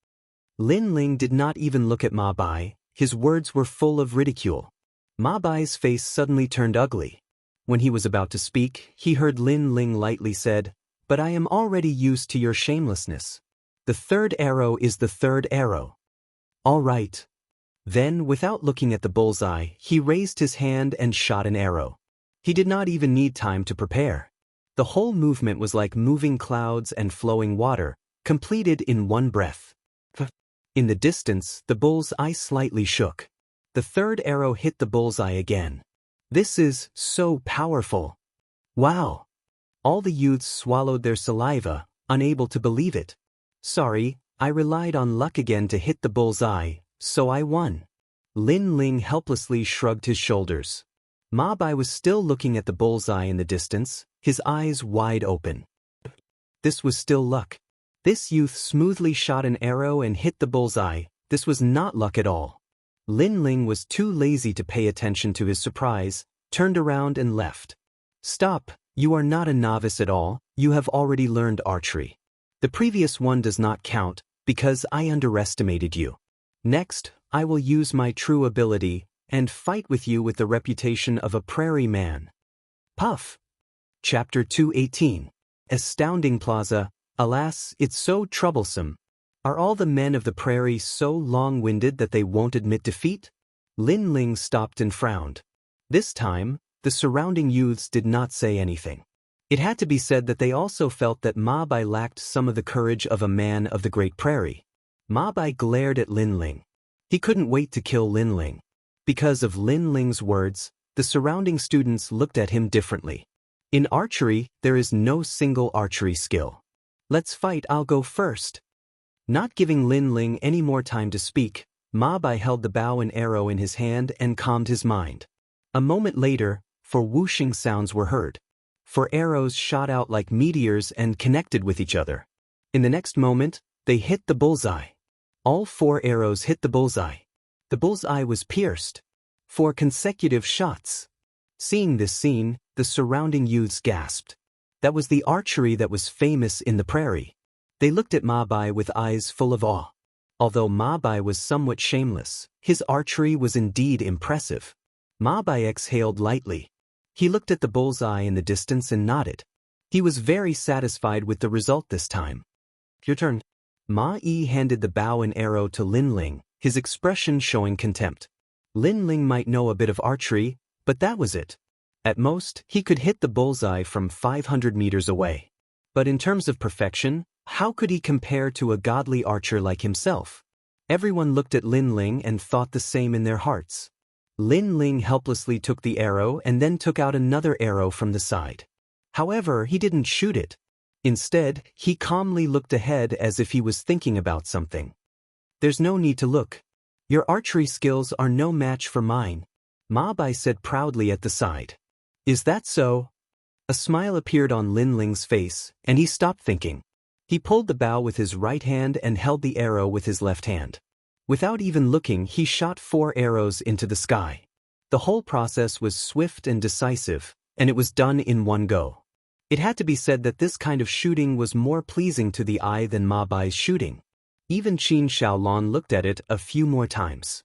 Lin Ling did not even look at Ma Bai. His words were full of ridicule. Ma Bai's face suddenly turned ugly. When he was about to speak, he heard Lin Ling lightly said, But I am already used to your shamelessness. The third arrow is the third arrow. All right. Then, without looking at the bullseye, he raised his hand and shot an arrow. He did not even need time to prepare. The whole movement was like moving clouds and flowing water, completed in one breath. In the distance, the bull's eye slightly shook. The third arrow hit the bullseye again. This is so powerful. Wow! All the youths swallowed their saliva, unable to believe it. Sorry, I relied on luck again to hit the bullseye, so I won. Lin Ling helplessly shrugged his shoulders. Ma Bai was still looking at the bullseye in the distance, his eyes wide open. This was still luck. This youth smoothly shot an arrow and hit the bullseye. This was not luck at all. Lin Ling was too lazy to pay attention to his surprise, turned around and left. Stop, you are not a novice at all, you have already learned archery. The previous one does not count, because I underestimated you. Next, I will use my true ability, and fight with you with the reputation of a prairie man. Puff. Chapter 218. Astounding Plaza, Alas, it's so troublesome. Are all the men of the prairie so long-winded that they won't admit defeat? Lin Ling stopped and frowned. This time, the surrounding youths did not say anything. It had to be said that they also felt that Ma Bai lacked some of the courage of a man of the Great Prairie. Ma Bai glared at Lin Ling. He couldn't wait to kill Lin Ling. Because of Lin Ling's words, the surrounding students looked at him differently. In archery, there is no single archery skill. Let's fight, I'll go first. Not giving Lin Ling any more time to speak, Ma Bai held the bow and arrow in his hand and calmed his mind. A moment later, four whooshing sounds were heard. 4 arrows shot out like meteors and connected with each other. In the next moment, they hit the bullseye. All 4 arrows hit the bullseye. The bullseye was pierced. 4 consecutive shots. Seeing this scene, the surrounding youths gasped. That was the archery that was famous in the prairie. They looked at Ma Bai with eyes full of awe. Although Ma Bai was somewhat shameless, his archery was indeed impressive. Ma Bai exhaled lightly. He looked at the bullseye in the distance and nodded. He was very satisfied with the result this time. Your turn. Ma Yi handed the bow and arrow to Lin Ling, his expression showing contempt. Lin Ling might know a bit of archery, but that was it. At most, he could hit the bullseye from 500 meters away. But in terms of perfection, how could he compare to a godly archer like himself? Everyone looked at Lin Ling and thought the same in their hearts. Lin Ling helplessly took the arrow and then took out another arrow from the side. However, he didn't shoot it. Instead, he calmly looked ahead as if he was thinking about something. There's no need to look. Your archery skills are no match for mine, Ma Bai said proudly at the side. Is that so? A smile appeared on Lin Ling's face, and he stopped thinking. He pulled the bow with his right hand and held the arrow with his left hand. Without even looking, he shot 4 arrows into the sky. The whole process was swift and decisive, and it was done in one go. It had to be said that this kind of shooting was more pleasing to the eye than Ma Bai's shooting. Even Qin Xiaolon looked at it a few more times.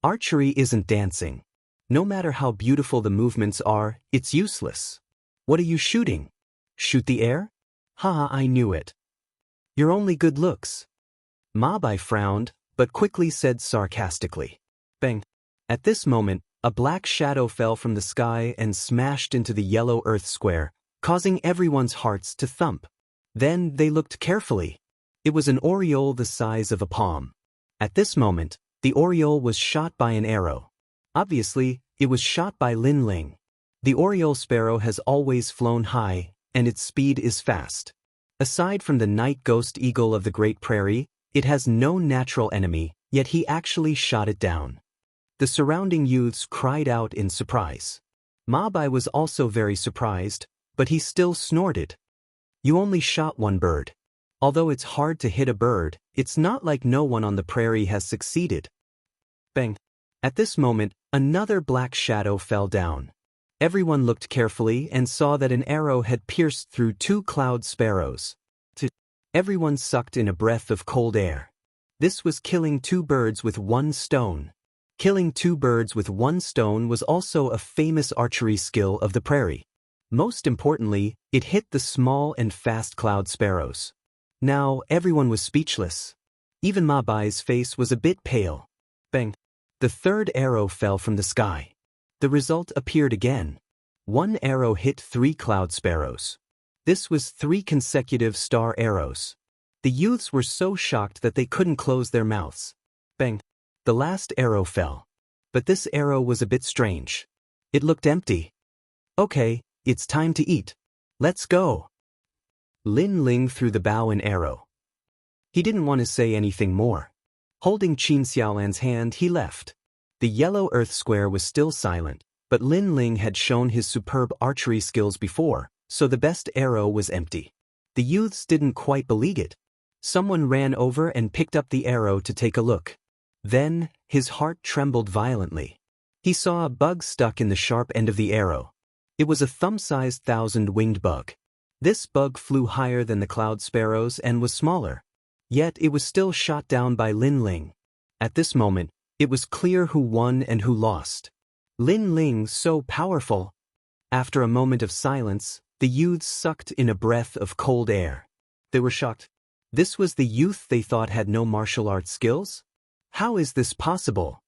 Archery isn't dancing. No matter how beautiful the movements are, it's useless. What are you shooting? Shoot the air? Ha, I knew it. You're only good looks. Ma Bai frowned, but quickly said sarcastically. Bang! At this moment, a black shadow fell from the sky and smashed into the yellow earth square, causing everyone's hearts to thump. Then they looked carefully. It was an oriole the size of a palm. At this moment, the oriole was shot by an arrow. Obviously, it was shot by Lin Ling. The oriole sparrow has always flown high, and its speed is fast. Aside from the night ghost eagle of the Great Prairie, it has no natural enemy, yet he actually shot it down. The surrounding youths cried out in surprise. Ma Bai was also very surprised, but he still snorted. You only shot one bird. Although it's hard to hit a bird, it's not like no one on the prairie has succeeded. Bang! At this moment, another black shadow fell down. Everyone looked carefully and saw that an arrow had pierced through 2 cloud sparrows. Everyone sucked in a breath of cold air. This was killing 2 birds with 1 stone. Killing 2 birds with 1 stone was also a famous archery skill of the prairie. Most importantly, it hit the small and fast cloud sparrows. Now, everyone was speechless. Even Ma Bai's face was a bit pale. Bang! The 3rd arrow fell from the sky. The result appeared again. 1 arrow hit 3 cloud sparrows. This was 3 consecutive star arrows. The youths were so shocked that they couldn't close their mouths. Bang! The last arrow fell. But this arrow was a bit strange. It looked empty. Okay, it's time to eat. Let's go. Lin Ling threw the bow and arrow. He didn't want to say anything more. Holding Qin Xiaolan's hand, he left. The yellow earth square was still silent, but Lin Ling had shown his superb archery skills before, so the best arrow was empty. The youths didn't quite believe it. Someone ran over and picked up the arrow to take a look. Then, his heart trembled violently. He saw a bug stuck in the sharp end of the arrow. It was a thumb-sized 1,000-winged bug. This bug flew higher than the cloud sparrows and was smaller. Yet it was still shot down by Lin Ling. At this moment, it was clear who won and who lost. Lin Ling so powerful. After a moment of silence, the youths sucked in a breath of cold air. They were shocked. This was the youth they thought had no martial arts skills? How is this possible?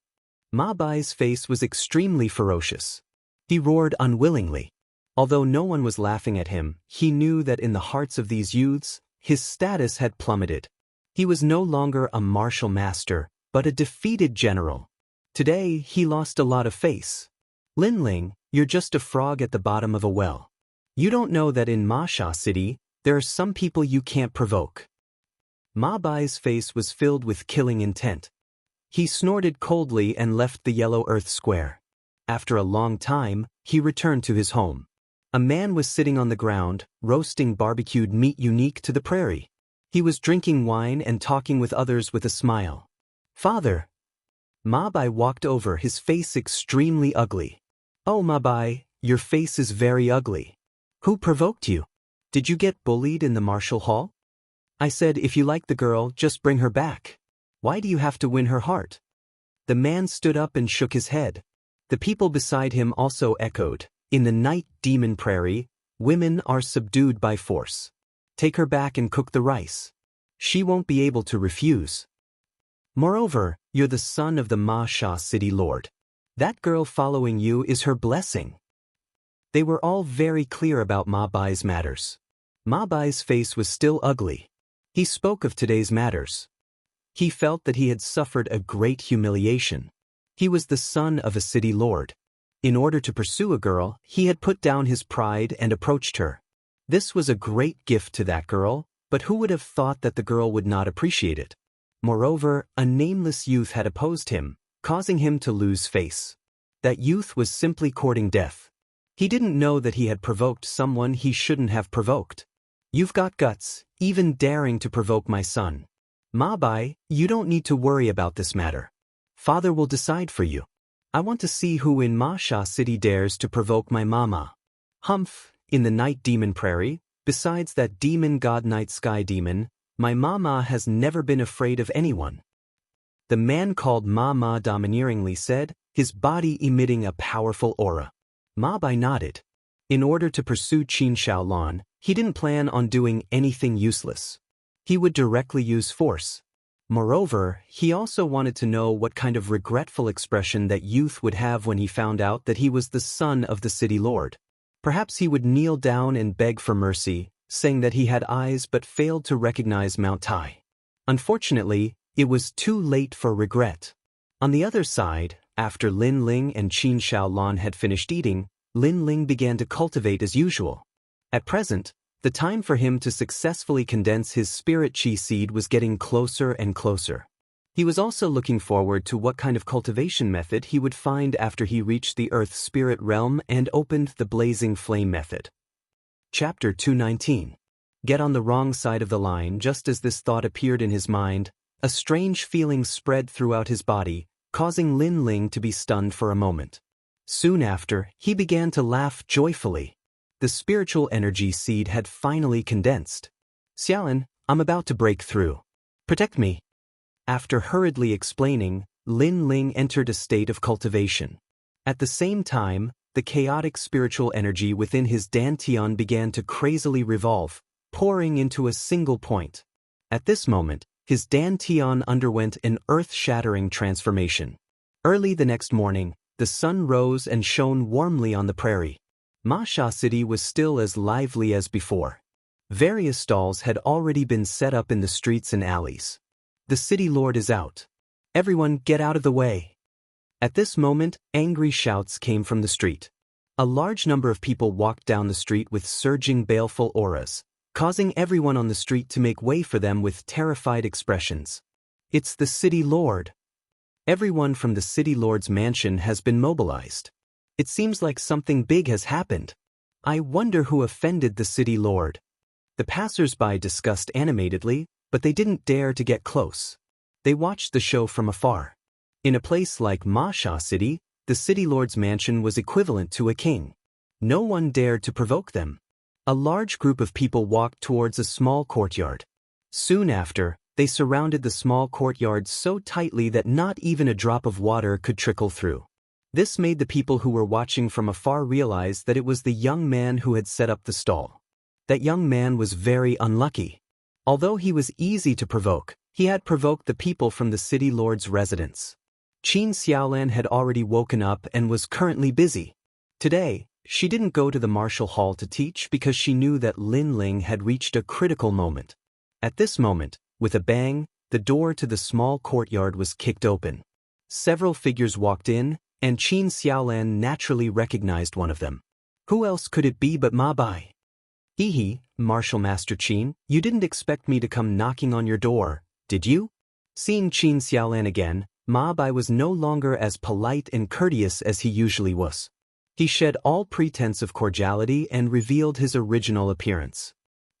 Ma Bai's face was extremely ferocious. He roared unwillingly. Although no one was laughing at him, he knew that in the hearts of these youths, his status had plummeted. He was no longer a martial master, but a defeated general. Today, he lost a lot of face. Lin Ling, you're just a frog at the bottom of a well. You don't know that in Ma Sha City, there are some people you can't provoke. Ma Bai's face was filled with killing intent. He snorted coldly and left the yellow earth square. After a long time, he returned to his home. A man was sitting on the ground, roasting barbecued meat unique to the prairie. He was drinking wine and talking with others with a smile. Father. Ma Bai walked over, his face extremely ugly. Oh Ma Bai, your face is very ugly. Who provoked you? Did you get bullied in the martial hall? I said if you like the girl, just bring her back. Why do you have to win her heart? The man stood up and shook his head. The people beside him also echoed. In the night demon prairie, women are subdued by force. Take her back and cook the rice. She won't be able to refuse. Moreover, you're the son of the Ma Sha City Lord. That girl following you is her blessing. They were all very clear about Ma Bai's matters. Ma Bai's face was still ugly. He spoke of today's matters. He felt that he had suffered a great humiliation. He was the son of a city lord. In order to pursue a girl, he had put down his pride and approached her. This was a great gift to that girl, but who would have thought that the girl would not appreciate it? Moreover, a nameless youth had opposed him, causing him to lose face. That youth was simply courting death. He didn't know that he had provoked someone he shouldn't have provoked. You've got guts, even daring to provoke my son. Ma Bai, you don't need to worry about this matter. Father will decide for you. I want to see who in Ma Sha City dares to provoke my mama. Humph, in the night demon prairie, besides that demon god night sky demon, my mama has never been afraid of anyone. The man called Ma domineeringly said, his body emitting a powerful aura. Ma Bai nodded. In order to pursue Qin Shaolon, he didn't plan on doing anything useless. He would directly use force. Moreover, he also wanted to know what kind of regretful expression that youth would have when he found out that he was the son of the city lord. Perhaps he would kneel down and beg for mercy, saying that he had eyes but failed to recognize Mount Tai. Unfortunately, it was too late for regret. On the other side, after Lin Ling and Qin Shaolon had finished eating, Lin Ling began to cultivate as usual. At present, the time for him to successfully condense his spirit chi seed was getting closer and closer. He was also looking forward to what kind of cultivation method he would find after he reached the earth spirit realm and opened the blazing flame method. Chapter 219. Get on the wrong side of the line. Just as this thought appeared in his mind, a strange feeling spread throughout his body, causing Lin Ling to be stunned for a moment. Soon after, he began to laugh joyfully. The spiritual energy seed had finally condensed. Xiaolin, I'm about to break through. Protect me. After hurriedly explaining, Lin Ling entered a state of cultivation. At the same time, the chaotic spiritual energy within his dantian began to crazily revolve, pouring into a single point. At this moment, his dantian underwent an earth-shattering transformation. Early the next morning, the sun rose and shone warmly on the prairie. Ma Sha City was still as lively as before. Various stalls had already been set up in the streets and alleys. The city lord is out. Everyone get out of the way. At this moment, angry shouts came from the street. A large number of people walked down the street with surging baleful auras, causing everyone on the street to make way for them with terrified expressions. It's the city lord. Everyone from the city lord's mansion has been mobilized. It seems like something big has happened. I wonder who offended the city lord. The passers-by discussed animatedly, but they didn't dare to get close. They watched the show from afar. In a place like Ma Sha City, the city lord's mansion was equivalent to a king. No one dared to provoke them. A large group of people walked towards a small courtyard. Soon after, they surrounded the small courtyard so tightly that not even a drop of water could trickle through. This made the people who were watching from afar realize that it was the young man who had set up the stall. That young man was very unlucky. Although he was easy to provoke, he had provoked the people from the city lord's residence. Qin Xiaolan had already woken up and was currently busy. Today, she didn't go to the martial hall to teach because she knew that Lin Ling had reached a critical moment. At this moment, with a bang, the door to the small courtyard was kicked open. Several figures walked in, and Qin Xiaolan naturally recognized one of them. Who else could it be but Ma Bai? Hehe, Martial Master Qin, you didn't expect me to come knocking on your door, did you? Seeing Qin Xiaolan again, Ma Bai was no longer as polite and courteous as he usually was. He shed all pretense of cordiality and revealed his original appearance.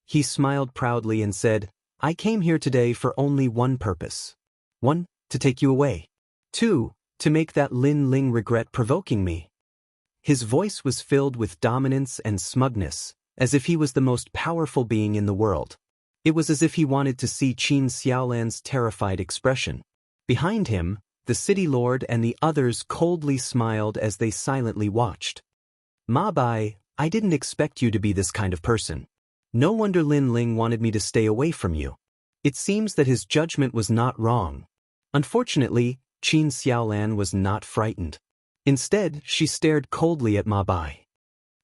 He smiled proudly and said, I came here today for only one purpose. 1. To take you away. 2. To make that Lin Ling regret provoking me. His voice was filled with dominance and smugness, as if he was the most powerful being in the world. It was as if he wanted to see Qin Xiaolan's terrified expression. Behind him, the city lord and the others coldly smiled as they silently watched. Ma Bai, I didn't expect you to be this kind of person. No wonder Lin Ling wanted me to stay away from you. It seems that his judgment was not wrong. Unfortunately, Qin Xiaolan was not frightened. Instead, she stared coldly at Ma Bai.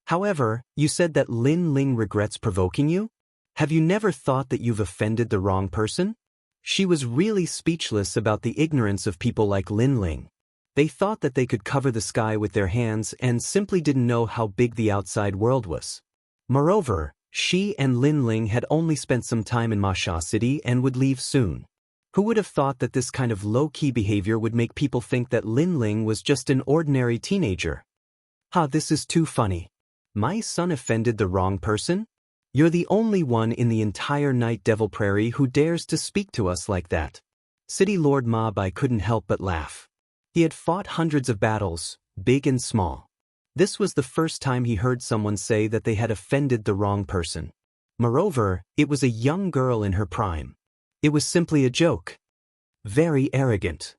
However, you said that Lin Ling regrets provoking you? Have you never thought that you've offended the wrong person? She was really speechless about the ignorance of people like Lin Ling. They thought that they could cover the sky with their hands and simply didn't know how big the outside world was. Moreover, she and Lin Ling had only spent some time in Ma Sha City and would leave soon. Who would have thought that this kind of low-key behavior would make people think that Lin Ling was just an ordinary teenager? This is too funny. My son offended the wrong person? You're the only one in the entire Night Devil Prairie who dares to speak to us like that. City Lord Ma Bai couldn't help but laugh. He had fought hundreds of battles, big and small. This was the first time he heard someone say that they had offended the wrong person. Moreover, it was a young girl in her prime. It was simply a joke. Very arrogant.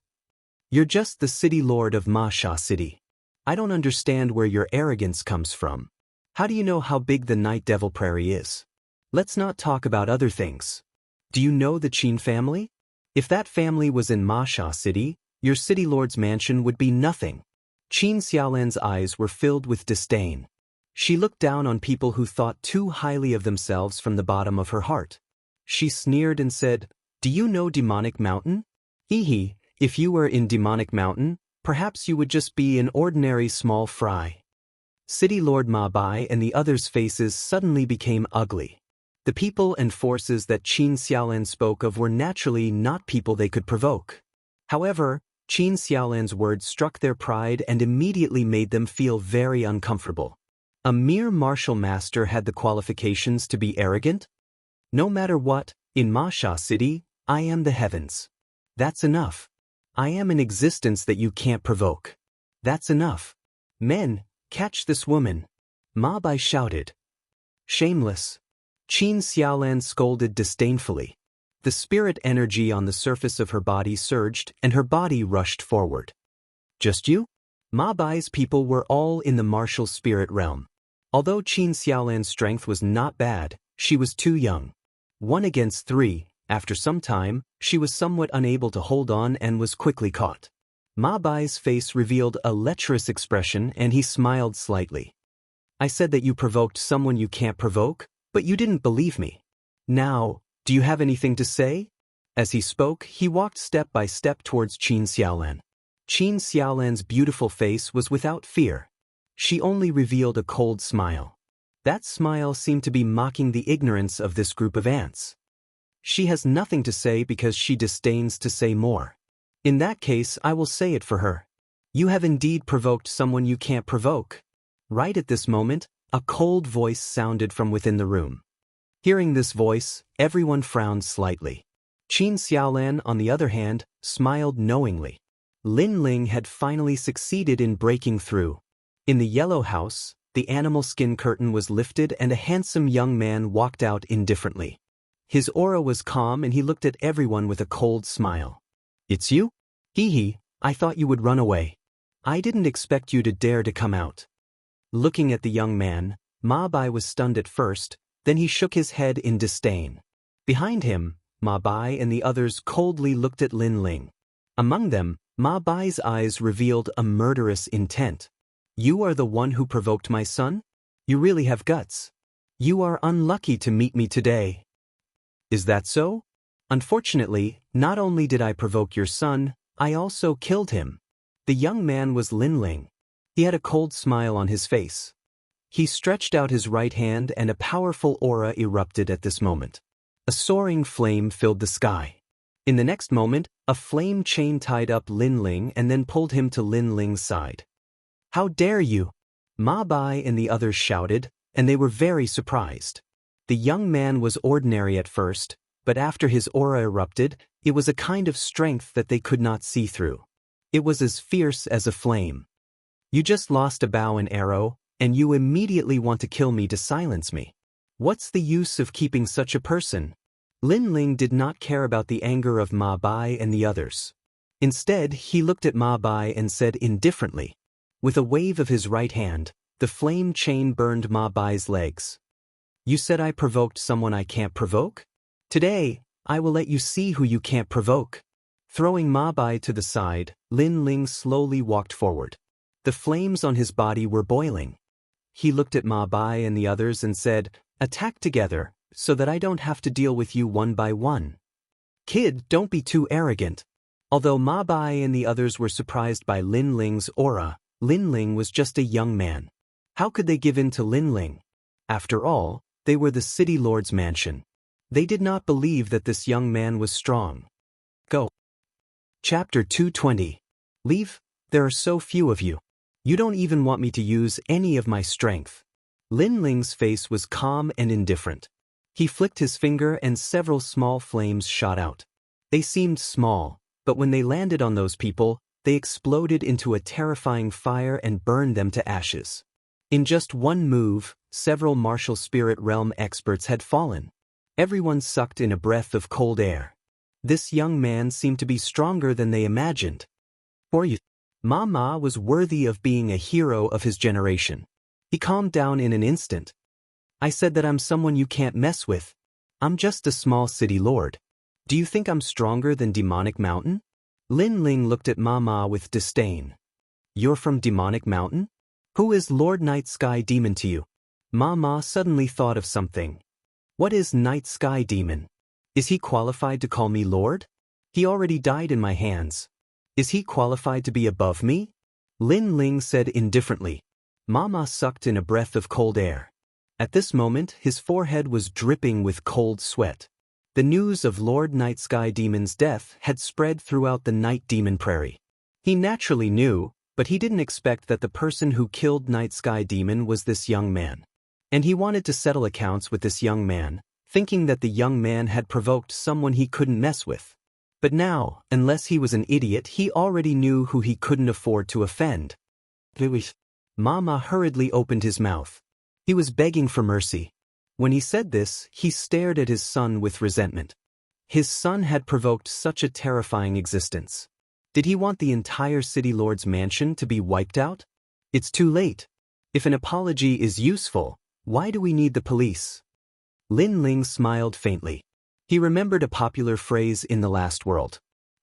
You're just the city lord of Ma Sha City. I don't understand where your arrogance comes from. How do you know how big the Night Devil Prairie is? Let's not talk about other things. Do you know the Qin family? If that family was in Ma Sha City, your city lord's mansion would be nothing. Qin Xiaolan's eyes were filled with disdain. She looked down on people who thought too highly of themselves from the bottom of her heart. She sneered and said, Do you know Demonic Mountain? Hehe, if you were in Demonic Mountain, perhaps you would just be an ordinary small fry. City Lord Ma Bai and the others' faces suddenly became ugly. The people and forces that Qin Xiaolan spoke of were naturally not people they could provoke. However, Qin Xiaolan's words struck their pride and immediately made them feel very uncomfortable. A mere martial master had the qualifications to be arrogant? No matter what, in Ma Sha City, I am the heavens. That's enough. I am an existence that you can't provoke. That's enough. Men, catch this woman. Ma Bai shouted. Shameless. Qin Xiaolan scolded disdainfully. The spirit energy on the surface of her body surged and her body rushed forward. Just you? Ma Bai's people were all in the martial spirit realm. Although Qin Xiaolan's strength was not bad, she was too young. 1 against 3, after some time, she was somewhat unable to hold on and was quickly caught. Ma Bai's face revealed a lecherous expression and he smiled slightly. I said that you provoked someone you can't provoke, but you didn't believe me. Now, do you have anything to say? As he spoke, he walked step by step towards Qin Xiaolan. Qin Xiaolan's beautiful face was without fear. She only revealed a cold smile. That smile seemed to be mocking the ignorance of this group of ants. She has nothing to say because she disdains to say more. In that case, I will say it for her. You have indeed provoked someone you can't provoke. Right at this moment, a cold voice sounded from within the room. Hearing this voice, everyone frowned slightly. Qin Xiaolan, on the other hand, smiled knowingly. Lin Ling had finally succeeded in breaking through. In the yellow house, the animal skin curtain was lifted and a handsome young man walked out indifferently. His aura was calm and he looked at everyone with a cold smile. It's you? Hehe, I thought you would run away. I didn't expect you to dare to come out. Looking at the young man, Ma Bai was stunned at first, then he shook his head in disdain. Behind him, Ma Bai and the others coldly looked at Lin Ling. Among them, Ma Bai's eyes revealed a murderous intent. You are the one who provoked my son? You really have guts. You are unlucky to meet me today. Is that so? Unfortunately, not only did I provoke your son, I also killed him. The young man was Lin Ling. He had a cold smile on his face. He stretched out his right hand and a powerful aura erupted at this moment. A soaring flame filled the sky. In the next moment, a flame chain tied up Lin Ling and then pulled him to Lin Ling's side. How dare you? Ma Bai and the others shouted, and they were very surprised. The young man was ordinary at first, but after his aura erupted, it was a kind of strength that they could not see through. It was as fierce as a flame. You just lost a bow and arrow, and you immediately want to kill me to silence me. What's the use of keeping such a person? Lin Ling did not care about the anger of Ma Bai and the others. Instead, he looked at Ma Bai and said indifferently. With a wave of his right hand, the flame chain burned Ma Bai's legs. You said I provoked someone I can't provoke? Today, I will let you see who you can't provoke. Throwing Ma Bai to the side, Lin Ling slowly walked forward. The flames on his body were boiling. He looked at Ma Bai and the others and said, attack together, so that I don't have to deal with you one by one. Kid, don't be too arrogant. Although Ma Bai and the others were surprised by Lin Ling's aura, Lin Ling was just a young man. How could they give in to Lin Ling? After all, they were the city lord's mansion. They did not believe that this young man was strong. Go. Chapter 220. Leave? There are so few of you. You don't even want me to use any of my strength. Lin Ling's face was calm and indifferent. He flicked his finger and several small flames shot out. They seemed small, but when they landed on those people, they exploded into a terrifying fire and burned them to ashes. In just one move, several martial spirit realm experts had fallen. Everyone sucked in a breath of cold air. This young man seemed to be stronger than they imagined. For you, Ma was worthy of being a hero of his generation. He calmed down in an instant. I said that I'm someone you can't mess with. I'm just a small city lord. Do you think I'm stronger than Demonic Mountain? Lin Ling looked at Ma with disdain. You're from Demonic Mountain? Who is Lord Night Sky Demon to you? Ma suddenly thought of something. What is Night Sky Demon? Is he qualified to call me Lord? He already died in my hands. Is he qualified to be above me? Lin Ling said indifferently. Ma sucked in a breath of cold air. At this moment, his forehead was dripping with cold sweat. The news of Lord Night Sky Demon's death had spread throughout the Night Demon Prairie. He naturally knew, but he didn't expect that the person who killed Night Sky Demon was this young man. And he wanted to settle accounts with this young man, thinking that the young man had provoked someone he couldn't mess with. But now, unless he was an idiot, he already knew who he couldn't afford to offend. Ma hurriedly opened his mouth. He was begging for mercy. When he said this, he stared at his son with resentment. His son had provoked such a terrifying existence. Did he want the entire city lord's mansion to be wiped out? It's too late. If an apology is useful, why do we need the police? Lin Ling smiled faintly. He remembered a popular phrase in the last world.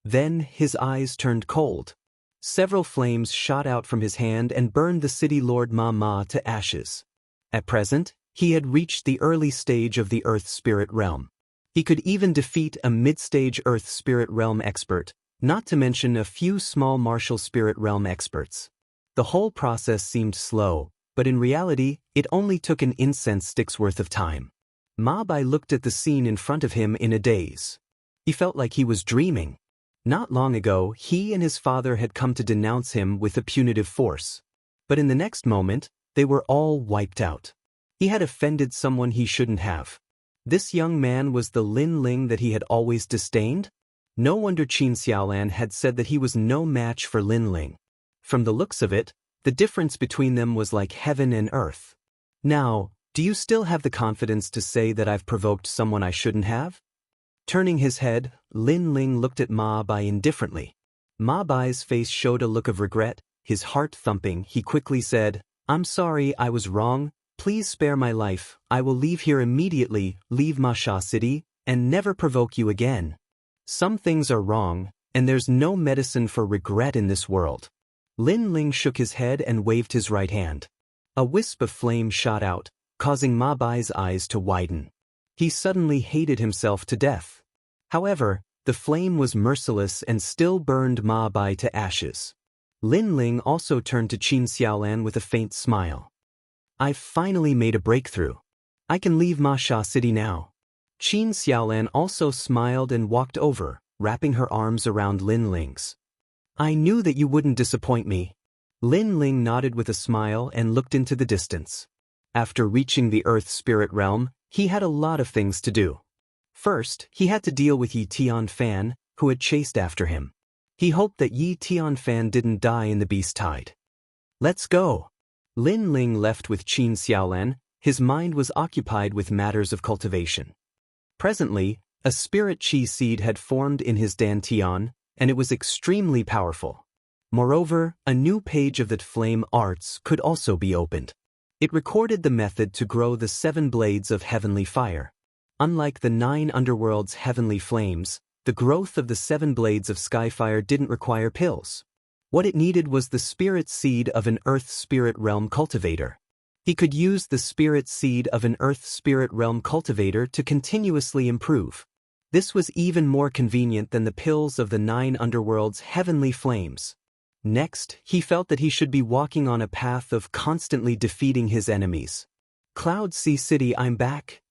Then his eyes turned cold. Several flames shot out from his hand and burned the city lord Ma to ashes. At present, he had reached the early stage of the Earth Spirit Realm. He could even defeat a mid-stage Earth Spirit Realm expert, not to mention a few small martial Spirit Realm experts. The whole process seemed slow, but in reality, it only took an incense stick's worth of time. Ma Bai looked at the scene in front of him in a daze. He felt like he was dreaming. Not long ago, he and his father had come to denounce him with a punitive force. But in the next moment, they were all wiped out. He had offended someone he shouldn't have. This young man was the Lin Ling that he had always disdained? No wonder Qin Xiaolan had said that he was no match for Lin Ling. From the looks of it, the difference between them was like heaven and earth. Now, do you still have the confidence to say that I've provoked someone I shouldn't have? Turning his head, Lin Ling looked at Ma Bai indifferently. Ma Bai's face showed a look of regret, his heart thumping. He quickly said, I'm sorry, I was wrong. Please spare my life. I will leave here immediately. Leave Ma Sha City. and never provoke you again. Some things are wrong, and there's no medicine for regret in this world. Lin Ling shook his head and waved his right hand. A wisp of flame shot out, causing Ma Bai's eyes to widen. He suddenly hated himself to death. However, the flame was merciless and still burned Ma Bai to ashes. Lin Ling also turned to Qin Xiaolan with a faint smile. I've finally made a breakthrough. I can leave Ma Sha City now. Qin Xiaolan also smiled and walked over, wrapping her arms around Lin Ling's. I knew that you wouldn't disappoint me. Lin Ling nodded with a smile and looked into the distance. After reaching the Earth Spirit Realm, he had a lot of things to do. First, he had to deal with Yi Tianfan, who had chased after him. He hoped that Yi Tianfan didn't die in the beast tide. Let's go. Lin Ling left with Qin Xiaolan. His mind was occupied with matters of cultivation. Presently, a spirit chi seed had formed in his dantian, and it was extremely powerful. Moreover, a new page of the flame arts could also be opened. It recorded the method to grow the 7 blades of heavenly fire. Unlike the 9 underworld's heavenly flames, the growth of the 7 blades of skyfire didn't require pills. What it needed was the spirit seed of an Earth Spirit Realm cultivator. He could use the spirit seed of an Earth Spirit Realm cultivator to continuously improve. This was even more convenient than the pills of the 9 underworld's heavenly flames. Next, he felt that he should be walking on a path of constantly defeating his enemies. Cloud Sea City, I'm back.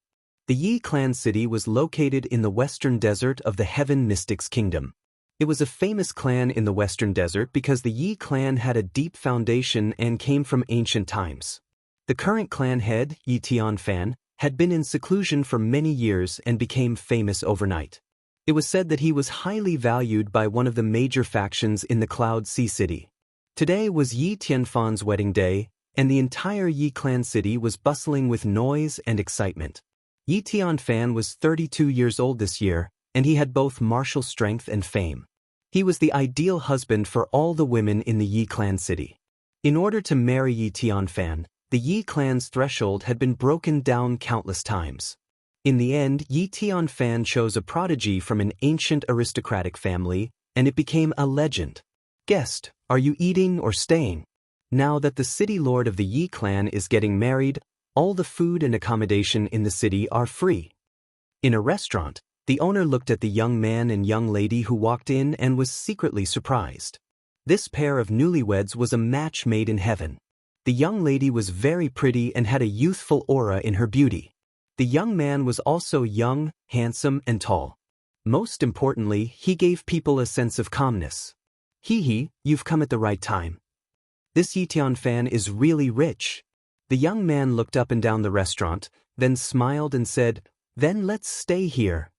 The Yi clan city was located in the western desert of the Heaven Mystics Kingdom. It was a famous clan in the western desert because the Yi clan had a deep foundation and came from ancient times. The current clan head, Yi Tianfan, had been in seclusion for many years and became famous overnight. It was said that he was highly valued by one of the major factions in the Cloud Sea City. Today was Yi Tianfan's wedding day, and the entire Yi clan city was bustling with noise and excitement. Yi Tianfan was 32 years old this year, and he had both martial strength and fame. He was the ideal husband for all the women in the Yi clan city. In order to marry Yi Tianfan, the Yi clan's threshold had been broken down countless times. In the end, Yi Tianfan chose a prodigy from an ancient aristocratic family, and it became a legend. Guest, are you eating or staying? Now that the city lord of the Yi clan is getting married, all the food and accommodation in the city are free. In a restaurant, the owner looked at the young man and young lady who walked in and was secretly surprised. This pair of newlyweds was a match made in heaven. The young lady was very pretty and had a youthful aura in her beauty. The young man was also young, handsome, and tall. Most importantly, he gave people a sense of calmness. Hee, you've come at the right time. This Yi Tianfan is really rich. The young man looked up and down the restaurant, then smiled and said, Then let's stay here.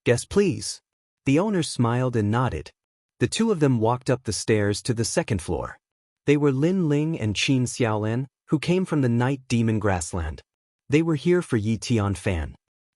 Guest please. The owner smiled and nodded. The two of them walked up the stairs to the second floor. They were Lin Ling and Qin Xiaolan, who came from the Night Demon Grassland. They were here for Yi Tianfan.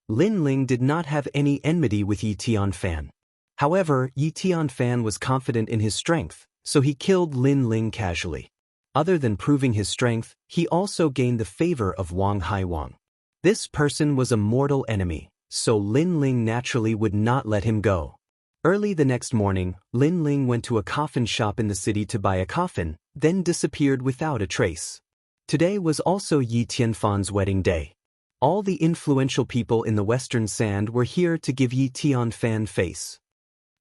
Lin Ling did not have any enmity with Yi Tianfan. However, Yi Tianfan was confident in his strength, so he killed Lin Ling casually. Other than proving his strength, he also gained the favor of Wang Haiwang. This person was a mortal enemy, so Lin Ling naturally would not let him go. Early the next morning, Lin Ling went to a coffin shop in the city to buy a coffin, then disappeared without a trace. Today was also Yi Tianfan's wedding day. All the influential people in the Western Sand were here to give Yi Tianfan face.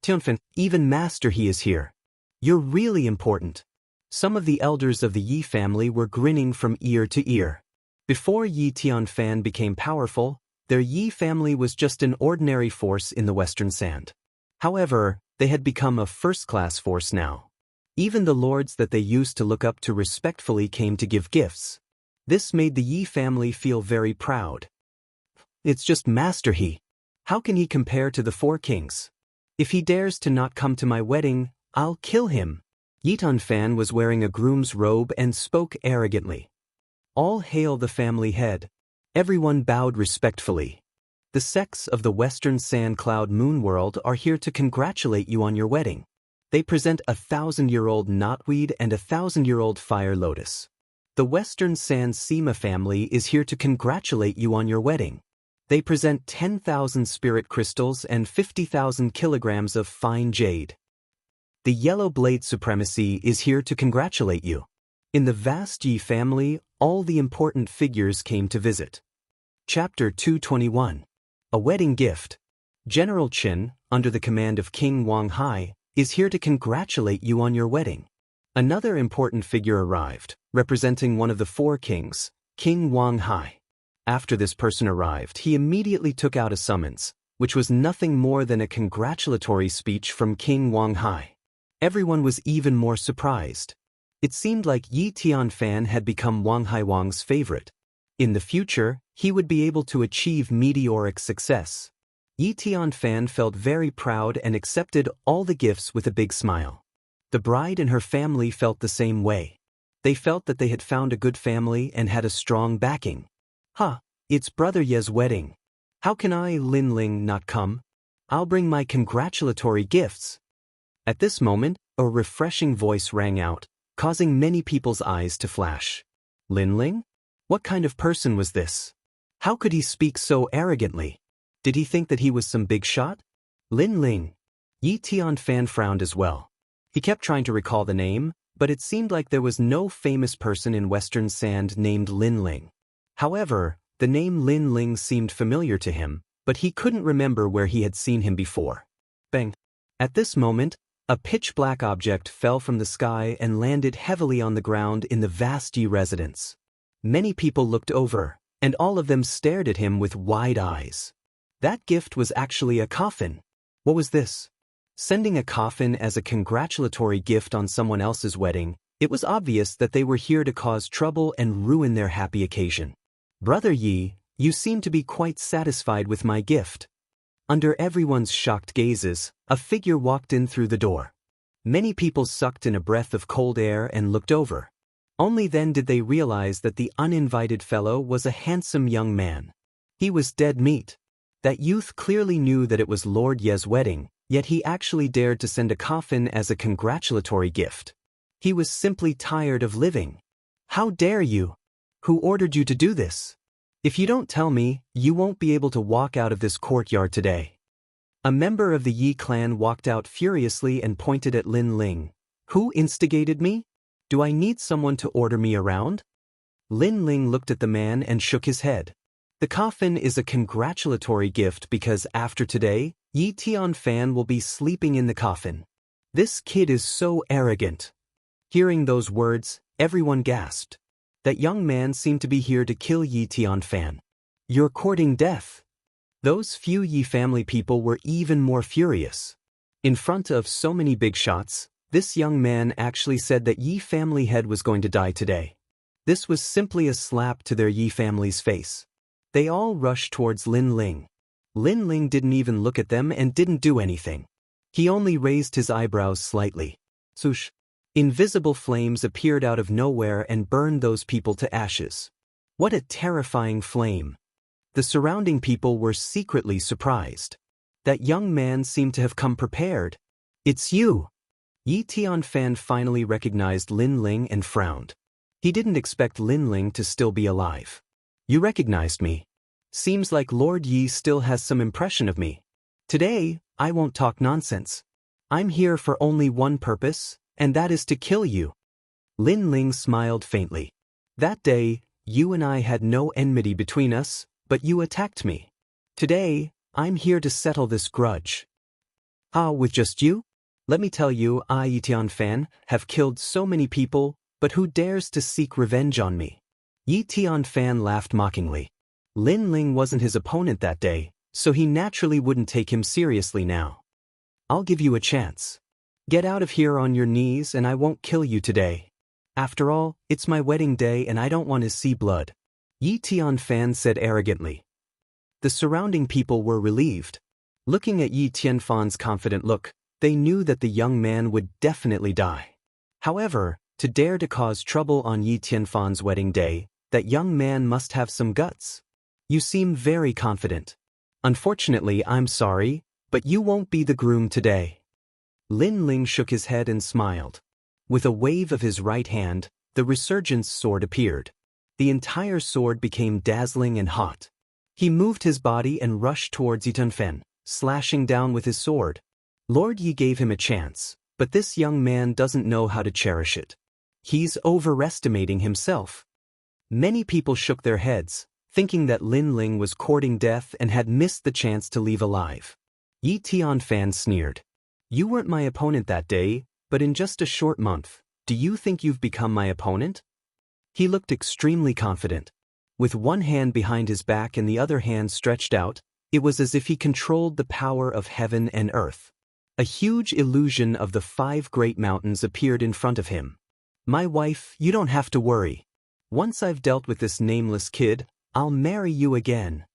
Tianfan, even Master He is here. You're really important. Some of the elders of the Yi family were grinning from ear to ear. Before Yi Tianfan became powerful, their Yi family was just an ordinary force in the Western Sand. However, they had become a first-class force now. Even the lords that they used to look up to respectfully came to give gifts. This made the Yi family feel very proud. It's just Master He. How can he compare to the 4 kings? If he dares to not come to my wedding, I'll kill him. Yi Tianfan was wearing a groom's robe and spoke arrogantly. All hail the family head. Everyone bowed respectfully. The sects of the Western Sand Cloud Moon World are here to congratulate you on your wedding. They present a 1,000-year-old knotweed and a 1,000-year-old fire lotus. The Western Sand Sima family is here to congratulate you on your wedding. They present 10,000 spirit crystals and 50,000 kilograms of fine jade. The Yellow Blade Supremacy is here to congratulate you. In the vast Yi family, all the important figures came to visit. Chapter 221. A Wedding Gift. General Qin, under the command of King Wang Hai, is here to congratulate you on your wedding. Another important figure arrived, representing one of the four kings, King Wang Hai. After this person arrived, he immediately took out a summons, which was nothing more than a congratulatory speech from King Wang Hai. Everyone was even more surprised. It seemed like Yi Tianfan had become Wang Hai Wang's favorite. In the future, he would be able to achieve meteoric success. Yi Tianfan felt very proud and accepted all the gifts with a big smile. The bride and her family felt the same way. They felt that they had found a good family and had a strong backing. It's Brother Ye's wedding. How can I, Lin Ling, not come? I'll bring my congratulatory gifts. At this moment, a refreshing voice rang out, causing many people's eyes to flash. Lin Ling? What kind of person was this? How could he speak so arrogantly? Did he think that he was some big shot? Lin Ling. Yi Tianfan frowned as well. He kept trying to recall the name, but it seemed like there was no famous person in Western Sand named Lin Ling. However, the name Lin Ling seemed familiar to him, but he couldn't remember where he had seen him before. Bang! At this moment, a pitch-black object fell from the sky and landed heavily on the ground in the vast Yi residence. Many people looked over, and all of them stared at him with wide eyes. That gift was actually a coffin. What was this? Sending a coffin as a congratulatory gift on someone else's wedding, it was obvious that they were here to cause trouble and ruin their happy occasion. Brother Yi, you seem to be quite satisfied with my gift. Under everyone's shocked gazes, a figure walked in through the door. Many people sucked in a breath of cold air and looked over. Only then did they realize that the uninvited fellow was a handsome young man. He was dead meat. That youth clearly knew that it was Lord Ye's wedding, yet he actually dared to send a coffin as a congratulatory gift. He was simply tired of living. How dare you? Who ordered you to do this? If you don't tell me, you won't be able to walk out of this courtyard today. A member of the Yi clan walked out furiously and pointed at Lin Ling. Who instigated me? Do I need someone to order me around? Lin Ling looked at the man and shook his head. The coffin is a congratulatory gift because after today, Yi Tianfan will be sleeping in the coffin. This kid is so arrogant. Hearing those words, everyone gasped. That young man seemed to be here to kill Yi Tianfan. You're courting death. Those few Yi family people were even more furious. In front of so many big shots, this young man actually said that Yi family head was going to die today. This was simply a slap to their Yi family's face. They all rushed towards Lin Ling. Lin Ling didn't even look at them and didn't do anything. He only raised his eyebrows slightly. Swoosh! Invisible flames appeared out of nowhere and burned those people to ashes. What a terrifying flame! The surrounding people were secretly surprised. That young man seemed to have come prepared. It's you! Yi Tianfan finally recognized Lin Ling and frowned. He didn't expect Lin Ling to still be alive. You recognized me. Seems like Lord Yi still has some impression of me. Today, I won't talk nonsense. I'm here for only one purpose, and that is to kill you. Lin Ling smiled faintly. That day, you and I had no enmity between us, but you attacked me. Today, I'm here to settle this grudge. With just you? Let me tell you, I, Yi Tianfan, have killed so many people, but who dares to seek revenge on me? Yi Tianfan laughed mockingly. Lin Ling wasn't his opponent that day, so he naturally wouldn't take him seriously now. I'll give you a chance. Get out of here on your knees and I won't kill you today. After all, it's my wedding day and I don't want to see blood. Yi Tianfan said arrogantly. The surrounding people were relieved. Looking at Yi Tianfan's confident look, they knew that the young man would definitely die. However, to dare to cause trouble on Yi Tianfan's wedding day, that young man must have some guts. You seem very confident. Unfortunately, I'm sorry, but you won't be the groom today. Lin Ling shook his head and smiled. With a wave of his right hand, the resurgence sword appeared. The entire sword became dazzling and hot. He moved his body and rushed towards Yi Tianfan, slashing down with his sword. Lord Yi gave him a chance, but this young man doesn't know how to cherish it. He's overestimating himself. Many people shook their heads, thinking that Lin Ling was courting death and had missed the chance to leave alive. Yi Tianfan sneered. You weren't my opponent that day, but in just a short month, do you think you've become my opponent? He looked extremely confident. With one hand behind his back and the other hand stretched out, it was as if he controlled the power of heaven and earth. A huge illusion of the 5 great mountains appeared in front of him. My wife, you don't have to worry. Once I've dealt with this nameless kid, I'll marry you again.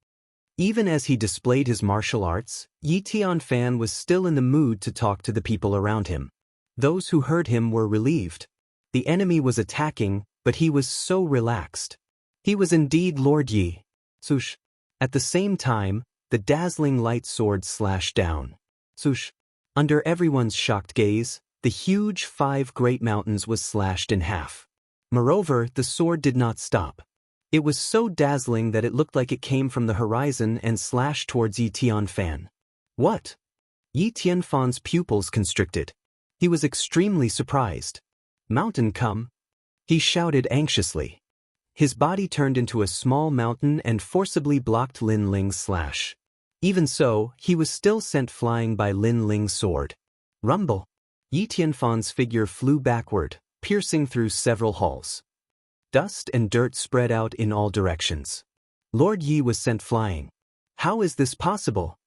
Even as he displayed his martial arts, Yi Tianfan was still in the mood to talk to the people around him. Those who heard him were relieved. The enemy was attacking, but he was so relaxed. He was indeed Lord Yi. Swoosh. At the same time, the dazzling light sword slashed down. Swoosh. Under everyone's shocked gaze, the huge 5 great mountains was slashed in half. Moreover, the sword did not stop. It was so dazzling that it looked like it came from the horizon and slashed towards Yi Tianfan. What? Yi Tianfan's pupils constricted. He was extremely surprised. Mountain come? He shouted anxiously. His body turned into a small mountain and forcibly blocked Lin Ling's slash. Even so, he was still sent flying by Lin Ling's sword. Rumble. Yi Tianfan's figure flew backward, piercing through several halls. Dust and dirt spread out in all directions. Lord Yi was sent flying. How is this possible?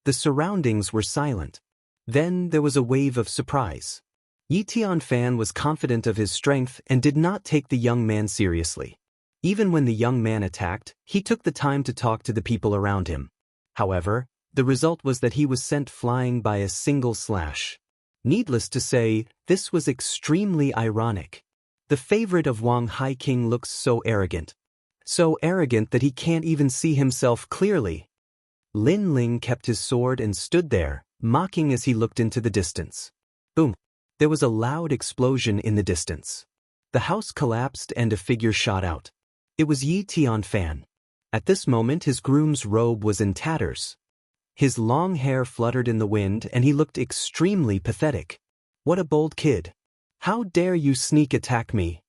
The surroundings were silent. Then there was a wave of surprise. Yi Tianfan was confident of his strength and did not take the young man seriously. Even when the young man attacked, he took the time to talk to the people around him. However, the result was that he was sent flying by a single slash. Needless to say, this was extremely ironic. The favorite of Wang Haiking looks so arrogant. So arrogant that he can't even see himself clearly. Lin Ling kept his sword and stood there, mocking as he looked into the distance. Boom! There was a loud explosion in the distance. The house collapsed and a figure shot out. It was Yi Tianfan. At this moment his groom's robe was in tatters. His long hair fluttered in the wind and he looked extremely pathetic. What a bold kid. How dare you sneak attack me?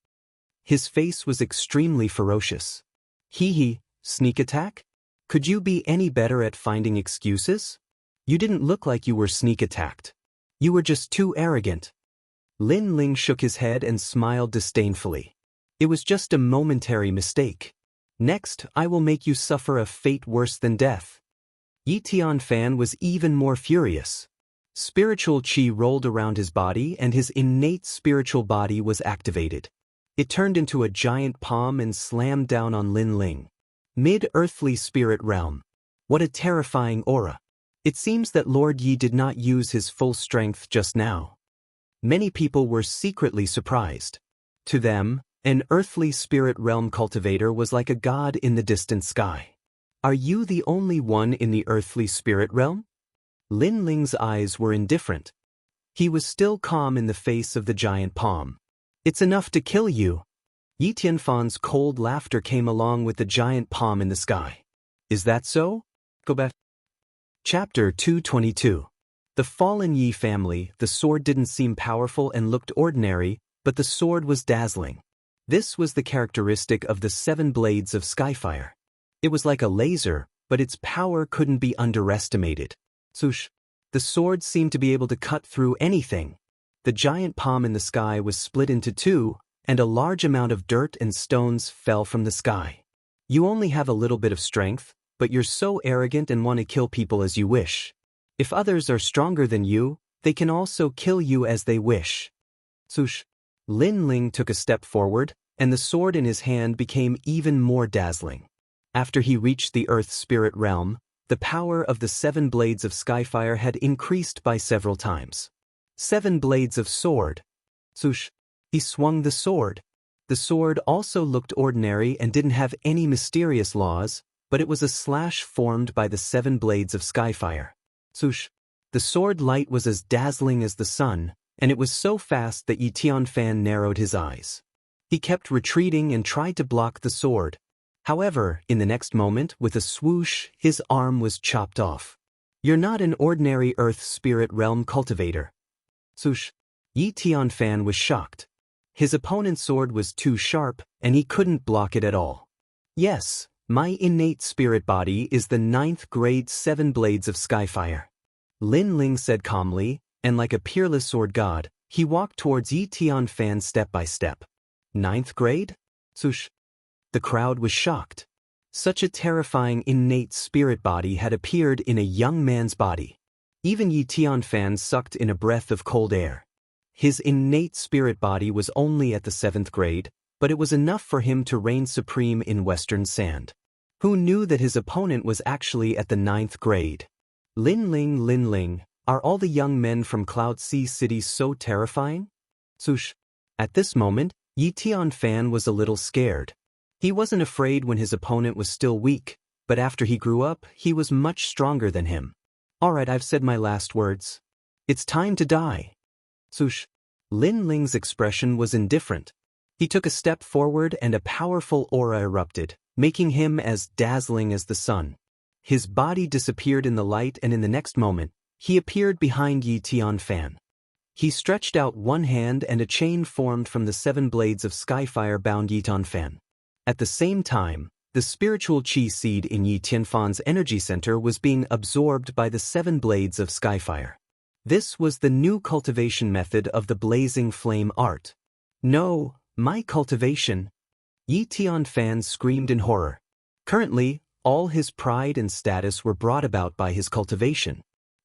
His face was extremely ferocious. Hee, sneak attack? Could you be any better at finding excuses? You didn't look like you were sneak attacked. You were just too arrogant. Lin Ling shook his head and smiled disdainfully. It was just a momentary mistake. Next, I will make you suffer a fate worse than death. Yi Tianfan was even more furious. Spiritual qi rolled around his body and his innate spiritual body was activated. It turned into a giant palm and slammed down on Lin Ling. Mid-earthly spirit realm. What a terrifying aura. It seems that Lord Yi did not use his full strength just now. Many people were secretly surprised. To them, an earthly spirit realm cultivator was like a god in the distant sky. Are you the only one in the earthly spirit realm? Lin Ling's eyes were indifferent. He was still calm in the face of the giant palm. It's enough to kill you. Yi Tianfan's cold laughter came along with the giant palm in the sky. Is that so? Go back. Chapter 222. The fallen Yi family. The sword didn't seem powerful and looked ordinary, but the sword was dazzling. This was the characteristic of the 7 blades of Skyfire. It was like a laser, but its power couldn't be underestimated. Swoosh. The sword seemed to be able to cut through anything. The giant palm in the sky was split into 2, and a large amount of dirt and stones fell from the sky. You only have a little bit of strength, but you're so arrogant and want to kill people as you wish. If others are stronger than you, they can also kill you as they wish. Swoosh. Lin Ling took a step forward, and the sword in his hand became even more dazzling. After he reached the Earth Spirit Realm, the power of the 7 blades of Skyfire had increased by several times. 7 blades of sword. Swoosh. He swung the sword. The sword also looked ordinary and didn't have any mysterious laws, but it was a slash formed by the 7 blades of Skyfire. Swoosh. The sword light was as dazzling as the sun, and it was so fast that Yi Tianfan narrowed his eyes. He kept retreating and tried to block the sword. However, in the next moment, with a swoosh, his arm was chopped off. You're not an ordinary Earth Spirit Realm cultivator. Swoosh. Yi Tianfan was shocked. His opponent's sword was too sharp, and he couldn't block it at all. Yes, my innate spirit body is the 9th grade 7 blades of Skyfire. Lin Ling said calmly, and like a peerless sword god, he walked towards Yi Tianfan step by step. 9th grade? Swoosh. The crowd was shocked. Such a terrifying innate spirit body had appeared in a young man's body. Even Yi Tianfan sucked in a breath of cold air. His innate spirit body was only at the 7th grade, but it was enough for him to reign supreme in Western Sand. Who knew that his opponent was actually at the 9th grade? Lin Ling, are all the young men from Cloud Sea City so terrifying? Swoosh. At this moment, Yi Tianfan was a little scared. He wasn't afraid when his opponent was still weak, but after he grew up, he was much stronger than him. Alright, I've said my last words. It's time to die. Swoosh. Lin Ling's expression was indifferent. He took a step forward and a powerful aura erupted, making him as dazzling as the sun. His body disappeared in the light, and in the next moment, he appeared behind Yi Tianfan. He stretched out one hand and a chain formed from the 7 blades of Skyfire bound Yi Tianfan. At the same time, the spiritual chi seed in Yi Tianfan's energy center was being absorbed by the 7 blades of Skyfire. This was the new cultivation method of the blazing flame art. No, my cultivation! Yi Tianfan screamed in horror. Currently, all his pride and status were brought about by his cultivation.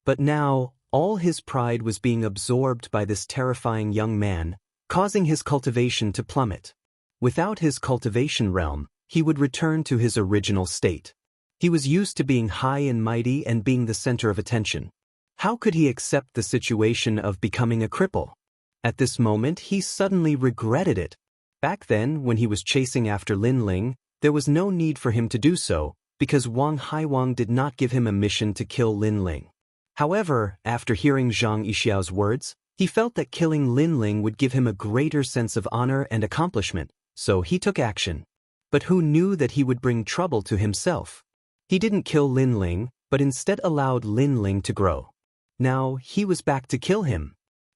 But now, all his pride was being absorbed by this terrifying young man, causing his cultivation to plummet. Without his cultivation realm, he would return to his original state. He was used to being high and mighty and being the center of attention. How could he accept the situation of becoming a cripple? At this moment, he suddenly regretted it. Back then, when he was chasing after Lin Ling, there was no need for him to do so, because Wang Haiwang did not give him a mission to kill Lin Ling. However, after hearing Zhang Yixiao's words, he felt that killing Lin Ling would give him a greater sense of honor and accomplishment, so he took action. But who knew that he would bring trouble to himself? He didn't kill Lin Ling, but instead allowed Lin Ling to grow. Now, he was back to kill him.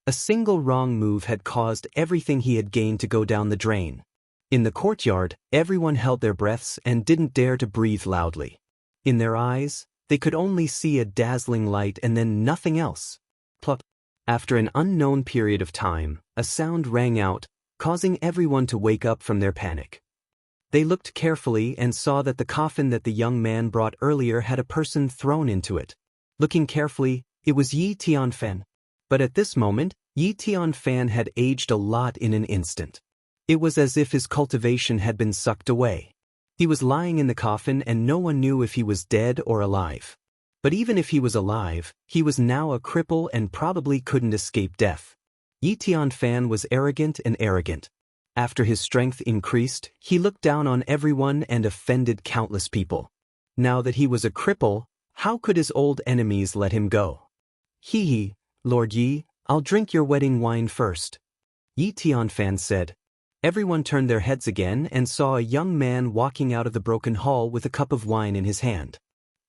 A single wrong move had caused everything he had gained to go down the drain. In the courtyard, everyone held their breaths and didn't dare to breathe loudly. In their eyes, they could only see a dazzling light and then nothing else. Plop. After an unknown period of time, a sound rang out, causing everyone to wake up from their panic. They looked carefully and saw that the coffin that the young man brought earlier had a person thrown into it. Looking carefully, it was Yi Tianfan. But at this moment, Yi Tianfan had aged a lot in an instant. It was as if his cultivation had been sucked away. He was lying in the coffin and no one knew if he was dead or alive. But even if he was alive, he was now a cripple and probably couldn't escape death. Yi Tianfan was arrogant and arrogant. After his strength increased, he looked down on everyone and offended countless people. Now that he was a cripple, how could his old enemies let him go? Hee, Lord Yi, I'll drink your wedding wine first. Yi Tianfan said. Everyone turned their heads again and saw a young man walking out of the broken hall with a cup of wine in his hand.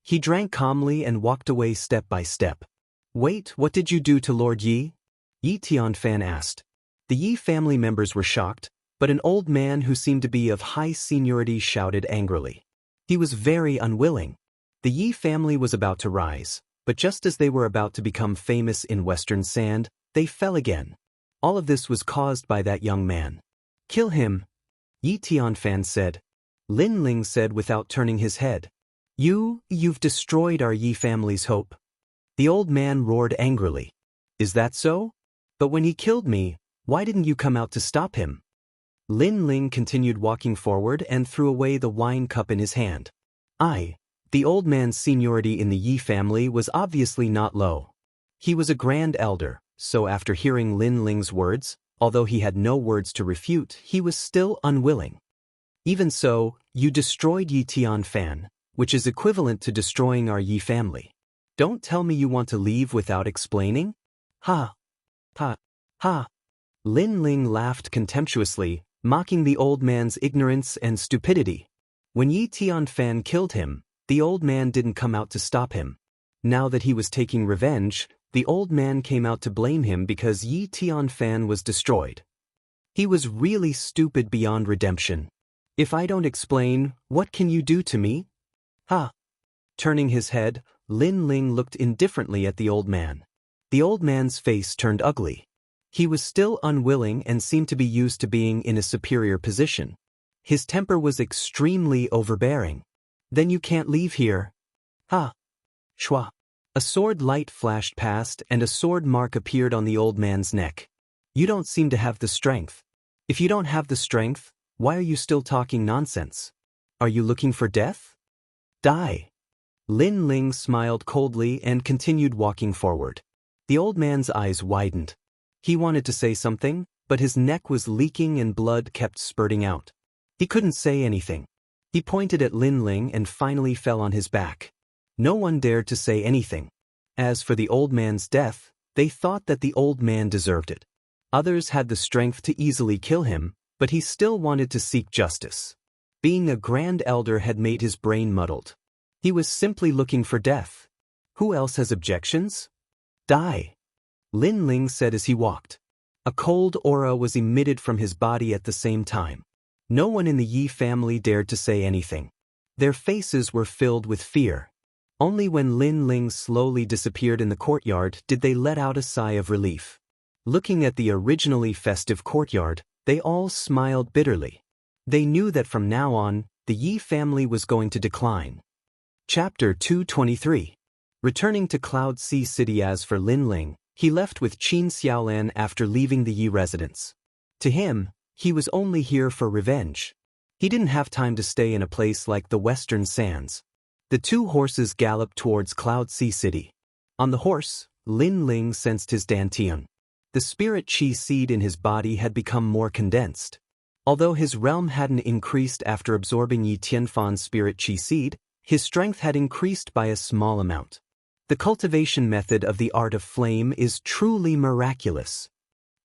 He drank calmly and walked away step by step. Wait, what did you do to Lord Yi? Yi Tianfan asked. The Yi family members were shocked, but an old man who seemed to be of high seniority shouted angrily. He was very unwilling. The Yi family was about to rise, but just as they were about to become famous in Western Sand, they fell again. All of this was caused by that young man. Kill him, Yi Tianfan said. Lin Ling said without turning his head. You've destroyed our Yi family's hope. The old man roared angrily. Is that so? But when he killed me, why didn't you come out to stop him? Lin Ling continued walking forward and threw away the wine cup in his hand. The old man's seniority in the Yi family was obviously not low. He was a grand elder, so after hearing Lin Ling's words, although he had no words to refute, he was still unwilling. Even so, you destroyed Yi Tianfan, which is equivalent to destroying our Yi family. Don't tell me you want to leave without explaining? Ha! Ha! Ha! Lin Ling laughed contemptuously, mocking the old man's ignorance and stupidity. When Yi Tianfan killed him, the old man didn't come out to stop him. Now that he was taking revenge, the old man came out to blame him because Yi Tianfan was destroyed. He was really stupid beyond redemption. If I don't explain, what can you do to me? Ha! Turning his head, Lin Ling looked indifferently at the old man. The old man's face turned ugly. He was still unwilling and seemed to be used to being in a superior position. His temper was extremely overbearing. Then you can't leave here. Ha! Shwa! A sword light flashed past and a sword mark appeared on the old man's neck. You don't seem to have the strength. If you don't have the strength, why are you still talking nonsense? Are you looking for death? Die! Lin Ling smiled coldly and continued walking forward. The old man's eyes widened. He wanted to say something, but his neck was leaking and blood kept spurting out. He couldn't say anything. He pointed at Lin Ling and finally fell on his back. No one dared to say anything. As for the old man's death, they thought that the old man deserved it. Others had the strength to easily kill him, but he still wanted to seek justice. Being a grand elder had made his brain muddled. He was simply looking for death. Who else has objections? Die! Lin Ling said as he walked. A cold aura was emitted from his body at the same time. No one in the Yi family dared to say anything. Their faces were filled with fear. Only when Lin Ling slowly disappeared in the courtyard did they let out a sigh of relief. Looking at the originally festive courtyard, they all smiled bitterly. They knew that from now on, the Yi family was going to decline. Chapter 223. Returning to Cloud Sea City. As for Lin Ling, he left with Qin Xiaolan after leaving the Yi residence. To him, he was only here for revenge. He didn't have time to stay in a place like the Western Sands. The two horses galloped towards Cloud Sea City. On the horse, Lin Ling sensed his dantian. The spirit qi seed in his body had become more condensed. Although his realm hadn't increased after absorbing Yi Tianfan's spirit qi seed, his strength had increased by a small amount. The cultivation method of the art of flame is truly miraculous.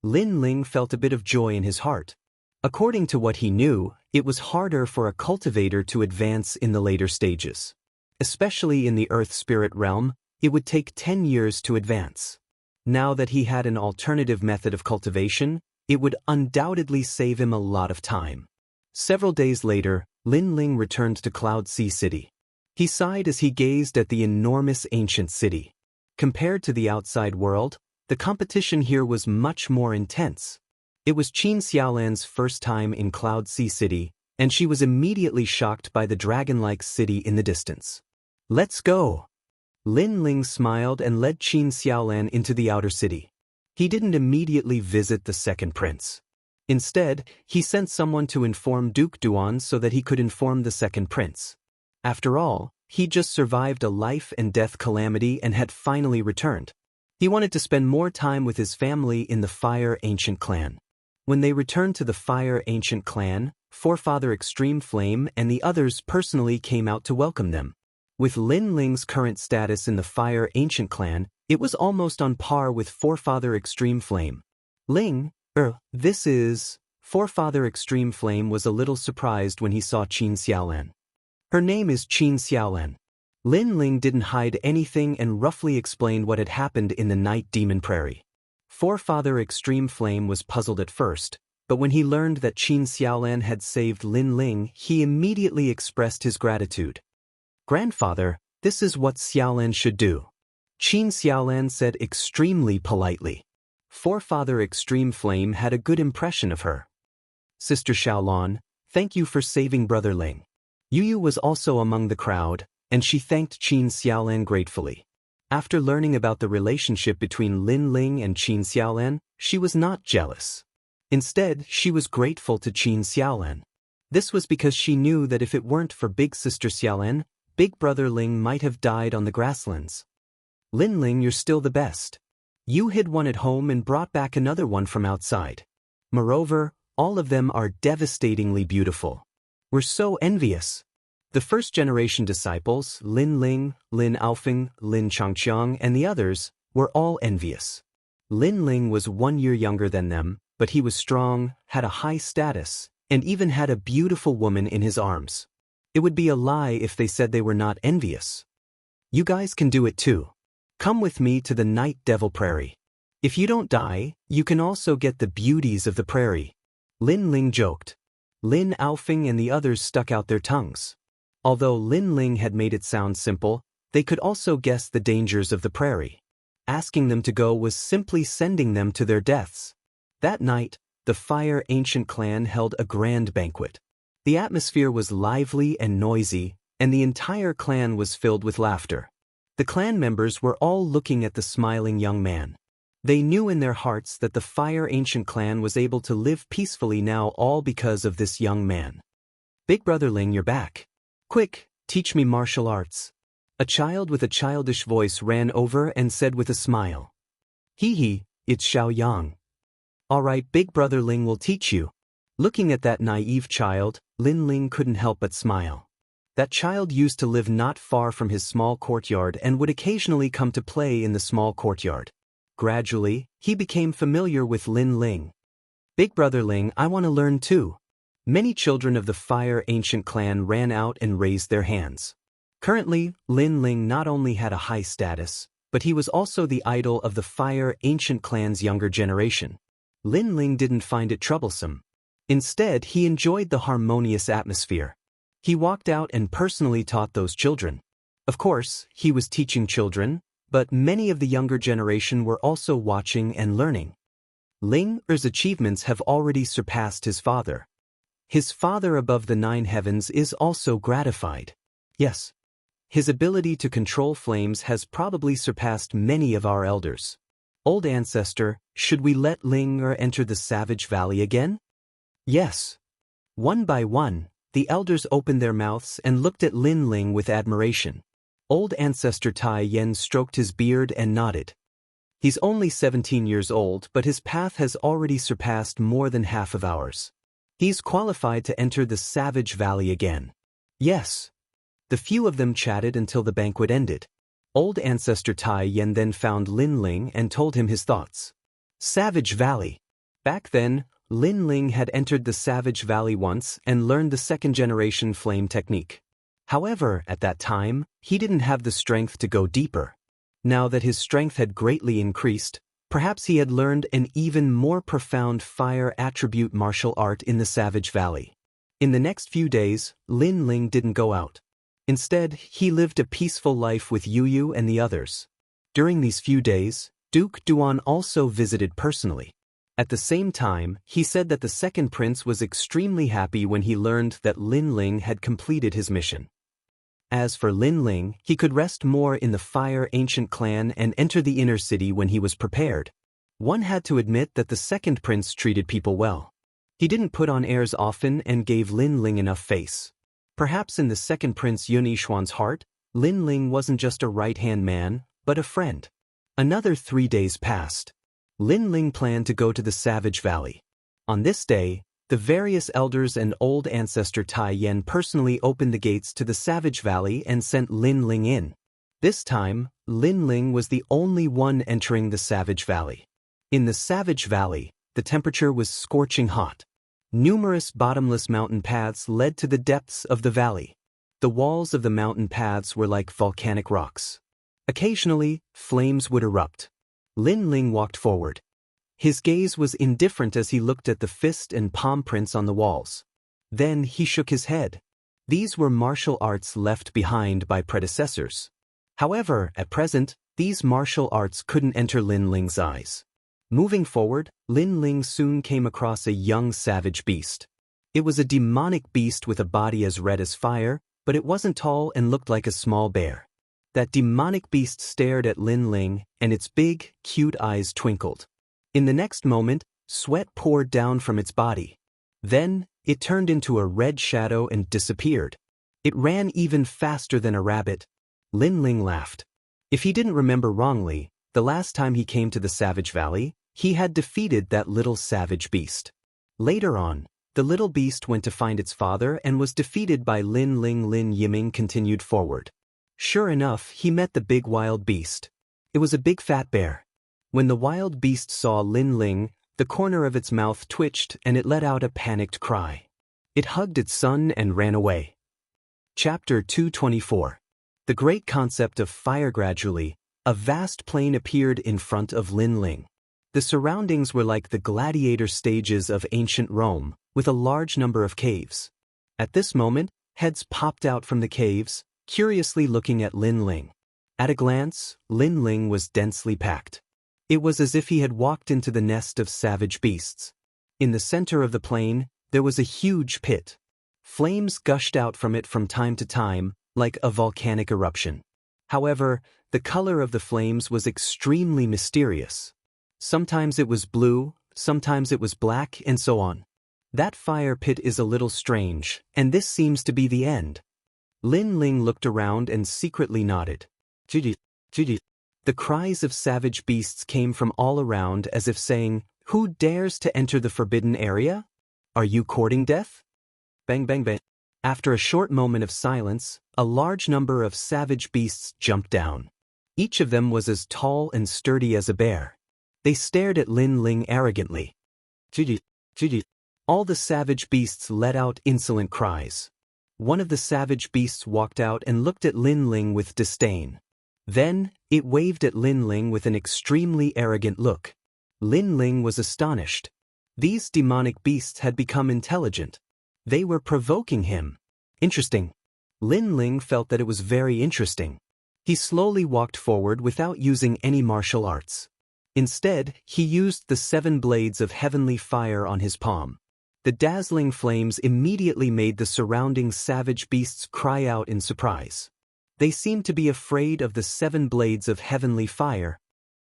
Lin Ling felt a bit of joy in his heart. According to what he knew, it was harder for a cultivator to advance in the later stages. Especially in the earth spirit realm, it would take 10 years to advance. Now that he had an alternative method of cultivation, it would undoubtedly save him a lot of time. Several days later, Lin Ling returned to Cloud Sea City. He sighed as he gazed at the enormous ancient city. Compared to the outside world, the competition here was much more intense. It was Qin Xiaolan's first time in Cloud Sea City, and she was immediately shocked by the dragon-like city in the distance. Let's go! Lin Ling smiled and led Qin Xiaolan into the outer city. He didn't immediately visit the second prince. Instead, he sent someone to inform Duke Duan so that he could inform the second prince. After all, he just survived a life and death calamity and had finally returned. He wanted to spend more time with his family in the Fire Ancient Clan. When they returned to the Fire Ancient Clan, Forefather Extreme Flame and the others personally came out to welcome them. With Lin Ling's current status in the Fire Ancient Clan, it was almost on par with Forefather Extreme Flame. This is... Forefather Extreme Flame was a little surprised when he saw Qin Xiaolan. Her name is Qin Xiaolan. Lin Ling didn't hide anything and roughly explained what had happened in the Night Demon Prairie. Forefather Extreme Flame was puzzled at first, but when he learned that Qin Xiaolan had saved Lin Ling, he immediately expressed his gratitude. Grandfather, this is what Xiaolan should do. Qin Xiaolan said extremely politely. Forefather Extreme Flame had a good impression of her. Sister Xiaolan, thank you for saving Brother Ling. Yu was also among the crowd, and she thanked Qin Xiaolan gratefully. After learning about the relationship between Lin Ling and Qin Xiaolan, she was not jealous. Instead, she was grateful to Qin Xiaolan. This was because she knew that if it weren't for Big Sister Xiaolan, Big Brother Ling might have died on the grasslands. Lin Ling, you're still the best. You hid one at home and brought back another one from outside. Moreover, all of them are devastatingly beautiful. We're so envious. The first-generation disciples, Lin Ling, Lin Aofeng, Lin Changqiang, and the others, were all envious. Lin Ling was 1 year younger than them, but he was strong, had a high status, and even had a beautiful woman in his arms. It would be a lie if they said they were not envious. You guys can do it too. Come with me to the Night Devil Prairie. If you don't die, you can also get the beauties of the prairie. Lin Ling joked. Lin Aofing and the others stuck out their tongues. Although Lin Ling had made it sound simple, they could also guess the dangers of the prairie. Asking them to go was simply sending them to their deaths. That night, the Fire Ancient clan held a grand banquet. The atmosphere was lively and noisy, and the entire clan was filled with laughter. The clan members were all looking at the smiling young man. They knew in their hearts that the Fire Ancient clan was able to live peacefully now, all because of this young man. Big Brother Ling, you're back. Quick, teach me martial arts. A child with a childish voice ran over and said with a smile. Hee, it's Xiao Yang. All right, Big Brother Ling will teach you. Looking at that naive child, Lin Ling couldn't help but smile. That child used to live not far from his small courtyard and would occasionally come to play in the small courtyard. Gradually, he became familiar with Lin Ling. Big Brother Ling, I want to learn too. Many children of the Fire Ancient clan ran out and raised their hands. Currently, Lin Ling not only had a high status, but he was also the idol of the Fire Ancient clan's younger generation. Lin Ling didn't find it troublesome. Instead, he enjoyed the harmonious atmosphere. He walked out and personally taught those children. Of course, he was teaching children, but many of the younger generation were also watching and learning. Ling Er's achievements have already surpassed his father. His father above the 9 heavens is also gratified. Yes. His ability to control flames has probably surpassed many of our elders. Old ancestor, should we let Ling Er enter the Savage Valley again? Yes. One by one, the elders opened their mouths and looked at Lin Ling with admiration. Old ancestor Tai Yen stroked his beard and nodded. He's only 17 years old, but his path has already surpassed more than half of ours. He's qualified to enter the Savage Valley again. Yes. The few of them chatted until the banquet ended. Old ancestor Tai Yen then found Lin Ling and told him his thoughts. Savage Valley. Back then, Lin Ling had entered the Savage Valley once and learned the second-generation flame technique. However, at that time, he didn't have the strength to go deeper. Now that his strength had greatly increased, perhaps he had learned an even more profound fire attribute martial art in the Savage Valley. In the next few days, Lin Ling didn't go out. Instead, he lived a peaceful life with Yu and the others. During these few days, Duke Duan also visited personally. At the same time, he said that the second prince was extremely happy when he learned that Lin Ling had completed his mission. As for Lin Ling, he could rest more in the Fire Ancient clan and enter the inner city when he was prepared. One had to admit that the second prince treated people well. He didn't put on airs often and gave Lin Ling enough face. Perhaps in the second prince Yun Yishuan's heart, Lin Ling wasn't just a right-hand man, but a friend. Another 3 days passed. Lin Ling planned to go to the Savage Valley. On this day, the various elders and old ancestor Tai Yen personally opened the gates to the Savage Valley and sent Lin Ling in. This time, Lin Ling was the only one entering the Savage Valley. In the Savage Valley, the temperature was scorching hot. Numerous bottomless mountain paths led to the depths of the valley. The walls of the mountain paths were like volcanic rocks. Occasionally, flames would erupt. Lin Ling walked forward. His gaze was indifferent as he looked at the fist and palm prints on the walls. Then he shook his head. These were martial arts left behind by predecessors. However, at present, these martial arts couldn't enter Lin Ling's eyes. Moving forward, Lin Ling soon came across a young savage beast. It was a demonic beast with a body as red as fire, but it wasn't tall and looked like a small bear. That demonic beast stared at Lin Ling, and its big, cute eyes twinkled. In the next moment, sweat poured down from its body. Then, it turned into a red shadow and disappeared. It ran even faster than a rabbit. Lin Ling laughed. If he didn't remember wrongly, the last time he came to the Savage Valley, he had defeated that little savage beast. Later on, the little beast went to find its father and was defeated by Lin Ling. Lin Yiming continued forward. Sure enough, he met the big wild beast. It was a big fat bear. When the wild beast saw Lin Ling, the corner of its mouth twitched and it let out a panicked cry. It hugged its son and ran away. Chapter 224. The great concept of fire. Gradually, a vast plain appeared in front of Lin Ling. The surroundings were like the gladiator stages of ancient Rome, with a large number of caves. At this moment, heads popped out from the caves, curiously looking at Lin Ling. At a glance, Lin Ling was densely packed. It was as if he had walked into the nest of savage beasts. In the center of the plain, there was a huge pit. Flames gushed out from it from time to time, like a volcanic eruption. However, the color of the flames was extremely mysterious. Sometimes it was blue, sometimes it was black, and so on. That fire pit is a little strange, and this seems to be the end. Lin Ling looked around and secretly nodded. Judy, Judy. The cries of savage beasts came from all around as if saying, "Who dares to enter the forbidden area? Are you courting death?" Bang bang bang. After a short moment of silence, a large number of savage beasts jumped down. Each of them was as tall and sturdy as a bear. They stared at Lin Ling arrogantly. Judy, Judy. All the savage beasts let out insolent cries. One of the savage beasts walked out and looked at Lin Ling with disdain. Then, it waved at Lin Ling with an extremely arrogant look. Lin Ling was astonished. These demonic beasts had become intelligent. They were provoking him. Interesting. Lin Ling felt that it was very interesting. He slowly walked forward without using any martial arts. Instead, he used the 7 blades of heavenly fire on his palm. The dazzling flames immediately made the surrounding savage beasts cry out in surprise. They seemed to be afraid of the 7 blades of heavenly fire.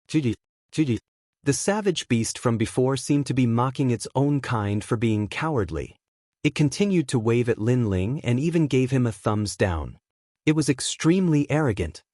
Judy, Judy. The savage beast from before seemed to be mocking its own kind for being cowardly. It continued to wave at Lin Ling and even gave him a thumbs down. It was extremely arrogant.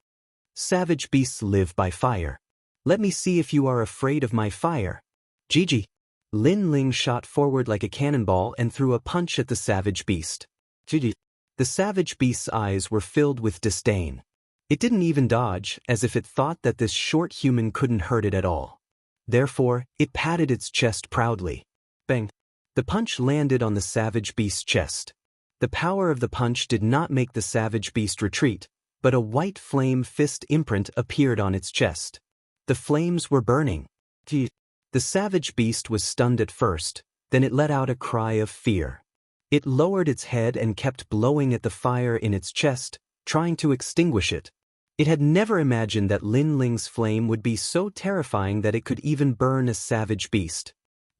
Savage beasts live by fire. Let me see if you are afraid of my fire. Gigi. Lin Ling shot forward like a cannonball and threw a punch at the savage beast. Gigi. The savage beast's eyes were filled with disdain. It didn't even dodge, as if it thought that this short human couldn't hurt it at all. Therefore, it patted its chest proudly. Bang. The punch landed on the savage beast's chest. The power of the punch did not make the savage beast retreat, but a white flame fist imprint appeared on its chest. The flames were burning. The savage beast was stunned at first, then it let out a cry of fear. It lowered its head and kept blowing at the fire in its chest, trying to extinguish it. It had never imagined that Lin Ling's flame would be so terrifying that it could even burn a savage beast.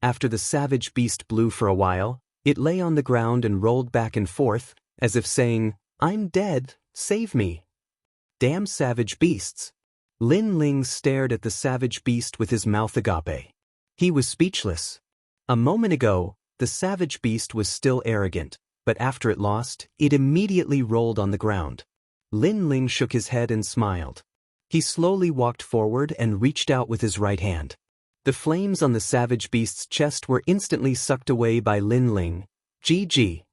After the savage beast blew for a while, it lay on the ground and rolled back and forth, as if saying, "I'm dead, save me." Damn savage beasts. Lin Ling stared at the savage beast with his mouth agape. He was speechless. A moment ago, the savage beast was still arrogant, but after it lost, it immediately rolled on the ground. Lin Ling shook his head and smiled. He slowly walked forward and reached out with his right hand. The flames on the savage beast's chest were instantly sucked away by Lin Ling. GG.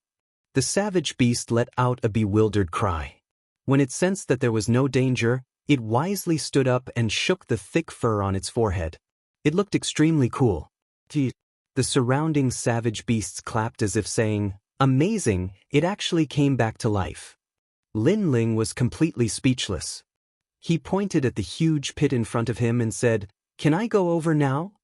The savage beast let out a bewildered cry. When it sensed that there was no danger, it wisely stood up and shook the thick fur on its forehead. It looked extremely cool. The surrounding savage beasts clapped as if saying, "Amazing, it actually came back to life." Lin Ling was completely speechless. He pointed at the huge pit in front of him and said, "Can I go over now?"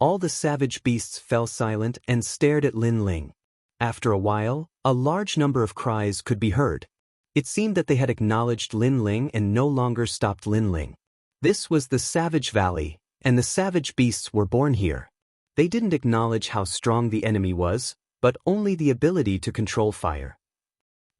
All the savage beasts fell silent and stared at Lin Ling. After a while, a large number of cries could be heard. It seemed that they had acknowledged Lin Ling and no longer stopped Lin Ling. This was the Savage Valley, and the savage beasts were born here. They didn't acknowledge how strong the enemy was, but only the ability to control fire.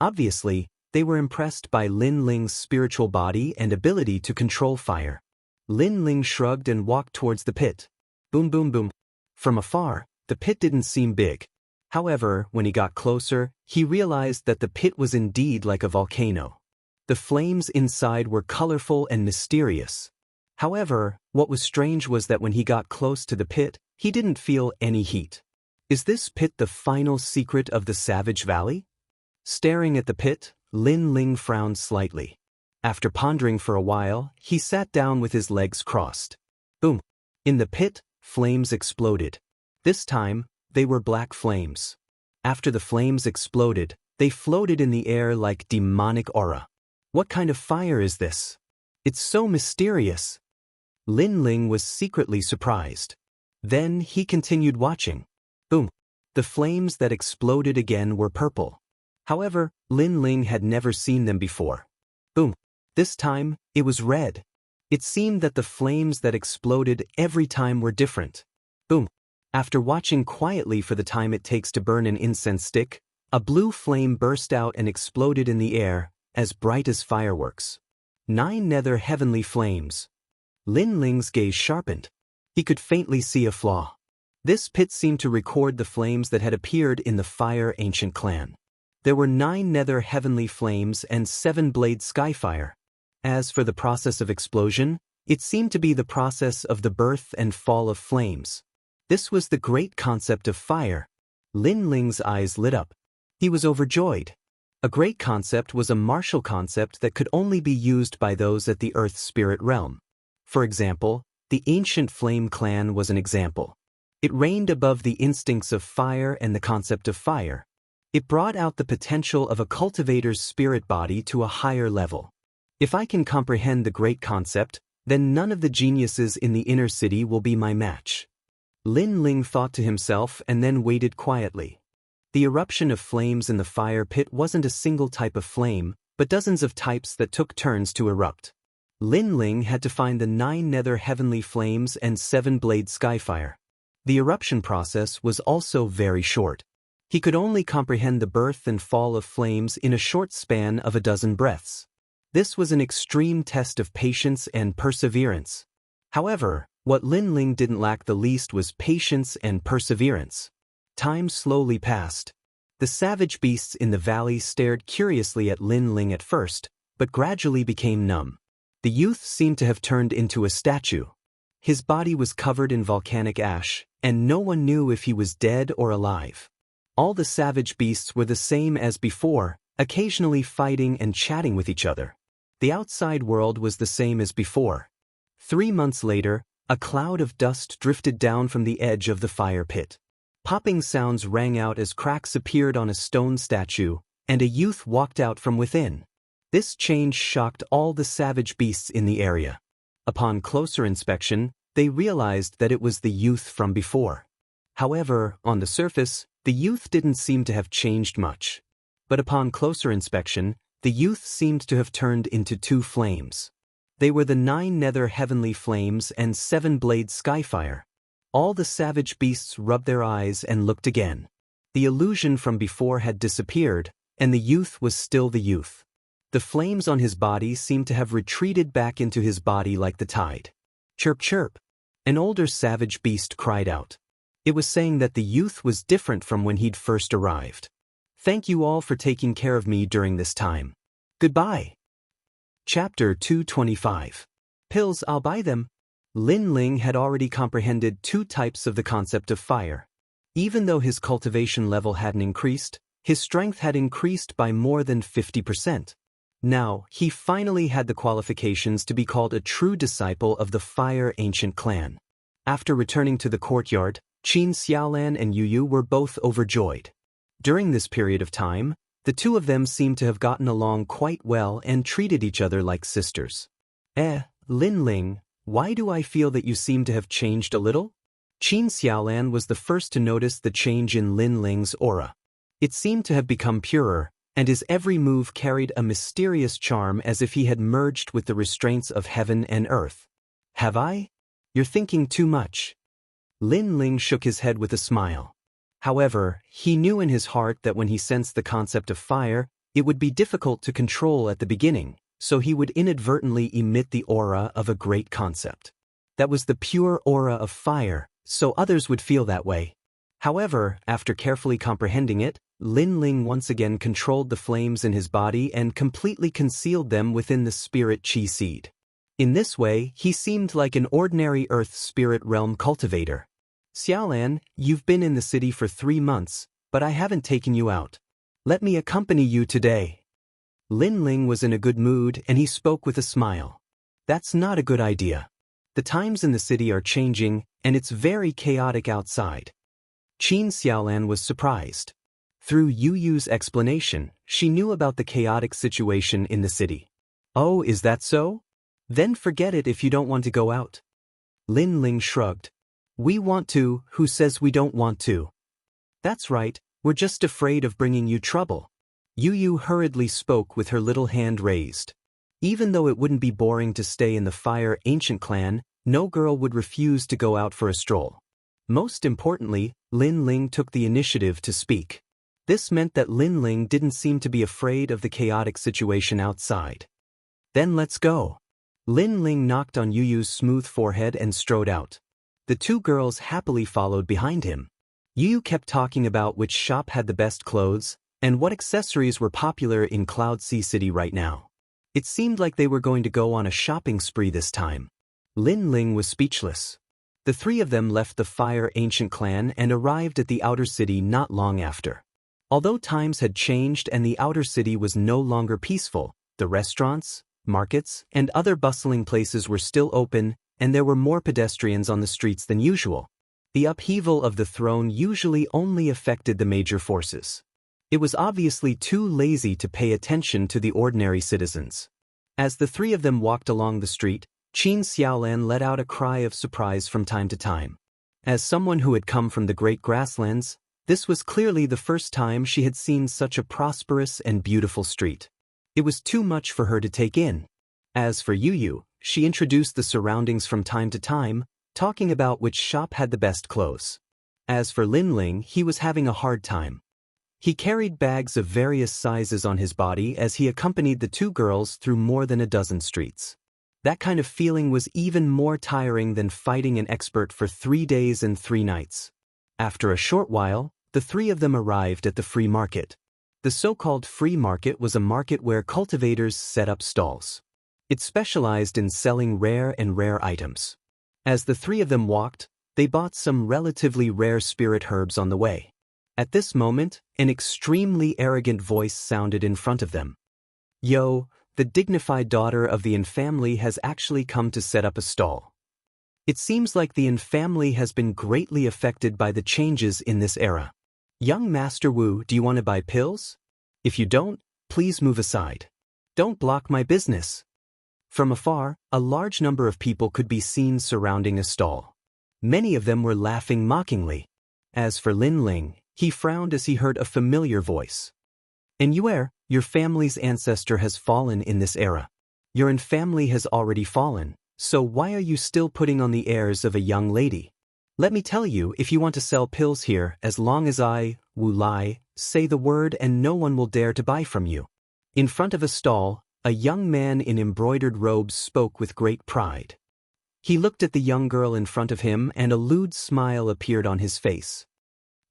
Obviously, they were impressed by Lin Ling's spiritual body and ability to control fire. Lin Ling shrugged and walked towards the pit. Boom boom boom. From afar, the pit didn't seem big. However, when he got closer, he realized that the pit was indeed like a volcano. The flames inside were colorful and mysterious. However, what was strange was that when he got close to the pit, he didn't feel any heat. Is this pit the final secret of the Savage Valley? Staring at the pit, Lin Ling frowned slightly. After pondering for a while, he sat down with his legs crossed. Boom! In the pit, flames exploded. This time, they were black flames. After the flames exploded, They floated in the air like demonic aura. What kind of fire is this? It's so mysterious. Lin Ling was secretly surprised. Then he continued watching. Boom. The flames that exploded again were purple. However, Lin Ling had never seen them before. Boom. This time, it was red. It seemed that the flames that exploded every time were different. Boom. After watching quietly for the time it takes to burn an incense stick, a blue flame burst out and exploded in the air, as bright as fireworks. 9 nether heavenly flames. Lin Ling's gaze sharpened. He could faintly see a flaw. This pit seemed to record the flames that had appeared in the Fire Ancient clan. There were 9 nether heavenly flames and 7-blade skyfire. As for the process of explosion, it seemed to be the process of the birth and fall of flames. This was the great concept of fire. Lin Ling's eyes lit up. He was overjoyed. A great concept was a martial concept that could only be used by those at the Earth Spirit realm. For example, the Ancient Flame clan was an example. It reigned above the instincts of fire and the concept of fire. It brought out the potential of a cultivator's spirit body to a higher level. If I can comprehend the great concept, then none of the geniuses in the inner city will be my match. Lin Ling thought to himself and then waited quietly. The eruption of flames in the fire pit wasn't a single type of flame, but dozens of types that took turns to erupt. Lin Ling had to find the 9 nether heavenly flames and 7-blade skyfire. The eruption process was also very short. He could only comprehend the birth and fall of flames in a short span of a dozen breaths. This was an extreme test of patience and perseverance. However, what Lin Ling didn't lack the least was patience and perseverance. Time slowly passed. The savage beasts in the valley stared curiously at Lin Ling at first, but gradually became numb. The youth seemed to have turned into a statue. His body was covered in volcanic ash, and no one knew if he was dead or alive. All the savage beasts were the same as before, occasionally fighting and chatting with each other. The outside world was the same as before. 3 months later, a cloud of dust drifted down from the edge of the fire pit. Popping sounds rang out as cracks appeared on a stone statue, and a youth walked out from within. This change shocked all the savage beasts in the area. Upon closer inspection, they realized that it was the youth from before. However, on the surface, the youth didn't seem to have changed much. But upon closer inspection, the youth seemed to have turned into 2 flames. They were the 9 nether heavenly flames and 7-blade skyfire. All the savage beasts rubbed their eyes and looked again. The illusion from before had disappeared, and the youth was still the youth. The flames on his body seemed to have retreated back into his body like the tide. Chirp chirp. An older savage beast cried out. It was saying that the youth was different from when he'd first arrived. Thank you all for taking care of me during this time. Goodbye. Chapter 225. Pills, I'll buy them. Lin Ling had already comprehended 2 types of the concept of fire. Even though his cultivation level hadn't increased, his strength had increased by more than 50%. Now, he finally had the qualifications to be called a true disciple of the Fire Ancient clan. After returning to the courtyard, Qin Xiaolan and Yu Yu were both overjoyed. During this period of time, the 2 of them seemed to have gotten along quite well and treated each other like sisters. Lin Ling, why do I feel that you seem to have changed a little? Qin Xiaolan was the first to notice the change in Lin Ling's aura. It seemed to have become purer, and his every move carried a mysterious charm as if he had merged with the restraints of heaven and earth. Have I? You're thinking too much. Lin Ling shook his head with a smile. However, he knew in his heart that when he sensed the concept of fire, it would be difficult to control at the beginning, so he would inadvertently emit the aura of a great concept. That was the pure aura of fire, so others would feel that way. However, after carefully comprehending it, Lin Ling once again controlled the flames in his body and completely concealed them within the spirit chi seed. In this way, he seemed like an ordinary earth spirit realm cultivator. Xiaolan, you've been in the city for 3 months, but I haven't taken you out. Let me accompany you today. Lin Ling was in a good mood and he spoke with a smile. That's not a good idea. The times in the city are changing, and it's very chaotic outside. Qin Xiaolan was surprised. Through Yu Yu's explanation, she knew about the chaotic situation in the city. Oh, is that so? Then forget it if you don't want to go out. Lin Ling shrugged. We want to, who says we don't want to? That's right, we're just afraid of bringing you trouble. Yu Yu hurriedly spoke with her little hand raised. Even though it wouldn't be boring to stay in the Fire Ancient clan, no girl would refuse to go out for a stroll. Most importantly, Lin Ling took the initiative to speak. This meant that Lin Ling didn't seem to be afraid of the chaotic situation outside. Then let's go. Lin Ling knocked on Yu Yu's smooth forehead and strode out. The two girls happily followed behind him. Yu Yu kept talking about which shop had the best clothes, and what accessories were popular in Cloud Sea City right now. It seemed like they were going to go on a shopping spree this time. Lin Ling was speechless. The three of them left the Fire Ancient clan and arrived at the outer city not long after. Although times had changed and the outer city was no longer peaceful, the restaurants, markets, and other bustling places were still open, and there were more pedestrians on the streets than usual. The upheaval of the throne usually only affected the major forces. It was obviously too lazy to pay attention to the ordinary citizens. As the three of them walked along the street, Qin Xiaolan let out a cry of surprise from time to time. As someone who had come from the Great Grasslands, this was clearly the first time she had seen such a prosperous and beautiful street. It was too much for her to take in. As for Yu Yu, she introduced the surroundings from time to time, talking about which shop had the best clothes. As for Lin Ling, he was having a hard time. He carried bags of various sizes on his body as he accompanied the two girls through more than a dozen streets. That kind of feeling was even more tiring than fighting an expert for 3 days and 3 nights. After a short while, the three of them arrived at the free market. The so-called free market was a market where cultivators set up stalls. It specialized in selling rare items. As the three of them walked, they bought some relatively rare spirit herbs on the way. At this moment, an extremely arrogant voice sounded in front of them. Yo, the dignified daughter of the Yin family has actually come to set up a stall. It seems like the Yin family has been greatly affected by the changes in this era. Young Master Wu, do you want to buy pills? If you don't, please move aside. Don't block my business. From afar, a large number of people could be seen surrounding a stall. Many of them were laughing mockingly. As for Lin Ling, he frowned as he heard a familiar voice. And your family's ancestor has fallen in this era. Your Yin family has already fallen, so why are you still putting on the airs of a young lady? Let me tell you, if you want to sell pills here, as long as I, Wu Lai, say the word and no one will dare to buy from you. In front of a stall, a young man in embroidered robes spoke with great pride. He looked at the young girl in front of him and a lewd smile appeared on his face.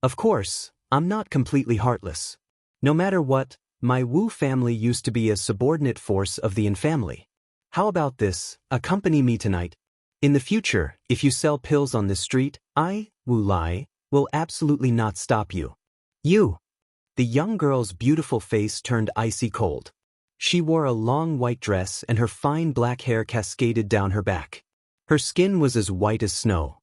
Of course, I'm not completely heartless. No matter what, my Wu family used to be a subordinate force of the Yin family. How about this, accompany me tonight? In the future, if you sell pills on this street, I, Wu Lai, will absolutely not stop you. You! The young girl's beautiful face turned icy cold. She wore a long white dress and her fine black hair cascaded down her back. Her skin was as white as snow.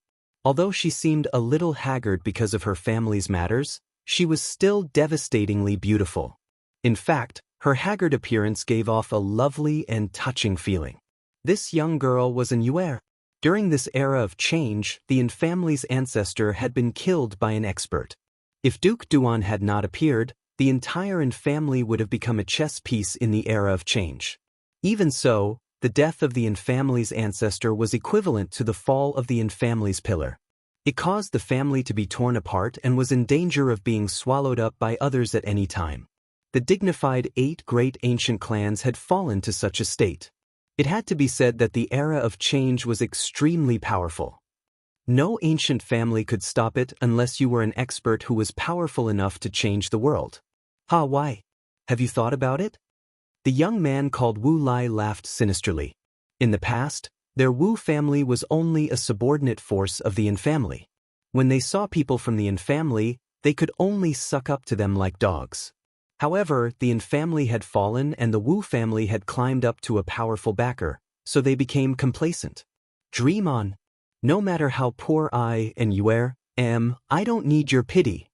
Although she seemed a little haggard because of her family's matters, she was still devastatingly beautiful. In fact, her haggard appearance gave off a lovely and touching feeling. This young girl was an Yuer. During this era of change, the Yin family's ancestor had been killed by an expert. If Duke Duan had not appeared, the entire Yin family would have become a chess piece in the era of change. Even so, the death of the Yin family's ancestor was equivalent to the fall of the Yin family's pillar. It caused the family to be torn apart and was in danger of being swallowed up by others at any time. The dignified 8 great ancient clans had fallen to such a state. It had to be said that the era of change was extremely powerful. No ancient family could stop it unless you were an expert who was powerful enough to change the world. Why? Have you thought about it? The young man called Wu Lai laughed sinisterly. In the past, their Wu family was only a subordinate force of the Yin family. When they saw people from the Yin family, they could only suck up to them like dogs. However, the Yin family had fallen and the Wu family had climbed up to a powerful backer, so they became complacent. Dream on. No matter how poor I and Yuer am, I don't need your pity.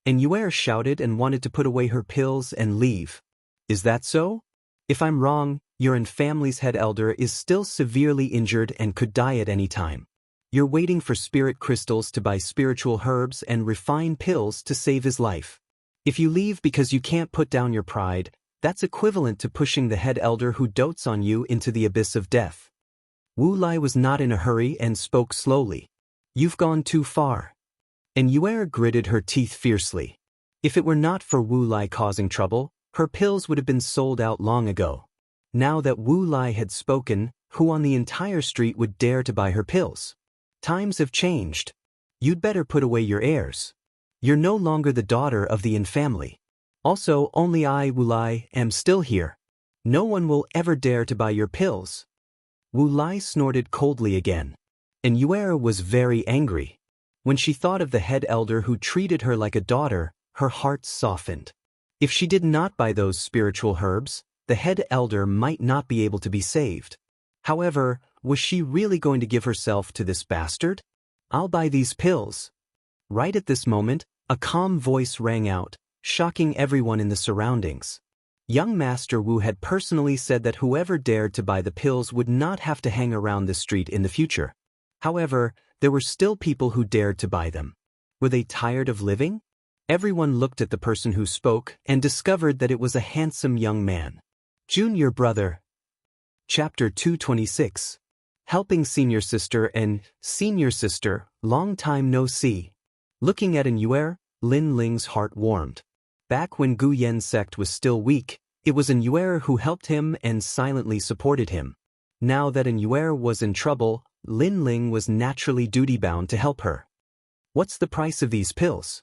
And Yuer shouted and wanted to put away her pills and leave. Is that so? If I'm wrong, your family's head elder is still severely injured and could die at any time. You're waiting for spirit crystals to buy spiritual herbs and refined pills to save his life. If you leave because you can't put down your pride, that's equivalent to pushing the head elder who dotes on you into the abyss of death. Wu Lai was not in a hurry and spoke slowly. You've gone too far. And Yuer gritted her teeth fiercely. If it were not for Wu Lai causing trouble, her pills would have been sold out long ago. Now that Wu Lai had spoken, who on the entire street would dare to buy her pills? Times have changed. You'd better put away your airs. You're no longer the daughter of the Yin family. Also, only I, Wu Lai, am still here. No one will ever dare to buy your pills. Wu Lai snorted coldly again. And Yuer was very angry. When she thought of the head elder who treated her like a daughter, her heart softened. If she did not buy those spiritual herbs, the head elder might not be able to be saved. However, was she really going to give herself to this bastard? I'll buy these pills. Right at this moment, a calm voice rang out, shocking everyone in the surroundings. Young Master Wu had personally said that whoever dared to buy the pills would not have to hang around the street in the future. However, there were still people who dared to buy them. Were they tired of living? Everyone looked at the person who spoke and discovered that it was a handsome young man. Junior brother. Chapter 226. Helping senior sister and senior sister, long time no see. Looking at Yuer, Lin Ling's heart warmed. Back when Gu Yen's sect was still weak, it was Yuer who helped him and silently supported him. Now that Yuer was in trouble, Lin Ling was naturally duty-bound to help her. What's the price of these pills?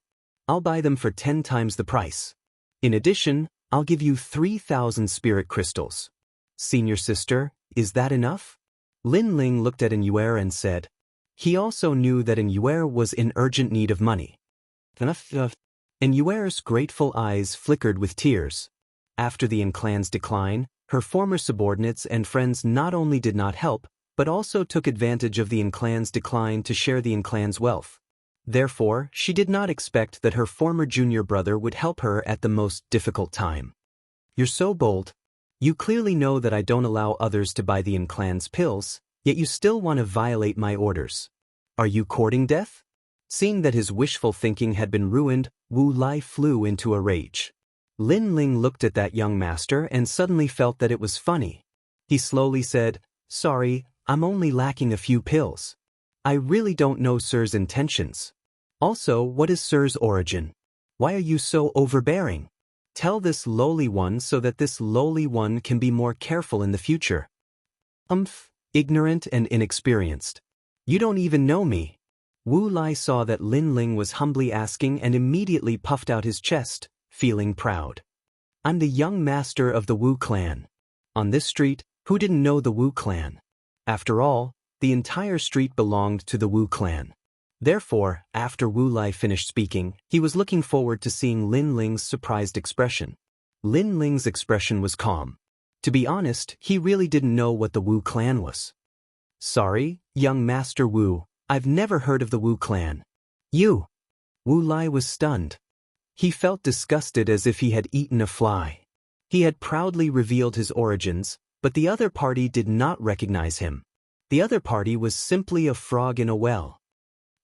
I'll buy them for 10 times the price. In addition, I'll give you 3,000 spirit crystals. Senior sister, is that enough? Lin Ling looked at Yuer and said. He also knew that Yuer was in urgent need of money. Yuer's grateful eyes flickered with tears. After the Yin clan's decline, her former subordinates and friends not only did not help, but also took advantage of the Yin clan's decline to share the Yin clan's wealth. Therefore, she did not expect that her former junior brother would help her at the most difficult time. You're so bold. You clearly know that I don't allow others to buy the Yin clan's pills, yet you still want to violate my orders. Are you courting death? Seeing that his wishful thinking had been ruined, Wu Lai flew into a rage. Lin Ling looked at that young master and suddenly felt that it was funny. He slowly said, Sorry, I'm only lacking a few pills. I really don't know Sir's intentions. Also, what is Sir's origin? Why are you so overbearing? Tell this lowly one so that this lowly one can be more careful in the future. Ignorant and inexperienced. You don't even know me. Wu Lai saw that Lin Ling was humbly asking and immediately puffed out his chest, feeling proud. I'm the young master of the Wu clan. On this street, who didn't know the Wu clan? After all, the entire street belonged to the Wu clan. Therefore, after Wu Lai finished speaking, he was looking forward to seeing Lin Ling's surprised expression. Lin Ling's expression was calm. To be honest, he really didn't know what the Wu clan was. Sorry, young Master Wu, I've never heard of the Wu clan. You? Wu Lai was stunned. He felt disgusted as if he had eaten a fly. He had proudly revealed his origins, but the other party did not recognize him. The other party was simply a frog in a well.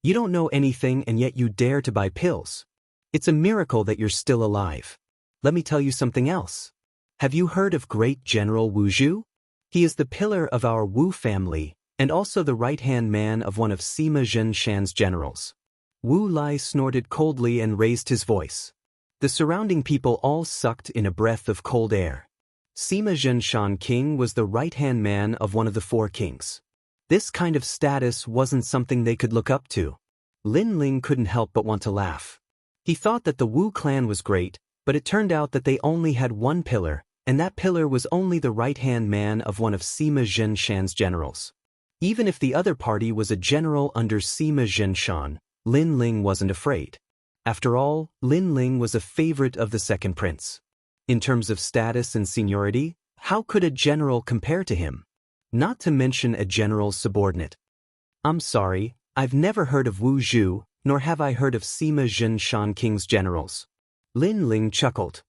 You don't know anything and yet you dare to buy pills. It's a miracle that you're still alive. Let me tell you something else. Have you heard of Great General Wu Zhu? He is the pillar of our Wu family, and also the right-hand man of one of Sima Zhenshan's generals. Wu Lai snorted coldly and raised his voice. The surrounding people all sucked in a breath of cold air. Sima Zhenshan King was the right-hand man of one of the 4 kings. This kind of status wasn't something they could look up to. Lin Ling couldn't help but want to laugh. He thought that the Wu clan was great, but it turned out that they only had one pillar, and that pillar was only the right-hand man of one of Sima Zhenshan's generals. Even if the other party was a general under Sima Zhenshan, Lin Ling wasn't afraid. After all, Lin Ling was a favorite of the second prince. In terms of status and seniority, how could a general compare to him? Not to mention a general's subordinate. I'm sorry, I've never heard of Wu Zhu, nor have I heard of Sima Zhen King's generals. Lin Ling chuckled.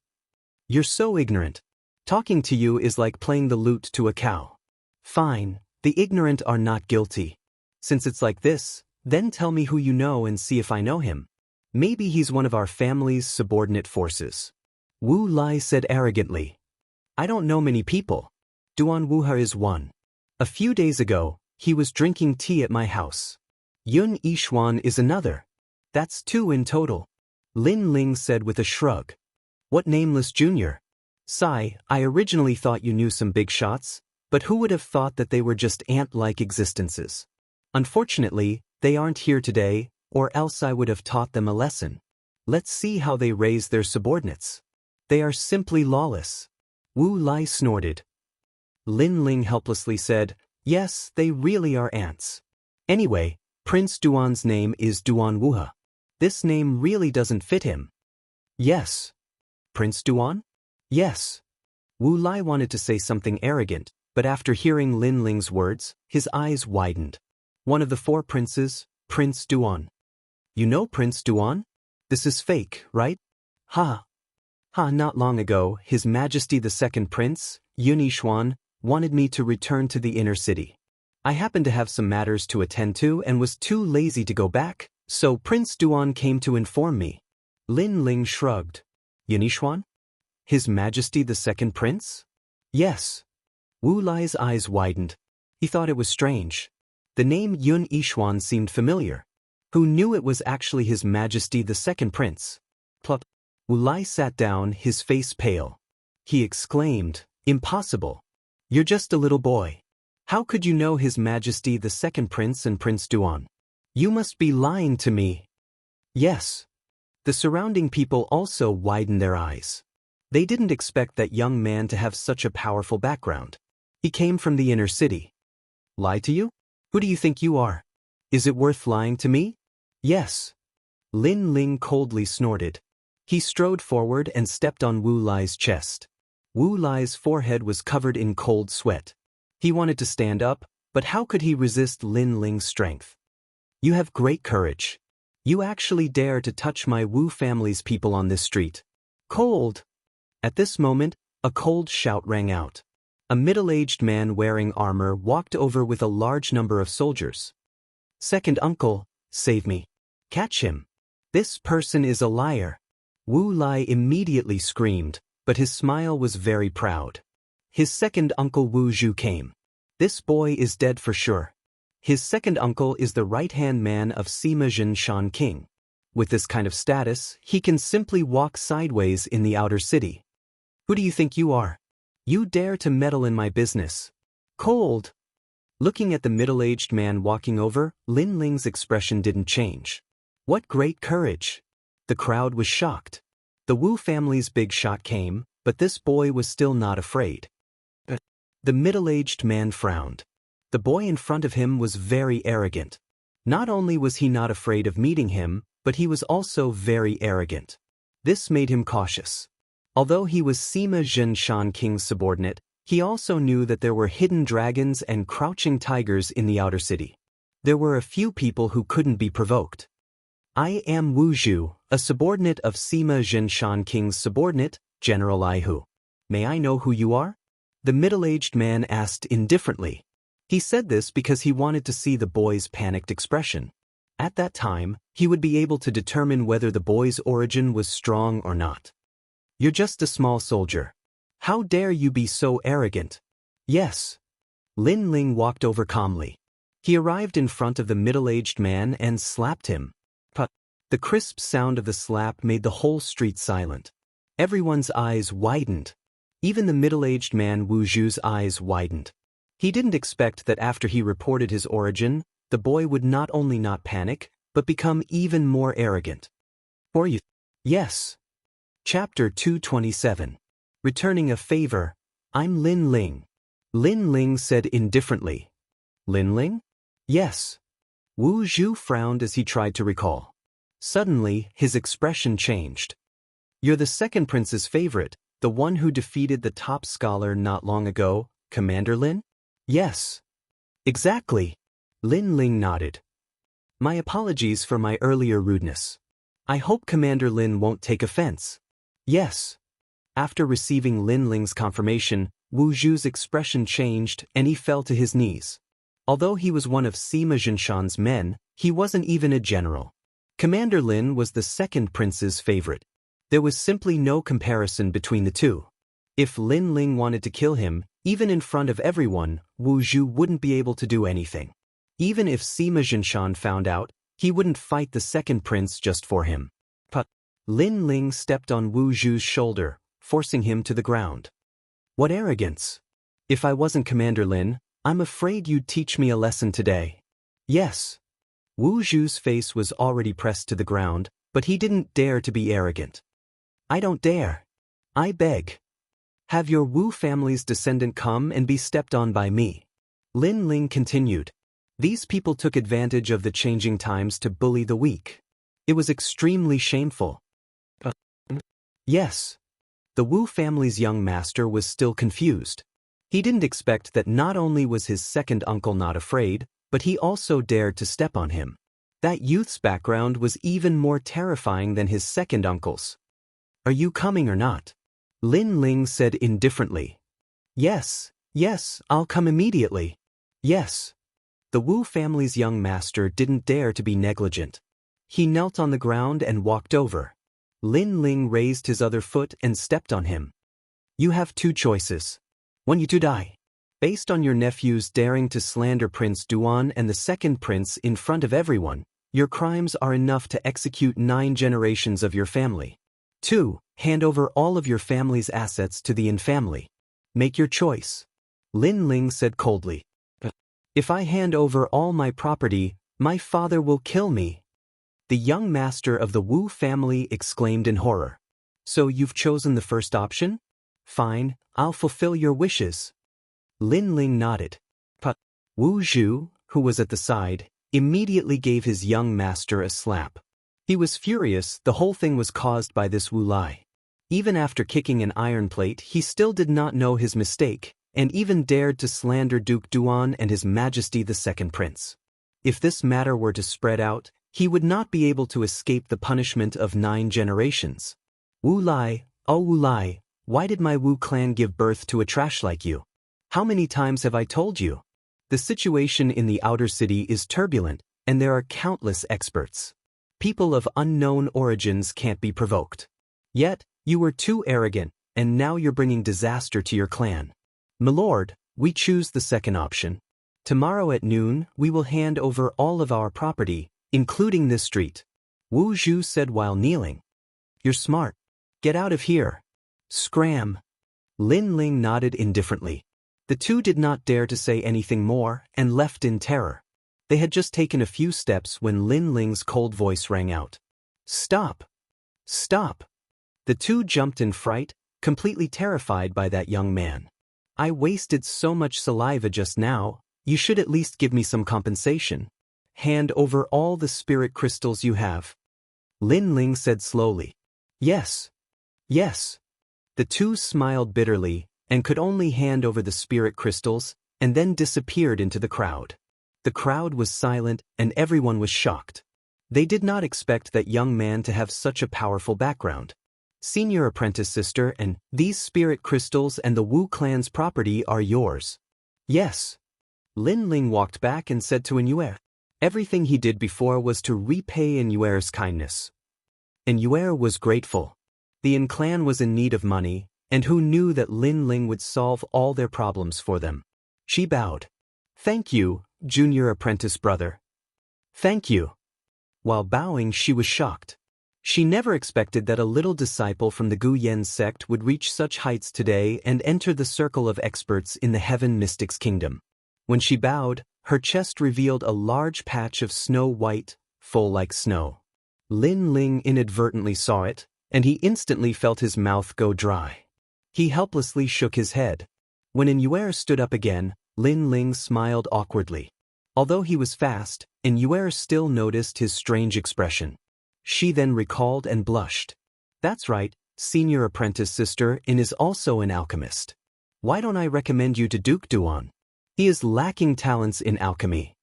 You're so ignorant. Talking to you is like playing the lute to a cow. Fine, the ignorant are not guilty. Since it's like this, then tell me who you know and see if I know him. Maybe he's one of our family's subordinate forces. Wu Lai said arrogantly. I don't know many people. Duan Wuha is one. A few days ago, he was drinking tea at my house. Yun Yishuan is another. That's 2 in total. Lin Ling said with a shrug. What nameless junior? Sigh, I originally thought you knew some big shots, but who would have thought that they were just ant-like existences? Unfortunately, they aren't here today, or else I would have taught them a lesson. Let's see how they raise their subordinates. They are simply lawless. Wu Lai snorted. Lin Ling helplessly said, yes, they really are ants. Anyway, Prince Duan's name is Duan Wuha. This name really doesn't fit him. Yes. Prince Duan? Yes. Wu Lai wanted to say something arrogant, but after hearing Lin Ling's words, his eyes widened. One of the 4 princes, Prince Duan. You know Prince Duan? This is fake, right? Ha. Not long ago, His Majesty the Second Prince, Yun Yishuan, wanted me to return to the inner city. I happened to have some matters to attend to and was too lazy to go back, so Prince Duan came to inform me. Lin Ling shrugged. Yun Yishuan? His Majesty the Second Prince? Yes. Wu Lai's eyes widened. He thought it was strange. The name Yun Yishuan seemed familiar. Who knew it was actually His Majesty the Second Prince? Plop. Wu Lai sat down, his face pale. He exclaimed, Impossible. You're just a little boy. How could you know His Majesty the Second Prince and Prince Duan? You must be lying to me. Yes. The surrounding people also widened their eyes. They didn't expect that young man to have such a powerful background. He came from the inner city. Lie to you? Who do you think you are? Is it worth lying to me? Yes. Lin Ling coldly snorted. He strode forward and stepped on Wu Lai's chest. Wu Lai's forehead was covered in cold sweat. He wanted to stand up, but how could he resist Lin Ling's strength? You have great courage. You actually dare to touch my Wu family's people on this street. Cold! At this moment, a cold shout rang out. A middle-aged man wearing armor walked over with a large number of soldiers. Second uncle, save me. Catch him. This person is a liar. Wu Lai immediately screamed, but his smile was very proud. His second uncle Wu Zhu came. This boy is dead for sure. His second uncle is the right-hand man of Sima Zhen King. With this kind of status, he can simply walk sideways in the outer city. Who do you think you are? You dare to meddle in my business. Cold. Looking at the middle-aged man walking over, Lin Ling's expression didn't change. What great courage! The crowd was shocked. The Wu family's big shot came, but this boy was still not afraid. The middle-aged man frowned. The boy in front of him was very arrogant. Not only was he not afraid of meeting him, but he was also very arrogant. This made him cautious. Although he was Sima Zhen King's subordinate, he also knew that there were hidden dragons and crouching tigers in the outer city. There were a few people who couldn't be provoked. I am Wu Zhu, a subordinate of Sima Zhen King's subordinate, General Aihu. May I know who you are? The middle-aged man asked indifferently. He said this because he wanted to see the boy's panicked expression. At that time, he would be able to determine whether the boy's origin was strong or not. You're just a small soldier. How dare you be so arrogant? Yes. Lin Ling walked over calmly. He arrived in front of the middle-aged man and slapped him. But the crisp sound of the slap made the whole street silent. Everyone's eyes widened. Even the middle-aged man Wu Zhu's eyes widened. He didn't expect that after he reported his origin, the boy would not only not panic, but become even more arrogant. Or you? Yes. Chapter 227. Returning a favor. I'm Lin Ling. Lin Ling said indifferently. Lin Ling? Yes. Wu Zhu frowned as he tried to recall. Suddenly, his expression changed. You're the second prince's favorite, the one who defeated the top scholar not long ago, Commander Lin? Yes. Exactly. Lin Ling nodded. My apologies for my earlier rudeness. I hope Commander Lin won't take offense. Yes. After receiving Lin Ling's confirmation, Wu Zhu's expression changed and he fell to his knees. Although he was one of Sima Zhinshan's men, he wasn't even a general. Commander Lin was the second prince's favorite. There was simply no comparison between the two. If Lin Ling wanted to kill him, even in front of everyone, Wu Zhu wouldn't be able to do anything. Even if Sima Zhinshan found out, he wouldn't fight the second prince just for him. But Lin Ling stepped on Wu Zhu's shoulder, forcing him to the ground. What arrogance! If I wasn't Commander Lin, I'm afraid you'd teach me a lesson today. Yes. Wu Zhu's face was already pressed to the ground, but he didn't dare to be arrogant. I don't dare. I beg. Have your Wu family's descendant come and be stepped on by me. Lin Ling continued. These people took advantage of the changing times to bully the weak. It was extremely shameful. Yes. The Wu family's young master was still confused. He didn't expect that not only was his second uncle not afraid, but he also dared to step on him. That youth's background was even more terrifying than his second uncle's. Are you coming or not? Lin Ling said indifferently. Yes, I'll come immediately. Yes. The Wu family's young master didn't dare to be negligent. He knelt on the ground and walked over. Lin Ling raised his other foot and stepped on him. You have two choices. One, you to die. Based on your nephew's daring to slander Prince Duan and the second prince in front of everyone, your crimes are enough to execute 9 generations of your family. 2, hand over all of your family's assets to the infamily. Make your choice. Lin Ling said coldly. If I hand over all my property, my father will kill me. The young master of the Wu family exclaimed in horror. So you've chosen the first option? Fine, I'll fulfill your wishes. Lin Ling nodded. But Wu Zhu, who was at the side, immediately gave his young master a slap. He was furious. The whole thing was caused by this Wu Lai. Even after kicking an iron plate, he still did not know his mistake, and even dared to slander Duke Duan and His Majesty the Second Prince. If this matter were to spread out, he would not be able to escape the punishment of 9 generations. Wu Lai, oh Wu Lai, why did my Wu clan give birth to a trash like you? How many times have I told you? The situation in the outer city is turbulent, and there are countless experts. People of unknown origins can't be provoked. Yet, you were too arrogant, and now you're bringing disaster to your clan. Milord, we choose the second option. Tomorrow at noon, we will hand over all of our property, including this street. Wu Zhu said while kneeling. You're smart. Get out of here. Scram. Lin Ling nodded indifferently. The two did not dare to say anything more and left in terror. They had just taken a few steps when Lin Ling's cold voice rang out. Stop! Stop! The two jumped in fright, completely terrified by that young man. I wasted so much saliva just now, you should at least give me some compensation. Hand over all the spirit crystals you have. Lin Ling said slowly. Yes. Yes. The two smiled bitterly and could only hand over the spirit crystals and then disappeared into the crowd. The crowd was silent and everyone was shocked. They did not expect that young man to have such a powerful background. Senior apprentice sister, and these spirit crystals and the Wu clan's property are yours. Yes. Lin Ling walked back and said to Enyuer. Everything he did before was to repay Enyuer's kindness. Enyuer was grateful. The Yin clan was in need of money, and who knew that Lin Ling would solve all their problems for them. She bowed. Thank you, junior apprentice brother. Thank you. While bowing, she was shocked. She never expected that a little disciple from the Gu Yen sect would reach such heights today and enter the circle of experts in the Heaven Mystics Kingdom. When she bowed, her chest revealed a large patch of snow white, full like snow. Lin Ling inadvertently saw it, and he instantly felt his mouth go dry. He helplessly shook his head. When Enyuer stood up again, Lin Ling smiled awkwardly. Although he was fast, Enyuer still noticed his strange expression. She then recalled and blushed. That's right, senior apprentice sister In is also an alchemist. Why don't I recommend you to Duke Duan? He is lacking talents in alchemy.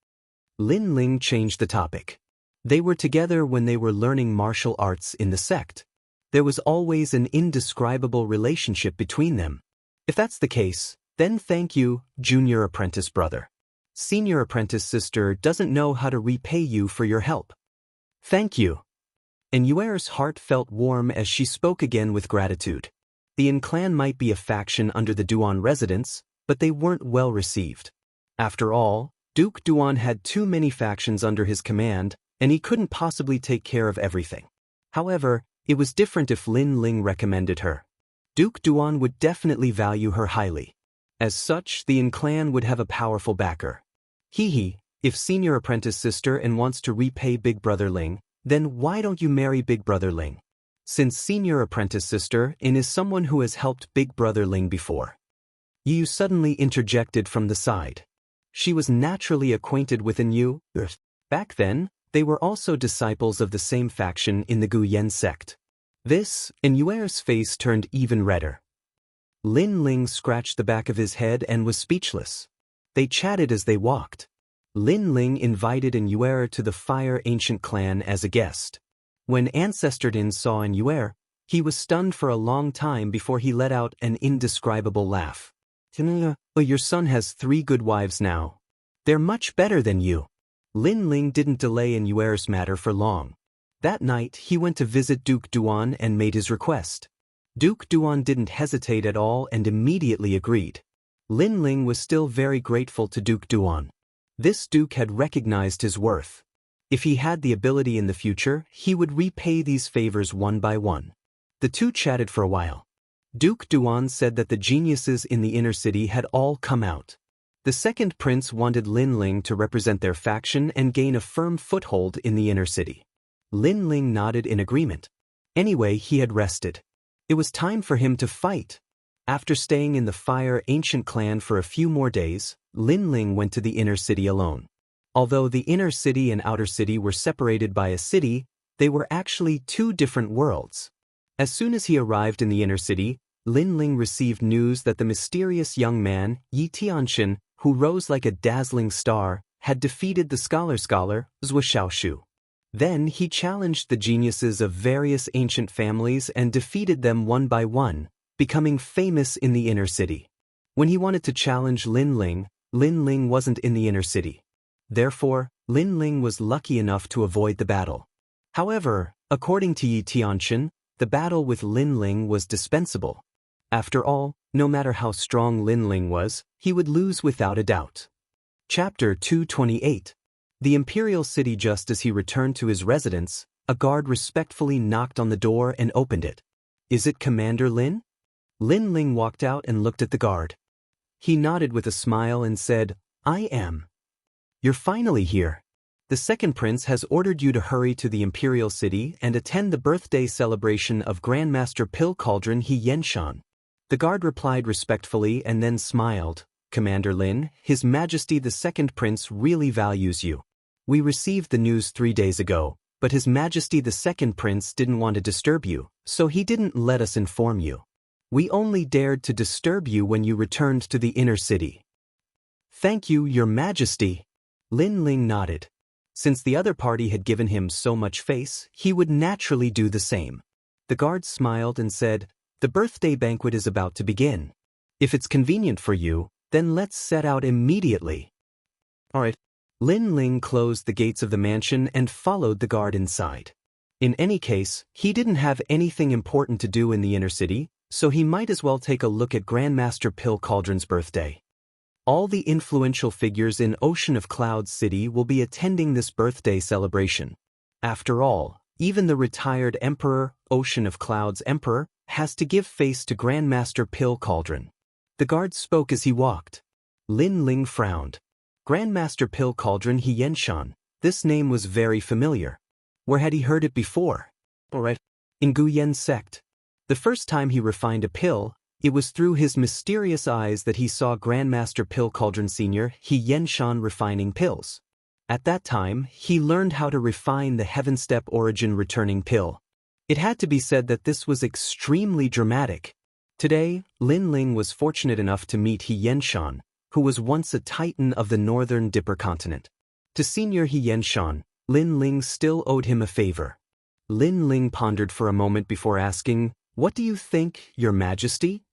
Lin Ling changed the topic. They were together when they were learning martial arts in the sect. There was always an indescribable relationship between them. If that's the case, then thank you, junior apprentice brother. Senior apprentice sister doesn't know how to repay you for your help. Thank you. And Yuer's heart felt warm as she spoke again with gratitude. The Yin clan might be a faction under the Duan residents, but they weren't well received. After all, Duke Duan had too many factions under his command, and he couldn't possibly take care of everything. However, it was different if Lin Ling recommended her. Duke Duan would definitely value her highly. As such, the Yin clan would have a powerful backer. If senior apprentice sister and wants to repay Big Brother Ling, then why don't you marry Big Brother Ling? Since senior apprentice sister In is someone who has helped Big Brother Ling before. Yu suddenly interjected from the side. She was naturally acquainted with Yu. Back then, they were also disciples of the same faction in the Guyan sect. This, and Yuer's face turned even redder. Lin Ling scratched the back of his head and was speechless. They chatted as they walked. Lin Ling invited Yuer to the Fire Ancient clan as a guest. When Ancestor Din saw Yuer, he was stunned for a long time before he let out an indescribable laugh. Your son has 3 good wives now. They're much better than you. Lin Ling didn't delay Yuer's matter for long. That night he went to visit Duke Duan and made his request. Duke Duan didn't hesitate at all and immediately agreed. Lin Ling was still very grateful to Duke Duan. This duke had recognized his worth. If he had the ability in the future, he would repay these favors one by one. The two chatted for a while. Duke Duan said that the geniuses in the inner city had all come out. The second prince wanted Lin Ling to represent their faction and gain a firm foothold in the inner city. Lin Ling nodded in agreement. Anyway, he had rested. It was time for him to fight. After staying in the Fire Ancient clan for a few more days, Lin Ling went to the inner city alone. Although the inner city and outer city were separated by a city, they were actually 2 different worlds. As soon as he arrived in the inner city, Lin Ling received news that the mysterious young man, Yi Tianxin, who rose like a dazzling star, had defeated the scholar Zhou Xiaoshu. Then he challenged the geniuses of various ancient families and defeated them one by one, becoming famous in the inner city. When he wanted to challenge Lin Ling wasn't in the inner city. Therefore, Lin Ling was lucky enough to avoid the battle. However, according to Yi Tianxin, the battle with Lin Ling was dispensable. After all, no matter how strong Lin Ling was, he would lose without a doubt. Chapter 228. The Imperial City. Just as he returned to his residence, a guard respectfully knocked on the door and opened it. "Is it Commander Lin?" Lin Ling walked out and looked at the guard. He nodded with a smile and said, "I am." "You're finally here. The second prince has ordered you to hurry to the Imperial City and attend the birthday celebration of Grandmaster Pill Cauldron Xianxia." The guard replied respectfully and then smiled. "Commander Lin, His Majesty the Second Prince really values you. We received the news 3 days ago, but His Majesty the Second Prince didn't want to disturb you, so he didn't let us inform you. We only dared to disturb you when you returned to the inner city." "Thank you, Your Majesty." Lin Ling nodded. Since the other party had given him so much face, he would naturally do the same. The guard smiled and said, "The birthday banquet is about to begin. If it's convenient for you, then let's set out immediately." "All right." Lin Ling closed the gates of the mansion and followed the guard inside. In any case, he didn't have anything important to do in the inner city, so he might as well take a look at Grandmaster Pill Cauldron's birthday. All the influential figures in Ocean of Clouds City will be attending this birthday celebration. After all, even the retired Emperor, Ocean of Clouds Emperor, has to give face to Grandmaster Pill Cauldron. The guard spoke as he walked. Lin Ling frowned. Grandmaster Pill Cauldron Xianxia, this name was very familiar. Where had he heard it before? All right. In Guyan sect. The first time he refined a pill, it was through his mysterious eyes that he saw Grandmaster Pill Cauldron Sr. Xianxia refining pills. At that time, he learned how to refine the Heaven Step Origin returning pill. It had to be said that this was extremely dramatic. Today, Lin Ling was fortunate enough to meet Xianxia, who was once a titan of the northern Dipper continent. To Senior Xianxia, Lin Ling still owed him a favor. Lin Ling pondered for a moment before asking, "What do you think, Your Majesty?"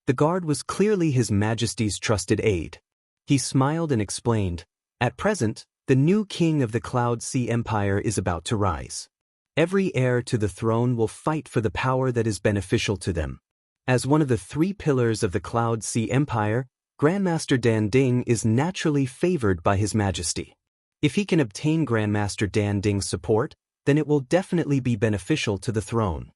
The guard was clearly His Majesty's trusted aide. He smiled and explained, "At present, the new king of the Cloud Sea Empire is about to rise. Every heir to the throne will fight for the power that is beneficial to them. As one of the 3 pillars of the Cloud Sea Empire, Grandmaster Dan Ding is naturally favored by His Majesty. If he can obtain Grandmaster Dan Ding's support, then it will definitely be beneficial to the throne."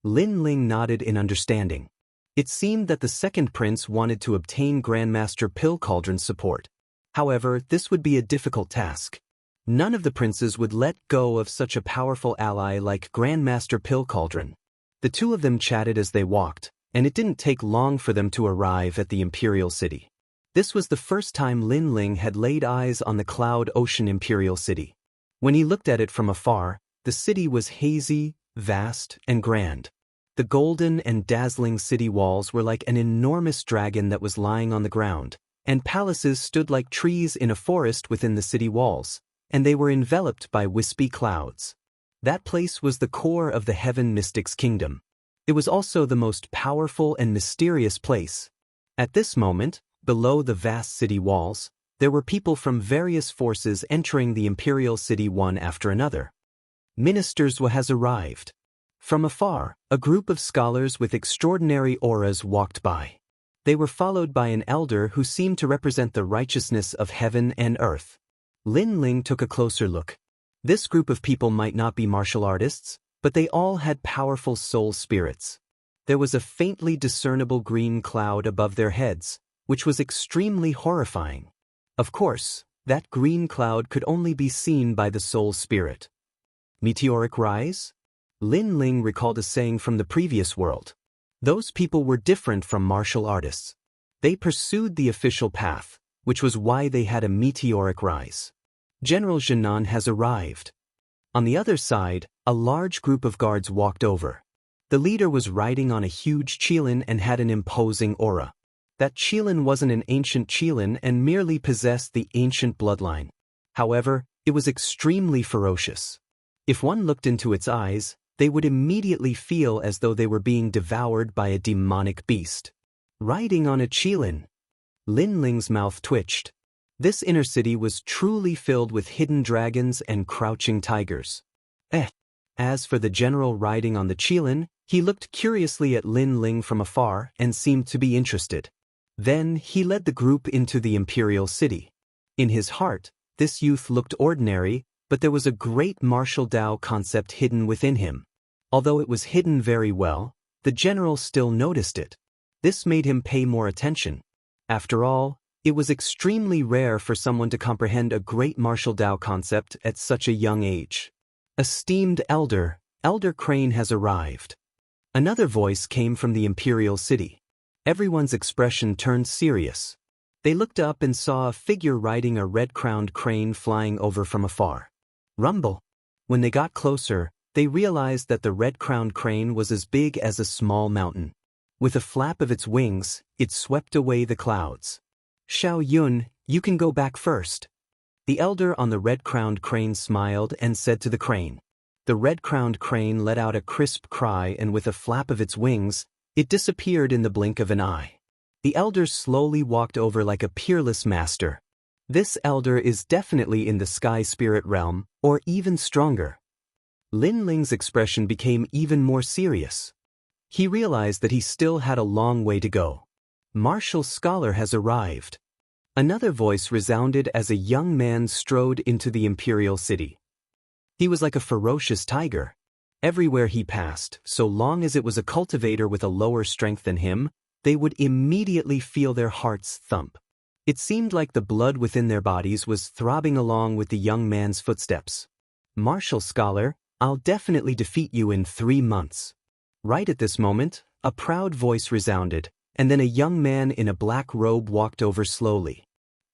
Lin Ling nodded in understanding. It seemed that the second prince wanted to obtain Grandmaster Pill Cauldron's support. However, this would be a difficult task. None of the princes would let go of such a powerful ally like Grandmaster Pill Cauldron. The 2 of them chatted as they walked, and it didn't take long for them to arrive at the Imperial City. This was the first time Lin Ling had laid eyes on the Cloud Ocean Imperial City. When he looked at it from afar, the city was hazy, vast, and grand. The golden and dazzling city walls were like an enormous dragon that was lying on the ground, and palaces stood like trees in a forest within the city walls, and they were enveloped by wispy clouds. That place was the core of the Heaven Mystic's kingdom. It was also the most powerful and mysterious place. At this moment, below the vast city walls, there were people from various forces entering the Imperial City one after another. Ministers has arrived. From afar, a group of scholars with extraordinary auras walked by. They were followed by an elder who seemed to represent the righteousness of heaven and earth. Lin Ling took a closer look. This group of people might not be martial artists, but they all had powerful soul spirits. There was a faintly discernible green cloud above their heads, which was extremely horrifying. Of course, that green cloud could only be seen by the soul spirit. Meteoric rise? Lin Ling recalled a saying from the previous world. Those people were different from martial artists. They pursued the official path, which was why they had a meteoric rise. General Jinan has arrived. On the other side, a large group of guards walked over. The leader was riding on a huge qilin and had an imposing aura. That qilin wasn't an ancient qilin and merely possessed the ancient bloodline. However, it was extremely ferocious. If one looked into its eyes, they would immediately feel as though they were being devoured by a demonic beast. Riding on a qilin. Lin Ling's mouth twitched. This inner city was truly filled with hidden dragons and crouching tigers. As for the general riding on the qilin, he looked curiously at Lin Ling from afar and seemed to be interested. Then he led the group into the Imperial City. In his heart, this youth looked ordinary, but there was a great martial Dao concept hidden within him. Although it was hidden very well, the general still noticed it. This made him pay more attention. After all, it was extremely rare for someone to comprehend a great martial Dao concept at such a young age. Esteemed Elder, Elder Crane has arrived. Another voice came from the Imperial City. Everyone's expression turned serious. They looked up and saw a figure riding a red-crowned crane flying over from afar. Rumble. When they got closer, they realized that the red-crowned crane was as big as a small mountain. With a flap of its wings, it swept away the clouds. Xiao Yun, you can go back first. The elder on the red-crowned crane smiled and said to the crane. The red-crowned crane let out a crisp cry and with a flap of its wings, it disappeared in the blink of an eye. The elder slowly walked over like a peerless master. This elder is definitely in the sky spirit realm, or even stronger. Lin Ling's expression became even more serious. He realized that he still had a long way to go. Martial scholar has arrived. Another voice resounded as a young man strode into the Imperial City. He was like a ferocious tiger. Everywhere he passed, so long as it was a cultivator with a lower strength than him, they would immediately feel their hearts thump. It seemed like the blood within their bodies was throbbing along with the young man's footsteps. Martial scholar, I'll definitely defeat you in 3 months. Right at this moment, a proud voice resounded, and then a young man in a black robe walked over slowly.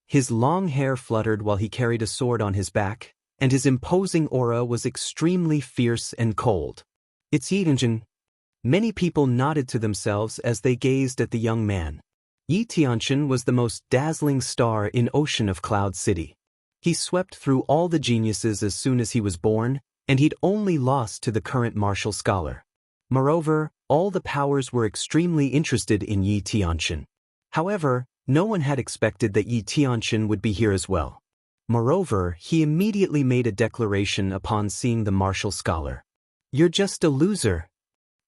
His long hair fluttered while he carried a sword on his back, and his imposing aura was extremely fierce and cold. It's Yi Tianjin. Many people nodded to themselves as they gazed at the young man. Yi Tianjin was the most dazzling star in Ocean of Cloud City. He swept through all the geniuses as soon as he was born, and he'd only lost to the current martial scholar. Moreover, all the powers were extremely interested in Yi Tianxin. However, no one had expected that Yi Tianxin would be here as well. Moreover, he immediately made a declaration upon seeing the martial scholar. "You're just a loser."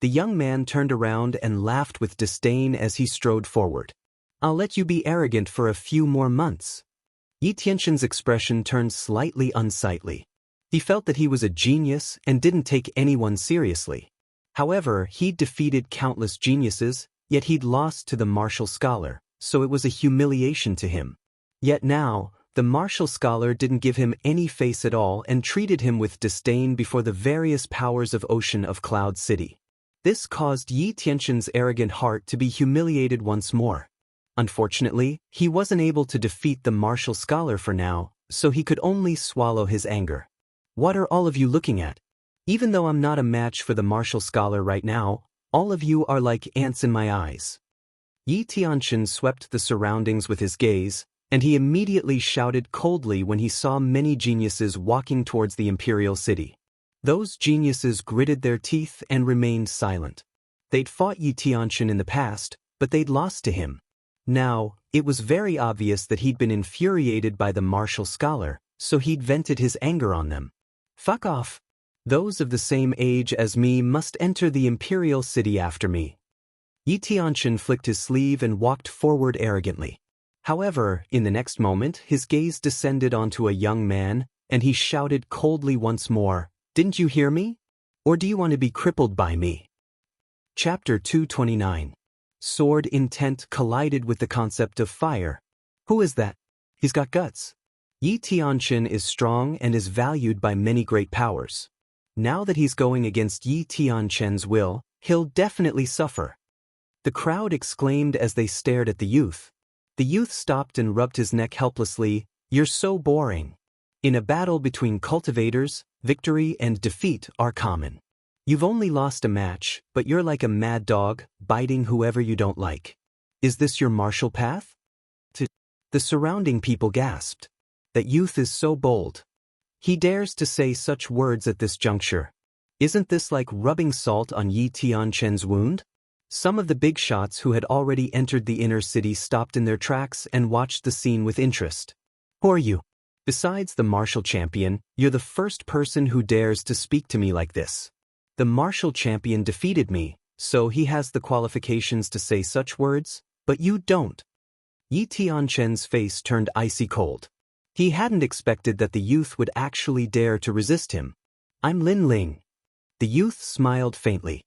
The young man turned around and laughed with disdain as he strode forward. "I'll let you be arrogant for a few more months." Yi Tianxin's expression turned slightly unsightly. He felt that he was a genius and didn't take anyone seriously. However, he'd defeated countless geniuses, yet he'd lost to the martial scholar, so it was a humiliation to him. Yet now, the martial scholar didn't give him any face at all and treated him with disdain before the various powers of Ocean of Cloud City. This caused Yi Tianxin's arrogant heart to be humiliated once more. Unfortunately, he wasn't able to defeat the martial scholar for now, so he could only swallow his anger. "What are all of you looking at? Even though I'm not a match for the martial scholar right now, all of you are like ants in my eyes." Yi Tianxin swept the surroundings with his gaze, and he immediately shouted coldly when he saw many geniuses walking towards the imperial city. Those geniuses gritted their teeth and remained silent. They'd fought Yi Tianxin in the past, but they'd lost to him. Now, it was very obvious that he'd been infuriated by the martial scholar, so he'd vented his anger on them. "Fuck off. Those of the same age as me must enter the imperial city after me." Yi Tianxin flicked his sleeve and walked forward arrogantly. However, in the next moment, his gaze descended onto a young man, and he shouted coldly once more, "Didn't you hear me? Or do you want to be crippled by me?" Chapter 229. Sword intent collided with the concept of fire. "Who is that? He's got guts." Yi Tianxin is strong and is valued by many great powers. Now that he's going against Yi Tianxin's will, he'll definitely suffer. The crowd exclaimed as they stared at the youth. The youth stopped and rubbed his neck helplessly. "You're so boring. In a battle between cultivators, victory and defeat are common. You've only lost a match, but you're like a mad dog, biting whoever you don't like. Is this your martial path?" The surrounding people gasped. That youth is so bold. He dares to say such words at this juncture. Isn't this like rubbing salt on Yi Tianxin's wound? Some of the big shots who had already entered the inner city stopped in their tracks and watched the scene with interest. "Who are you? Besides the martial champion, you're the first person who dares to speak to me like this. The martial champion defeated me, so he has the qualifications to say such words, but you don't." Yi Tianxin's face turned icy cold. He hadn't expected that the youth would actually dare to resist him. "I'm Lin Ling." The youth smiled faintly.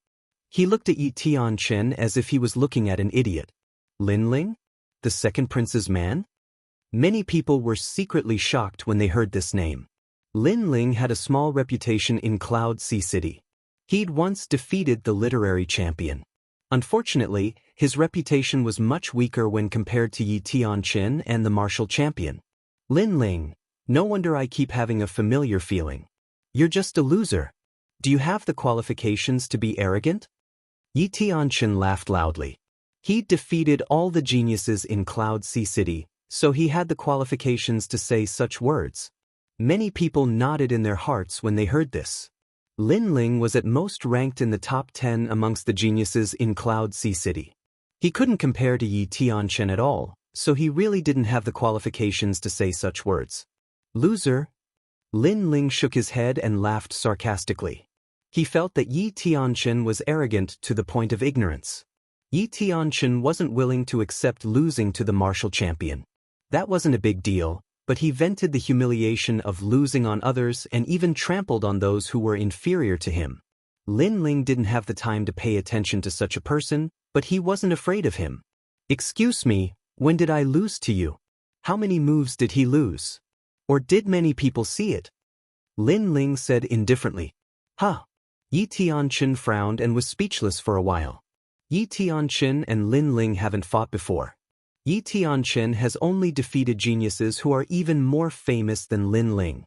He looked at Yi Tianxin as if he was looking at an idiot. Lin Ling? The second prince's man? Many people were secretly shocked when they heard this name. Lin Ling had a small reputation in Cloud Sea City. He'd once defeated the literary champion. Unfortunately, his reputation was much weaker when compared to Yi Tianxin and the martial champion. "Lin Ling, no wonder I keep having a familiar feeling. You're just a loser. Do you have the qualifications to be arrogant?" Yi Tianxin laughed loudly. He'd defeated all the geniuses in Cloud Sea City, so he had the qualifications to say such words. Many people nodded in their hearts when they heard this. Lin Ling was at most ranked in the top 10 amongst the geniuses in Cloud Sea City. He couldn't compare to Yi Tianxin at all, so he really didn't have the qualifications to say such words. "Loser?" Lin Ling shook his head and laughed sarcastically. He felt that Yi Tianxin was arrogant to the point of ignorance. Yi Tianxin wasn't willing to accept losing to the martial champion. That wasn't a big deal, but he vented the humiliation of losing on others and even trampled on those who were inferior to him. Lin Ling didn't have the time to pay attention to such a person, but he wasn't afraid of him. "Excuse me, when did I lose to you? How many moves did he lose? Or did many people see it?" Lin Ling said indifferently. "Huh." Yi Tianxin frowned and was speechless for a while. Yi Tianxin and Lin Ling haven't fought before. Yi Tianxin has only defeated geniuses who are even more famous than Lin Ling.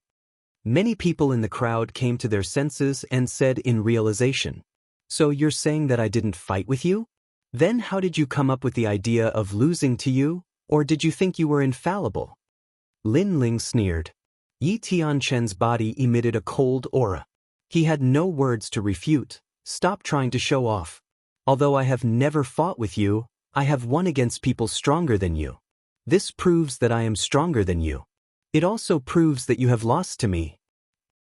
Many people in the crowd came to their senses and said in realization, "So you're saying that I didn't fight with you? Then how did you come up with the idea of losing to you, or did you think you were infallible?" Lin Ling sneered. Yi Tianchen's body emitted a cold aura. He had no words to refute. Stop trying to show off. Although I have never fought with you, I have won against people stronger than you. This proves that I am stronger than you. It also proves that you have lost to me.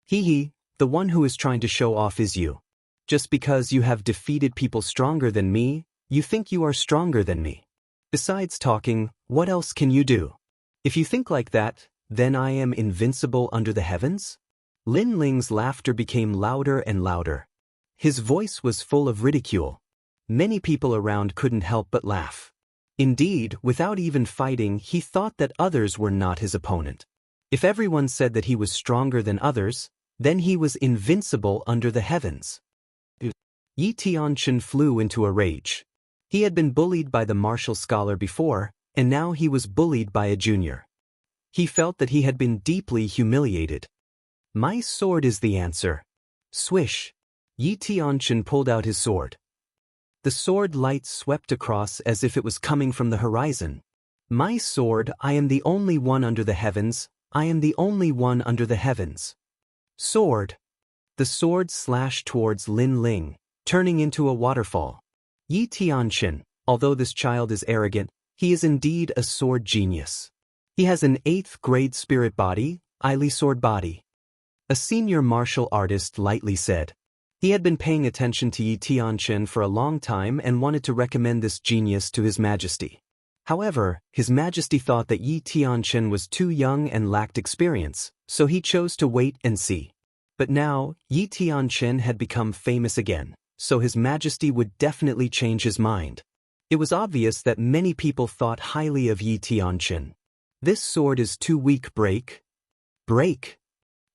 Hee, the one who is trying to show off is you. Just because you have defeated people stronger than me, you think you are stronger than me. Besides talking, what else can you do? If you think like that, then I am invincible under the heavens? Lin Ling's laughter became louder and louder. His voice was full of ridicule. Many people around couldn't help but laugh. Indeed, without even fighting, he thought that others were not his opponent. If everyone said that he was stronger than others, then he was invincible under the heavens. Yi Tianchen flew into a rage. He had been bullied by the martial scholar before, and now he was bullied by a junior. He felt that he had been deeply humiliated. My sword is the answer. Swish. Yi Tianchen pulled out his sword. The sword light swept across as if it was coming from the horizon. My sword, I am the only one under the heavens, I am the only one under the heavens. Sword. The sword slashed towards Lin Ling, turning into a waterfall. Yi Tianchen, although this child is arrogant, he is indeed a sword genius. He has an 8th grade spirit body, Ili sword body. A senior martial artist lightly said. He had been paying attention to Yi Tianchen for a long time and wanted to recommend this genius to His Majesty. However, His Majesty thought that Yi Tianchen was too young and lacked experience, so he chose to wait and see. But now, Yi Tianchen had become famous again, so His Majesty would definitely change his mind. It was obvious that many people thought highly of Yi Tianchen. This sword is too weak, break. Break.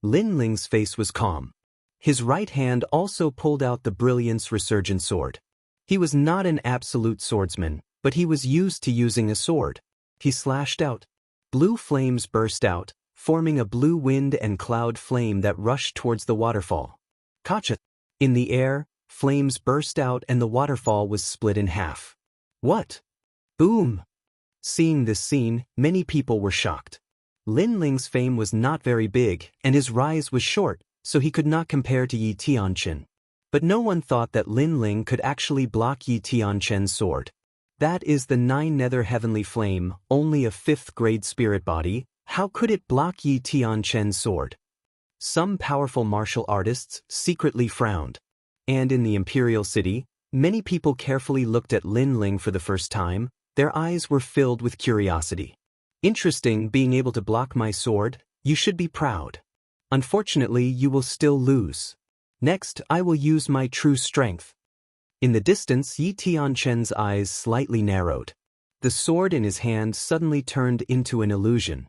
Lin Ling's face was calm. His right hand also pulled out the Brilliance Resurgent sword. He was not an absolute swordsman, but he was used to using a sword. He slashed out. Blue flames burst out, forming a blue wind and cloud flame that rushed towards the waterfall. Kacha! In the air, flames burst out and the waterfall was split in half. What? Boom! Seeing this scene, many people were shocked. Lin Ling's fame was not very big, and his rise was short, so he could not compare to Yi Tianchen. But no one thought that Lin Ling could actually block Yi Tianchen's sword. That is the 9 nether heavenly flame, only a 5th grade spirit body. How could it block Yi Tianchen's sword? Some powerful martial artists secretly frowned. And in the Imperial City, many people carefully looked at Lin Ling for the first time. Their eyes were filled with curiosity. Interesting, being able to block my sword, you should be proud. Unfortunately, you will still lose. Next, I will use my true strength. In the distance, Yi Tianchen's eyes slightly narrowed. The sword in his hand suddenly turned into an illusion.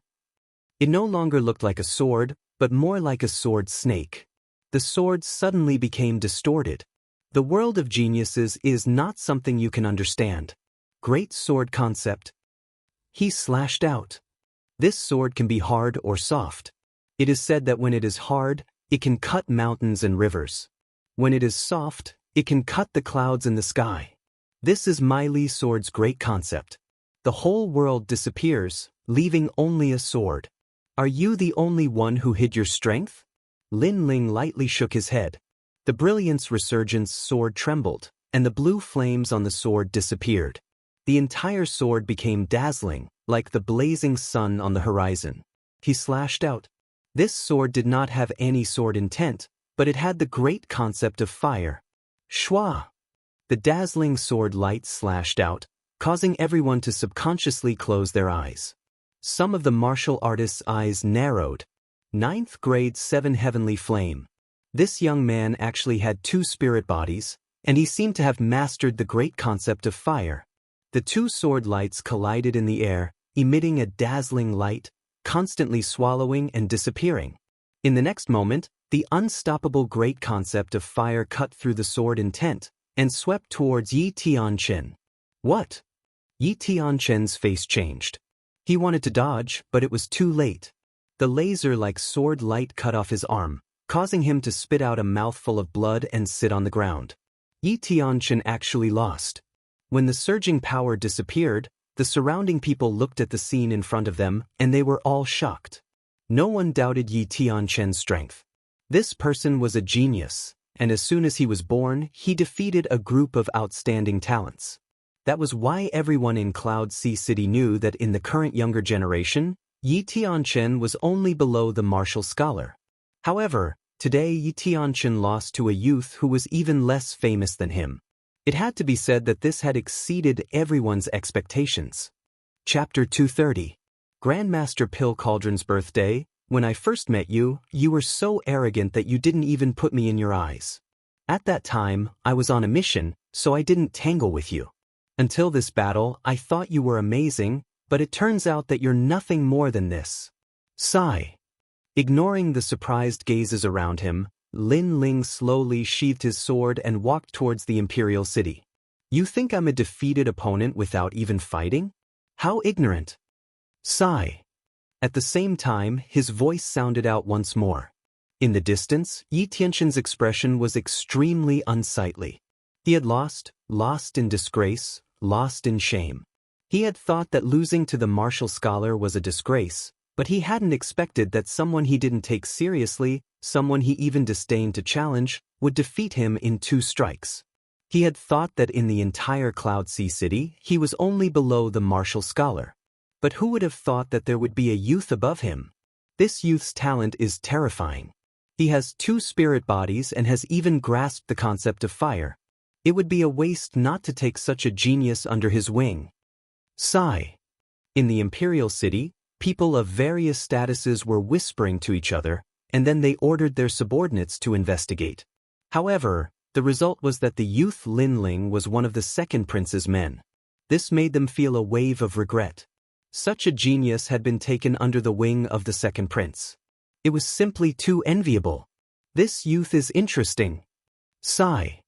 It no longer looked like a sword, but more like a sword snake. The sword suddenly became distorted. The world of geniuses is not something you can understand. Great sword concept. He slashed out. This sword can be hard or soft. It is said that when it is hard, it can cut mountains and rivers. When it is soft, it can cut the clouds in the sky. This is My Li sword's great concept. The whole world disappears, leaving only a sword. Are you the only one who hid your strength? Lin Ling lightly shook his head. The Brilliance Resurgence sword trembled, and the blue flames on the sword disappeared. The entire sword became dazzling, like the blazing sun on the horizon. He slashed out. This sword did not have any sword intent, but it had the great concept of fire. Shwa! The dazzling sword light slashed out, causing everyone to subconsciously close their eyes. Some of the martial artist's eyes narrowed. 9th grade 7 heavenly flame. This young man actually had 2 spirit bodies, and he seemed to have mastered the great concept of fire. The 2 sword lights collided in the air, emitting a dazzling light, constantly swallowing and disappearing. In the next moment, the unstoppable great concept of fire cut through the sword intent and swept towards Yi Tianchen. What? Yi Tianchen's face changed. He wanted to dodge, but it was too late. The laser-like sword light cut off his arm, causing him to spit out a mouthful of blood and sit on the ground. Yi Tianchen actually lost. When the surging power disappeared, the surrounding people looked at the scene in front of them, and they were all shocked. No one doubted Yi Tianquan's strength. This person was a genius, and as soon as he was born, he defeated a group of outstanding talents. That was why everyone in Cloud Sea City knew that in the current younger generation, Yi Tianquan was only below the martial scholar. However, today Yi Tianquan lost to a youth who was even less famous than him. It had to be said that this had exceeded everyone's expectations. Chapter 230. Grandmaster Pill Cauldron's birthday. When I first met you, you were so arrogant that you didn't even put me in your eyes. At that time, I was on a mission, so I didn't tangle with you. Until this battle, I thought you were amazing, but it turns out that you're nothing more than this. Sigh. Ignoring the surprised gazes around him, Lin Ling slowly sheathed his sword and walked towards the imperial city. You think I'm a defeated opponent without even fighting? How ignorant. Sigh. At the same time, his voice sounded out once more. In the distance, Yi Tianquan's expression was extremely unsightly. He had lost in disgrace, lost in shame. He had thought that losing to the martial scholar was a disgrace, but he hadn't expected that someone he didn't take seriously, someone he even disdained to challenge, would defeat him in 2 strikes. He had thought that in the entire Cloud Sea City, he was only below the martial scholar. But who would have thought that there would be a youth above him? This youth's talent is terrifying. He has 2 spirit bodies and has even grasped the concept of fire. It would be a waste not to take such a genius under his wing. Sigh. In the imperial city, people of various statuses were whispering to each other, and then they ordered their subordinates to investigate. However, the result was that the youth Lin Ling was one of the second prince's men. This made them feel a wave of regret. Such a genius had been taken under the wing of the second prince. It was simply too enviable. This youth is interesting. Sigh.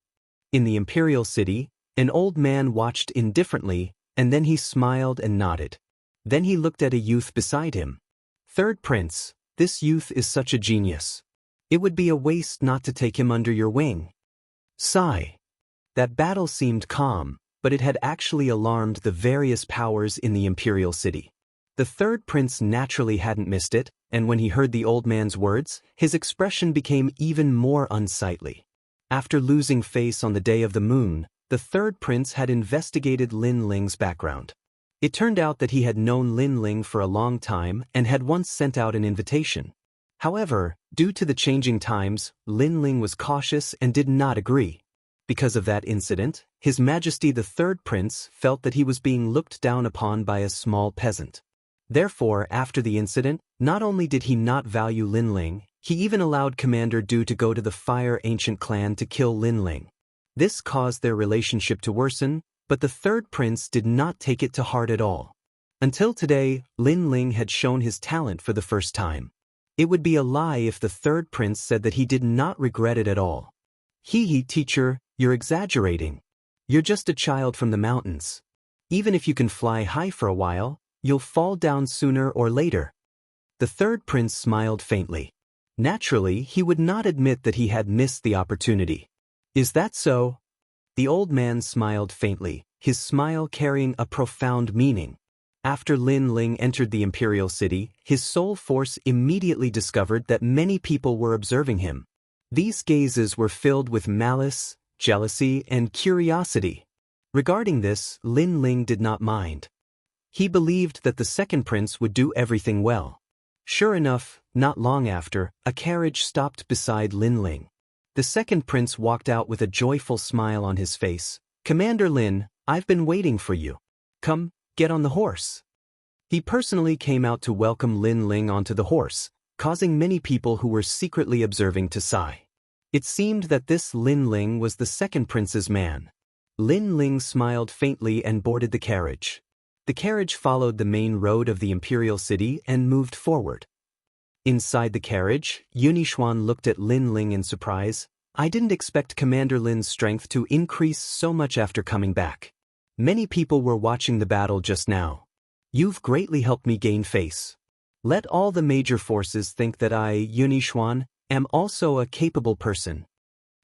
In the imperial city, an old man watched indifferently, and then he smiled and nodded. Then he looked at a youth beside him. Third prince, this youth is such a genius. It would be a waste not to take him under your wing. Sigh. That battle seemed calm, but it had actually alarmed the various powers in the imperial city. The third prince naturally hadn't missed it, and when he heard the old man's words, his expression became even more unsightly. After losing face on the day of the moon, the third prince had investigated Lin Ling's background. It turned out that he had known Lin Ling for a long time and had once sent out an invitation. However, due to the changing times, Lin Ling was cautious and did not agree. Because of that incident, His Majesty the Third Prince felt that he was being looked down upon by a small peasant. Therefore, after the incident, not only did he not value Lin Ling, he even allowed Commander Du to go to the Fire Ancient clan to kill Lin Ling. This caused their relationship to worsen, but the Third Prince did not take it to heart at all. Until today, Lin Ling had shown his talent for the first time. It would be a lie if the Third Prince said that he did not regret it at all. Teacher, you're exaggerating. You're just a child from the mountains. Even if you can fly high for a while, you'll fall down sooner or later. The Third Prince smiled faintly. Naturally, he would not admit that he had missed the opportunity. Is that so? The old man smiled faintly, his smile carrying a profound meaning. After Lin Ling entered the imperial city, his soul force immediately discovered that many people were observing him. These gazes were filled with malice, jealousy, and curiosity. Regarding this, Lin Ling did not mind. He believed that the second prince would do everything well. Sure enough, not long after, a carriage stopped beside Lin Ling. The second prince walked out with a joyful smile on his face. Commander Lin, I've been waiting for you. Come, get on the horse. He personally came out to welcome Lin Ling onto the horse, causing many people who were secretly observing to sigh. It seemed that this Lin Ling was the second prince's man. Lin Ling smiled faintly and boarded the carriage. The carriage followed the main road of the imperial city and moved forward. Inside the carriage, Yunixuan looked at Lin Ling in surprise. I didn't expect Commander Lin's strength to increase so much after coming back. Many people were watching the battle just now. You've greatly helped me gain face. Let all the major forces think that I, Yunixuan, am also a capable person.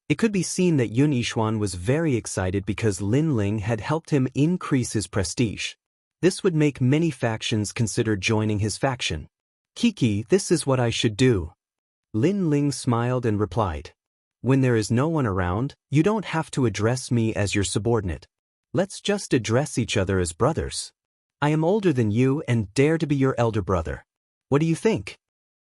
It could be seen that Yunixuan was very excited because Lin Ling had helped him increase his prestige. This would make many factions consider joining his faction. Kiki, this is what I should do. Lin Ling smiled and replied. When there is no one around, you don't have to address me as your subordinate. Let's just address each other as brothers. I am older than you and dare to be your elder brother. What do you think?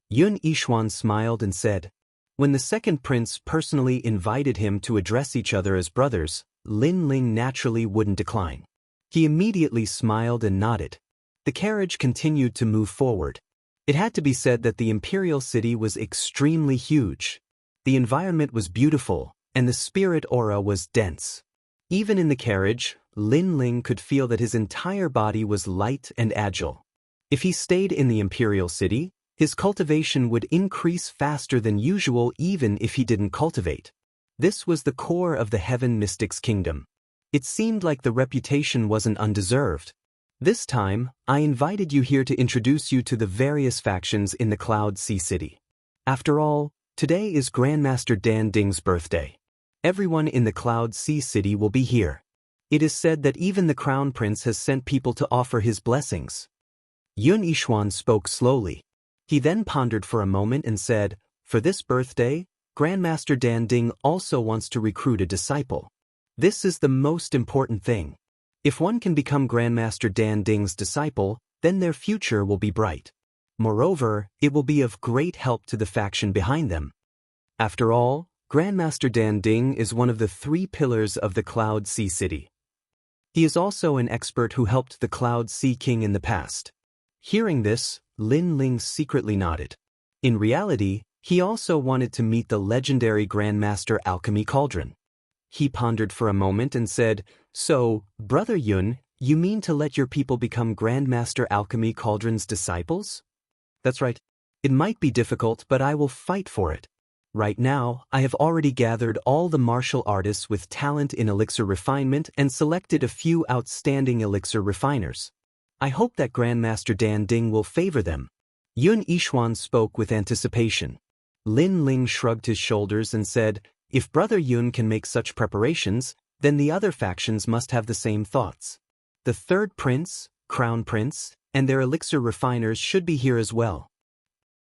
Yun Yishuan smiled and said. When the second prince personally invited him to address each other as brothers, Lin Ling naturally wouldn't decline. He immediately smiled and nodded. The carriage continued to move forward. It had to be said that the imperial city was extremely huge. The environment was beautiful, and the spirit aura was dense. Even in the carriage, Lin Ling could feel that his entire body was light and agile. If he stayed in the imperial city, his cultivation would increase faster than usual even if he didn't cultivate. This was the core of the Heaven Mystics Kingdom. It seemed like the reputation wasn't undeserved. This time, I invited you here to introduce you to the various factions in the Cloud Sea City. After all, today is Grandmaster Dan Ding's birthday. Everyone in the Cloud Sea City will be here. It is said that even the Crown Prince has sent people to offer his blessings. Yun Yishuan spoke slowly. He then pondered for a moment and said, for this birthday, Grandmaster Dan Ding also wants to recruit a disciple. This is the most important thing. If one can become Grandmaster Dan Ding's disciple, then their future will be bright. Moreover, it will be of great help to the faction behind them. After all, Grandmaster Dan Ding is one of the 3 pillars of the Cloud Sea City. He is also an expert who helped the Cloud Sea King in the past. Hearing this, Lin Ling secretly nodded. In reality, he also wanted to meet the legendary Grandmaster Alchemy Cauldron. He pondered for a moment and said, so, Brother Yun, you mean to let your people become Grandmaster Alchemy Cauldron's disciples? That's right. It might be difficult, but I will fight for it. Right now, I have already gathered all the martial artists with talent in elixir refinement and selected a few outstanding elixir refiners. I hope that Grandmaster Dan Ding will favor them. Yun Yishuan spoke with anticipation. Lin Ling shrugged his shoulders and said, if Brother Yun can make such preparations, then the other factions must have the same thoughts. The third prince, crown prince, and their elixir refiners should be here as well.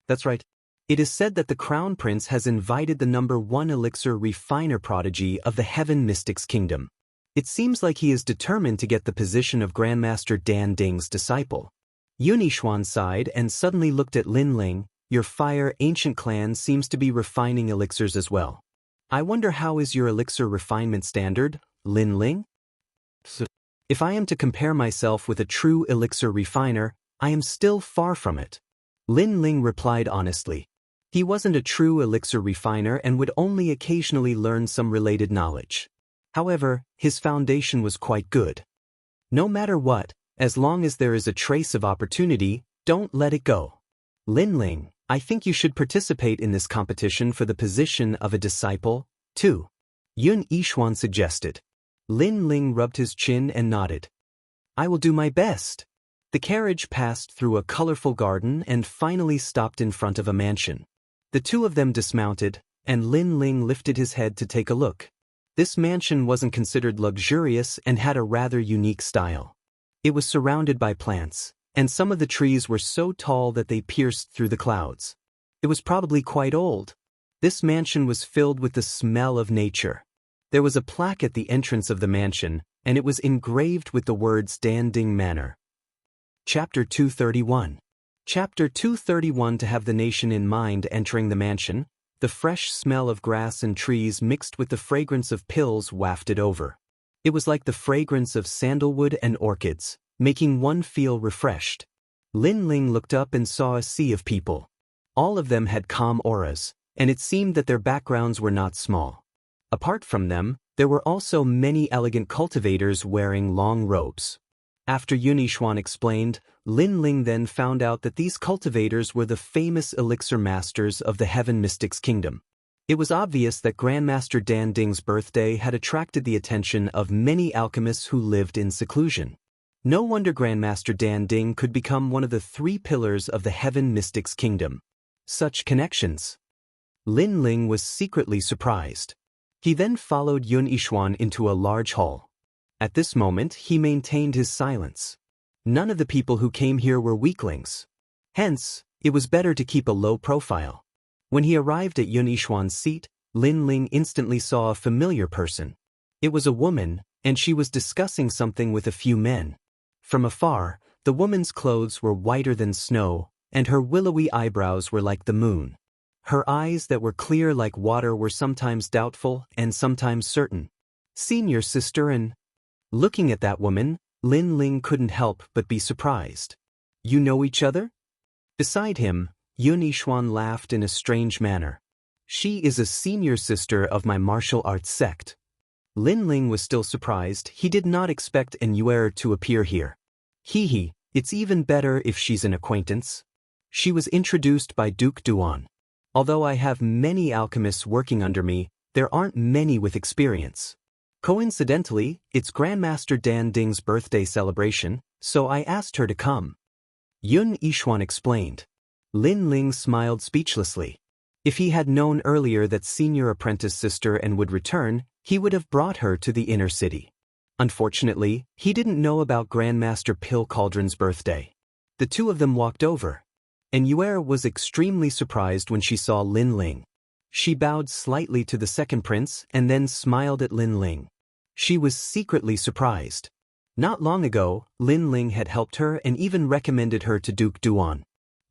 That's right. It is said that the crown prince has invited the number 1 elixir refiner prodigy of the Heaven Mystics Kingdom. It seems like he is determined to get the position of Grandmaster Dan Ding's disciple. Yun Yishuan sighed and suddenly looked at Lin Ling. Your fire ancient clan seems to be refining elixirs as well. I wonder how is your elixir refinement standard, Lin Ling? If I am to compare myself with a true elixir refiner, I am still far from it. Lin Ling replied honestly. He wasn't a true elixir refiner and would only occasionally learn some related knowledge. However, his foundation was quite good. No matter what, as long as there is a trace of opportunity, don't let it go. Lin Ling, I think you should participate in this competition for the position of a disciple, too. Yun Yishuan suggested. Lin Ling rubbed his chin and nodded. I will do my best. The carriage passed through a colorful garden and finally stopped in front of a mansion. The 2 of them dismounted, and Lin Ling lifted his head to take a look. This mansion wasn't considered luxurious and had a rather unique style. It was surrounded by plants, and some of the trees were so tall that they pierced through the clouds. It was probably quite old. This mansion was filled with the smell of nature. There was a plaque at the entrance of the mansion, and it was engraved with the words Dan Ding Manor. Chapter 231. Chapter 231. To have the nation in mind. Entering the mansion, the fresh smell of grass and trees mixed with the fragrance of pills wafted over. It was like the fragrance of sandalwood and orchids, making one feel refreshed. Lin Ling looked up and saw a sea of people. All of them had calm auras, and it seemed that their backgrounds were not small. Apart from them, there were also many elegant cultivators wearing long robes. After Yun Yishuan explained, Lin Ling then found out that these cultivators were the famous elixir masters of the Heaven Mystics Kingdom. It was obvious that Grandmaster Dan Ding's birthday had attracted the attention of many alchemists who lived in seclusion. No wonder Grandmaster Dan Ding could become one of the 3 pillars of the Heaven Mystics Kingdom. Such connections. Lin Ling was secretly surprised. He then followed Yun Yishuan into a large hall. At this moment, he maintained his silence. None of the people who came here were weaklings. Hence, It was better to keep a low profile. When he arrived at Yun Yishuan's seat, Lin Ling instantly saw a familiar person. It was a woman, and she was discussing something with a few men. From afar, the woman's clothes were whiter than snow, and her willowy eyebrows were like the moon. Her eyes that were clear like water were sometimes doubtful and sometimes certain. Senior sister and... Looking at that woman, Lin Ling couldn't help but be surprised. You know each other? Beside him, Yun Yishuan laughed in a strange manner. She is a senior sister of my martial arts sect. Lin Ling was still surprised. He did not expect an Yuer to appear here. Hee, it's even better if she's an acquaintance. She was introduced by Duke Duan. Although I have many alchemists working under me, there aren't many with experience. Coincidentally, it's Grandmaster Dan Ding's birthday celebration, so I asked her to come. Yun Yishuan explained. Lin Ling smiled speechlessly. If he had known earlier that senior apprentice sister and would return, he would have brought her to the inner city. Unfortunately, he didn't know about Grandmaster Pill Cauldron's birthday. The two of them walked over, and Yuer was extremely surprised when she saw Lin Ling. She bowed slightly to the second prince and then smiled at Lin Ling. She was secretly surprised. Not long ago, Lin Ling had helped her and even recommended her to Duke Duan.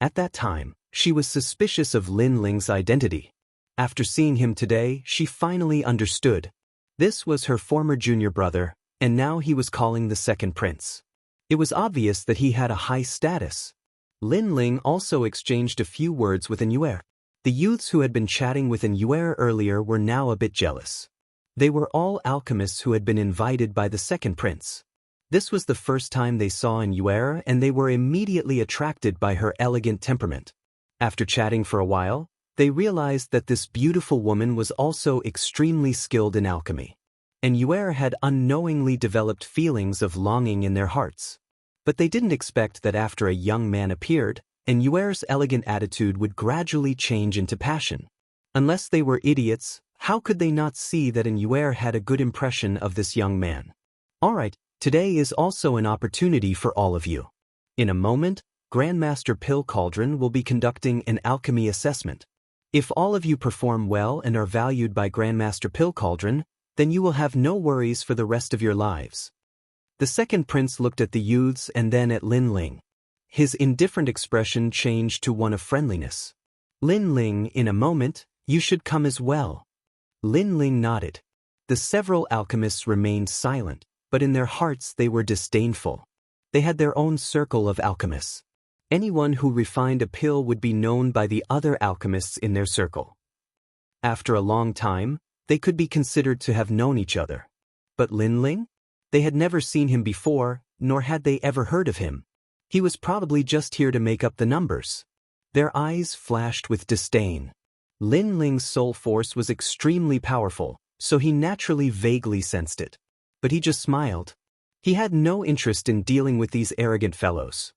At that time, she was suspicious of Lin Ling's identity. After seeing him today, she finally understood. This was her former junior brother, and now he was calling the second prince. It was obvious that he had a high status. Lin Ling also exchanged a few words with an Yuer. The youths who had been chatting with an Yuer earlier were now a bit jealous. They were all alchemists who had been invited by the second prince. This was the first time they saw an Yuer, and they were immediately attracted by her elegant temperament. After chatting for a while, they realized that this beautiful woman was also extremely skilled in alchemy. And Yuer had unknowingly developed feelings of longing in their hearts. But they didn't expect that after a young man appeared, an Yuer's elegant attitude would gradually change into passion. Unless they were idiots, how could they not see that an Yuer had a good impression of this young man? Alright, today is also an opportunity for all of you. In a moment, Grandmaster Pill Cauldron will be conducting an alchemy assessment. If all of you perform well and are valued by Grandmaster Pill Cauldron, then you will have no worries for the rest of your lives. The second prince looked at the youths and then at Lin Ling. His indifferent expression changed to one of friendliness. Lin Ling, in a moment, you should come as well. Lin Ling nodded. The several alchemists remained silent, but in their hearts they were disdainful. They had their own circle of alchemists. Anyone who refined a pill would be known by the other alchemists in their circle. After a long time, they could be considered to have known each other. But Lin Ling? They had never seen him before, nor had they ever heard of him. He was probably just here to make up the numbers. Their eyes flashed with disdain. Lin Ling's soul force was extremely powerful, so he naturally vaguely sensed it. But he just smiled. He had no interest in dealing with these arrogant fellows.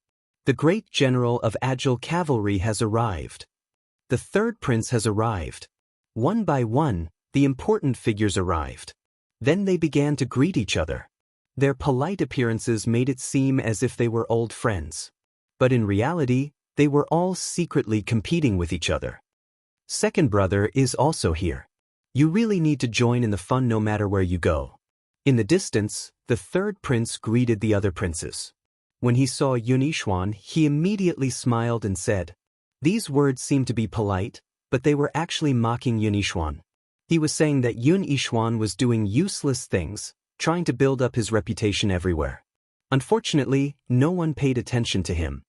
The great general of agile cavalry has arrived. The third prince has arrived. One by one, the important figures arrived. Then they began to greet each other. Their polite appearances made it seem as if they were old friends. But in reality, they were all secretly competing with each other. Second brother is also here. You really need to join in the fun no matter where you go. In the distance, the third prince greeted the other princes. When he saw Yun Yishuan, he immediately smiled and said, these words seemed to be polite, but they were actually mocking Yun Yishuan. He was saying that Yun Yishuan was doing useless things, trying to build up his reputation everywhere. Unfortunately, no one paid attention to him.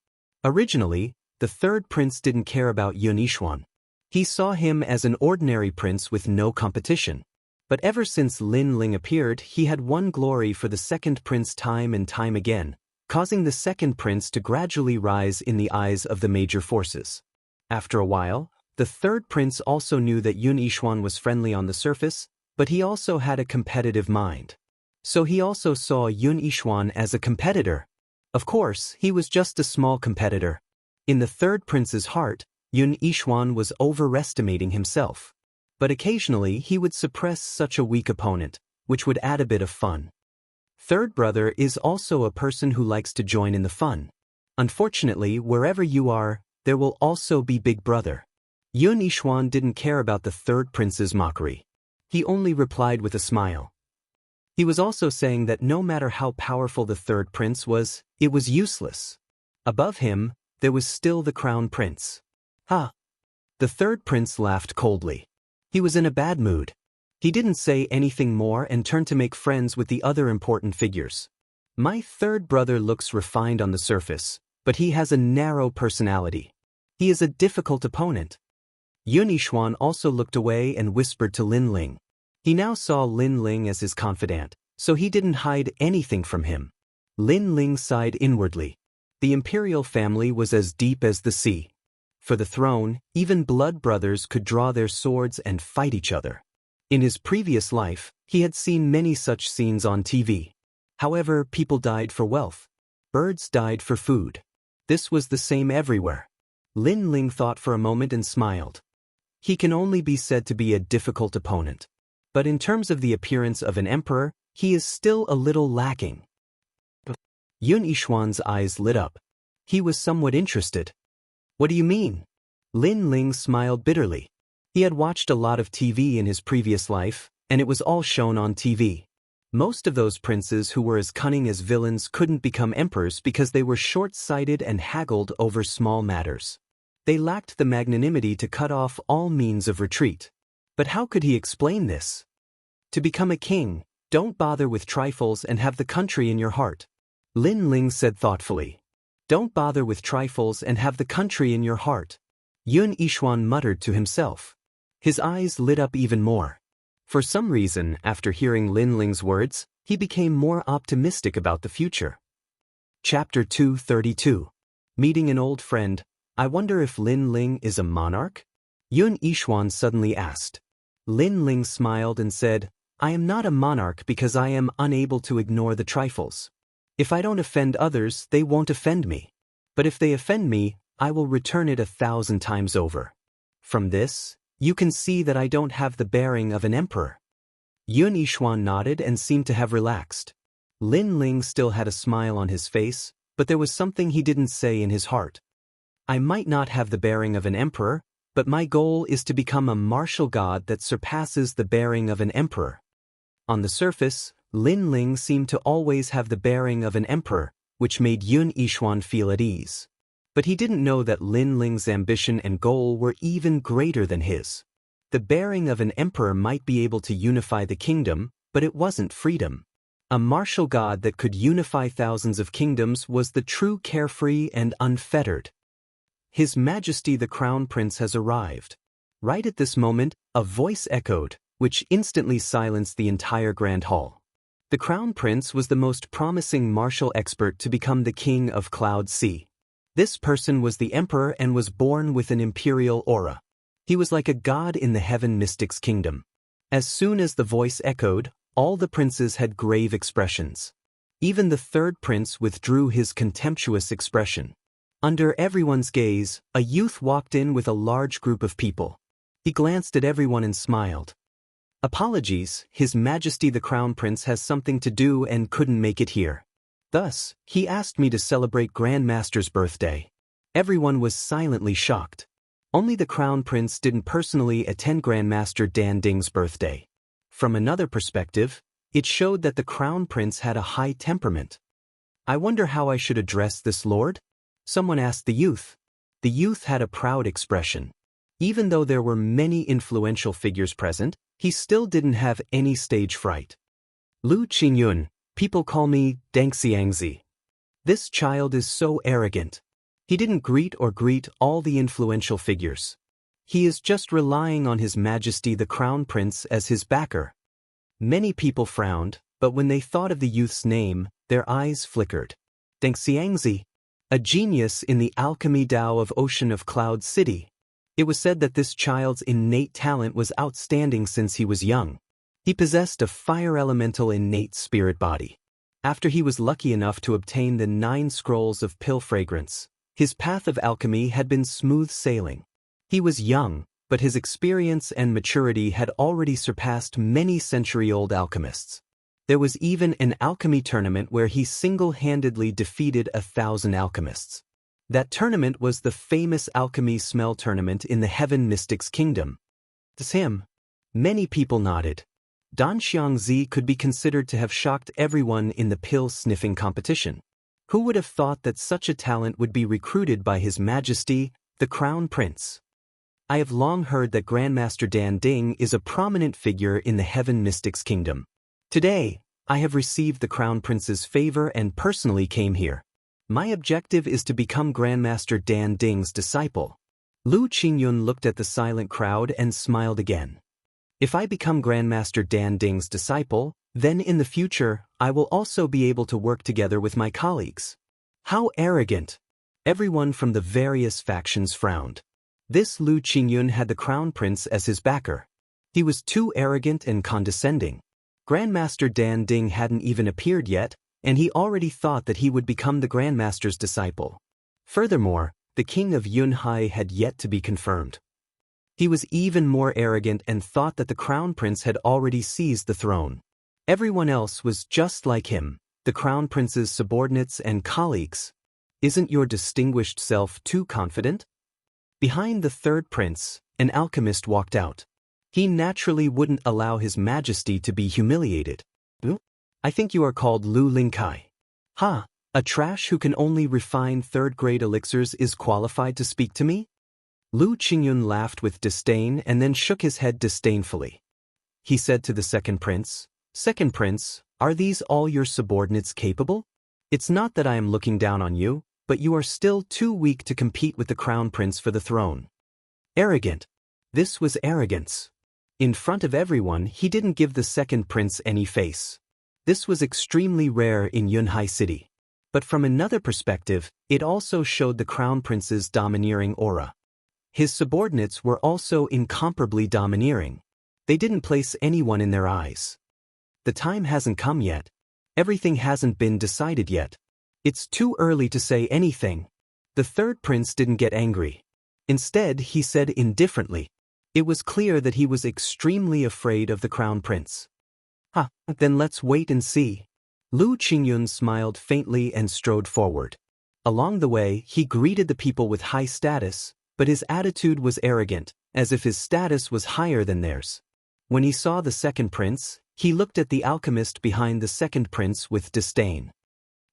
Originally, the third prince didn't care about Yun Yishuan. He saw him as an ordinary prince with no competition. But ever since Lin Ling appeared, he had won glory for the second prince time and time again, causing the second prince to gradually rise in the eyes of the major forces. After a while, the third prince also knew that Yun Yishuan was friendly on the surface, but he also had a competitive mind. So he also saw Yun Yishuan as a competitor. Of course, he was just a small competitor. In the third prince's heart, Yun Yishuan was overestimating himself. But occasionally he would suppress such a weak opponent, which would add a bit of fun. Third brother is also a person who likes to join in the fun. Unfortunately, wherever you are, there will also be Big Brother. Yun Yishuan didn't care about the third prince's mockery. He only replied with a smile. He was also saying that no matter how powerful the third prince was, it was useless. Above him, there was still the crown prince. Ha! The third prince laughed coldly. He was in a bad mood. He didn't say anything more and turned to make friends with the other important figures. My third brother looks refined on the surface, but he has a narrow personality. He is a difficult opponent. Yun Yishuan also looked away and whispered to Lin Ling. He now saw Lin Ling as his confidant, so he didn't hide anything from him. Lin Ling sighed inwardly. The imperial family was as deep as the sea. For the throne, even blood brothers could draw their swords and fight each other. In his previous life, he had seen many such scenes on TV. However, people died for wealth. Birds died for food. This was the same everywhere. Lin Ling thought for a moment and smiled. He can only be said to be a difficult opponent. But in terms of the appearance of an emperor, he is still a little lacking. Yun Yishuan's eyes lit up. He was somewhat interested. What do you mean? Lin Ling smiled bitterly. He had watched a lot of TV in his previous life, and it was all shown on TV. Most of those princes who were as cunning as villains couldn't become emperors because they were short-sighted and haggled over small matters. They lacked the magnanimity to cut off all means of retreat. But how could he explain this? To become a king, don't bother with trifles and have the country in your heart. Lin Ling said thoughtfully. Don't bother with trifles and have the country in your heart. Yun Yishuan muttered to himself. His eyes lit up even more. For some reason, after hearing Lin Ling's words, he became more optimistic about the future. Chapter 232. Meeting an old friend. I wonder if Lin Ling is a monarch? Yun Yishuan suddenly asked. Lin Ling smiled and said, I am not a monarch because I am unable to ignore the trifles. If I don't offend others, they won't offend me. But if they offend me, I will return it 1,000 times over. From this, you can see that I don't have the bearing of an emperor. Yun Yishuan nodded and seemed to have relaxed. Lin Ling still had a smile on his face, but there was something he didn't say in his heart. I might not have the bearing of an emperor, but my goal is to become a martial god that surpasses the bearing of an emperor. On the surface, Lin Ling seemed to always have the bearing of an emperor, which made Yun Yishuan feel at ease. But he didn't know that Lin Ling's ambition and goal were even greater than his. The bearing of an emperor might be able to unify the kingdom, but it wasn't freedom. A martial god that could unify thousands of kingdoms was the true carefree and unfettered. His Majesty the Crown Prince has arrived. Right at this moment, a voice echoed, which instantly silenced the entire grand hall. The Crown Prince was the most promising martial expert to become the king of Cloud Sea. This person was the emperor and was born with an imperial aura. He was like a god in the heaven mystics kingdom. As soon as the voice echoed, all the princes had grave expressions. Even the third prince withdrew his contemptuous expression. Under everyone's gaze, a youth walked in with a large group of people. He glanced at everyone and smiled. Apologies, His Majesty the Crown Prince has something to do and couldn't make it here. Thus, he asked me to celebrate Grandmaster's birthday. Everyone was silently shocked. Only the Crown Prince didn't personally attend Grandmaster Dan Ding's birthday. From another perspective, it showed that the Crown Prince had a high temperament. I wonder how I should address this lord? Someone asked the youth. The youth had a proud expression. Even though there were many influential figures present, he still didn't have any stage fright. Lu Qingyun, people call me Deng Xianxia. This child is so arrogant. He didn't greet all the influential figures. He is just relying on His Majesty the Crown Prince as his backer. Many people frowned, but when they thought of the youth's name, their eyes flickered. Deng Xianxia, a genius in the alchemy Dao of Ocean of Cloud City. It was said that this child's innate talent was outstanding since he was young. He possessed a fire elemental innate spirit body. After he was lucky enough to obtain the 9 scrolls of pill fragrance, his path of alchemy had been smooth sailing. He was young, but his experience and maturity had already surpassed many century-old alchemists. There was even an alchemy tournament where he single-handedly defeated 1,000 alchemists. That tournament was the famous alchemy smell tournament in the Heaven Mystics Kingdom. It's him. Many people nodded. Dan Xiangzi could be considered to have shocked everyone in the pill-sniffing competition. Who would have thought that such a talent would be recruited by His Majesty, the Crown Prince? I have long heard that Grandmaster Dan Ding is a prominent figure in the Heaven Mystics Kingdom. Today, I have received the Crown Prince's favor and personally came here. My objective is to become Grandmaster Dan Ding's disciple. Lu Qingyun looked at the silent crowd and smiled again. If I become Grandmaster Dan Ding's disciple, then in the future, I will also be able to work together with my colleagues. How arrogant! Everyone from the various factions frowned. This Lu Qingyun had the Crown Prince as his backer. He was too arrogant and condescending. Grandmaster Dan Ding hadn't even appeared yet, and he already thought that he would become the Grandmaster's disciple. Furthermore, the King of Yunhai had yet to be confirmed. He was even more arrogant and thought that the Crown Prince had already seized the throne. Everyone else was just like him, the Crown Prince's subordinates and colleagues. Isn't your distinguished self too confident? Behind the third prince, an alchemist walked out. He naturally wouldn't allow His Majesty to be humiliated. I think you are called Lu Lingkai. Ha, a trash who can only refine third-grade elixirs is qualified to speak to me? Lu Qingyun laughed with disdain and then shook his head disdainfully. He said to the second prince, "Second prince, are these all your subordinates capable? It's not that I am looking down on you, but you are still too weak to compete with the Crown Prince for the throne." Arrogant. This was arrogance. In front of everyone, he didn't give the second prince any face. This was extremely rare in Yunhai City. But from another perspective, it also showed the Crown Prince's domineering aura. His subordinates were also incomparably domineering. They didn't place anyone in their eyes. The time hasn't come yet. Everything hasn't been decided yet. It's too early to say anything. The third prince didn't get angry. Instead, he said indifferently. It was clear that he was extremely afraid of the Crown Prince. Then let's wait and see. Lu Qingyun smiled faintly and strode forward. Along the way, he greeted the people with high status, but his attitude was arrogant, as if his status was higher than theirs. When he saw the second prince, he looked at the alchemist behind the second prince with disdain.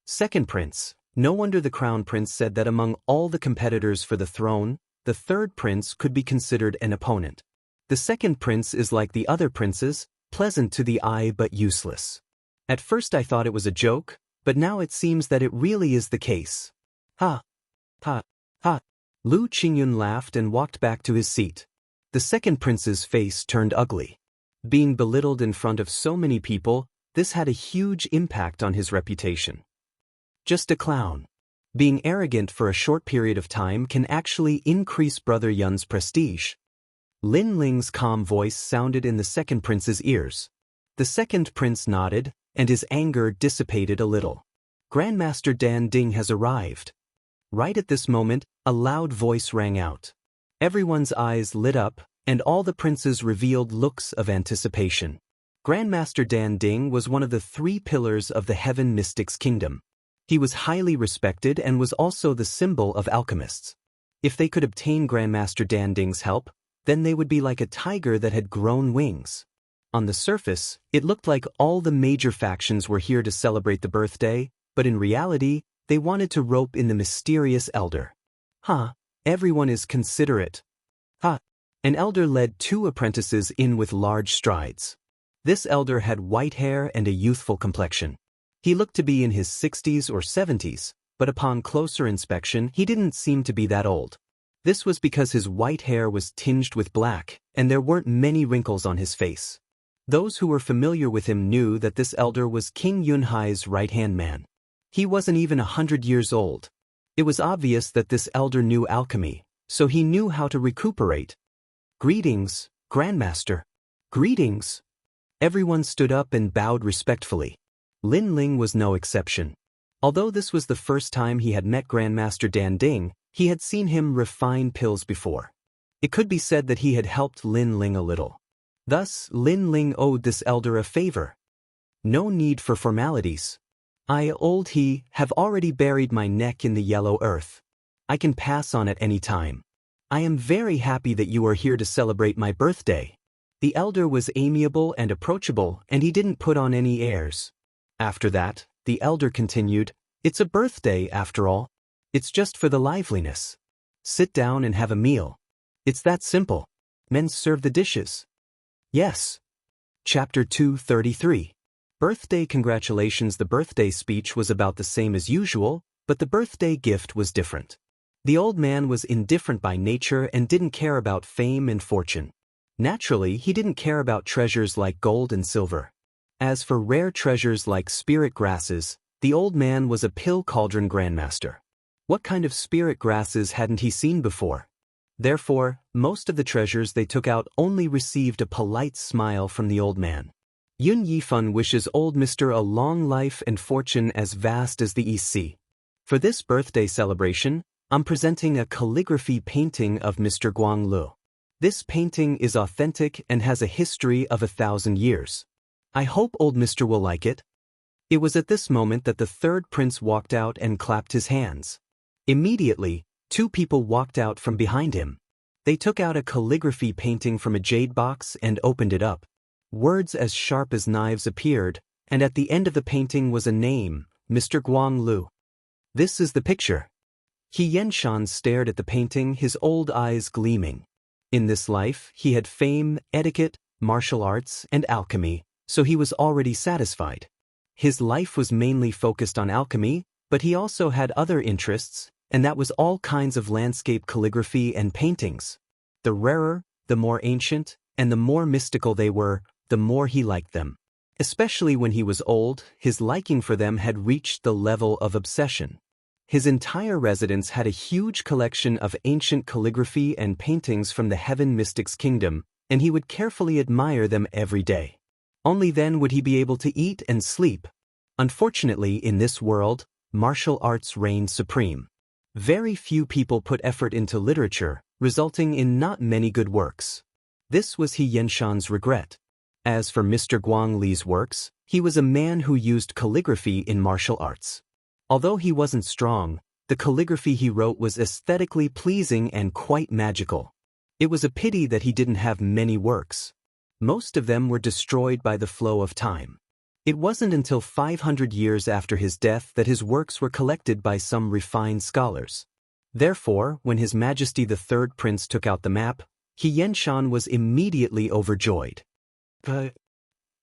Second prince, no wonder the Crown Prince said that among all the competitors for the throne, the third prince could be considered an opponent. The second prince is like the other princes, pleasant to the eye but useless. At first I thought it was a joke, but now it seems that it really is the case. Ha! Ha! Ha! Lu Qingyun laughed and walked back to his seat. The second prince's face turned ugly. Being belittled in front of so many people, this had a huge impact on his reputation. Just a clown. Being arrogant for a short period of time can actually increase Brother Yun's prestige. Lin Ling's calm voice sounded in the second prince's ears. The second prince nodded, and his anger dissipated a little. Grandmaster Dan Ding has arrived. Right at this moment, a loud voice rang out. Everyone's eyes lit up, and all the princes revealed looks of anticipation. Grandmaster Dan Ding was one of the 3 pillars of the Heaven Mystics Kingdom. He was highly respected and was also the symbol of alchemists. If they could obtain Grandmaster Dan Ding's help, then they would be like a tiger that had grown wings. On the surface, it looked like all the major factions were here to celebrate the birthday, but in reality, they wanted to rope in the mysterious elder. Everyone is considerate. An elder led 2 apprentices in with large strides. This elder had white hair and a youthful complexion. He looked to be in his 60s or 70s, but upon closer inspection, he didn't seem to be that old. This was because his white hair was tinged with black, and there weren't many wrinkles on his face. Those who were familiar with him knew that this elder was King Yunhai's right-hand man. He wasn't even 100 years old. It was obvious that this elder knew alchemy, so he knew how to recuperate. "Greetings, Grandmaster." "Greetings." Everyone stood up and bowed respectfully. Lin Ling was no exception. Although this was the first time he had met Grandmaster Dan Ding, he had seen him refine pills before. It could be said that he had helped Lin Ling a little. Thus, Lin Ling owed this elder a favor. No need for formalities. I, old he, have already buried my neck in the yellow earth. I can pass on at any time. I am very happy that you are here to celebrate my birthday. The elder was amiable and approachable, and he didn't put on any airs. After that, the elder continued, "It's a birthday, after all. It's just for the liveliness. Sit down and have a meal. It's that simple. Men serve the dishes." Yes. Chapter 233. Birthday congratulations. The birthday speech was about the same as usual, but the birthday gift was different. The old man was indifferent by nature and didn't care about fame and fortune. Naturally, he didn't care about treasures like gold and silver. As for rare treasures like spirit grasses, the old man was a pill cauldron grandmaster. What kind of spirit grasses hadn't he seen before? Therefore, most of the treasures they took out only received a polite smile from the old man. Yun Yifan wishes old Mr. a long life and fortune as vast as the East Sea. For this birthday celebration, I'm presenting a calligraphy painting of Mr. Guang Lu. This painting is authentic and has a history of 1,000 years. I hope old Mr. will like it. It was at this moment that the third prince walked out and clapped his hands. Immediately, 2 people walked out from behind him. They took out a calligraphy painting from a jade box and opened it up. Words as sharp as knives appeared, and at the end of the painting was a name, Mr. Guang Lu. This is the picture. Xianxia stared at the painting, his old eyes gleaming. In this life, he had fame, etiquette, martial arts, and alchemy, so he was already satisfied. His life was mainly focused on alchemy, but he also had other interests, and that was all kinds of landscape calligraphy and paintings. The rarer, the more ancient, and the more mystical they were, the more he liked them. Especially when he was old, his liking for them had reached the level of obsession. His entire residence had a huge collection of ancient calligraphy and paintings from the Heaven Mystics Kingdom, and he would carefully admire them every day. Only then would he be able to eat and sleep. Unfortunately, in this world, martial arts reigned supreme. Very few people put effort into literature, resulting in not many good works. This was Xianxia's regret. As for Mr. Guang Li's works, he was a man who used calligraphy in martial arts. Although he wasn't strong, the calligraphy he wrote was aesthetically pleasing and quite magical. It was a pity that he didn't have many works. Most of them were destroyed by the flow of time. It wasn't until 500 years after his death that his works were collected by some refined scholars. Therefore, when His Majesty the Third Prince took out the map, Xianxia was immediately overjoyed.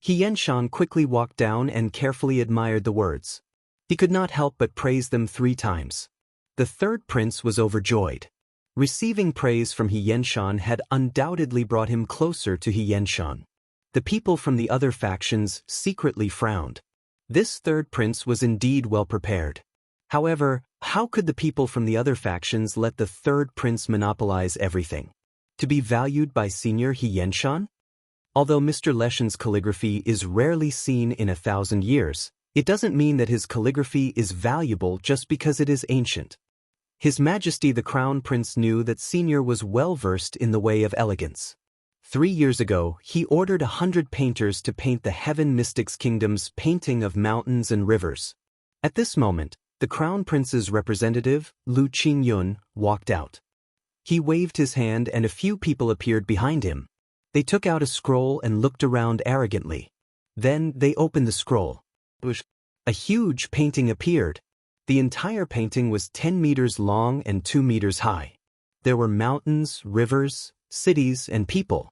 Xianxia quickly walked down and carefully admired the words. He could not help but praise them 3 times. The third prince was overjoyed. Receiving praise from Xianxia had undoubtedly brought him closer to Xianxia. The people from the other factions secretly frowned. This third prince was indeed well prepared. However, how could the people from the other factions let the third prince monopolize everything? To be valued by Senior Xianxia? Although Mr. Leshen's calligraphy is rarely seen in 1,000 years, it doesn't mean that his calligraphy is valuable just because it is ancient. His Majesty the Crown Prince knew that Senior was well versed in the way of elegance. 3 years ago, he ordered 100 painters to paint the Heaven Mystics Kingdom's painting of mountains and rivers. At this moment, the Crown Prince's representative, Lu Qingyun, walked out. He waved his hand and a few people appeared behind him. They took out a scroll and looked around arrogantly. Then they opened the scroll. A huge painting appeared. The entire painting was 10 meters long and 2 meters high. There were mountains, rivers, cities, and people.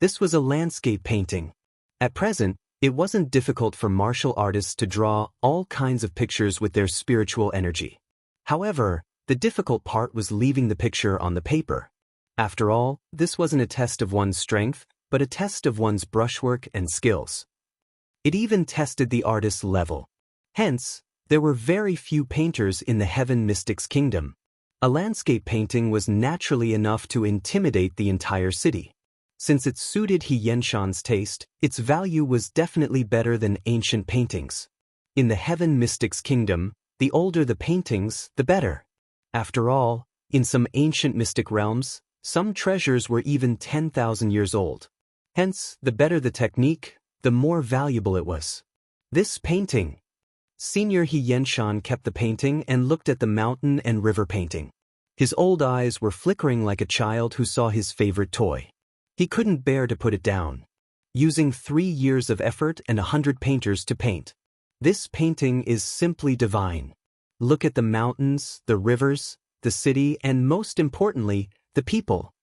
This was a landscape painting. At present, it wasn't difficult for martial artists to draw all kinds of pictures with their spiritual energy. However, the difficult part was leaving the picture on the paper. After all, this wasn't a test of one's strength, but a test of one's brushwork and skills. It even tested the artist's level. Hence, there were very few painters in the Heaven Mystics Kingdom. A landscape painting was naturally enough to intimidate the entire city. Since it suited Xianxia's taste, its value was definitely better than ancient paintings. In the Heaven Mystics Kingdom, the older the paintings, the better. After all, in some ancient mystic realms, some treasures were even 10,000 years old. Hence, the better the technique, the more valuable it was. This painting. Senior Xianxia kept the painting and looked at the mountain and river painting. His old eyes were flickering like a child who saw his favorite toy. He couldn't bear to put it down. Using 3 years of effort and 100 painters to paint. This painting is simply divine. Look at the mountains, the rivers, the city, and most importantly, the people.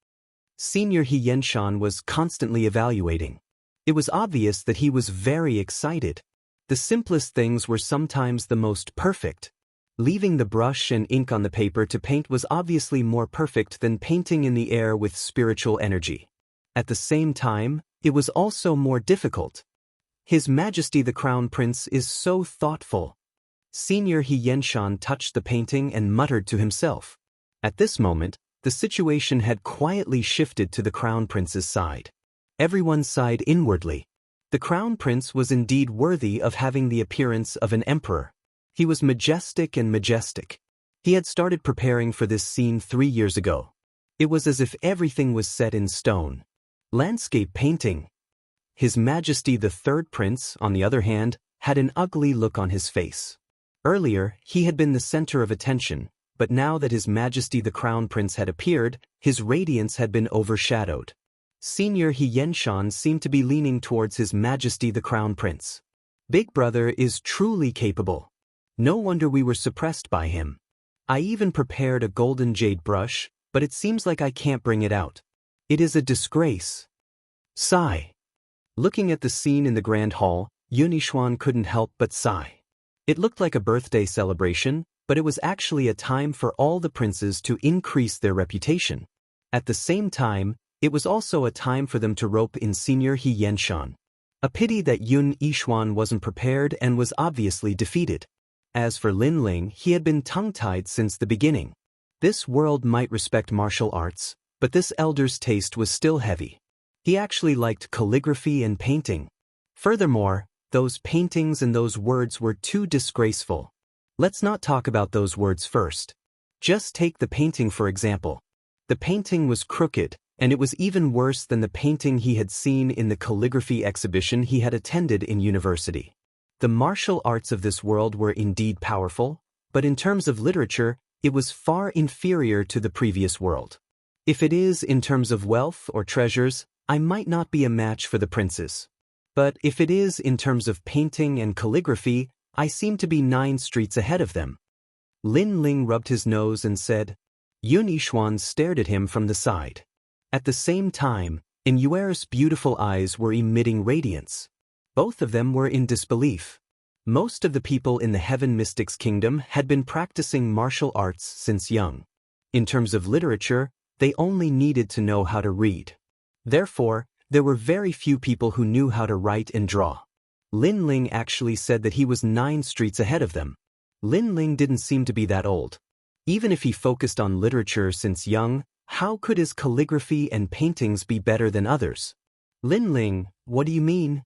Senior Xianxia was constantly evaluating. It was obvious that he was very excited. The simplest things were sometimes the most perfect. Leaving the brush and ink on the paper to paint was obviously more perfect than painting in the air with spiritual energy. At the same time, it was also more difficult. His Majesty the Crown Prince is so thoughtful. Senior Xianxia touched the painting and muttered to himself. At this moment, the situation had quietly shifted to the Crown Prince's side. Everyone sighed inwardly. The Crown Prince was indeed worthy of having the appearance of an emperor. He was majestic and majestic. He had started preparing for this scene 3 years ago. It was as if everything was set in stone. Landscape painting. His Majesty the Third Prince, on the other hand, had an ugly look on his face. Earlier, he had been the center of attention, but now that His Majesty the Crown Prince had appeared, his radiance had been overshadowed. Senior Xianxia seemed to be leaning towards His Majesty the Crown Prince. Big Brother is truly capable. No wonder we were suppressed by him. I even prepared a golden jade brush, but it seems like I can't bring it out. It is a disgrace. Sigh. Looking at the scene in the Grand Hall, Yunixuan couldn't help but sigh. It looked like a birthday celebration, but it was actually a time for all the princes to increase their reputation. At the same time, it was also a time for them to rope in Senior Xianxia. A pity that Yunixuan wasn't prepared and was obviously defeated. As for Lin Ling, he had been tongue-tied since the beginning. This world might respect martial arts, but this elder's taste was still heavy. He actually liked calligraphy and painting. Furthermore, those paintings and those words were too disgraceful. Let's not talk about those words first. Just take the painting for example. The painting was crooked, and it was even worse than the painting he had seen in the calligraphy exhibition he had attended in university. The martial arts of this world were indeed powerful, but in terms of literature, it was far inferior to the previous world. If it is in terms of wealth or treasures, I might not be a match for the princes. But if it is in terms of painting and calligraphy, I seem to be 9 streets ahead of them. Lin Ling rubbed his nose and said. Yunixuan stared at him from the side. At the same time, Inuer's beautiful eyes were emitting radiance. Both of them were in disbelief. Most of the people in the Heaven Mystics Kingdom had been practicing martial arts since young. In terms of literature, they only needed to know how to read. Therefore, there were very few people who knew how to write and draw. Lin Ling actually said that he was 9 streets ahead of them. Lin Ling didn't seem to be that old. Even if he focused on literature since young, how could his calligraphy and paintings be better than others? Lin Ling, what do you mean?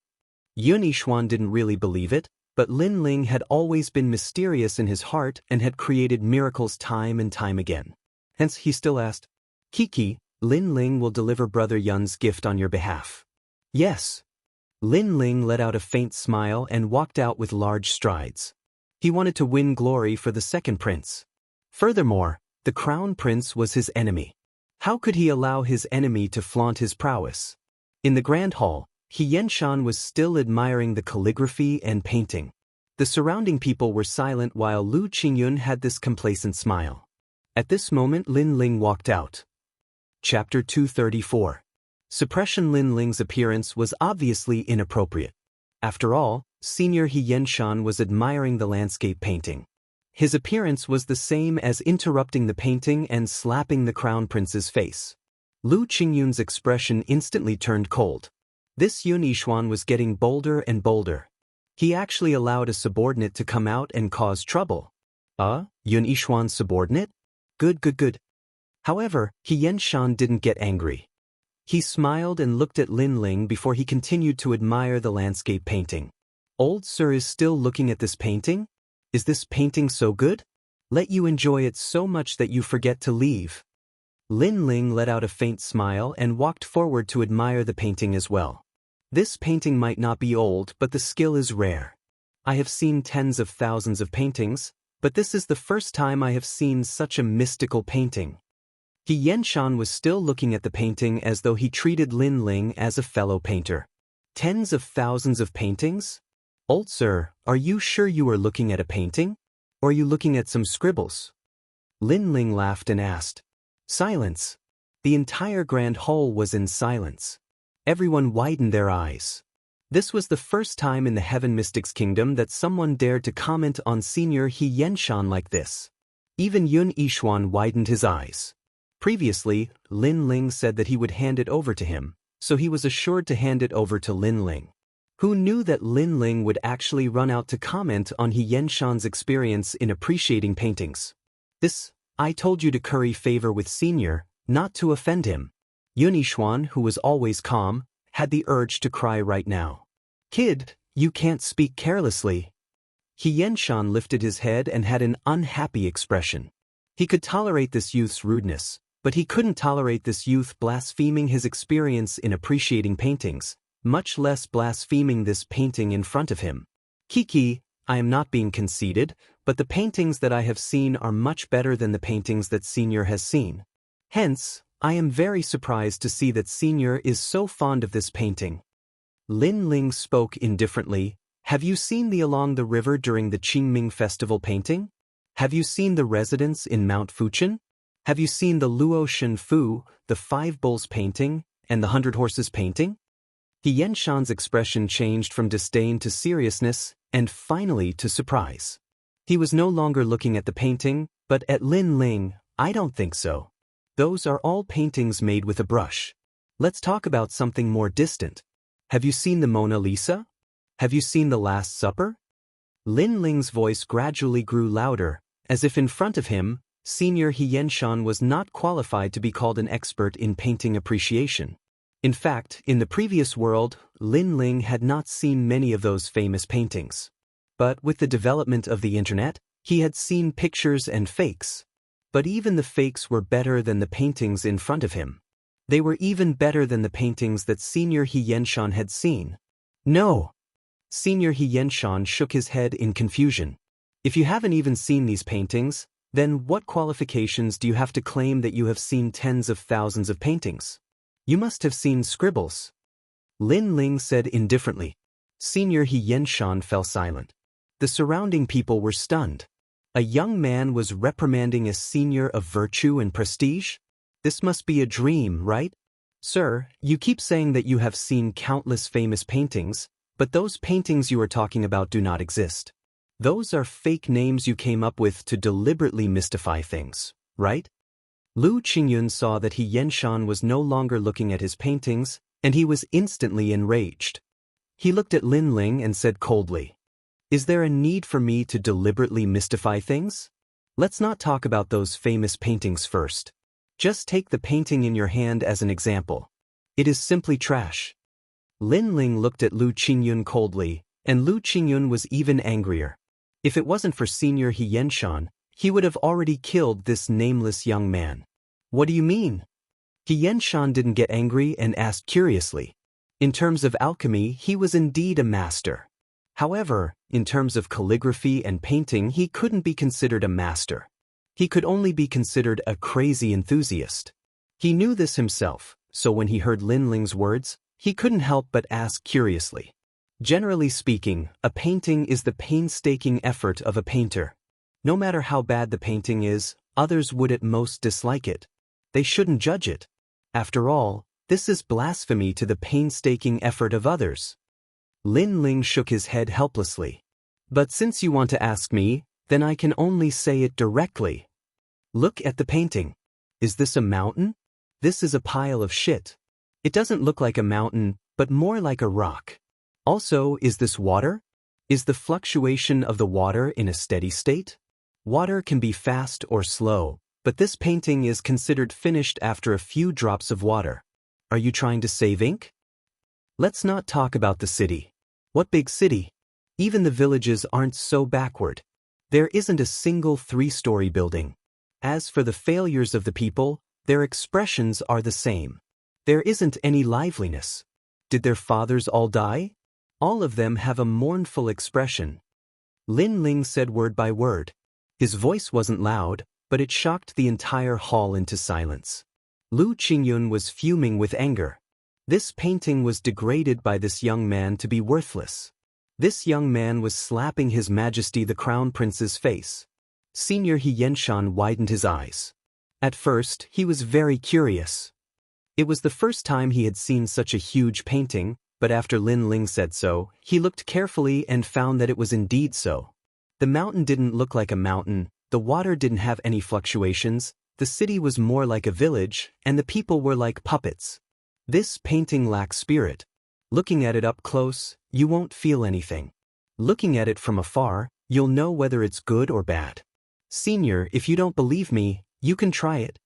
Yunixuan didn't really believe it, but Lin Ling had always been mysterious in his heart and had created miracles time and time again. Hence he still asked, Kiki, Lin Ling will deliver Brother Yun's gift on your behalf. Yes. Lin Ling let out a faint smile and walked out with large strides. He wanted to win glory for the second prince. Furthermore, the crown prince was his enemy. How could he allow his enemy to flaunt his prowess? In the Grand Hall, Xianxia was still admiring the calligraphy and painting. The surrounding people were silent while Lu Qingyun had this complacent smile. At this moment Lin Ling walked out. Chapter 234. Suppression. Lin Ling's appearance was obviously inappropriate. After all, Senior Xianxia was admiring the landscape painting. His appearance was the same as interrupting the painting and slapping the crown prince's face. Lu Qingyun's expression instantly turned cold. This Yunixuan was getting bolder and bolder. He actually allowed a subordinate to come out and cause trouble. Yunixuan's subordinate? Good. However, Xianxia didn't get angry. He smiled and looked at Lin Ling before he continued to admire the landscape painting. Old Sir is still looking at this painting? Is this painting so good? Let you enjoy it so much that you forget to leave. Lin Ling let out a faint smile and walked forward to admire the painting as well. This painting might not be old, but the skill is rare. I have seen tens of thousands of paintings, But this is the first time I have seen such a mystical painting. Xianxia was still looking at the painting as though he treated Lin Ling as a fellow painter. Tens of thousands of paintings? Old sir, are you sure you are looking at a painting? Or are you looking at some scribbles? Lin Ling laughed and asked. Silence. The entire grand hall was in silence. Everyone widened their eyes. This was the first time in the Heaven Mystics Kingdom that someone dared to comment on Senior Xianxia like this. Even Yun Yishuan widened his eyes. Previously, Lin Ling said that he would hand it over to him, so he was assured to hand it over to Lin Ling. Who knew that Lin Ling would actually run out to comment on Xianxia's experience in appreciating paintings? I told you to curry favor with Senior, not to offend him. Yun Yishuan, who was always calm, had the urge to cry right now. Kid, you can't speak carelessly. Xianxia lifted his head and had an unhappy expression. He could tolerate this youth's rudeness, but he couldn't tolerate this youth blaspheming his experience in appreciating paintings, much less blaspheming this painting in front of him. Kiki, I am not being conceited, but the paintings that I have seen are much better than the paintings that Senior has seen. Hence, I am very surprised to see that Senior is so fond of this painting. Lin Ling spoke indifferently. Have you seen the Along the River during the Qingming Festival painting? Have you seen the residence in Mount Fuchen? Have you seen the Luo Shenfu, the 5 Bulls painting, and the 100 Horses painting? Xianxia's expression changed from disdain to seriousness, and finally to surprise. He was no longer looking at the painting, but at Lin Ling. I don't think so. Those are all paintings made with a brush. Let's talk about something more distant. Have you seen the Mona Lisa? Have you seen the Last Supper? Lin Ling's voice gradually grew louder, as if in front of him, Senior Xianxia was not qualified to be called an expert in painting appreciation. In fact, in the previous world, Lin Ling had not seen many of those famous paintings. But with the development of the internet, he had seen pictures and fakes. But even the fakes were better than the paintings in front of him. They were even better than the paintings that Senior Xianxia had seen. No! Senior Xianxia shook his head in confusion. If you haven't even seen these paintings, then what qualifications do you have to claim that you have seen tens of thousands of paintings? You must have seen scribbles. Lin Ling said indifferently. Senior Xianxia fell silent. The surrounding people were stunned. A young man was reprimanding a senior of virtue and prestige? This must be a dream, right? Sir, you keep saying that you have seen countless famous paintings, but those paintings you are talking about do not exist. Those are fake names you came up with to deliberately mystify things, right? Lu Qingyun saw that Xianxia was no longer looking at his paintings, and he was instantly enraged. He looked at Lin Ling and said coldly, Is there a need for me to deliberately mystify things? Let's not talk about those famous paintings first. Just take the painting in your hand as an example. It is simply trash. Lin Ling looked at Lu Qingyun coldly, and Lu Qingyun was even angrier. If it wasn't for Senior Xianxia, he would have already killed this nameless young man. What do you mean? Xianxia didn't get angry and asked curiously. In terms of alchemy, he was indeed a master. However, in terms of calligraphy and painting, he couldn't be considered a master. He could only be considered a crazy enthusiast. He knew this himself, so when he heard Lin Ling's words, he couldn't help but ask curiously. Generally speaking, a painting is the painstaking effort of a painter. No matter how bad the painting is, others would at most dislike it. They shouldn't judge it. After all, this is blasphemy to the painstaking effort of others. Lin Ling shook his head helplessly. But since you want to ask me, then I can only say it directly. Look at the painting. Is this a mountain? This is a pile of shit. It doesn't look like a mountain, but more like a rock. Also, is this water? Is the fluctuation of the water in a steady state? Water can be fast or slow, but this painting is considered finished after a few drops of water. Are you trying to save ink? Let's not talk about the city. What big city? Even the villages aren't so backward. There isn't a single 3-story building. As for the failures of the people, their expressions are the same. There isn't any liveliness. Did their fathers all die? All of them have a mournful expression. Lin Ling said word by word. His voice wasn't loud, but it shocked the entire hall into silence. Lu Qingyun was fuming with anger. This painting was degraded by this young man to be worthless. This young man was slapping His Majesty the Crown Prince's face. Senior He Yenshan widened his eyes. At first, he was very curious. It was the first time he had seen such a huge painting, but after Lin Ling said so, he looked carefully and found that it was indeed so. The mountain didn't look like a mountain, the water didn't have any fluctuations, the city was more like a village, and the people were like puppets. This painting lacks spirit. Looking at it up close, you won't feel anything. Looking at it from afar, you'll know whether it's good or bad. Senior, if you don't believe me, you can try it.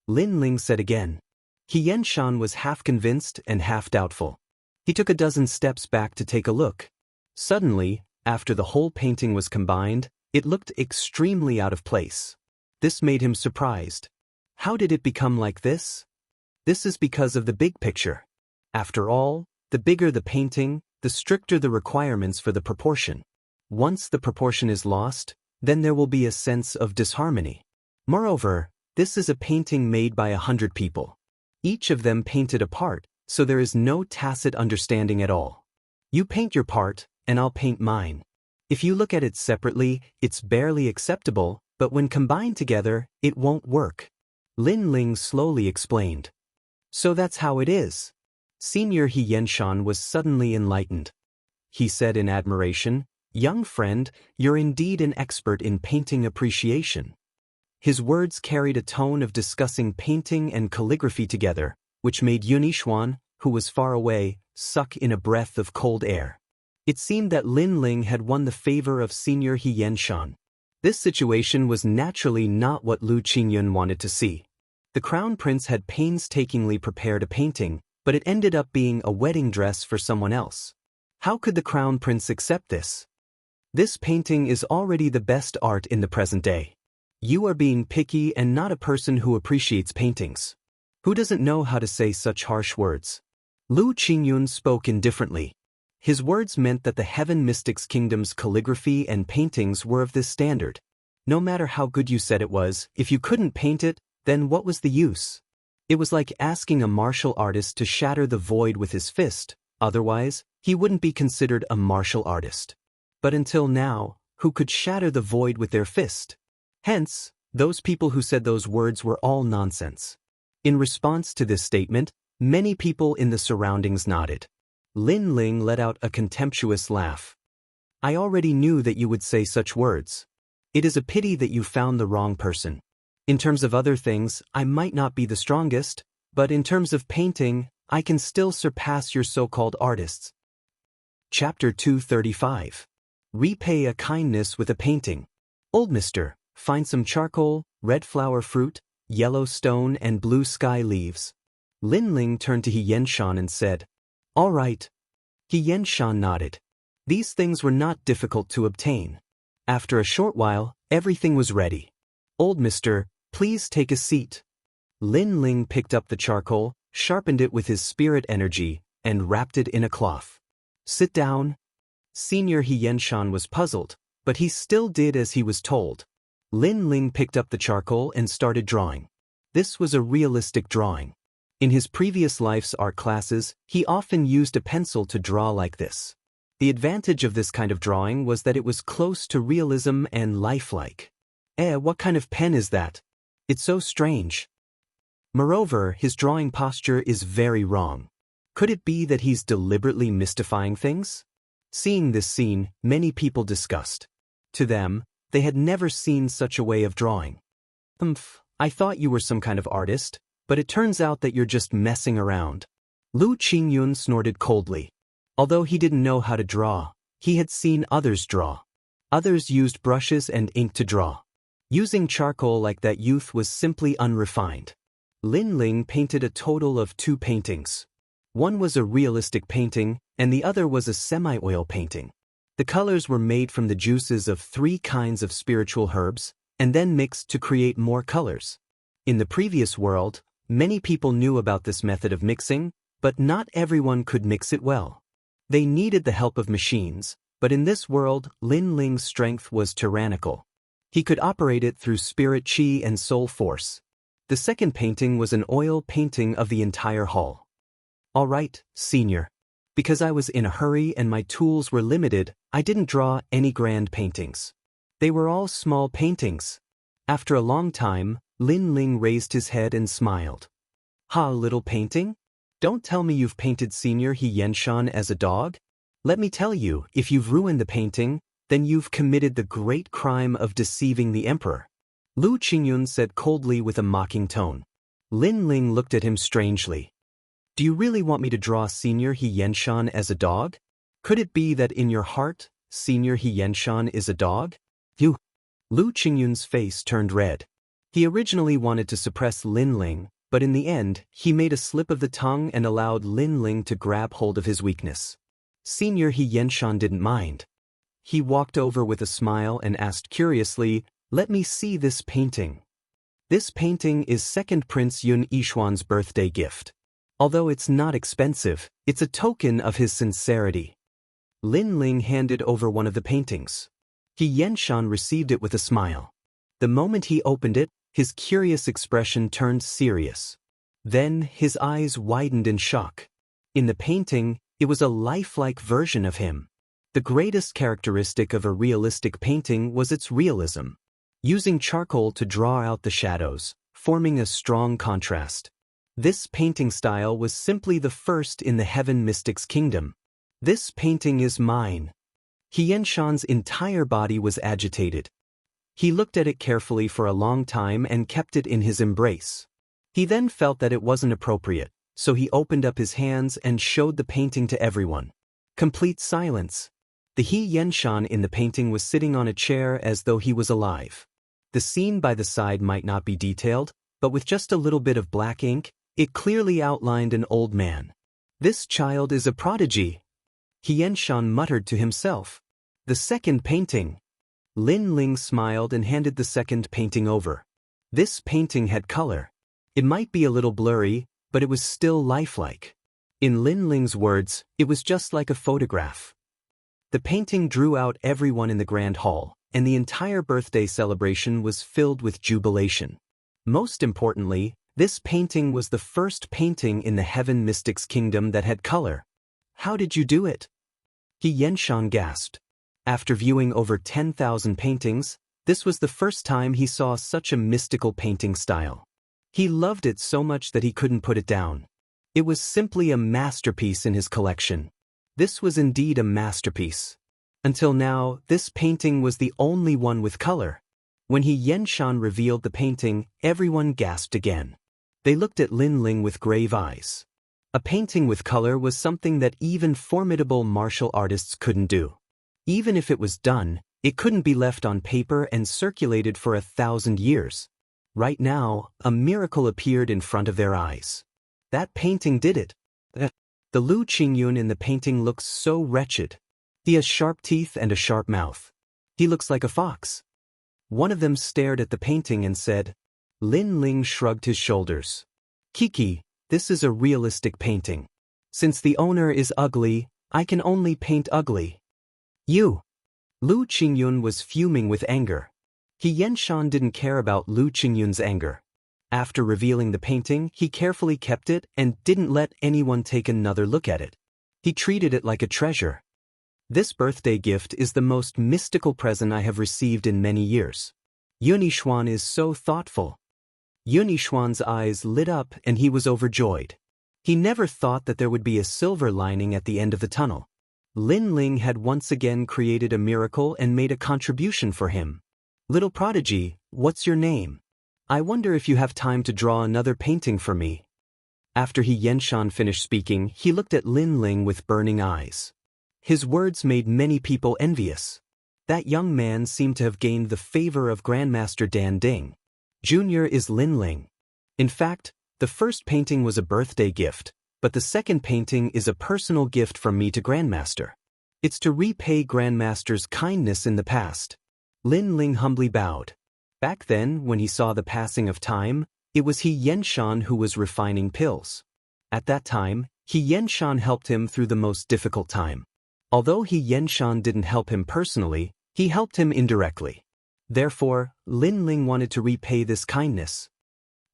Lin Ling said again. He Yenshan was half convinced and half doubtful. He took a dozen steps back to take a look. Suddenly, after the whole painting was combined, it looked extremely out of place. This made him surprised. How did it become like this? This is because of the big picture. After all, the bigger the painting, the stricter the requirements for the proportion. Once the proportion is lost, then there will be a sense of disharmony. Moreover, this is a painting made by 100 people. Each of them painted a part, so there is no tacit understanding at all. You paint your part, and I'll paint mine. If you look at it separately, it's barely acceptable, but when combined together, it won't work. Lin Ling slowly explained. So that's how it is. Senior He Yenshan was suddenly enlightened. He said in admiration, "Young friend, you're indeed an expert in painting appreciation." His words carried a tone of discussing painting and calligraphy together, which made Yunixuan, who was far away, suck in a breath of cold air. It seemed that Lin Ling had won the favor of Senior He Yenshan. This situation was naturally not what Lu Qingyun wanted to see. The Crown Prince had painstakingly prepared a painting, but it ended up being a wedding dress for someone else. How could the Crown Prince accept this? This painting is already the best art in the present day. You are being picky and not a person who appreciates paintings. Who doesn't know how to say such harsh words? Lu Qingyun spoke indifferently. His words meant that the Heaven Mystics Kingdom's calligraphy and paintings were of this standard. No matter how good you said it was, if you couldn't paint it, then what was the use? It was like asking a martial artist to shatter the void with his fist, otherwise, he wouldn't be considered a martial artist. But until now, who could shatter the void with their fist? Hence, those people who said those words were all nonsense. In response to this statement, many people in the surroundings nodded. Lin Ling let out a contemptuous laugh. I already knew that you would say such words. It is a pity that you found the wrong person. In terms of other things, I might not be the strongest, but in terms of painting, I can still surpass your so-called artists. Chapter 235. Repay a kindness with a painting. Old mister, find some charcoal, red flower fruit, yellow stone and blue sky leaves. Lin Ling turned to He Yenshan and said, All right. He Yenshan nodded. These things were not difficult to obtain. After a short while, everything was ready. Old mister, please take a seat. Lin Ling picked up the charcoal, sharpened it with his spirit energy, and wrapped it in a cloth. Sit down. Senior He Yenshan was puzzled, but he still did as he was told. Lin Ling picked up the charcoal and started drawing. This was a realistic drawing. In his previous life's art classes, he often used a pencil to draw like this. The advantage of this kind of drawing was that it was close to realism and lifelike. What kind of pen is that? It's so strange. Moreover, his drawing posture is very wrong. Could it be that he's deliberately mystifying things? Seeing this scene, many people discussed. To them, they had never seen such a way of drawing. I thought you were some kind of artist, but it turns out that you're just messing around. Lu Qingyun snorted coldly. Although he didn't know how to draw, he had seen others draw. Others used brushes and ink to draw. Using charcoal like that youth was simply unrefined. Lin Ling painted a total of 2 paintings. One was a realistic painting, and the other was a semi-oil painting. The colors were made from the juices of 3 kinds of spiritual herbs, and then mixed to create more colors. In the previous world, many people knew about this method of mixing, but not everyone could mix it well. They needed the help of machines, but in this world, Lin Ling's strength was tyrannical. He could operate it through spirit chi and soul force. The second painting was an oil painting of the entire hall. All right, senior. Because I was in a hurry and my tools were limited, I didn't draw any grand paintings. They were all small paintings. After a long time, Lin Ling raised his head and smiled. Ha, little painting? Don't tell me you've painted Senior Xianxia as a dog? Let me tell you, if you've ruined the painting, then you've committed the great crime of deceiving the emperor. Lu Qingyun said coldly with a mocking tone. Lin Ling looked at him strangely. Do you really want me to draw Senior Xianxia as a dog? Could it be that in your heart, Senior Xianxia is a dog? You. Lu Qingyun's face turned red. He originally wanted to suppress Lin Ling, but in the end, he made a slip of the tongue and allowed Lin Ling to grab hold of his weakness. Senior Xianxia didn't mind. He walked over with a smile and asked curiously, "Let me see this painting." This painting is Second Prince Yun Yishuan's birthday gift. Although it's not expensive, it's a token of his sincerity. Lin Ling handed over one of the paintings. Xianxia received it with a smile. The moment he opened it, his curious expression turned serious. Then his eyes widened in shock. In the painting, it was a lifelike version of him. The greatest characteristic of a realistic painting was its realism. Using charcoal to draw out the shadows, forming a strong contrast. This painting style was simply the first in the Heaven Mystics Kingdom. This painting is mine. Xianxia's entire body was agitated. He looked at it carefully for a long time and kept it in his embrace. He then felt that it wasn't appropriate, so he opened up his hands and showed the painting to everyone. Complete silence. The Xianxia in the painting was sitting on a chair as though he was alive. The scene by the side might not be detailed, but with just a little bit of black ink, it clearly outlined an old man. This child is a prodigy. Xianxia muttered to himself. The second painting. Lin Ling smiled and handed the second painting over. This painting had color. It might be a little blurry, but it was still lifelike. In Lin Ling's words, it was just like a photograph. The painting drew out everyone in the grand hall, and the entire birthday celebration was filled with jubilation. Most importantly, this painting was the first painting in the Heaven Mystics Kingdom that had color. How did you do it? Xianxia gasped. After viewing over 10,000 paintings, this was the first time he saw such a mystical painting style. He loved it so much that he couldn't put it down. It was simply a masterpiece in his collection. This was indeed a masterpiece. Until now, this painting was the only one with color. When Xianxia revealed the painting, everyone gasped again. They looked at Lin Ling with grave eyes. A painting with color was something that even formidable martial artists couldn't do. Even if it was done, it couldn't be left on paper and circulated for 1,000 years. Right now, a miracle appeared in front of their eyes. That painting did it. The Lu Qingyun in the painting looks so wretched. He has sharp teeth and a sharp mouth. He looks like a fox. One of them stared at the painting and said. Lin Ling shrugged his shoulders. Kiki, this is a realistic painting. Since the owner is ugly, I can only paint ugly. You. Lu Qingyun was fuming with anger. Xianxia didn't care about Lu Qingyun's anger. After revealing the painting, he carefully kept it and didn't let anyone take another look at it. He treated it like a treasure. This birthday gift is the most mystical present I have received in many years. Yun Yishuan is so thoughtful. Yun Yishuan's eyes lit up and he was overjoyed. He never thought that there would be a silver lining at the end of the tunnel. Lin Ling had once again created a miracle and made a contribution for him. Little prodigy, what's your name? I wonder if you have time to draw another painting for me. After Xianxia finished speaking, he looked at Lin Ling with burning eyes. His words made many people envious. That young man seemed to have gained the favor of Grandmaster Dan Ding. Junior is Lin Ling. In fact, the first painting was a birthday gift, but the second painting is a personal gift from me to Grandmaster. It's to repay Grandmaster's kindness in the past. Lin Ling humbly bowed. Back then, when he saw the passing of time, it was Xianxia who was refining pills. At that time, Xianxia helped him through the most difficult time. Although Xianxia didn't help him personally, he helped him indirectly. Therefore, Lin Ling wanted to repay this kindness.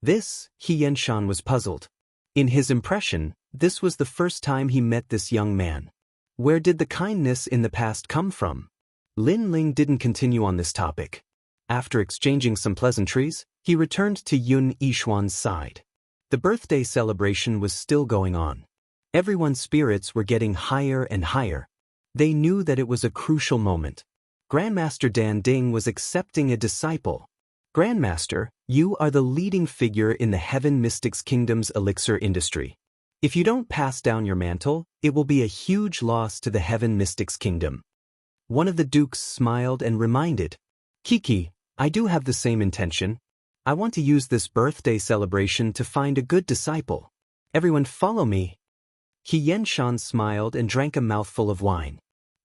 This, Xianxia was puzzled. In his impression, this was the first time he met this young man. Where did the kindness in the past come from? Lin Ling didn't continue on this topic. After exchanging some pleasantries, he returned to Yun Yishuan's side. The birthday celebration was still going on. Everyone's spirits were getting higher and higher. They knew that it was a crucial moment. Grandmaster Dan Ding was accepting a disciple. Grandmaster, you are the leading figure in the Heaven Mystics Kingdom's elixir industry. If you don't pass down your mantle, it will be a huge loss to the Heaven Mystics Kingdom. One of the dukes smiled and reminded, Kiki, I do have the same intention. I want to use this birthday celebration to find a good disciple. Everyone follow me. Xianxia smiled and drank a mouthful of wine.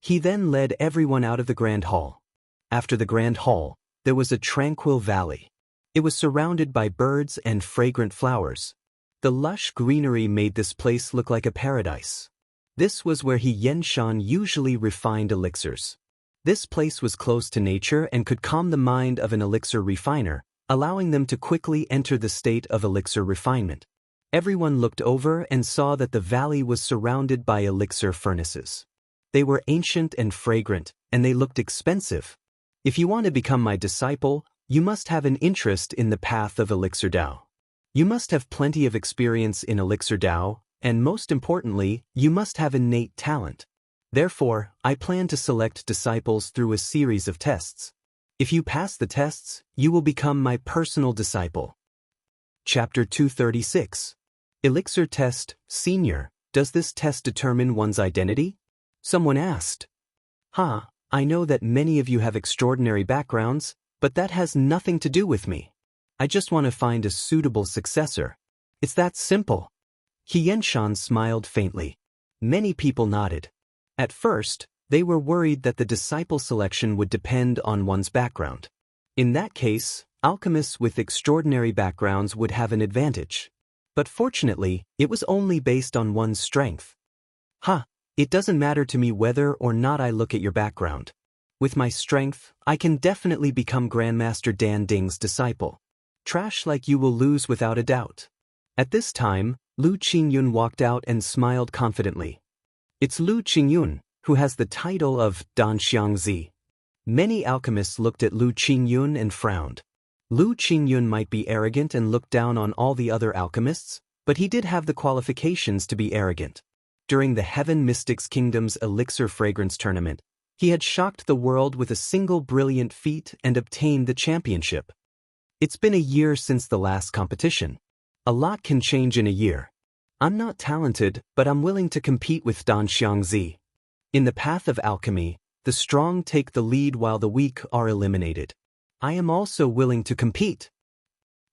He then led everyone out of the grand hall. After the grand hall, there was a tranquil valley. It was surrounded by birds and fragrant flowers. The lush greenery made this place look like a paradise. This was where Xianxia usually refined elixirs. This place was close to nature and could calm the mind of an elixir refiner, allowing them to quickly enter the state of elixir refinement. Everyone looked over and saw that the valley was surrounded by elixir furnaces. They were ancient and fragrant, and they looked expensive. If you want to become my disciple, you must have an interest in the path of Elixir Dao. You must have plenty of experience in Elixir Dao, and most importantly, you must have innate talent. Therefore, I plan to select disciples through a series of tests. If you pass the tests, you will become my personal disciple. Chapter 236. Elixir Test, Senior. Does this test determine one's identity? Someone asked. I know that many of you have extraordinary backgrounds, but that has nothing to do with me. I just want to find a suitable successor. It's that simple. Xianxia smiled faintly. Many people nodded. At first, they were worried that the disciple selection would depend on one's background. In that case, alchemists with extraordinary backgrounds would have an advantage. But fortunately, it was only based on one's strength. It doesn't matter to me whether or not I look at your background. With my strength, I can definitely become Grandmaster Dan Ding's disciple. Trash like you will lose without a doubt. At this time, Lu Qingyun walked out and smiled confidently. It's Lu Qingyun, who has the title of Dan Xiangzi. Many alchemists looked at Lu Qingyun and frowned. Lu Qingyun might be arrogant and look down on all the other alchemists, but he did have the qualifications to be arrogant. During the Heaven Mystics Kingdom's Elixir Fragrance Tournament, he had shocked the world with a single brilliant feat and obtained the championship. It's been a year since the last competition. A lot can change in a year. I'm not talented, but I'm willing to compete with Dan Xiangzi. In the path of alchemy, the strong take the lead while the weak are eliminated. I am also willing to compete.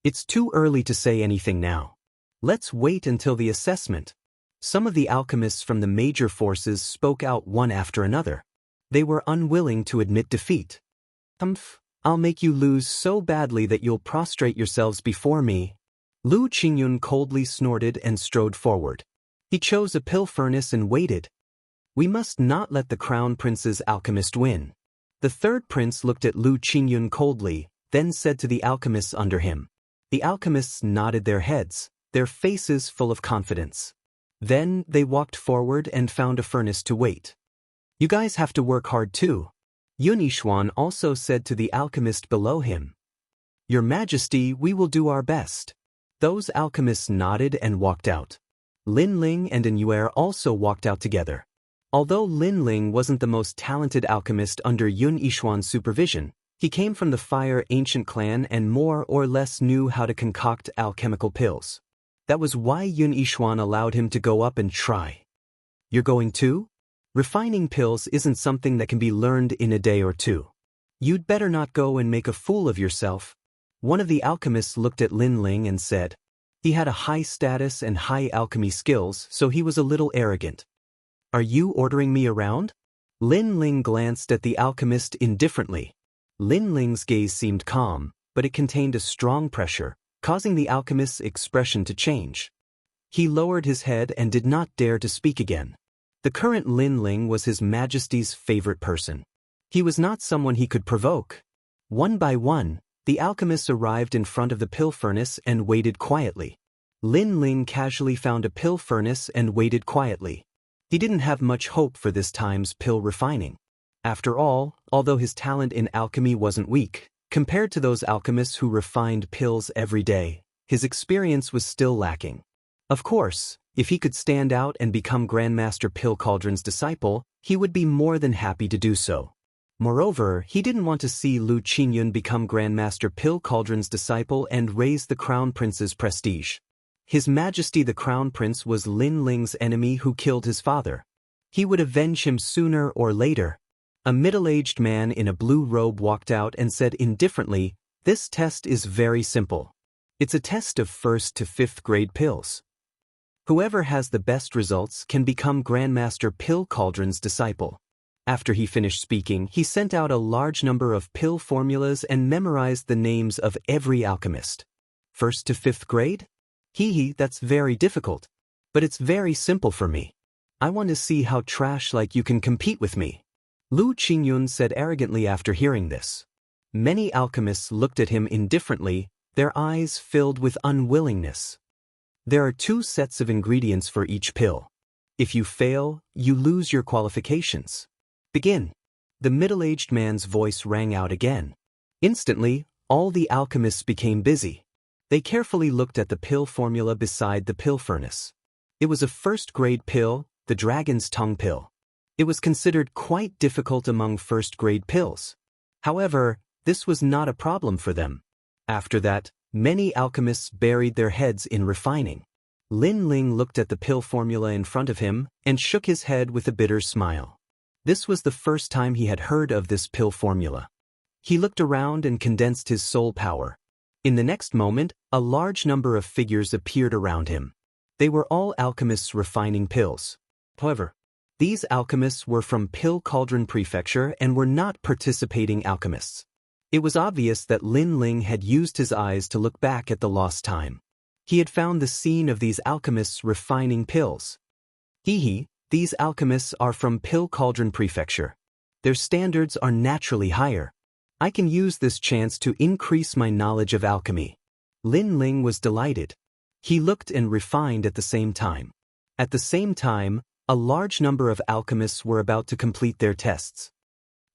It's too early to say anything now. Let's wait until the assessment. Some of the alchemists from the major forces spoke out one after another. They were unwilling to admit defeat. I'll make you lose so badly that you'll prostrate yourselves before me. Lu Qingyun coldly snorted and strode forward. He chose a pill furnace and waited. We must not let the Crown Prince's alchemist win. The third prince looked at Lu Qingyun coldly, then said to the alchemists under him. The alchemists nodded their heads, their faces full of confidence. Then they walked forward and found a furnace to wait. You guys have to work hard too. Yun Yishuan also said to the alchemist below him. Your Majesty, we will do our best. Those alchemists nodded and walked out. Lin Ling and Yuer also walked out together. Although Lin Ling wasn't the most talented alchemist under Yun Yishuan's supervision, he came from the Fire Ancient clan and more or less knew how to concoct alchemical pills. That was why Yun Yishuan allowed him to go up and try. You're going too? Refining pills isn't something that can be learned in a day or two. You'd better not go and make a fool of yourself. One of the alchemists looked at Lin Ling and said. He had a high status and high alchemy skills, so he was a little arrogant. Are you ordering me around? Lin Ling glanced at the alchemist indifferently. Lin Ling's gaze seemed calm, but it contained a strong pressure, causing the alchemist's expression to change. He lowered his head and did not dare to speak again. The current Lin Ling was His Majesty's favorite person. He was not someone he could provoke. One by one, the alchemists arrived in front of the pill furnace and waited quietly. Lin Ling casually found a pill furnace and waited quietly. He didn't have much hope for this time's pill refining. After all, although his talent in alchemy wasn't weak, compared to those alchemists who refined pills every day, his experience was still lacking. Of course, if he could stand out and become Grandmaster Pill Cauldron's disciple, he would be more than happy to do so. Moreover, he didn't want to see Lu Qingyun become Grandmaster Pill Cauldron's disciple and raise the Crown Prince's prestige. His Majesty the Crown Prince was Lin Ling's enemy who killed his father. He would avenge him sooner or later. A middle-aged man in a blue robe walked out and said indifferently, "This test is very simple. It's a test of 1st to 5th grade pills. Whoever has the best results can become Grandmaster Pill Cauldron's disciple." After he finished speaking, he sent out a large number of pill formulas and memorized the names of every alchemist. 1st to 5th grade? That's very difficult. But it's very simple for me. I want to see how trash-like you can compete with me. Lu Qingyun said arrogantly after hearing this. Many alchemists looked at him indifferently, their eyes filled with unwillingness. There are 2 sets of ingredients for each pill. If you fail, you lose your qualifications. Begin. The middle-aged man's voice rang out again. Instantly, all the alchemists became busy. They carefully looked at the pill formula beside the pill furnace. It was a 1st-grade pill, the Dragon's Tongue pill. It was considered quite difficult among 1st-grade pills. However, this was not a problem for them. After that, many alchemists buried their heads in refining. Lin Ling looked at the pill formula in front of him and shook his head with a bitter smile. This was the first time he had heard of this pill formula. He looked around and condensed his soul power. In the next moment, a large number of figures appeared around him. They were all alchemists refining pills. However, these alchemists were from Pill Cauldron Prefecture and were not participating alchemists. It was obvious that Lin Ling had used his eyes to look back at the lost time. He had found the scene of these alchemists refining pills. These alchemists are from Pill Cauldron Prefecture. Their standards are naturally higher. I can use this chance to increase my knowledge of alchemy. Lin Ling was delighted. He looked and refined at the same time. At the same time, a large number of alchemists were about to complete their tests.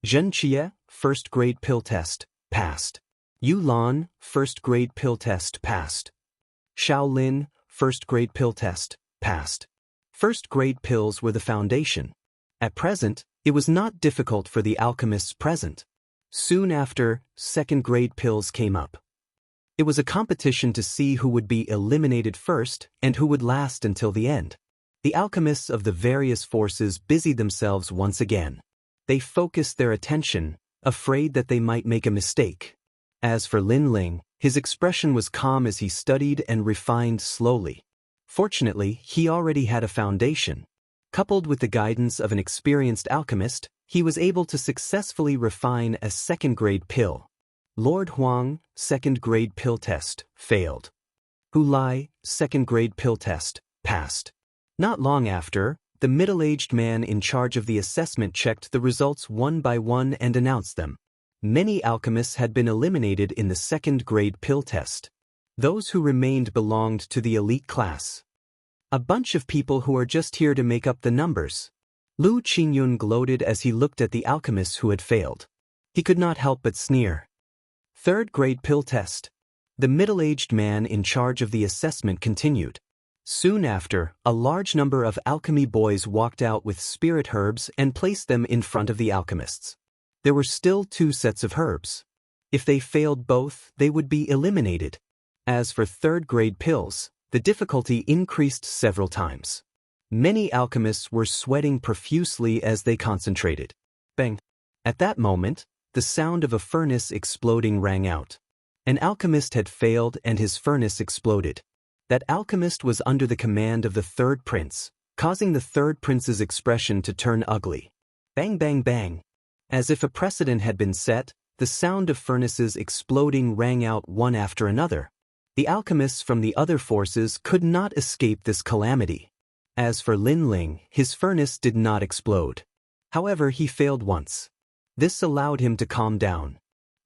Xianxia, 1st-grade pill test, passed. Yulan, 1st-grade pill test, passed. Shaolin, 1st-grade pill test, passed. 1st-grade pills were the foundation. At present, it was not difficult for the alchemists present. Soon after, 2nd-grade pills came up. It was a competition to see who would be eliminated first and who would last until the end. The alchemists of the various forces busied themselves once again. They focused their attention, afraid that they might make a mistake. As for Lin Ling, his expression was calm as he studied and refined slowly. Fortunately, he already had a foundation. Coupled with the guidance of an experienced alchemist, he was able to successfully refine a 2nd-grade pill. Lord Huang, 2nd-grade pill test, failed. Hu Lai, 2nd-grade pill test, passed. Not long after, the middle-aged man in charge of the assessment checked the results one by one and announced them. Many alchemists had been eliminated in the 2nd-grade pill test. Those who remained belonged to the elite class. A bunch of people who are just here to make up the numbers. Lu Qingyun gloated as he looked at the alchemists who had failed. He could not help but sneer. 3rd-grade pill test. The middle-aged man in charge of the assessment continued. Soon after, a large number of alchemy boys walked out with spirit herbs and placed them in front of the alchemists. There were still 2 sets of herbs. If they failed both, they would be eliminated. As for 3rd-grade pills, the difficulty increased several times. Many alchemists were sweating profusely as they concentrated. Bang! At that moment, the sound of a furnace exploding rang out. An alchemist had failed and his furnace exploded. That alchemist was under the command of the 3rd prince, causing the 3rd prince's expression to turn ugly. Bang bang bang! As if a precedent had been set, the sound of furnaces exploding rang out one after another. The alchemists from the other forces could not escape this calamity. As for Lin Ling, his furnace did not explode. However, he failed once. This allowed him to calm down.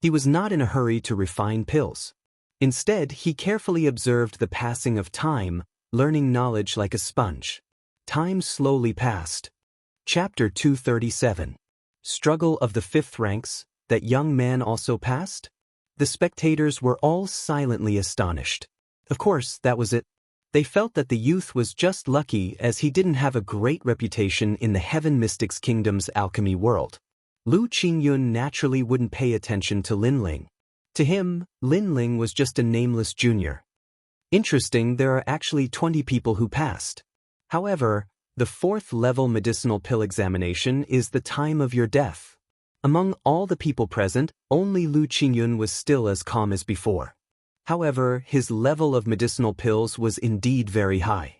He was not in a hurry to refine pills. Instead, he carefully observed the passing of time, learning knowledge like a sponge. Time slowly passed. Chapter 237. Struggle of the Fifth Ranks, that young man also passed? The spectators were all silently astonished. Of course, that was it. They felt that the youth was just lucky as he didn't have a great reputation in the Heaven Mystics Kingdom's alchemy world. Lu Qingyun naturally wouldn't pay attention to Lin Ling. To him, Lin Ling was just a nameless junior. Interesting, there are actually 20 people who passed. However, the 4th level medicinal pill examination is the time of your death. Among all the people present, only Lu Qingyun was still as calm as before. However, his level of medicinal pills was indeed very high.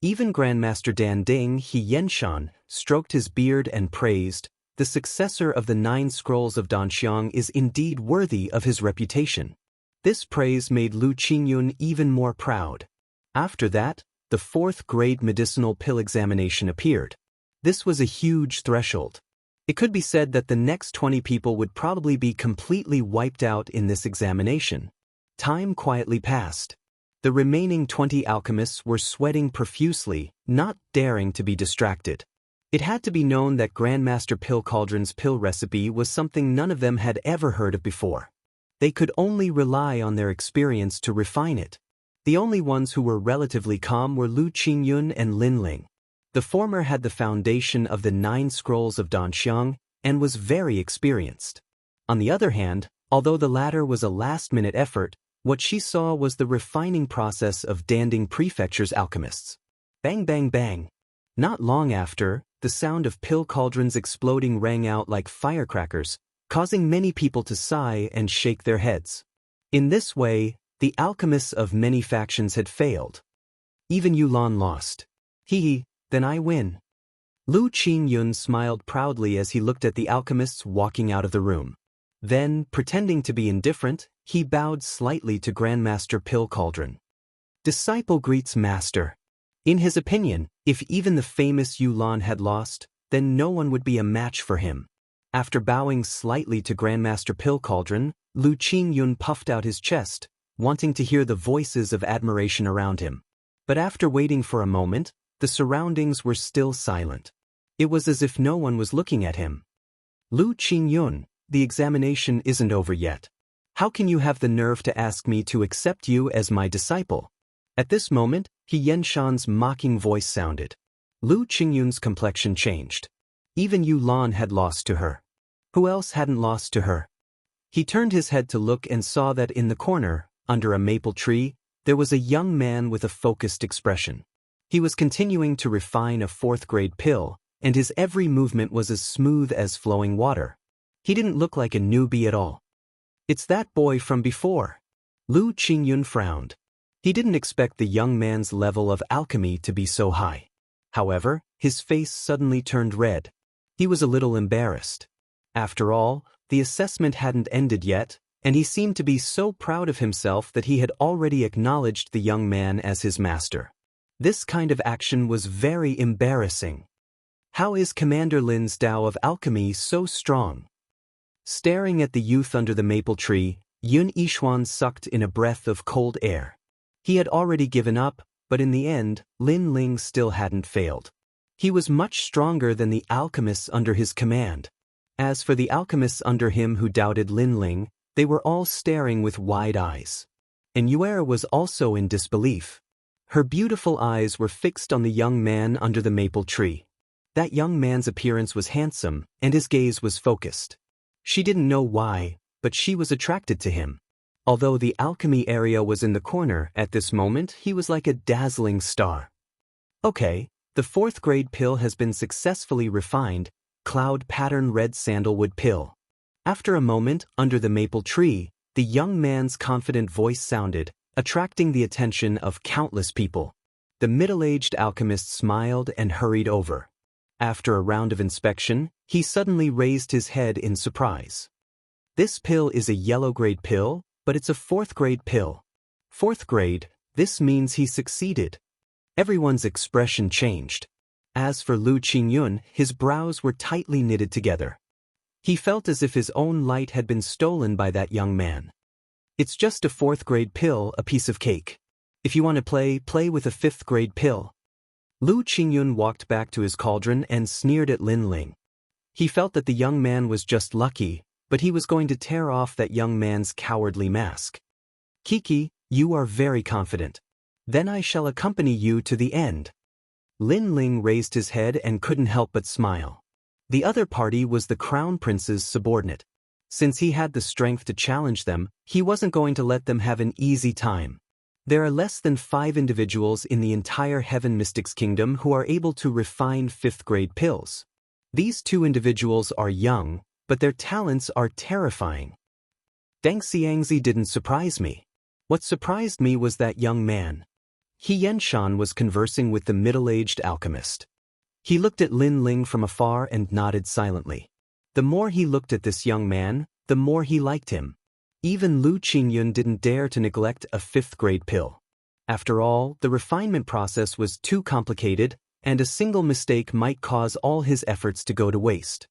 Even Grandmaster Dan Ding He Yenshan stroked his beard and praised, "The successor of the 9 scrolls of Danxiang is indeed worthy of his reputation." This praise made Lu Qingyun even more proud. After that, the 4th grade medicinal pill examination appeared. This was a huge threshold. It could be said that the next 20 people would probably be completely wiped out in this examination. Time quietly passed. The remaining 20 alchemists were sweating profusely, not daring to be distracted. It had to be known that Grandmaster Pill Cauldron's pill recipe was something none of them had ever heard of before. They could only rely on their experience to refine it. The only ones who were relatively calm were Lu Qingyun and Lin Ling. The former had the foundation of the 9 scrolls of Danxiang and was very experienced. On the other hand, although the latter was a last-minute effort, what she saw was the refining process of Danding Prefecture's alchemists. Bang bang bang. Not long after, the sound of pill cauldrons exploding rang out like firecrackers, causing many people to sigh and shake their heads. In this way, the alchemists of many factions had failed. Even Yulan lost. Then I win. Lu Qingyun smiled proudly as he looked at the alchemists walking out of the room. Then, pretending to be indifferent, he bowed slightly to Grandmaster Pill Cauldron. Disciple greets master. In his opinion, if even the famous Yulan had lost, then no one would be a match for him. After bowing slightly to Grandmaster Pill Cauldron, Lu Qingyun puffed out his chest, wanting to hear the voices of admiration around him. But after waiting for a moment, the surroundings were still silent. It was as if no one was looking at him. Lu Qingyun, the examination isn't over yet. How can you have the nerve to ask me to accept you as my disciple? At this moment, He Yenshan's mocking voice sounded. Lu Qingyun's complexion changed. Even Yulan had lost to her. Who else hadn't lost to her? He turned his head to look and saw that in the corner, under a maple tree, there was a young man with a focused expression. He was continuing to refine a 4th grade pill, and his every movement was as smooth as flowing water. He didn't look like a newbie at all. It's that boy from before. Lu Qingyun frowned. He didn't expect the young man's level of alchemy to be so high. However, his face suddenly turned red. He was a little embarrassed. After all, the assessment hadn't ended yet, and he seemed to be so proud of himself that he had already acknowledged the young man as his master. This kind of action was very embarrassing. How is Commander Lin's Tao of alchemy so strong? Staring at the youth under the maple tree, Yun Yishuan sucked in a breath of cold air. He had already given up, but in the end, Lin Ling still hadn't failed. He was much stronger than the alchemists under his command. As for the alchemists under him who doubted Lin Ling, they were all staring with wide eyes. And Yuera was also in disbelief. Her beautiful eyes were fixed on the young man under the maple tree. That young man's appearance was handsome, and his gaze was focused. She didn't know why, but she was attracted to him. Although the alchemy area was in the corner at this moment, he was like a dazzling star. Okay, the 4th grade pill has been successfully refined, cloud pattern red sandalwood pill. After a moment, under the maple tree, the young man's confident voice sounded, attracting the attention of countless people. The middle-aged alchemist smiled and hurried over. After a round of inspection, he suddenly raised his head in surprise. This pill is a yellow grade pill, but it's a 4th grade pill. 4th grade, this means he succeeded. Everyone's expression changed. As for Lu Qingyun, his brows were tightly knitted together. He felt as if his own light had been stolen by that young man. It's just a 4th grade pill, a piece of cake. If you want to play with a 5th grade pill. Lu Qingyun walked back to his cauldron and sneered at Lin Ling. He felt that the young man was just lucky, but he was going to tear off that young man's cowardly mask. Kiki, you are very confident. Then I shall accompany you to the end. Lin Ling raised his head and couldn't help but smile. The other party was the Crown Prince's subordinate. Since he had the strength to challenge them, he wasn't going to let them have an easy time. There are less than 5 individuals in the entire Heaven Mystics Kingdom who are able to refine 5th grade pills. These 2 individuals are young, but their talents are terrifying. Deng Xianxia didn't surprise me. What surprised me was that young man. Xianxia was conversing with the middle-aged alchemist. He looked at Lin Ling from afar and nodded silently. The more he looked at this young man, the more he liked him. Even Lu Qingyun didn't dare to neglect a 5th grade pill. After all, the refinement process was too complicated, and a single mistake might cause all his efforts to go to waste.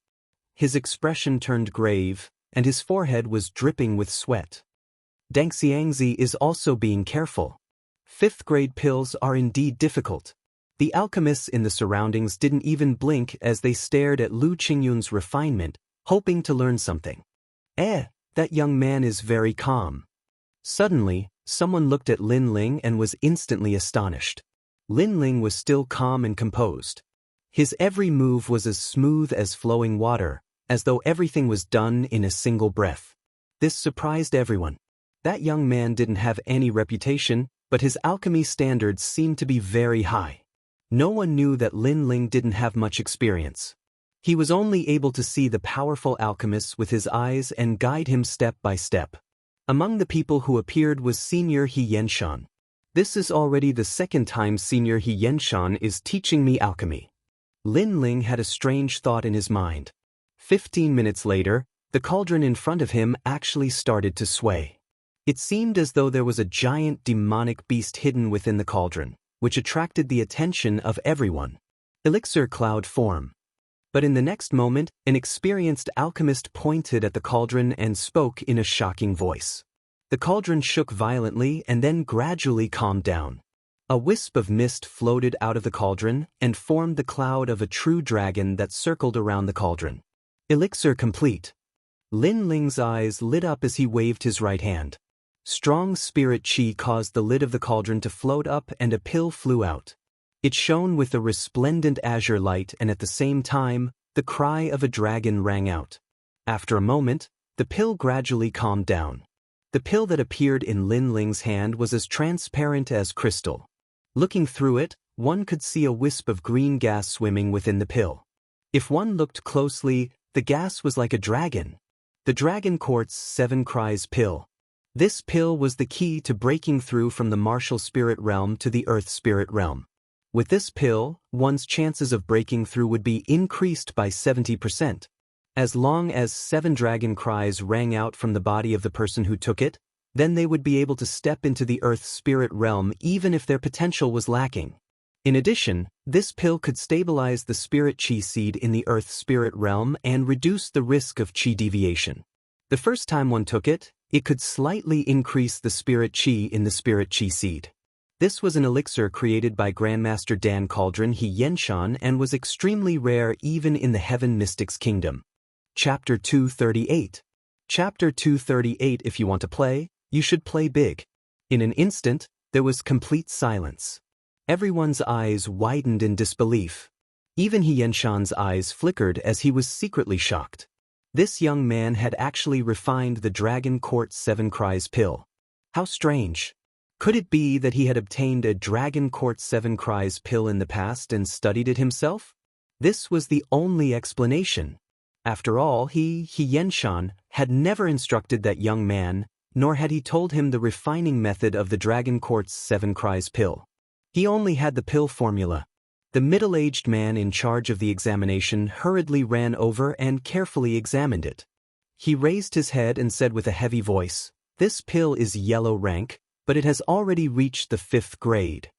His expression turned grave, and his forehead was dripping with sweat. Deng Xianxia is also being careful. 5th grade pills are indeed difficult. The alchemists in the surroundings didn't even blink as they stared at Lu Qingyun's refinement, hoping to learn something. That young man is very calm. Suddenly, someone looked at Lin Ling and was instantly astonished. Lin Ling was still calm and composed. His every move was as smooth as flowing water, as though everything was done in a single breath. This surprised everyone. That young man didn't have any reputation, but his alchemy standards seemed to be very high. No one knew that Lin Ling didn't have much experience. He was only able to see the powerful alchemists with his eyes and guide him step by step. Among the people who appeared was Senior Xianxia. This is already the 2nd time Senior Xianxia is teaching me alchemy. Lin Ling had a strange thought in his mind. 15 minutes later, the cauldron in front of him actually started to sway. It seemed as though there was a giant demonic beast hidden within the cauldron, which attracted the attention of everyone. Elixir cloud form. But in the next moment, an experienced alchemist pointed at the cauldron and spoke in a shocking voice. The cauldron shook violently and then gradually calmed down. A wisp of mist floated out of the cauldron and formed the cloud of a true dragon that circled around the cauldron. Elixir complete. Lin Ling's eyes lit up as he waved his right hand. Strong spirit qi caused the lid of the cauldron to float up and a pill flew out. It shone with a resplendent azure light, and at the same time, the cry of a dragon rang out. After a moment, the pill gradually calmed down. The pill that appeared in Lin Ling's hand was as transparent as crystal. Looking through it, one could see a wisp of green gas swimming within the pill. If one looked closely, the gas was like a dragon. The Dragon Quartz 7 Cries pill. This pill was the key to breaking through from the martial spirit realm to the earth spirit realm. With this pill, one's chances of breaking through would be increased by 70%. As long as 7 dragon cries rang out from the body of the person who took it, then they would be able to step into the earth spirit realm even if their potential was lacking. In addition, this pill could stabilize the spirit chi seed in the earth spirit realm and reduce the risk of chi deviation. The first time one took it, it could slightly increase the spirit chi in the spirit chi seed. This was an elixir created by Grandmaster Dan Cauldron Xianxia and was extremely rare even in the Heaven Mystics Kingdom. Chapter 238. Chapter 238. If you want to play, you should play big. In an instant, there was complete silence. Everyone's eyes widened in disbelief. Even Xianxia's eyes flickered as he was secretly shocked. This young man had actually refined the Dragon Quartz 7 Cries pill. How strange. Could it be that he had obtained a Dragon Quartz 7 Cries pill in the past and studied it himself? This was the only explanation. After all, Xianxia, had never instructed that young man, nor had he told him the refining method of the Dragon Quartz 7 Cries pill. He only had the pill formula. The middle-aged man in charge of the examination hurriedly ran over and carefully examined it. He raised his head and said with a heavy voice, "This pill is yellow rank, but it has already reached the 5th grade."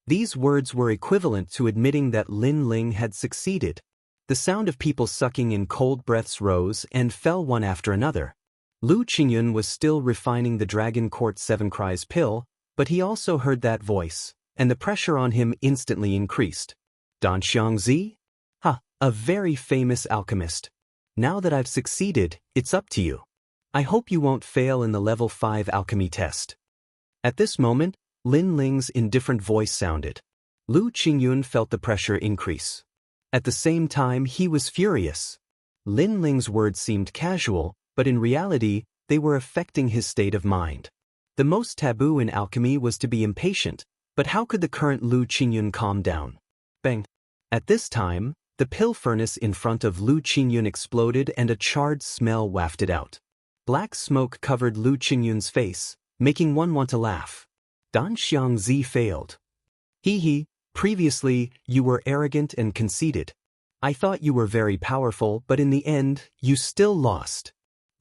These words were equivalent to admitting that Lin Ling had succeeded. The sound of people sucking in cold breaths rose and fell one after another. Lu Qingyun was still refining the Dragon Court 7 Cries pill, but he also heard that voice, and the pressure on him instantly increased. Dan Xiangzi? Ha, a very famous alchemist. Now that I've succeeded, it's up to you. I hope you won't fail in the level 5 alchemy test. At this moment, Lin Ling's indifferent voice sounded. Lu Qingyun felt the pressure increase. At the same time, he was furious. Lin Ling's words seemed casual, but in reality, they were affecting his state of mind. The most taboo in alchemy was to be impatient, but how could the current Lu Qingyun calm down? Bang! At this time, the pill furnace in front of Lu Qingyun exploded and a charred smell wafted out. Black smoke covered Lu Qingyun's face, making one want to laugh. Dan Xiangzi failed. Hee, previously, you were arrogant and conceited. I thought you were very powerful, but in the end, you still lost.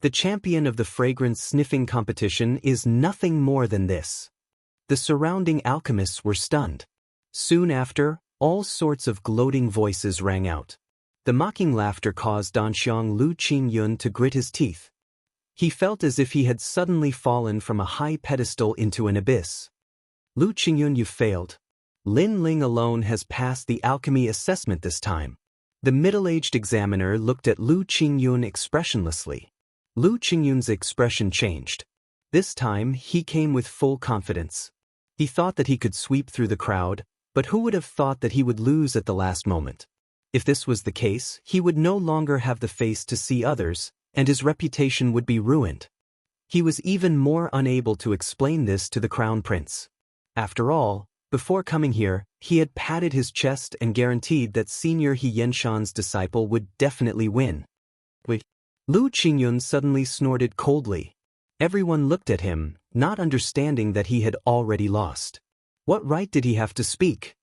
The champion of the fragrance sniffing competition is nothing more than this. The surrounding alchemists were stunned. Soon after, all sorts of gloating voices rang out. The mocking laughter caused Danxiang Lu Qingyun to grit his teeth. He felt as if he had suddenly fallen from a high pedestal into an abyss. Lu Qingyun, you failed. Lin Ling alone has passed the alchemy assessment this time. The middle-aged examiner looked at Lu Qingyun expressionlessly. Lu Qingyun's expression changed. This time, he came with full confidence. He thought that he could sweep through the crowd, but who would have thought that he would lose at the last moment? If this was the case, he would no longer have the face to see others, and his reputation would be ruined. He was even more unable to explain this to the crown prince. After all, before coming here, he had patted his chest and guaranteed that Senior He Yenshan's disciple would definitely win. Wait. Lu Qingyun suddenly snorted coldly. Everyone looked at him, not understanding that he had already lost. What right did he have to speak?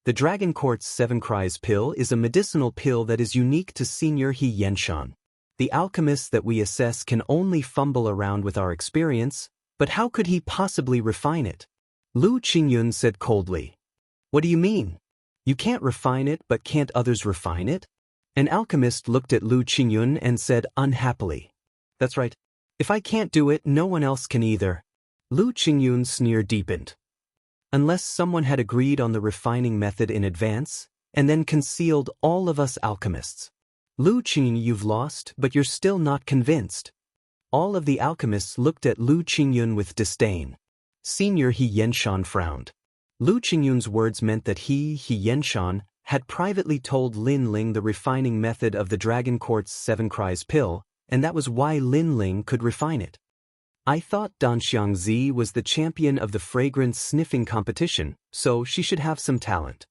The Dragon Court's 7 Cries pill is a medicinal pill that is unique to Senior He Yenshan. The alchemists that we assess can only fumble around with our experience, but how could he possibly refine it? Lu Qingyun said coldly. What do you mean? You can't refine it, but can't others refine it? An alchemist looked at Lu Qingyun and said unhappily. That's right. If I can't do it, no one else can either. Lu Qingyun's sneer deepened. Unless someone had agreed on the refining method in advance, and then concealed all of us alchemists. Lu Qingyun, you've lost, but you're still not convinced. All of the alchemists looked at Lu Qingyun with disdain. Senior He Yenshan frowned. Lu Qingyun's words meant that He Yenshan, had privately told Lin Ling the refining method of the Dragon Court's 7 Cries pill, and that was why Lin Ling could refine it. I thought Dan Xiangzi was the champion of the fragrance sniffing competition, so she should have some talent.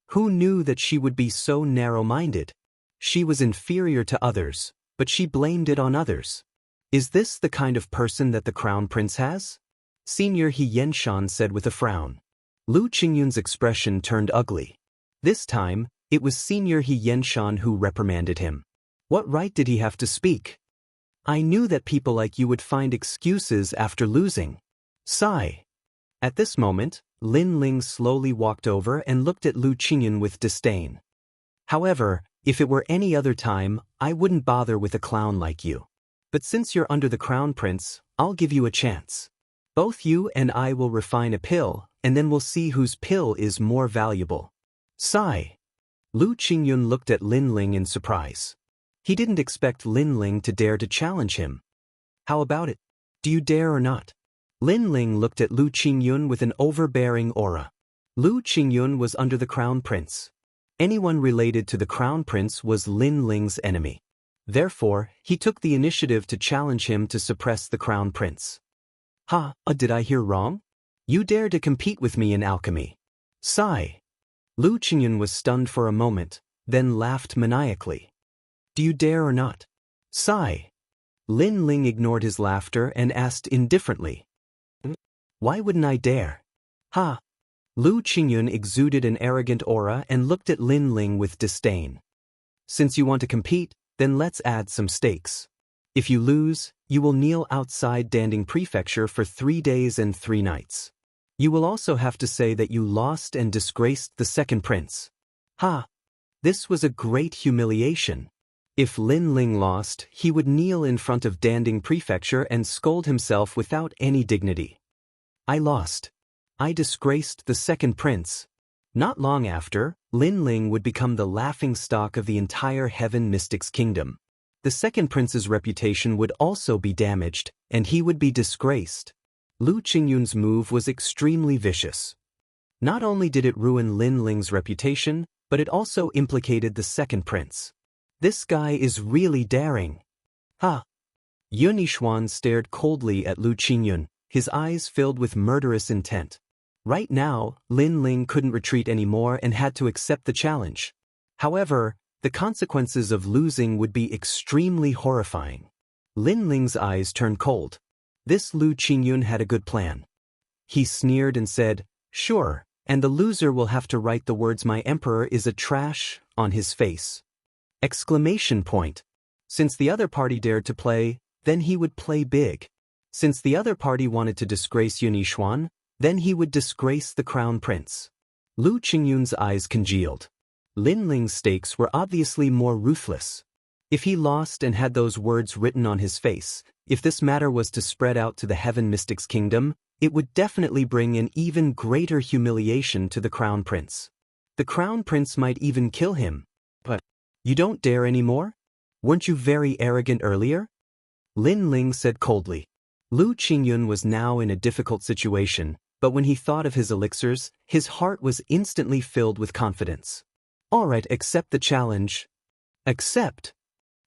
Who knew that she would be so narrow-minded? She was inferior to others, but she blamed it on others. Is this the kind of person that the crown prince has? Senior He Yenshan said with a frown. Lu Qingyun's expression turned ugly. This time, it was Senior He Yenshan who reprimanded him. What right did he have to speak? I knew that people like you would find excuses after losing. Sigh. At this moment, Lin Ling slowly walked over and looked at Lu Qingyun with disdain. However, if it were any other time, I wouldn't bother with a clown like you. But since you're under the crown prince, I'll give you a chance. Both you and I will refine a pill, and then we'll see whose pill is more valuable. Sigh. Lu Qingyun looked at Lin Ling in surprise. He didn't expect Lin Ling to dare to challenge him. How about it? Do you dare or not? Lin Ling looked at Lu Qingyun with an overbearing aura. Lu Qingyun was under the crown prince. Anyone related to the crown prince was Lin Ling's enemy. Therefore, he took the initiative to challenge him to suppress the crown prince. Did I hear wrong? You dare to compete with me in alchemy. Sigh. Lu Qingyun was stunned for a moment, then laughed maniacally. Do you dare or not? Sigh. Lin Ling ignored his laughter and asked indifferently. Why wouldn't I dare? Lu Qingyun exuded an arrogant aura and looked at Lin Ling with disdain. Since you want to compete, then let's add some stakes. If you lose, you will kneel outside Danding Prefecture for 3 days and 3 nights. You will also have to say that you lost and disgraced the second prince. This was a great humiliation. If Lin Ling lost, he would kneel in front of Danding Prefecture and scold himself without any dignity. I lost. I disgraced the second prince. Not long after, Lin Ling would become the laughingstock of the entire Heaven Mystics Kingdom. The second prince's reputation would also be damaged, and he would be disgraced. Lu Qingyun's move was extremely vicious. Not only did it ruin Lin Ling's reputation, but it also implicated the second prince. This guy is really daring. Ha! Yun Yixuan stared coldly at Lu Qingyun, his eyes filled with murderous intent. Right now, Lin Ling couldn't retreat anymore and had to accept the challenge. However, the consequences of losing would be extremely horrifying. Lin Ling's eyes turned cold. This Lu Qingyun had a good plan. He sneered and said, "Sure, and the loser will have to write the words 'My emperor is a trash' on his face." Exclamation point. Since the other party dared to play, then he would play big. Since the other party wanted to disgrace Yun Yixuan, then he would disgrace the crown prince. Lu Qingyun's eyes congealed. Lin Ling's stakes were obviously more ruthless. If he lost and had those words written on his face, if this matter was to spread out to the Heaven Mystics Kingdom, it would definitely bring an even greater humiliation to the crown prince. The crown prince might even kill him. But you don't dare anymore? Weren't you very arrogant earlier? Lin Ling said coldly. Lu Qingyun was now in a difficult situation, but when he thought of his elixirs, his heart was instantly filled with confidence. All right, accept the challenge. Accept.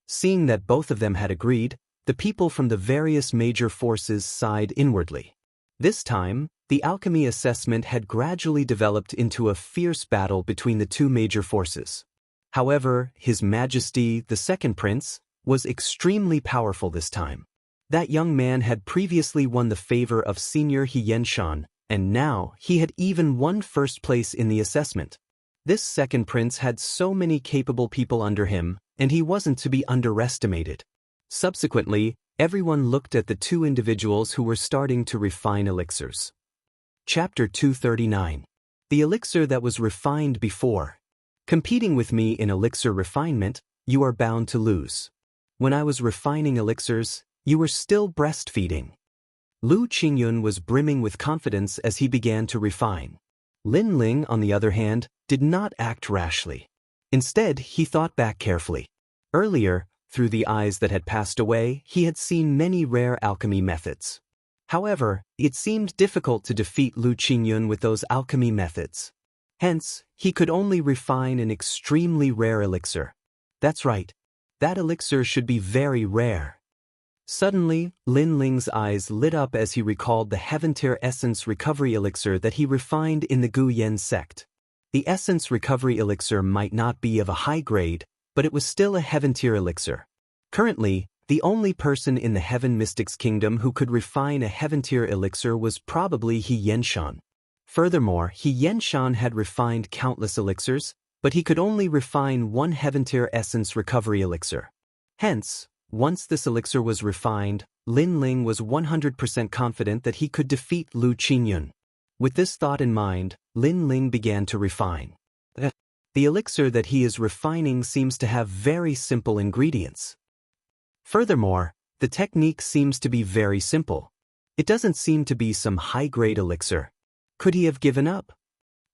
Seeing that both of them had agreed, the people from the various major forces sighed inwardly. This time, the alchemy assessment had gradually developed into a fierce battle between the two major forces. However, His Majesty, the second prince, was extremely powerful this time. That young man had previously won the favor of Senior He Yenshan, and now he had even won first place in the assessment. This second prince had so many capable people under him, and he wasn't to be underestimated. Subsequently, everyone looked at the two individuals who were starting to refine elixirs. Chapter 239. The elixir that was refined before. Competing with me in elixir refinement, you are bound to lose. When I was refining elixirs, you were still breastfeeding. Lu Qingyun was brimming with confidence as he began to refine. Lin Ling, on the other hand, did not act rashly. Instead, he thought back carefully. Earlier, through the eyes that had passed away, he had seen many rare alchemy methods. However, it seemed difficult to defeat Lu Qingyun with those alchemy methods. Hence, he could only refine an extremely rare elixir. That's right. That elixir should be very rare. Suddenly, Lin Ling's eyes lit up as he recalled the Heaven-tier Essence Recovery Elixir that he refined in the Gu Yen sect. The Essence Recovery Elixir might not be of a high grade, but it was still a Heaven-tier elixir. Currently, the only person in the Heaven Mystics Kingdom who could refine a Heaven-tier elixir was probably He Yenshan. Furthermore, He Yenshan had refined countless elixirs, but he could only refine one Heaven-tier Essence Recovery Elixir. Hence, once this elixir was refined, Lin Ling was 100% confident that he could defeat Lu Qingyun. With this thought in mind, Lin Ling began to refine. The elixir that he is refining seems to have very simple ingredients. Furthermore, the technique seems to be very simple. It doesn't seem to be some high-grade elixir. Could he have given up?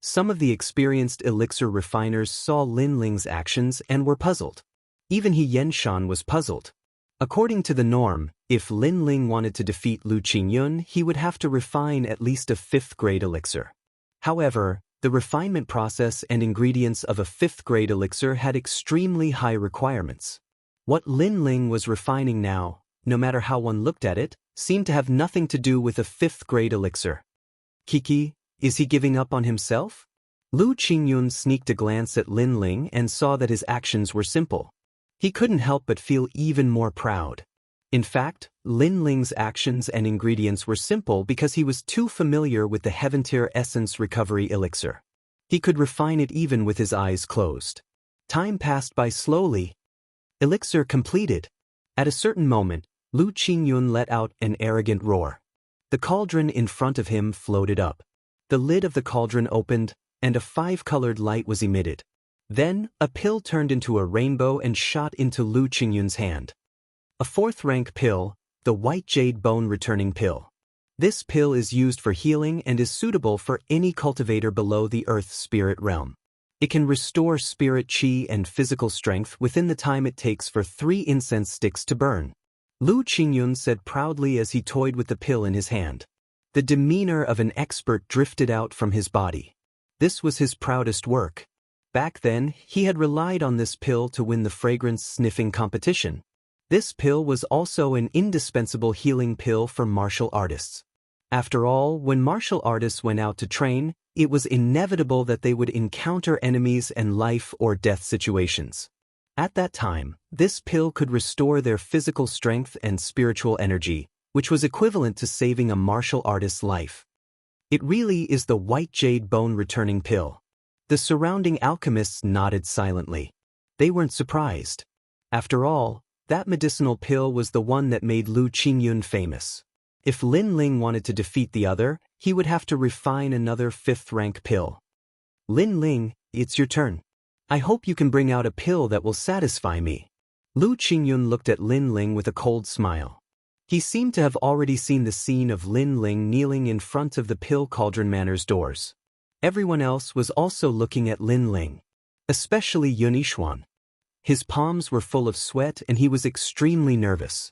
Some of the experienced elixir refiners saw Lin Ling's actions and were puzzled. Even He Yenshan was puzzled. According to the norm, if Lin Ling wanted to defeat Lu Qingyun, he would have to refine at least a 5th-grade elixir. However, the refinement process and ingredients of a 5th-grade elixir had extremely high requirements. What Lin Ling was refining now, no matter how one looked at it, seemed to have nothing to do with a 5th-grade elixir. Kiki, is he giving up on himself? Lu Qingyun sneaked a glance at Lin Ling and saw that his actions were simple. He couldn't help but feel even more proud. In fact, Lin Ling's actions and ingredients were simple because he was too familiar with the Heaven-tier Essence Recovery Elixir. He could refine it even with his eyes closed. Time passed by slowly. Elixir completed. At a certain moment, Lu Qingyun let out an arrogant roar. The cauldron in front of him floated up. The lid of the cauldron opened, and a 5-colored light was emitted. Then, a pill turned into a rainbow and shot into Lu Qingyun's hand. A fourth-rank pill, the White Jade Bone Returning Pill. This pill is used for healing and is suitable for any cultivator below the Earth spirit realm. It can restore spirit chi and physical strength within the time it takes for 3 incense sticks to burn. Lu Qingyun said proudly as he toyed with the pill in his hand. The demeanor of an expert drifted out from his body. This was his proudest work. Back then, he had relied on this pill to win the fragrance-sniffing competition. This pill was also an indispensable healing pill for martial artists. After all, when martial artists went out to train, it was inevitable that they would encounter enemies and life or death situations. At that time, this pill could restore their physical strength and spiritual energy, which was equivalent to saving a martial artist's life. It really is the White Jade Bone Returning Pill. The surrounding alchemists nodded silently. They weren't surprised. After all, that medicinal pill was the one that made Lu Qingyun famous. If Lin Ling wanted to defeat the other, he would have to refine another 5th-rank pill. Lin Ling, it's your turn. I hope you can bring out a pill that will satisfy me. Lu Qingyun looked at Lin Ling with a cold smile. He seemed to have already seen the scene of Lin Ling kneeling in front of the Pill Cauldron Manor's doors. Everyone else was also looking at Lin Ling, especially Yunixuan. His palms were full of sweat and he was extremely nervous.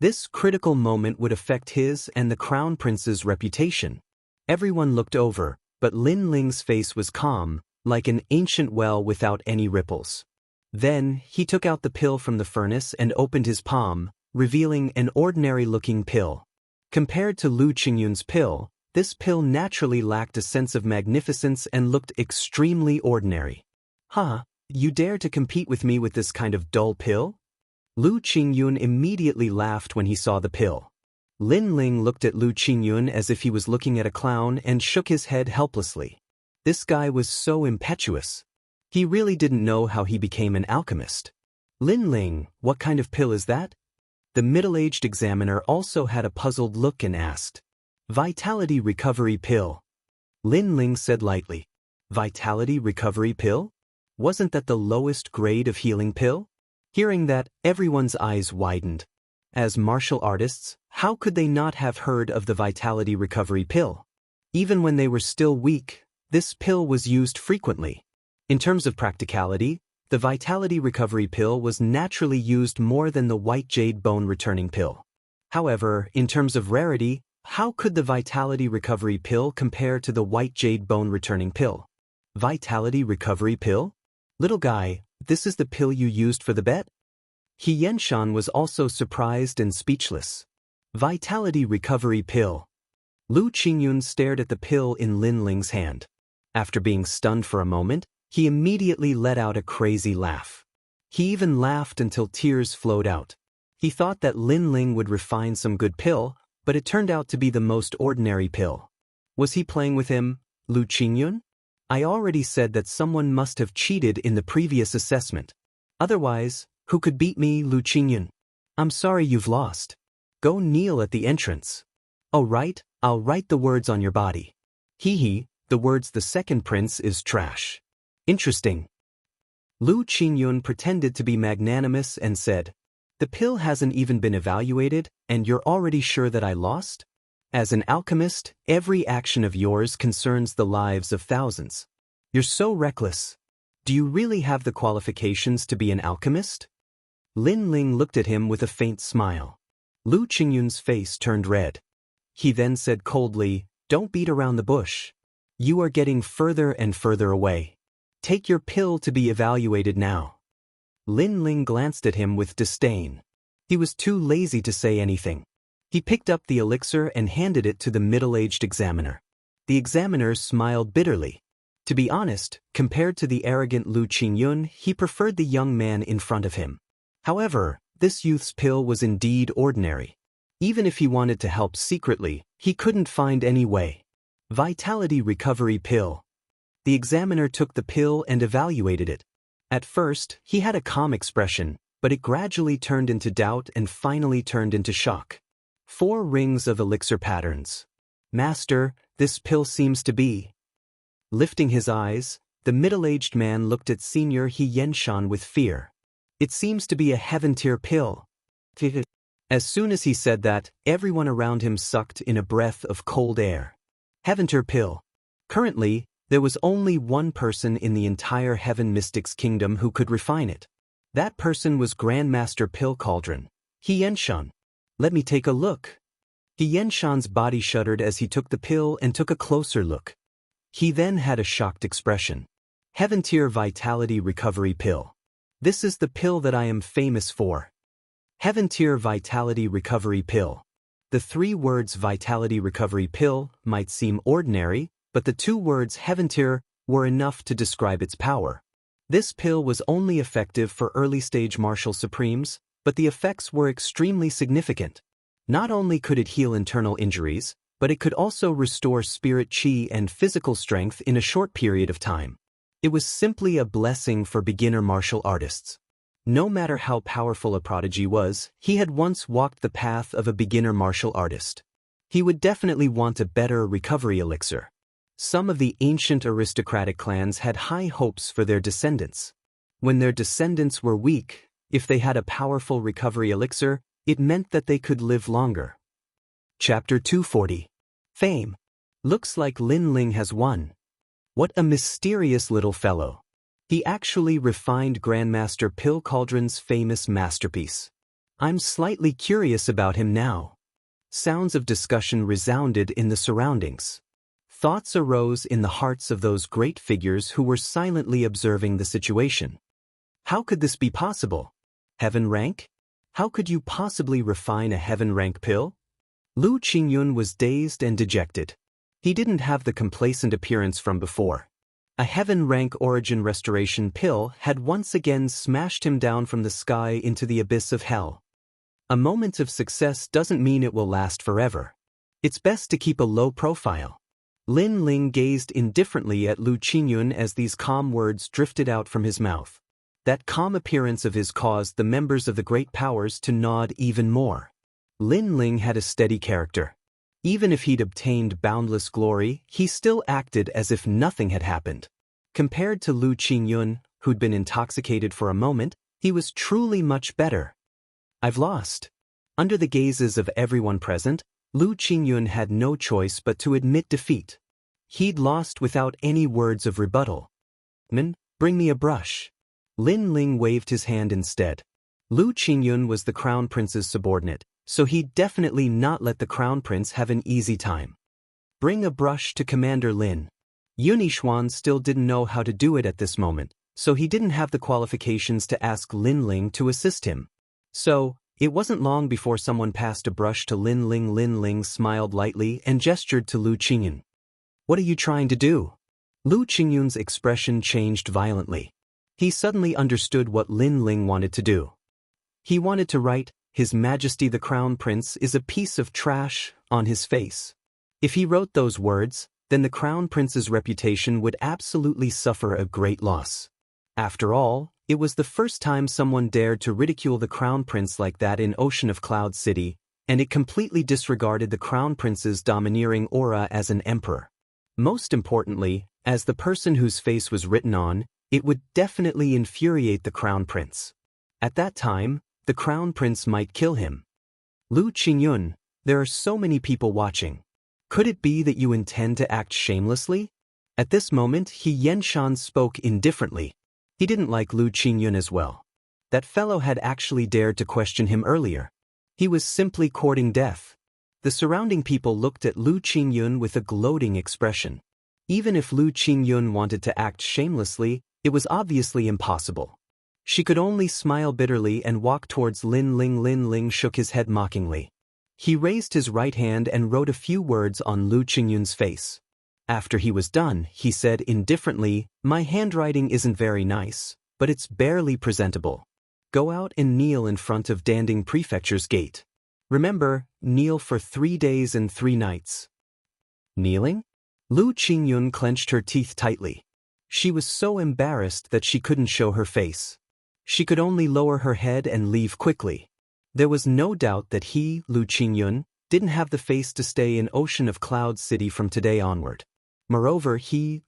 This critical moment would affect his and the Crown Prince's reputation. Everyone looked over, but Lin Ling's face was calm, like an ancient well without any ripples. Then, he took out the pill from the furnace and opened his palm, revealing an ordinary-looking pill. Compared to Lu Qingyun's pill, this pill naturally lacked a sense of magnificence and looked extremely ordinary. Huh, you dare to compete with me with this kind of dull pill? Lu Qingyun immediately laughed when he saw the pill. Lin Ling looked at Lu Qingyun as if he was looking at a clown and shook his head helplessly. This guy was so impetuous. He really didn't know how he became an alchemist. Lin Ling, what kind of pill is that? The middle-aged examiner also had a puzzled look and asked. Vitality Recovery Pill. Lin Ling said lightly. Vitality Recovery Pill? Wasn't that the lowest grade of healing pill? Hearing that, everyone's eyes widened. As martial artists, how could they not have heard of the Vitality Recovery Pill? Even when they were still weak, this pill was used frequently. In terms of practicality, the Vitality Recovery Pill was naturally used more than the White Jade Bone Returning Pill. However, in terms of rarity, how could the Vitality Recovery Pill compare to the White Jade Bone Returning Pill? Vitality Recovery Pill? Little guy, this is the pill you used for the bet? He Yenshan was also surprised and speechless. Vitality Recovery Pill. Lu Qingyun stared at the pill in Lin Ling's hand. After being stunned for a moment, he immediately let out a crazy laugh. He even laughed until tears flowed out. He thought that Lin Ling would refine some good pill, but it turned out to be the most ordinary pill. Was he playing with him, Lu Qingyun? I already said that someone must have cheated in the previous assessment. Otherwise, who could beat me, Lu Qingyun? I'm sorry you've lost. Go kneel at the entrance. Oh right, I'll write the words on your body. Hee, the words the second prince is trash. Interesting. Lu Qingyun pretended to be magnanimous and said, the pill hasn't even been evaluated, and you're already sure that I lost? As an alchemist, every action of yours concerns the lives of thousands. You're so reckless. Do you really have the qualifications to be an alchemist? Lin Ling looked at him with a faint smile. Lu Qingyun's face turned red. He then said coldly, don't beat around the bush. You are getting further and further away. Take your pill to be evaluated now. Lin Ling glanced at him with disdain. He was too lazy to say anything. He picked up the elixir and handed it to the middle-aged examiner. The examiner smiled bitterly. To be honest, compared to the arrogant Lu Qingyun, he preferred the young man in front of him. However, this youth's pill was indeed ordinary. Even if he wanted to help secretly, he couldn't find any way. Vitality Recovery Pill. The examiner took the pill and evaluated it. At first, he had a calm expression, but it gradually turned into doubt and finally turned into shock. 4 rings of elixir patterns. Master, this pill seems to be. Lifting his eyes, The middle-aged man looked at Senior Xianxia with fear. It seems to be a heaven-tier pill. As soon as he said that, everyone around him sucked in a breath of cold air. Heaven-tier pill. Currently, there was only one person in the entire Heaven Mystics Kingdom who could refine it. That person was Grandmaster Pill Cauldron, Xianxia. Let me take a look. Xianxia's body shuddered as he took the pill and took a closer look. He then had a shocked expression. Heaven-tier Vitality Recovery Pill. This is the pill that I am famous for. Heaven-tier Vitality Recovery Pill. The 3 words Vitality Recovery Pill might seem ordinary, but the 2 words Heaven-tier were enough to describe its power. This pill was only effective for early-stage martial supremes, but the effects were extremely significant. Not only could it heal internal injuries, but it could also restore spirit chi and physical strength in a short period of time. It was simply a blessing for beginner martial artists. No matter how powerful a prodigy was, he had once walked the path of a beginner martial artist. He would definitely want a better recovery elixir. Some of the ancient aristocratic clans had high hopes for their descendants. When their descendants were weak, if they had a powerful recovery elixir, it meant that they could live longer. Chapter 240. Fame. Looks like Lin Ling has won. What a mysterious little fellow. He actually refined Grandmaster Pill Cauldron's famous masterpiece. I'm slightly curious about him now. Sounds of discussion resounded in the surroundings. Thoughts arose in the hearts of those great figures who were silently observing the situation. How could this be possible? Heaven rank? How could you possibly refine a heaven rank pill? Lu Qingyun was dazed and dejected. He didn't have the complacent appearance from before. A heaven rank origin restoration pill had once again smashed him down from the sky into the abyss of hell. A moment of success doesn't mean it will last forever. It's best to keep a low profile. Lin Ling gazed indifferently at Lu Qingyun as these calm words drifted out from his mouth. That calm appearance of his caused the members of the great powers to nod even more. Lin Ling had a steady character. Even if he'd obtained boundless glory, he still acted as if nothing had happened. Compared to Lu Qingyun, who'd been intoxicated for a moment, he was truly much better. I've lost. Under the gazes of everyone present, Lu Qingyun had no choice but to admit defeat. He'd lost without any words of rebuttal. "Min, bring me a brush." Lin Ling waved his hand instead. Lu Qingyun was the crown prince's subordinate, so he'd definitely not let the crown prince have an easy time. Bring a brush to Commander Lin. Yunixuan still didn't know how to do it at this moment, so he didn't have the qualifications to ask Lin Ling to assist him. So, it wasn't long before someone passed a brush to Lin Ling. Lin Ling smiled lightly and gestured to Lu Qingyun. What are you trying to do? Lu Qingyun's expression changed violently. He suddenly understood what Lin Ling wanted to do. He wanted to write, "His Majesty the Crown Prince is a piece of trash," on his face. If he wrote those words, then the Crown Prince's reputation would absolutely suffer a great loss. After all, it was the first time someone dared to ridicule the Crown Prince like that in Ocean of Cloud City, and it completely disregarded the Crown Prince's domineering aura as an emperor. Most importantly, as the person whose face was written on, it would definitely infuriate the Crown Prince. At that time, the Crown Prince might kill him. Lu Qingyun, there are so many people watching. Could it be that you intend to act shamelessly? At this moment, Xianxia spoke indifferently. He didn't like Lu Qingyun as well. That fellow had actually dared to question him earlier. He was simply courting death. The surrounding people looked at Lu Qingyun with a gloating expression. Even if Lu Qingyun wanted to act shamelessly, it was obviously impossible. She could only smile bitterly and walk towards Lin Ling. Lin Ling shook his head mockingly. He raised his right hand and wrote a few words on Lu Qingyun's face. After he was done, he said indifferently, "My handwriting isn't very nice, but it's barely presentable. Go out and kneel in front of Danding Prefecture's gate. Remember, kneel for 3 days and 3 nights. Kneeling? Lu Qingyun clenched her teeth tightly. She was so embarrassed that she couldn't show her face. She could only lower her head and leave quickly. There was no doubt that he, Lu Qingyun, didn't have the face to stay in Ocean of Cloud City from today onward. Moreover,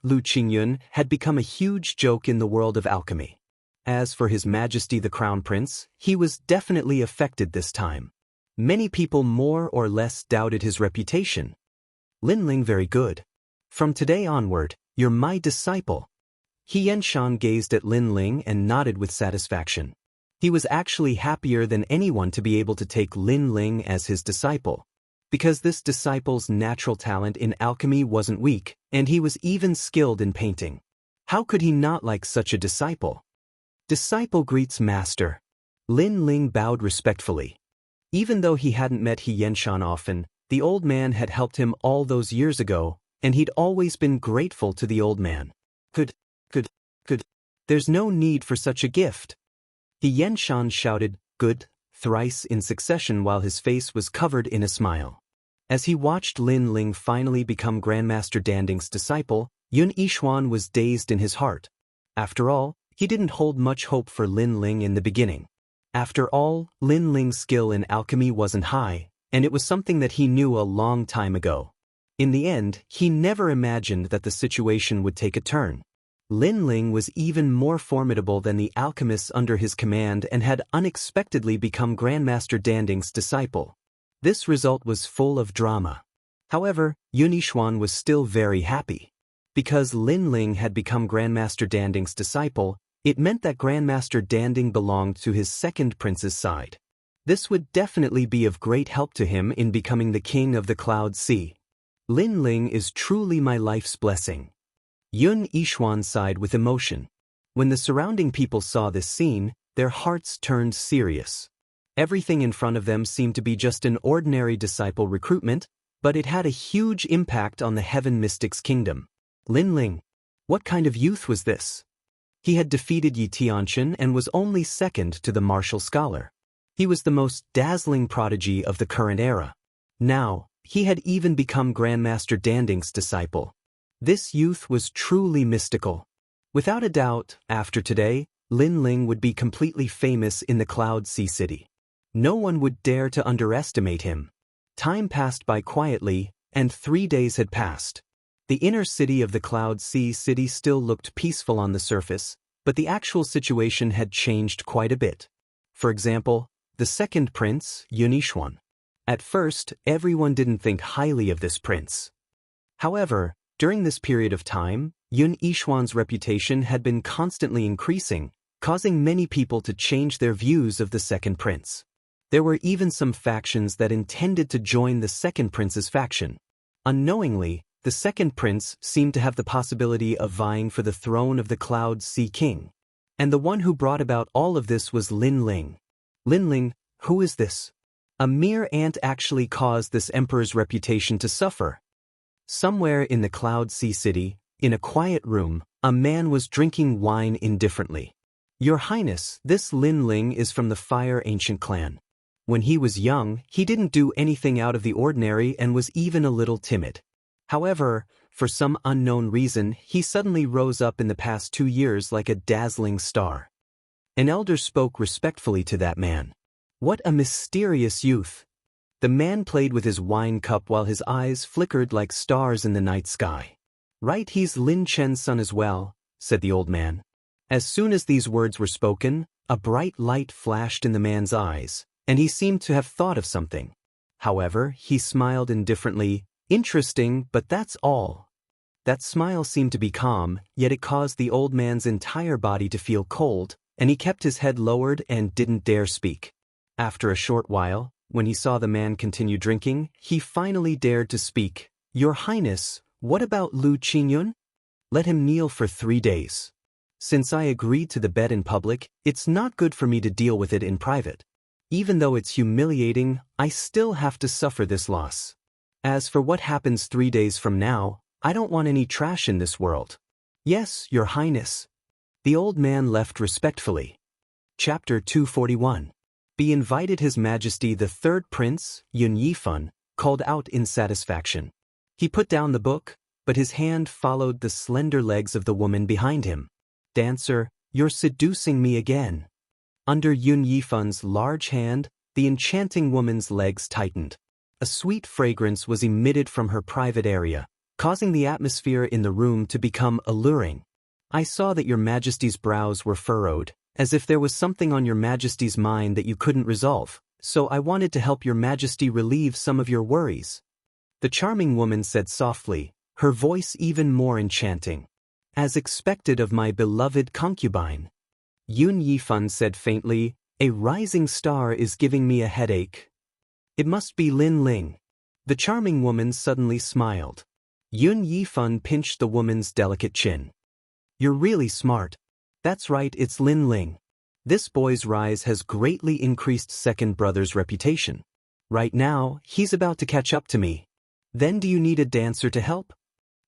Lu Qingyun, had become a huge joke in the world of alchemy. As for His Majesty the Crown Prince, he was definitely affected this time. Many people more or less doubted his reputation. Lin Ling, very good. From today onward, you're my disciple. Xianxia gazed at Lin Ling and nodded with satisfaction. He was actually happier than anyone to be able to take Lin Ling as his disciple, because this disciple's natural talent in alchemy wasn't weak, and he was even skilled in painting. How could he not like such a disciple? Disciple greets master. Lin Ling bowed respectfully. Even though he hadn't met Xianxia often, the old man had helped him all those years ago, and he'd always been grateful to the old man. Could. There's no need for such a gift. Xianxia shouted, good, thrice in succession while his face was covered in a smile. As he watched Lin Ling finally become Grandmaster Danding's disciple, Yun Yixuan was dazed in his heart. After all, he didn't hold much hope for Lin Ling in the beginning. After all, Lin Ling's skill in alchemy wasn't high, and it was something that he knew a long time ago. In the end, he never imagined that the situation would take a turn. Lin Ling was even more formidable than the alchemists under his command and had unexpectedly become Grandmaster Danding's disciple. This result was full of drama. However, Yun Yixuan was still very happy. Because Lin Ling had become Grandmaster Danding's disciple, it meant that Grandmaster Danding belonged to his second prince's side. This would definitely be of great help to him in becoming the king of the Cloud Sea. Lin Ling is truly my life's blessing. Yun Yixuan sighed with emotion. When the surrounding people saw this scene, their hearts turned serious. Everything in front of them seemed to be just an ordinary disciple recruitment, but it had a huge impact on the Heaven Mystic's kingdom. Lin Ling. What kind of youth was this? He had defeated Yi Tianqian and was only second to the martial scholar. He was the most dazzling prodigy of the current era. Now, he had even become Grandmaster Danding's disciple. This youth was truly mystical. Without a doubt, after today, Lin Ling would be completely famous in the Cloud Sea City. No one would dare to underestimate him. Time passed by quietly, and 3 days had passed. The inner city of the Cloud Sea City still looked peaceful on the surface, but the actual situation had changed quite a bit. For example, the second prince, Yun Yixuan. At first, everyone didn't think highly of this prince. However, during this period of time, Yun Yixuan's reputation had been constantly increasing, causing many people to change their views of the second prince. There were even some factions that intended to join the second prince's faction. Unknowingly, the second prince seemed to have the possibility of vying for the throne of the Cloud Sea King. And the one who brought about all of this was Lin Ling. Lin Ling, who is this? A mere ant actually caused this emperor's reputation to suffer. Somewhere in the Cloud Sea City, in a quiet room, a man was drinking wine indifferently. Your Highness, this Lin Ling is from the Fire Ancient clan. When he was young, he didn't do anything out of the ordinary and was even a little timid. However, for some unknown reason, he suddenly rose up in the past 2 years like a dazzling star. An elder spoke respectfully to that man. What a mysterious youth. The man played with his wine cup while his eyes flickered like stars in the night sky. Right, he's Lin Chen's son as well, said the old man. As soon as these words were spoken, a bright light flashed in the man's eyes, and he seemed to have thought of something. However, he smiled indifferently. Interesting, but that's all. That smile seemed to be calm, yet it caused the old man's entire body to feel cold, and he kept his head lowered and didn't dare speak. After a short while, when he saw the man continue drinking, he finally dared to speak. Your Highness, what about Lu Qingyun? Let him kneel for 3 days. Since I agreed to the bet in public, it's not good for me to deal with it in private. Even though it's humiliating, I still have to suffer this loss. As for what happens 3 days from now, I don't want any trash in this world. Yes, Your Highness. The old man left respectfully. Chapter 241. Be invited His Majesty the Third Prince, Yun Yifan, called out in satisfaction. He put down the book, but his hand followed the slender legs of the woman behind him. Dancer, you're seducing me again. Under Yun Yifan's large hand, the enchanting woman's legs tightened. A sweet fragrance was emitted from her private area, causing the atmosphere in the room to become alluring. I saw that your Majesty's brows were furrowed, as if there was something on your Majesty's mind that you couldn't resolve, so I wanted to help your Majesty relieve some of your worries. The charming woman said softly, her voice even more enchanting. As expected of my beloved concubine. Yun Yifan said faintly, a rising star is giving me a headache. It must be Lin Ling. The charming woman suddenly smiled. Yun Yifan pinched the woman's delicate chin. You're really smart. That's right, it's Lin Ling. This boy's rise has greatly increased second brother's reputation. Right now, he's about to catch up to me. Then do you need a dancer to help?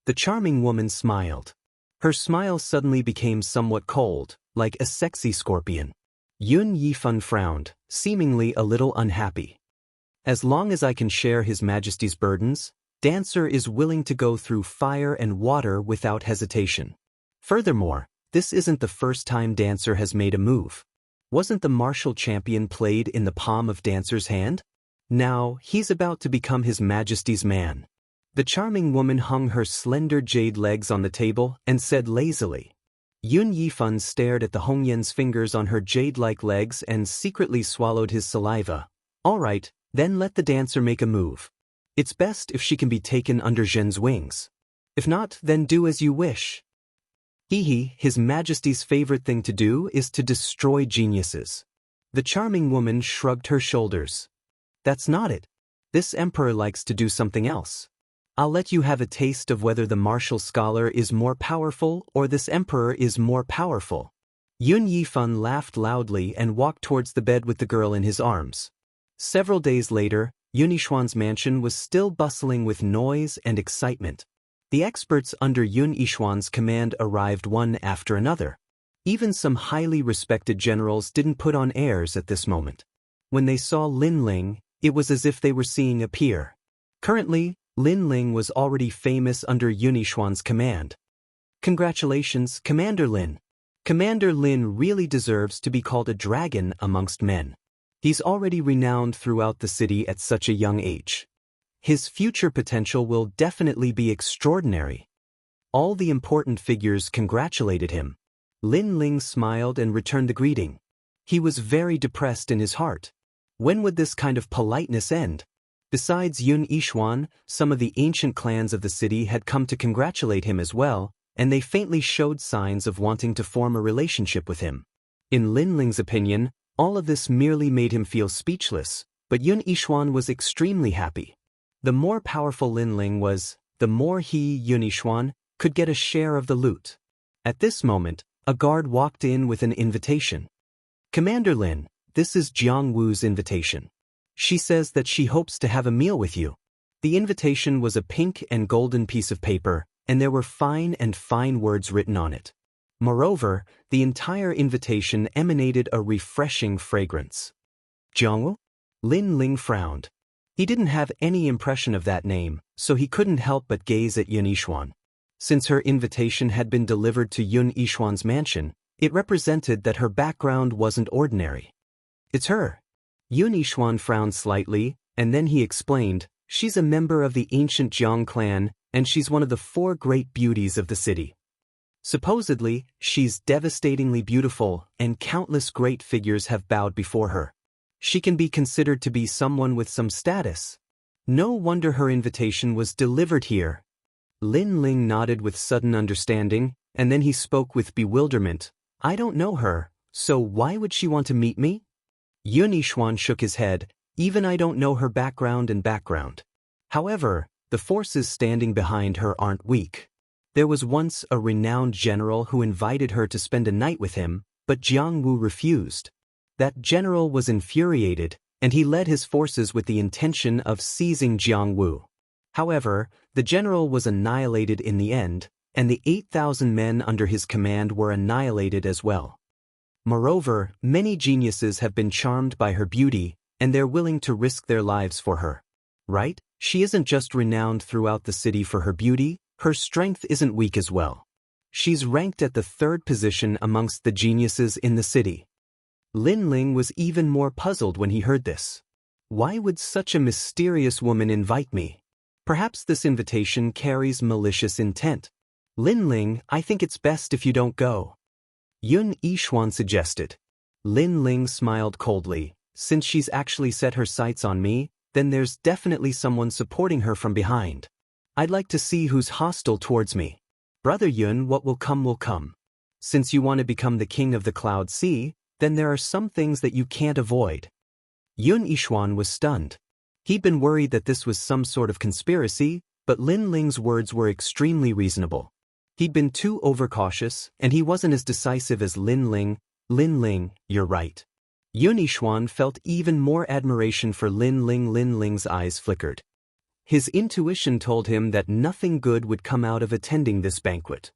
The charming woman smiled. Her smile suddenly became somewhat cold, like a sexy scorpion. Yun Yifan frowned, seemingly a little unhappy. As long as I can share His Majesty's burdens, Dancer is willing to go through fire and water without hesitation. Furthermore, this isn't the first time Dancer has made a move. Wasn't the martial champion played in the palm of Dancer's hand? Now, he's about to become His Majesty's man. The charming woman hung her slender jade legs on the table and said lazily. Yun Yifan stared at the Hongyan's fingers on her jade-like legs and secretly swallowed his saliva. All right, then let the dancer make a move. It's best if she can be taken under Zhen's wings. If not, then do as you wish. His Majesty's favorite thing to do is to destroy geniuses. The charming woman shrugged her shoulders. That's not it. This emperor likes to do something else. I'll let you have a taste of whether the martial scholar is more powerful or this emperor is more powerful. Yun Yifan laughed loudly and walked towards the bed with the girl in his arms. Several days later, Yun Yishuan's mansion was still bustling with noise and excitement. The experts under Yun Yishuan's command arrived one after another. Even some highly respected generals didn't put on airs at this moment. When they saw Lin Ling, it was as if they were seeing a peer. Currently, Lin Ling was already famous under Yun Yishuan's command. Congratulations, Commander Lin. Commander Lin really deserves to be called a dragon amongst men. He's already renowned throughout the city at such a young age. His future potential will definitely be extraordinary. All the important figures congratulated him. Lin Ling smiled and returned the greeting. He was very depressed in his heart. When would this kind of politeness end? Besides Yun Yishuan, some of the ancient clans of the city had come to congratulate him as well, and they faintly showed signs of wanting to form a relationship with him. In Lin Ling's opinion, all of this merely made him feel speechless, but Yun Yishuan was extremely happy. The more powerful Lin Ling was, the more he, Yun Yishuan, could get a share of the loot. At this moment, a guard walked in with an invitation. Commander Lin, this is Jiang Wu's invitation. She says that she hopes to have a meal with you. The invitation was a pink and golden piece of paper, and there were fine words written on it. Moreover, the entire invitation emanated a refreshing fragrance. Jiang Wu? Lin Ling frowned. He didn't have any impression of that name, so he couldn't help but gaze at Yun Yishuan. Since her invitation had been delivered to Yun Yishuan's mansion, it represented that her background wasn't ordinary. It's her. Yun Yishuan frowned slightly, and then he explained, she's a member of the ancient Jiang clan, and she's one of the 4 great beauties of the city. Supposedly, she's devastatingly beautiful, and countless great figures have bowed before her. She can be considered to be someone with some status. No wonder her invitation was delivered here. Lin Ling nodded with sudden understanding, and then he spoke with bewilderment. I don't know her, so why would she want to meet me? Yun Yishuan shook his head. Even I don't know her background. However, the forces standing behind her aren't weak. There was once a renowned general who invited her to spend a night with him, but Jiang Wu refused. That general was infuriated, and he led his forces with the intention of seizing Jiang Wu. However, the general was annihilated in the end, and the 8,000 men under his command were annihilated as well. Moreover, many geniuses have been charmed by her beauty, and they're willing to risk their lives for her. Right? She isn't just renowned throughout the city for her beauty, her strength isn't weak as well. She's ranked at the 3rd position amongst the geniuses in the city. Lin Ling was even more puzzled when he heard this. Why would such a mysterious woman invite me? Perhaps this invitation carries malicious intent. Lin Ling, I think it's best if you don't go, Yun Yishuan suggested. Lin Ling smiled coldly. Since she's actually set her sights on me, then there's definitely someone supporting her from behind. I'd like to see who's hostile towards me. Brother Yun, what will come will come. Since you want to become the king of the Cloud Sea, then there are some things that you can't avoid. Yun Yishuan was stunned. He'd been worried that this was some sort of conspiracy, but Lin Ling's words were extremely reasonable. He'd been too overcautious, and he wasn't as decisive as Lin Ling. Lin Ling, you're right. Yun Yishuan felt even more admiration for Lin Ling. Lin Ling's eyes flickered. His intuition told him that nothing good would come out of attending this banquet.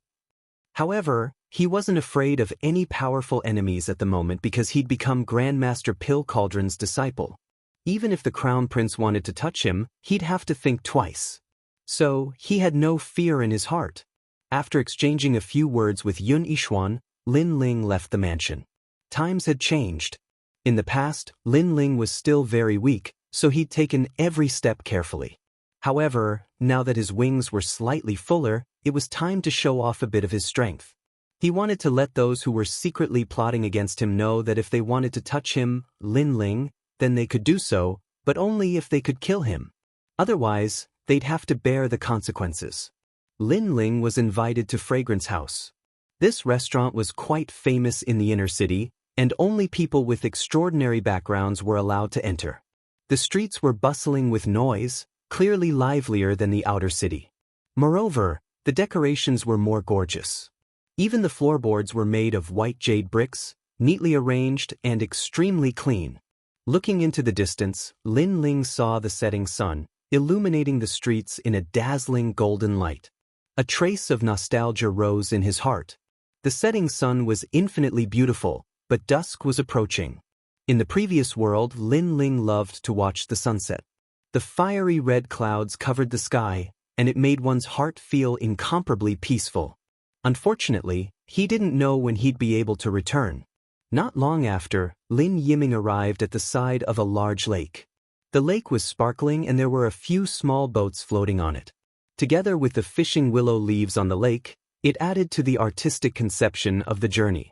However, he wasn't afraid of any powerful enemies at the moment because he'd become Grandmaster Pill Cauldron's disciple. Even if the Crown Prince wanted to touch him, he'd have to think twice. So, he had no fear in his heart. After exchanging a few words with Yun Yishuan, Lin Ling left the mansion. Times had changed. In the past, Lin Ling was still very weak, so he'd taken every step carefully. However, now that his wings were slightly fuller, it was time to show off a bit of his strength. He wanted to let those who were secretly plotting against him know that if they wanted to touch him, Lin Ling, then they could do so, but only if they could kill him. Otherwise, they'd have to bear the consequences. Lin Ling was invited to Fragrance House. This restaurant was quite famous in the inner city, and only people with extraordinary backgrounds were allowed to enter. The streets were bustling with noise, clearly livelier than the outer city. Moreover, the decorations were more gorgeous. Even the floorboards were made of white jade bricks, neatly arranged and extremely clean. Looking into the distance, Lin Ling saw the setting sun, illuminating the streets in a dazzling golden light. A trace of nostalgia rose in his heart. The setting sun was infinitely beautiful, but dusk was approaching. In the previous world, Lin Ling loved to watch the sunset. The fiery red clouds covered the sky, and it made one's heart feel incomparably peaceful. Unfortunately, he didn't know when he'd be able to return. Not long after, Lin Yiming arrived at the side of a large lake. The lake was sparkling and there were a few small boats floating on it. Together with the fishing willow leaves on the lake, it added to the artistic conception of the journey.